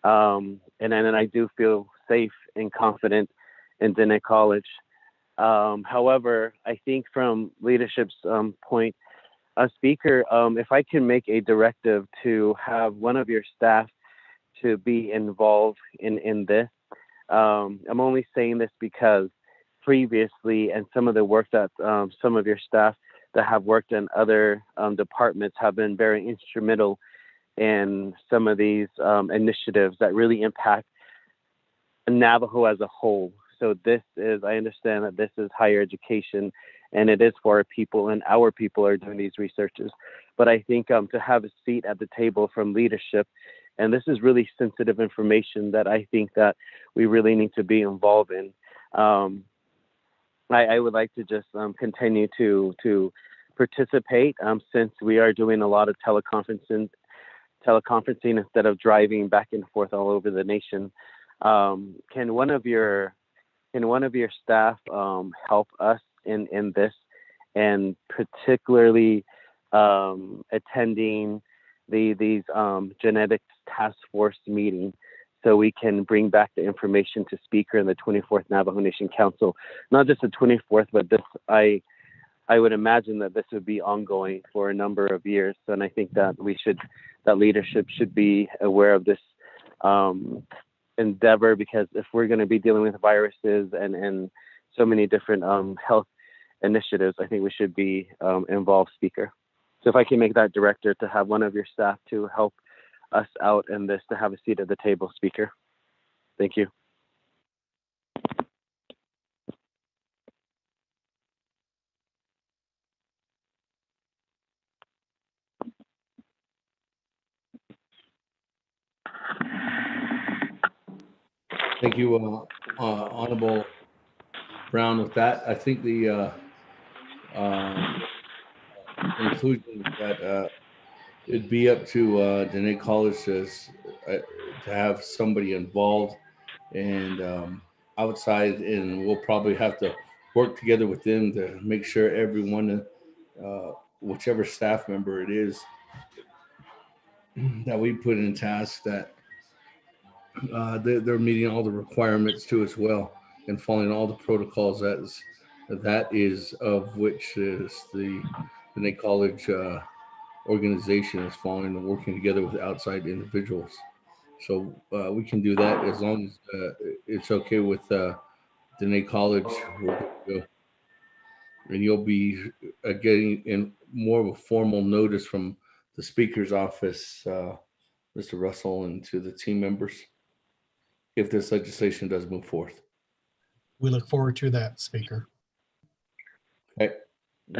And I do feel safe and confident in Diné College. However, I think from leadership's point, Speaker, if I can make a directive to have one of your staff to be involved in this, I'm only saying this because previously and some of the work that some of your staff that have worked in other departments have been very instrumental in some of these initiatives that really impact Navajo as a whole. So I understand that this is higher education and it is for our people, and our people are doing these researches. But I think to have a seat at the table from leadership, and this is really sensitive information that I think that we really need to be involved in. I would like to just continue to participate since we are doing a lot of teleconferencing instead of driving back and forth all over the nation. Can one of your staff help us in this, and particularly attending these genetics task force meeting, so we can bring back the information to Speaker in the 24th Navajo Nation Council, not just the 24th, but this, I would imagine that this would be ongoing for a number of years. And I think that that leadership should be aware of this endeavor, because if we're going to be dealing with viruses and so many different health initiatives, I think we should be involved, Speaker. So if I can make that director to have one of your staff to help us out in this, to have a seat at the table, Speaker. Thank you. Thank you, Honorable Brown. With that, I think the conclusion that it'd be up to Diné College to have somebody involved and outside, and we'll probably have to work together with them to make sure everyone, whichever staff member it is that we put in task, that they're meeting all the requirements too as well, and following all the protocols that is of which is the Nate College organization is following and working together with outside individuals. So we can do that as long as it's okay with the Nate College. We're good to go. And you'll be getting in more of a formal notice from the speaker's office, Mr. Russell, and to the team members if this legislation does move forth. We look forward to that, Speaker. Okay.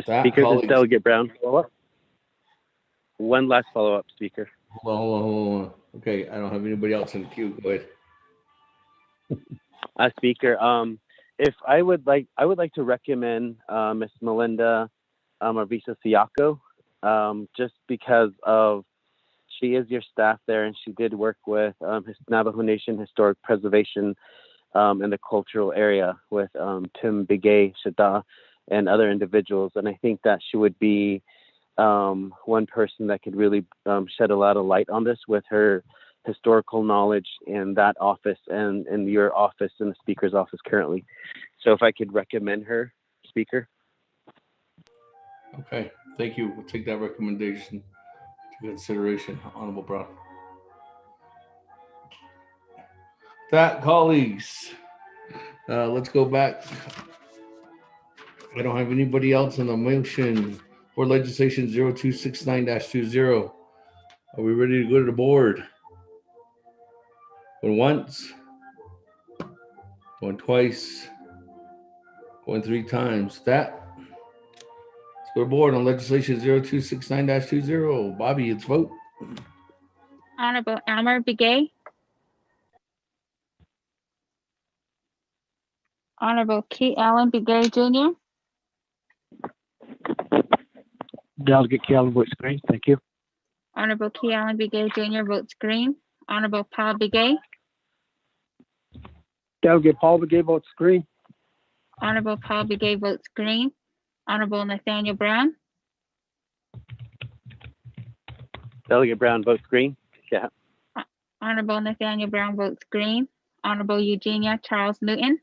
Speaker, this is Delegate Brown. One last follow-up, Speaker. Hold on. Okay, I don't have anybody else in the queue. Go ahead. Speaker, if I would like to recommend Miss Melinda Arvizo Siaco, just because of she is your staff there, and she did work with Navajo Nation Historic Preservation in the cultural area with Tim Bigay, Shada, and other individuals. And I think that she would be one person that could really shed a lot of light on this with her historical knowledge in that office and in your office and the Speaker's office currently. So if I could recommend her, Speaker. Okay, thank you. We'll take that recommendation to consideration, Honorable Brown. That, colleagues, let's go back. I don't have anybody else on the motion for legislation 0269-20. Are we ready to go to the board? Going once, going twice, going three times. That, let's go to board on legislation 0269-20. Bobby, it's vote. Honorable Elmer Begay. Honorable Key Allen Begay Jr. Delegate Key Allen votes green. Thank you. Honorable Key Allen Begay Jr. votes green. Honorable Paul Begay. Delegate Paul Begay votes green. Honorable Paul Begay votes green. Honorable Nathaniel Brown. Delegate Brown votes green. Yeah. Honorable Nathaniel Brown votes green. Honorable Eugenia Charles Newton.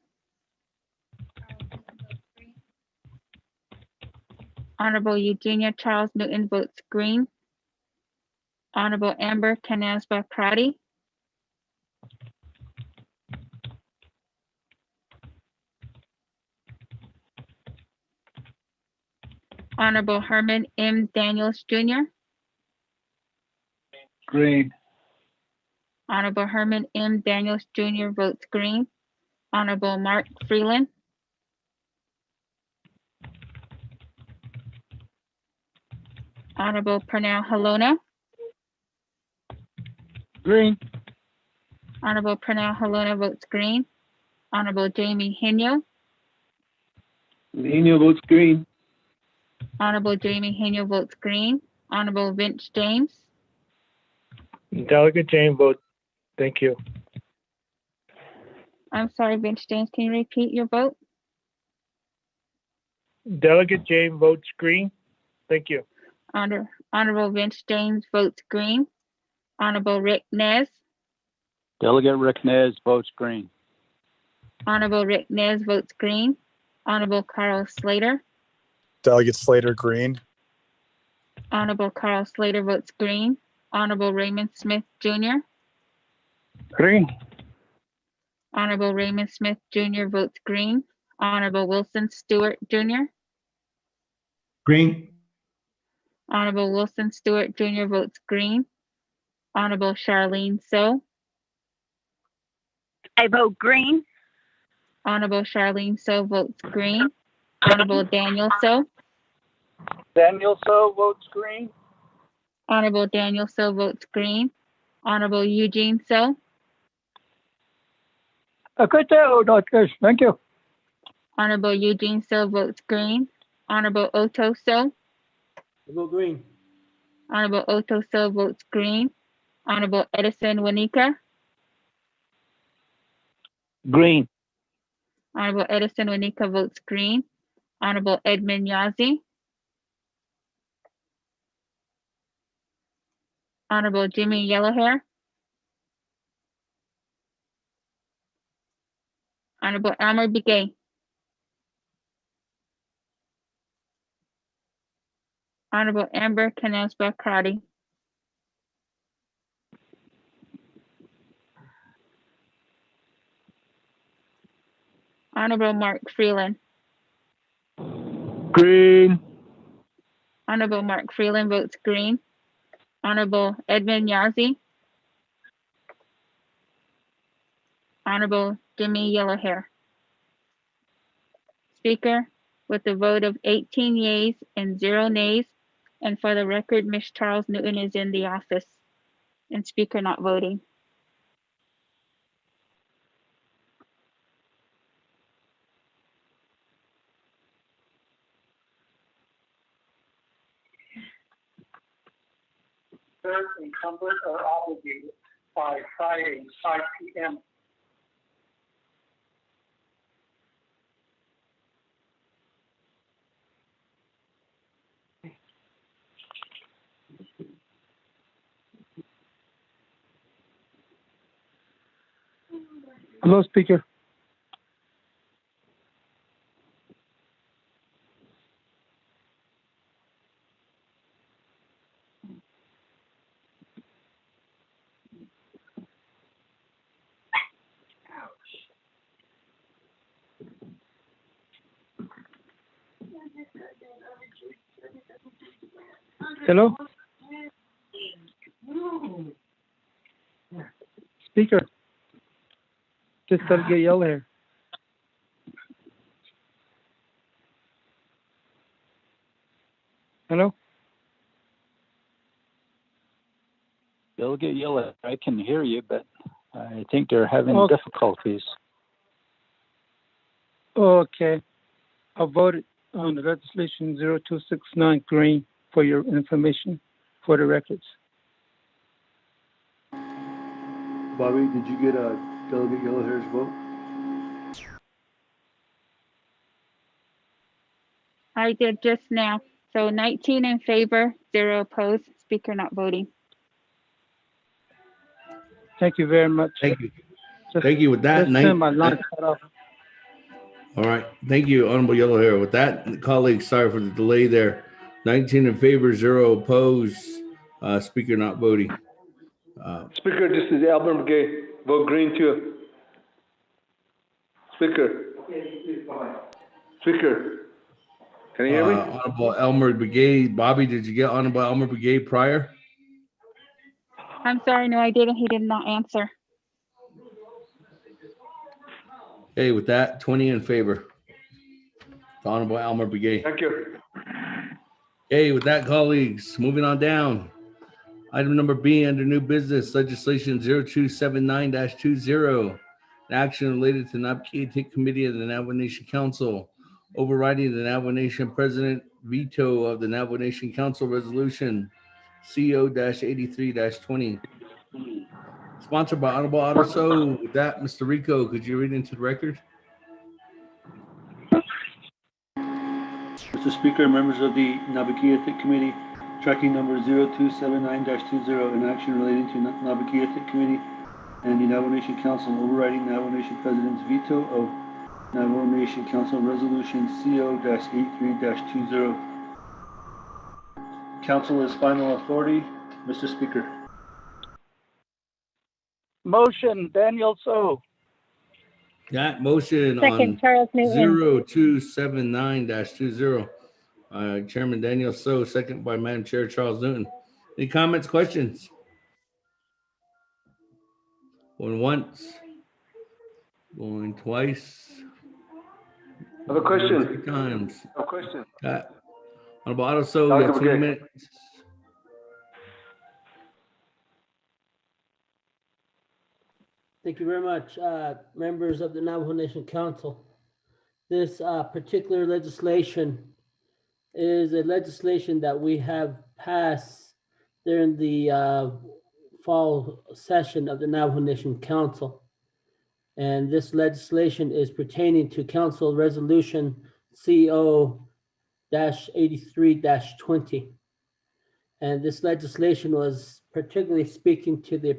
Honorable Eugenia Charles Newton votes green. Honorable Amber Canasba Crotty. Honorable Herman M. Daniels Jr. Green. Honorable Herman M. Daniels Jr. votes green. Honorable Mark Freeland. Honorable Pernell Halona. Green. Honorable Pernell Halona votes green. Honorable Jamie Henyo. Henyo votes green. Honorable Jamie Henyo votes green. Honorable Vince James. Delegate James votes. Thank you. I'm sorry, Vince James, can you repeat your vote? Delegate James votes green. Thank you. Honorable Vince James votes green. Honorable Rick Nez. Delegate Rick Nez votes green. Honorable Rick Nez votes green. Honorable Carl Slater. Delegate Slater, green. Honorable Carl Slater votes green. Honorable Raymond Smith Jr. Green. Honorable Raymond Smith Jr. votes green. Honorable Wilson Stewart Jr. Green. Honorable Wilson Stewart Jr. votes green. Honorable Charlene So. I vote green. Honorable Charlene So votes green. Honorable Daniel So. Daniel So votes green. Honorable Daniel So votes green. Honorable Eugene So. Good day, Doctor. Thank you. Honorable Eugene So votes green. Honorable Otto So. I vote green. Honorable Otto So votes green. Honorable Edison Wanika. Green. Honorable Edison Wanika votes green. Honorable Edmund Yazzie. Honorable Jimmy Yellowhair. Honorable Elmer Begay. Honorable Amber Canesba Crowdy. Honorable Mark Freeland. Green. Honorable Mark Freeland votes green. Honorable Edmund Yazzie. Honorable Jimmy Yellowhair. Speaker, with a vote of 18 yeas and 0 nays, and for the record, Ms. Charles Newton is in the office, and Speaker not voting. Encumbered or obligated by Friday, 5 p.m. Hello, Speaker. Hello? Speaker. Just Delegate Yellowhair. Hello? Delegate Yellowhair, I can hear you, but I think they're having Okay. difficulties. Okay. I voted on the legislation 0269 green for your information for the records. Bobby, did you get Delegate Yellowhair's vote? I did just now. So 19 in favor, 0 opposed, Speaker not voting. Thank you very much. Thank you. Just, Thank you. With that, just turn my line cut off. All right. Thank you, Honorable Yellowhair. With that, colleagues, sorry for the delay there. 19 in favor, 0 opposed. Speaker not voting. Speaker, this is Albert Gay. Vote green too. Speaker. Speaker. Can you hear me? Honorable Elmer Begay. Bobby, did you get Honorable Elmer Begay prior? I'm sorry, no, I didn't. He did not answer. Okay, with that, 20 in favor. Honorable Elmer Begay. Thank you. Okay, with that, colleagues, moving on down. Item number B under new business, legislation 0279-20. An action related to Naabik'íyáti Committee of the Navajo Nation Council, overriding the Navajo Nation President veto of the Navajo Nation Council Resolution CO-83-20. Sponsored by Honorable Otto. With that, Mr. Rico, could you read into the record? Mr. Speaker, members of the Naabik'íyáti Committee, tracking number 0279-20, an action relating to Naabik'íyáti Committee and the Navajo Nation Council, overriding Navajo Nation President's veto of Navajo Nation Council Resolution CO-83-20. Council is final authority. Mr. Speaker. Motion, Daniel So. That motion Second, on Charles Newton. 0279-20. Chairman Daniel So, second by Madam Chair Charles Newton. Any comments, questions? Going once, going twice. I have a question. 3 times. I have a question. Honorable Otto So, you have 20 minutes. Thank you very much, members of the Navajo Nation Council. This particular legislation is a legislation that we have passed during the fall session of the Navajo Nation Council. And this legislation is pertaining to Council Resolution CO-83-20. And this legislation was particularly speaking to the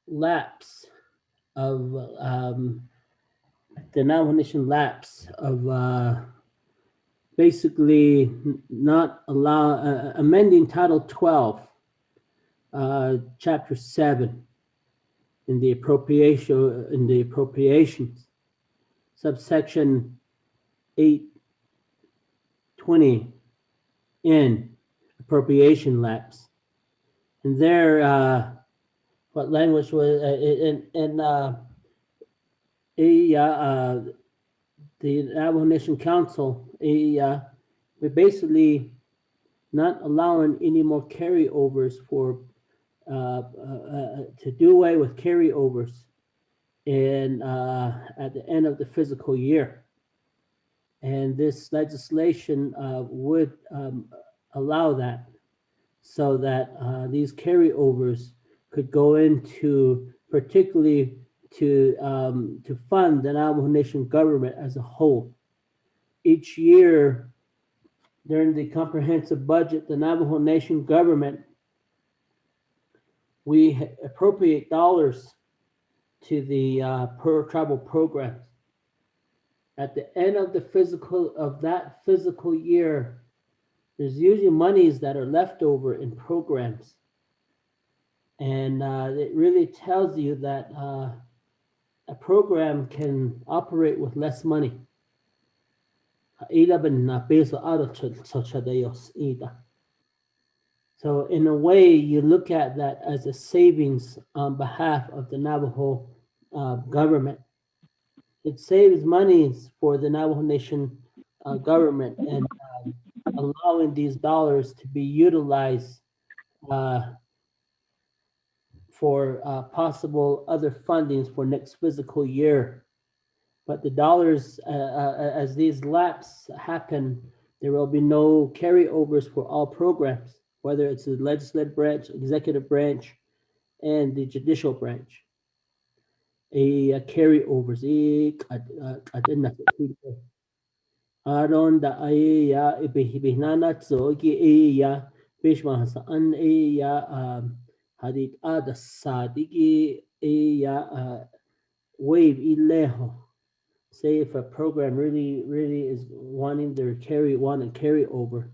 lapse of the nomination lapse of basically not amending Title 12, Chapter 7 in the appropriations, subsection 820N, appropriation lapse. And there, what language was the Navajo Nation Council, we're basically not allowing any more carryovers for to do away with carryovers in at the end of the fiscal year. And this legislation would allow that, so that these carryovers could go into particularly to fund the Navajo Nation government as a whole. Each year during the comprehensive budget, the Navajo Nation government, we appropriate dollars to the tribal programs. At the end of the that fiscal year, there's usually monies that are left over in programs. And it really tells you that a program can operate with less money. So in a way, you look at that as a savings on behalf of the Navajo government. It saves monies for the Navajo Nation government, and allowing these dollars to be utilized for possible other fundings for next fiscal year. But the dollars, as these lapses happen, there will be no carryovers for all programs, whether it's the legislative branch, executive branch, and the judicial branch. Carryovers. Aron da ya ibihnana tsogi ya bishma saan ya hadit ada sadiki ya wave ileho. Say if a program really is wanting their carry over,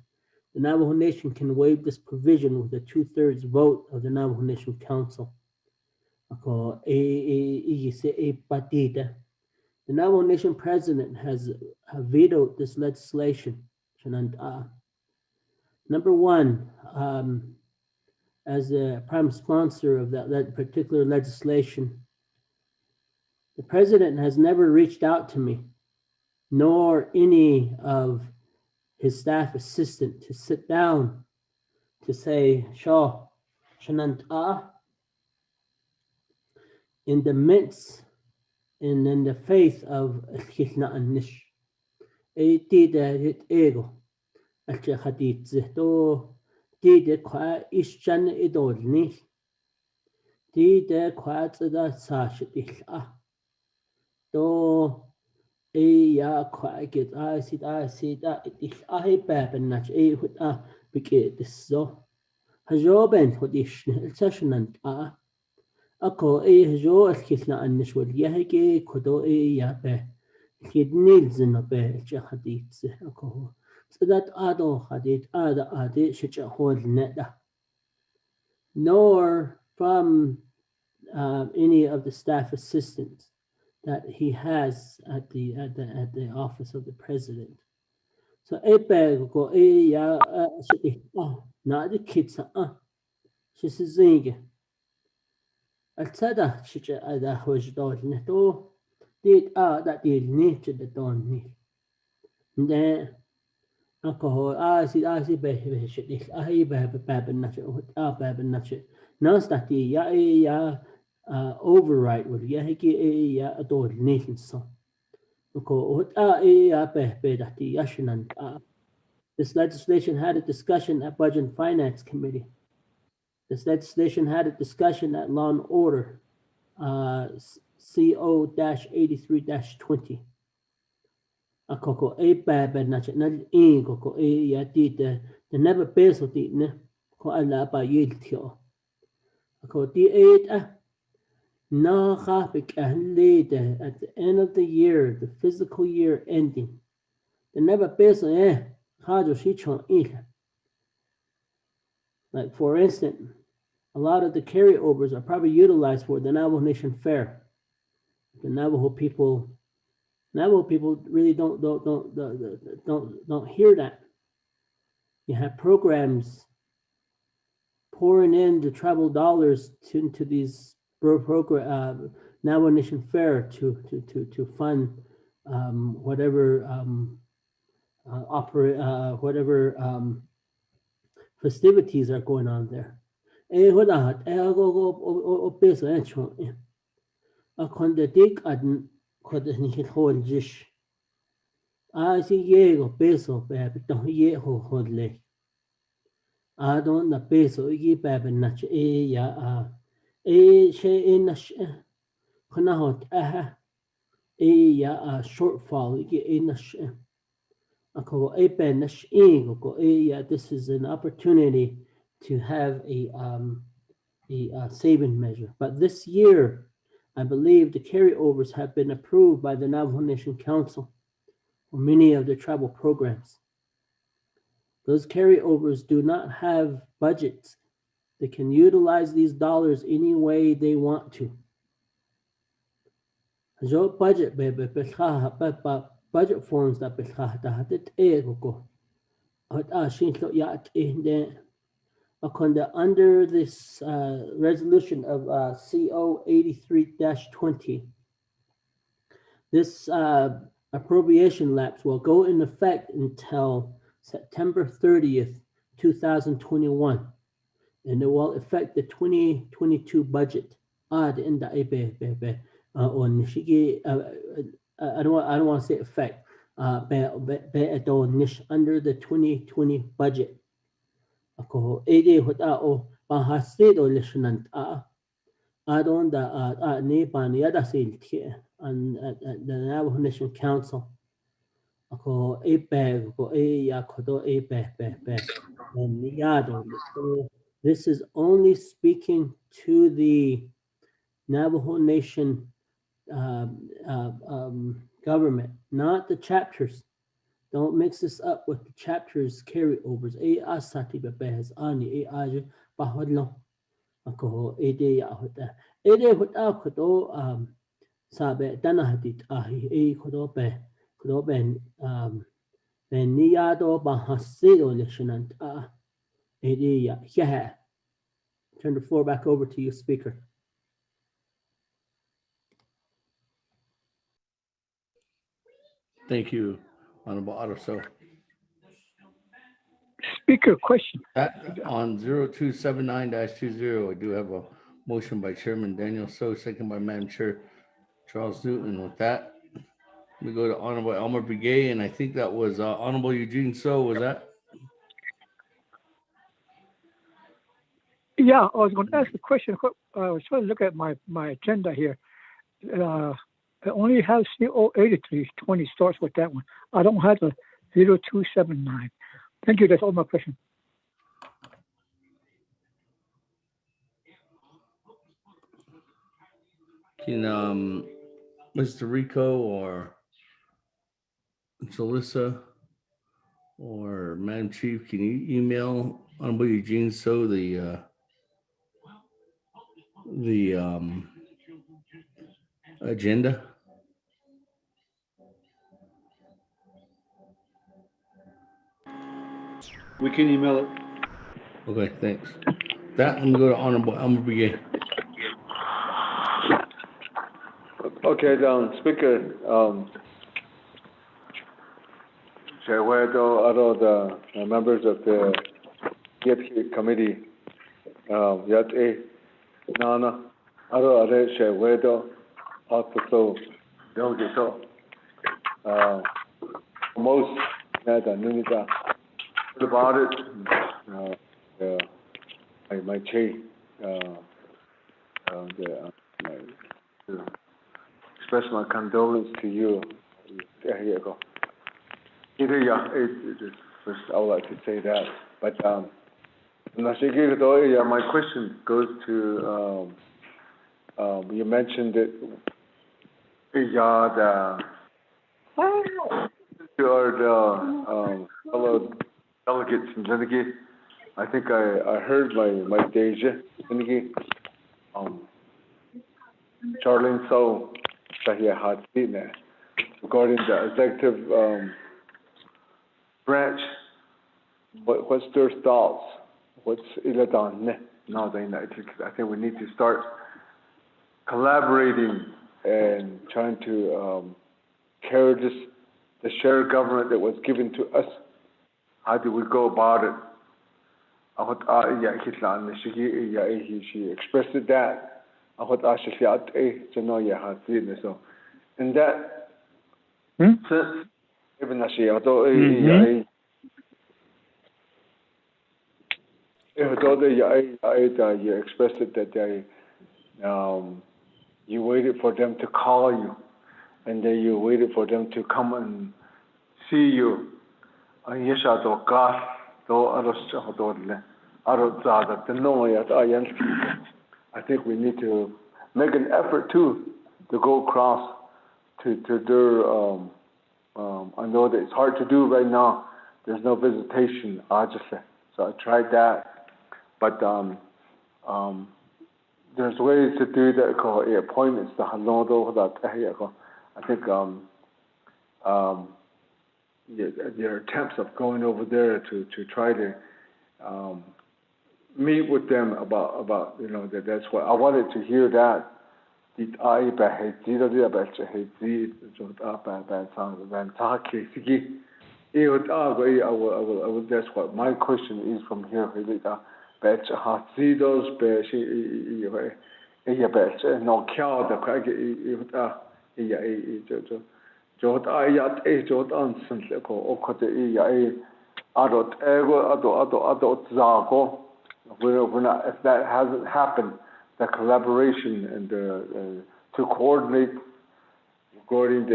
the Navajo Nation can waive this provision with a 2/3 vote of the Navajo Nation Council. The Navajo Nation president has vetoed this legislation. Number one, as a prime sponsor of that particular legislation, the president has never reached out to me, nor any of his staff assistant, to sit down to say, Shaw, in the midst and in the faith of Khilna Anish, ego, to did qua ishan idolni, did qua the sash to ya qua get I see that if I bab and not a with a big so. Hajoben hodishn session and ako hajo alkisna annishwal yahike kodo yabe kidnils in a be hadith ako so that ado hadith ada ade shicha hold neta, nor from any of the staff assistants that he has at the office of the president. So go ya not the kids she says Altada chicha ada hojdol neto did that did nature the don me. Then alcohol I see baby shit I bab and nut bab and nut no that ya override with ya adore Nathan so. This legislation had a discussion at Budget and Finance Committee. This legislation had a discussion at Law and Order CO-83-20. Akoko e baba na in koko e ya ti the never peso ti ne ko ala ba yil tio. Ako ti na at the end of the year, the physical year ending. The never peso like for instance, a lot of the carryovers are probably utilized for the Navajo Nation Fair. The Navajo people really don't hear that. You have programs pouring in the travel dollars into these program Navajo Nation Fair to fund whatever festivities are going on there. Adon na peso igi baben nach ya she nash knahot ya shortfall igi nash ako ben nash go ya. This is an opportunity to have a saving measure. But this year, I believe the carryovers have been approved by the Navajo Nation Council for many of the travel programs. Those carryovers do not have budgets. They can utilize these dollars any way they want to. Budget forms that under this resolution of CO 83-20, this appropriation lapse will go in effect until September 30th, 2021, and it will affect the 2022 budget. I don't want to say effect. Under the 2020 budget. Adon da Nepal yada silti and the Navajo Nation Council. Ako epeg ko yakodo and this is only speaking to the Navajo Nation government, not the chapters. Don't mix this up with the chapters carryovers. Asati bebes ani aja bahodlo. Ako yahuda. Huta kodo sabe danahadit ahi kodo ben niyado bahasido lishanant yeah. Turn the floor back over to you, Speaker. Thank you, Honorable Otto. Speaker, question. On 0279-20, I do have a motion by Chairman Daniel So, second by Madam Chair Charles Newton. With that, we go to Honorable Elmer Begay, and I think that was Honorable Eugene So. Was that? Yeah, I was going to ask a question. I was trying to look at my agenda here. I only have CO 83-20 starts with that one. I don't have the 0279. Thank you. That's all my question. Can Mr. Rico or Jalissa or Madam Chief, can you email Honorable Eugene So the agenda? We can email it. Okay, thanks. That, I'm going to go to Honorable Elmer Begay. Okay, Speaker, Chairwedo, the members of the GFC committee, Yate, Nana, Aro Are Chairwedo, also Dogeto, most Nada Nunita about it, my chair, express my condolence to you. There you go. First, I would like to say that. But my question goes to you mentioned that your fellow delegates in Lenigi. I think I heard my Deja Lenigi. Charlene So regarding the executive branch, what's their thoughts? What's Iladan? No, I think we need to start collaborating and trying to carry the shared government that was given to us. How do we go about it? She expressed that. So in that sense, even as you expressed it that you waited for them to call you, and then you waited for them to come and see you. I think we need to make an effort to go across to their. I know that it's hard to do right now. There's no visitation, obviously. So I tried that, but there's ways to do that. Called appointments. I think there are attempts of going over there to try to meet with them about that's what I wanted to hear that. That's what my question is from here. If that hasn't happened, the collaboration and to coordinate regarding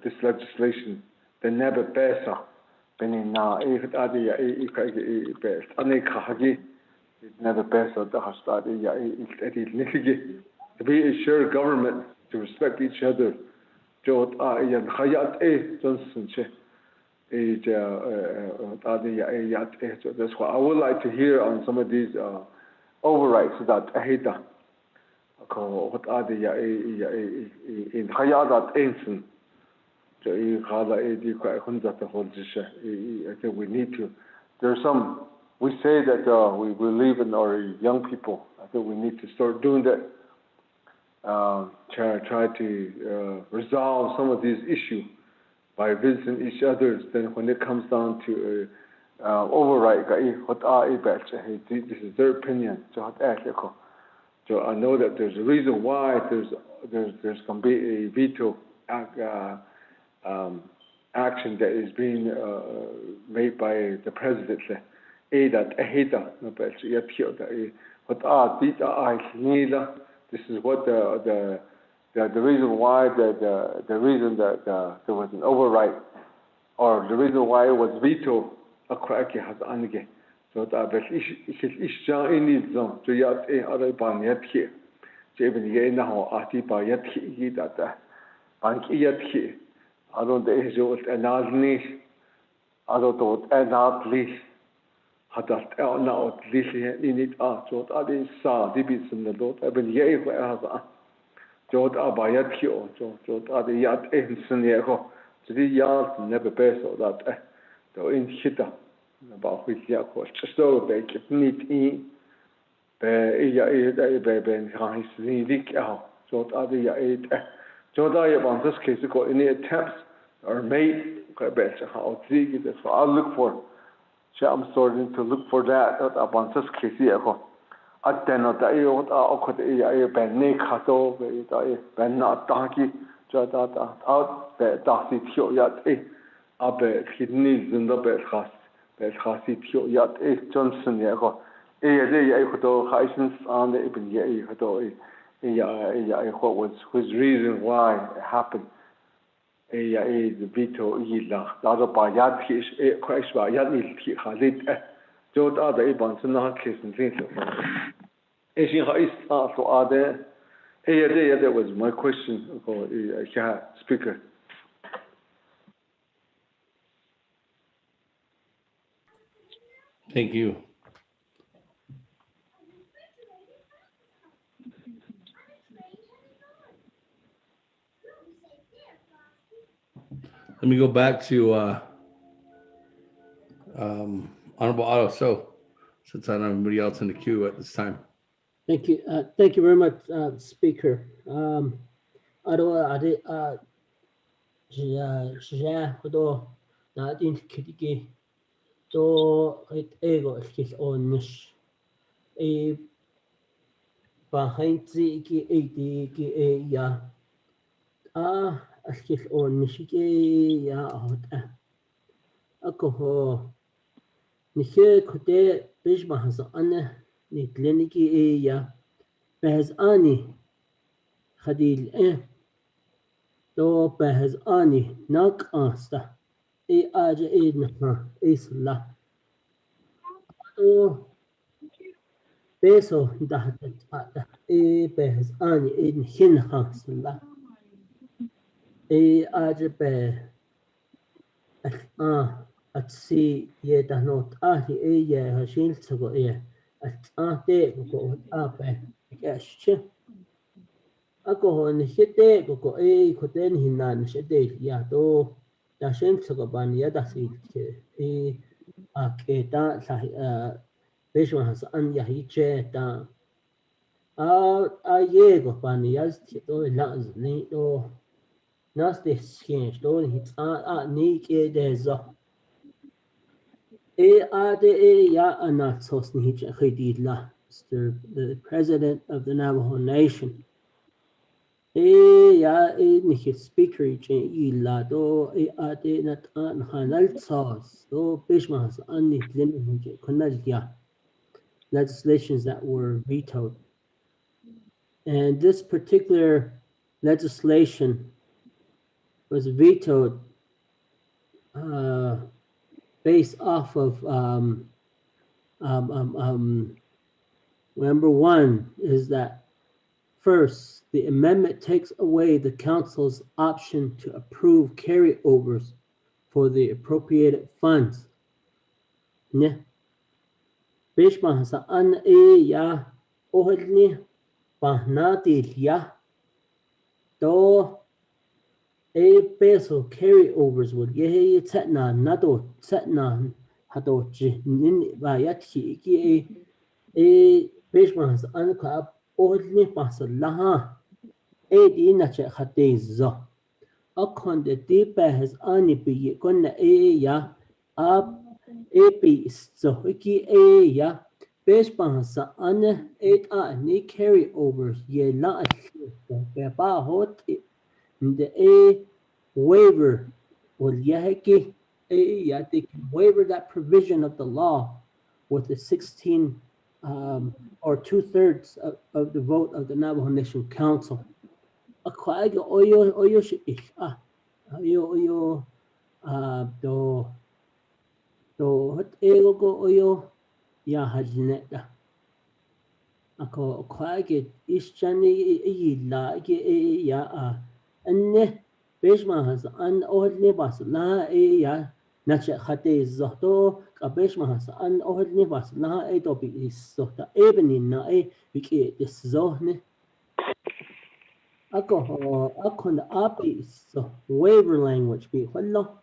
this legislation, the never pesa, benina never pesa to be a shared government, to respect each other. That's what I would like to hear on some of these overrides that ahida. What are the in Hayadat Ensign? I think we need to. There's some. We say that we believe in our young people. I think we need to start doing that. Try to resolve some of these issues by visiting each other. Then when it comes down to override, this is their opinion. So I know that there's a reason why there's going to be a veto action that is being made by the president. This is what the reason why the reason that there was an override, or the reason why it was veto. So that about which so big neat this case any attempts are made. That's what I'll look for. I'm starting to look for that about this case. Johnson, what was his reason why it happened. The veto yila other by yat is crash by yat is halit jod other ibans not kiss and things is so other that was my question for speaker. Thank you. Let me go back to Honorable Otto. So, since I don't have anybody else in the queue at this time. Thank you. Thank you very much, Speaker. Nihye kote bishma hasa ane ni kliniki ya behz ani khadil to behz ani nak asta aja na isla to peso da behz ani in hin hasla aja be at si ye da not ye hashil tsugo ye at te ko ape gash ako ni hite ko koten hinan shete ya to da shen tsugo ban ya da si ke ke ta la besho has an ya hi che ta ye go ban ya to la ni to nas de shin to hit ni ke de zo ya anatos ni khidila Mr. the President of the Navajo Nation. Ya ni speaker ila do ade nat an hanal sos do bishmas ani limit kunal legislations that were vetoed. And this particular legislation was vetoed based off of number one is that first, the amendment takes away the council's option to approve carryovers for the appropriated funds. Ne bishma hasa an ya ohni pahnati ya do peso carryovers would ye tetna nado tetna hado nin ba yati ki bishma hasa an ka ohni pasalaha di na che khate zo akon de tipa has ani bi kon ya ab pi so ki ya bishma hasa an ni carryovers ye la ba hot the waiver will yahiki they can waiver that provision of the law with the 16 or 2/3 of the vote of the Navajo Nation Council. Akwaga oyo shi oyo do hot ego oyo ya hajneta ako kwaga ischani ila ya anne bishma has an ohne bas la ya nache khate zoto ka bishma has an ohne bas la to bi sota ebni na biki is zohne akon api so waiver language bi wallo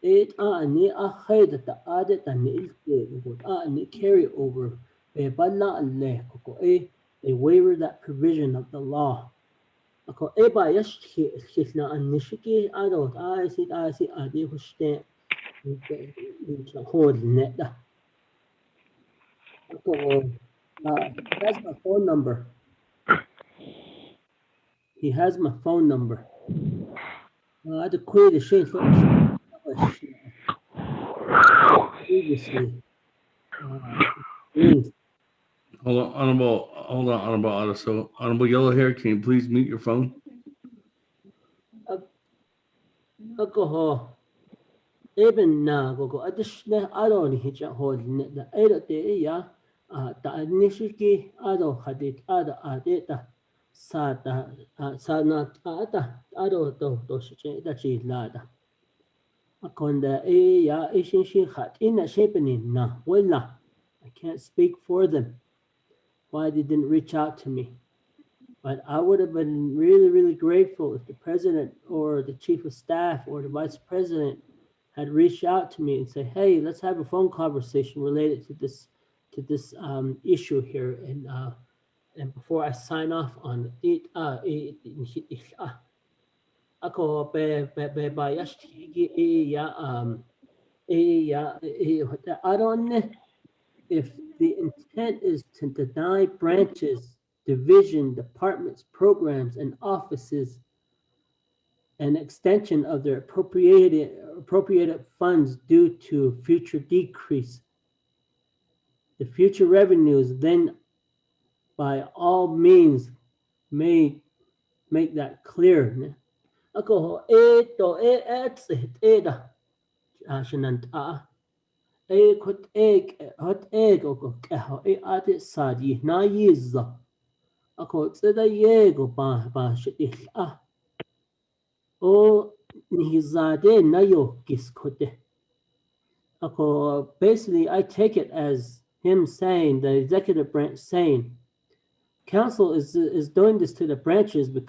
ni khayda ta adet an ilke ni carry over balla alle ko a waiver that provision of the law. Ako eba yashna an nishiki adot I adi hushte hold net. Ako that's my phone number. He has my phone number. I had to quit the shit previously. Honorable Otto. So, Honorable Yellow Hair, can you please mute your phone? Alcohol. Even na go additional ado ni hitcha hold the ada de ya ta nishiki ado hadit ada adeta sata sana ata ado to shi da chi lada akonda ya ishin shi hat in a shaping na wella. I can't speak for them why they didn't reach out to me, but I would have been really grateful if the president or the chief of staff or the vice president had reached out to me and say, "Hey, let's have a phone conversation related to this issue here." And before I sign off on it, ako be bayashti I don't know if the intent is to deny branches, division, departments, programs, and offices an extension of their appropriated funds due to future decrease. The future revenues then by all means may make that clear. Ako eto eta shananta kot hot ego ko ate sadi na yiza ako tseda yego ba shit o nihizade nayo kiskote. Basically, I take it as him saying, the executive branch saying, council is doing this to the branches because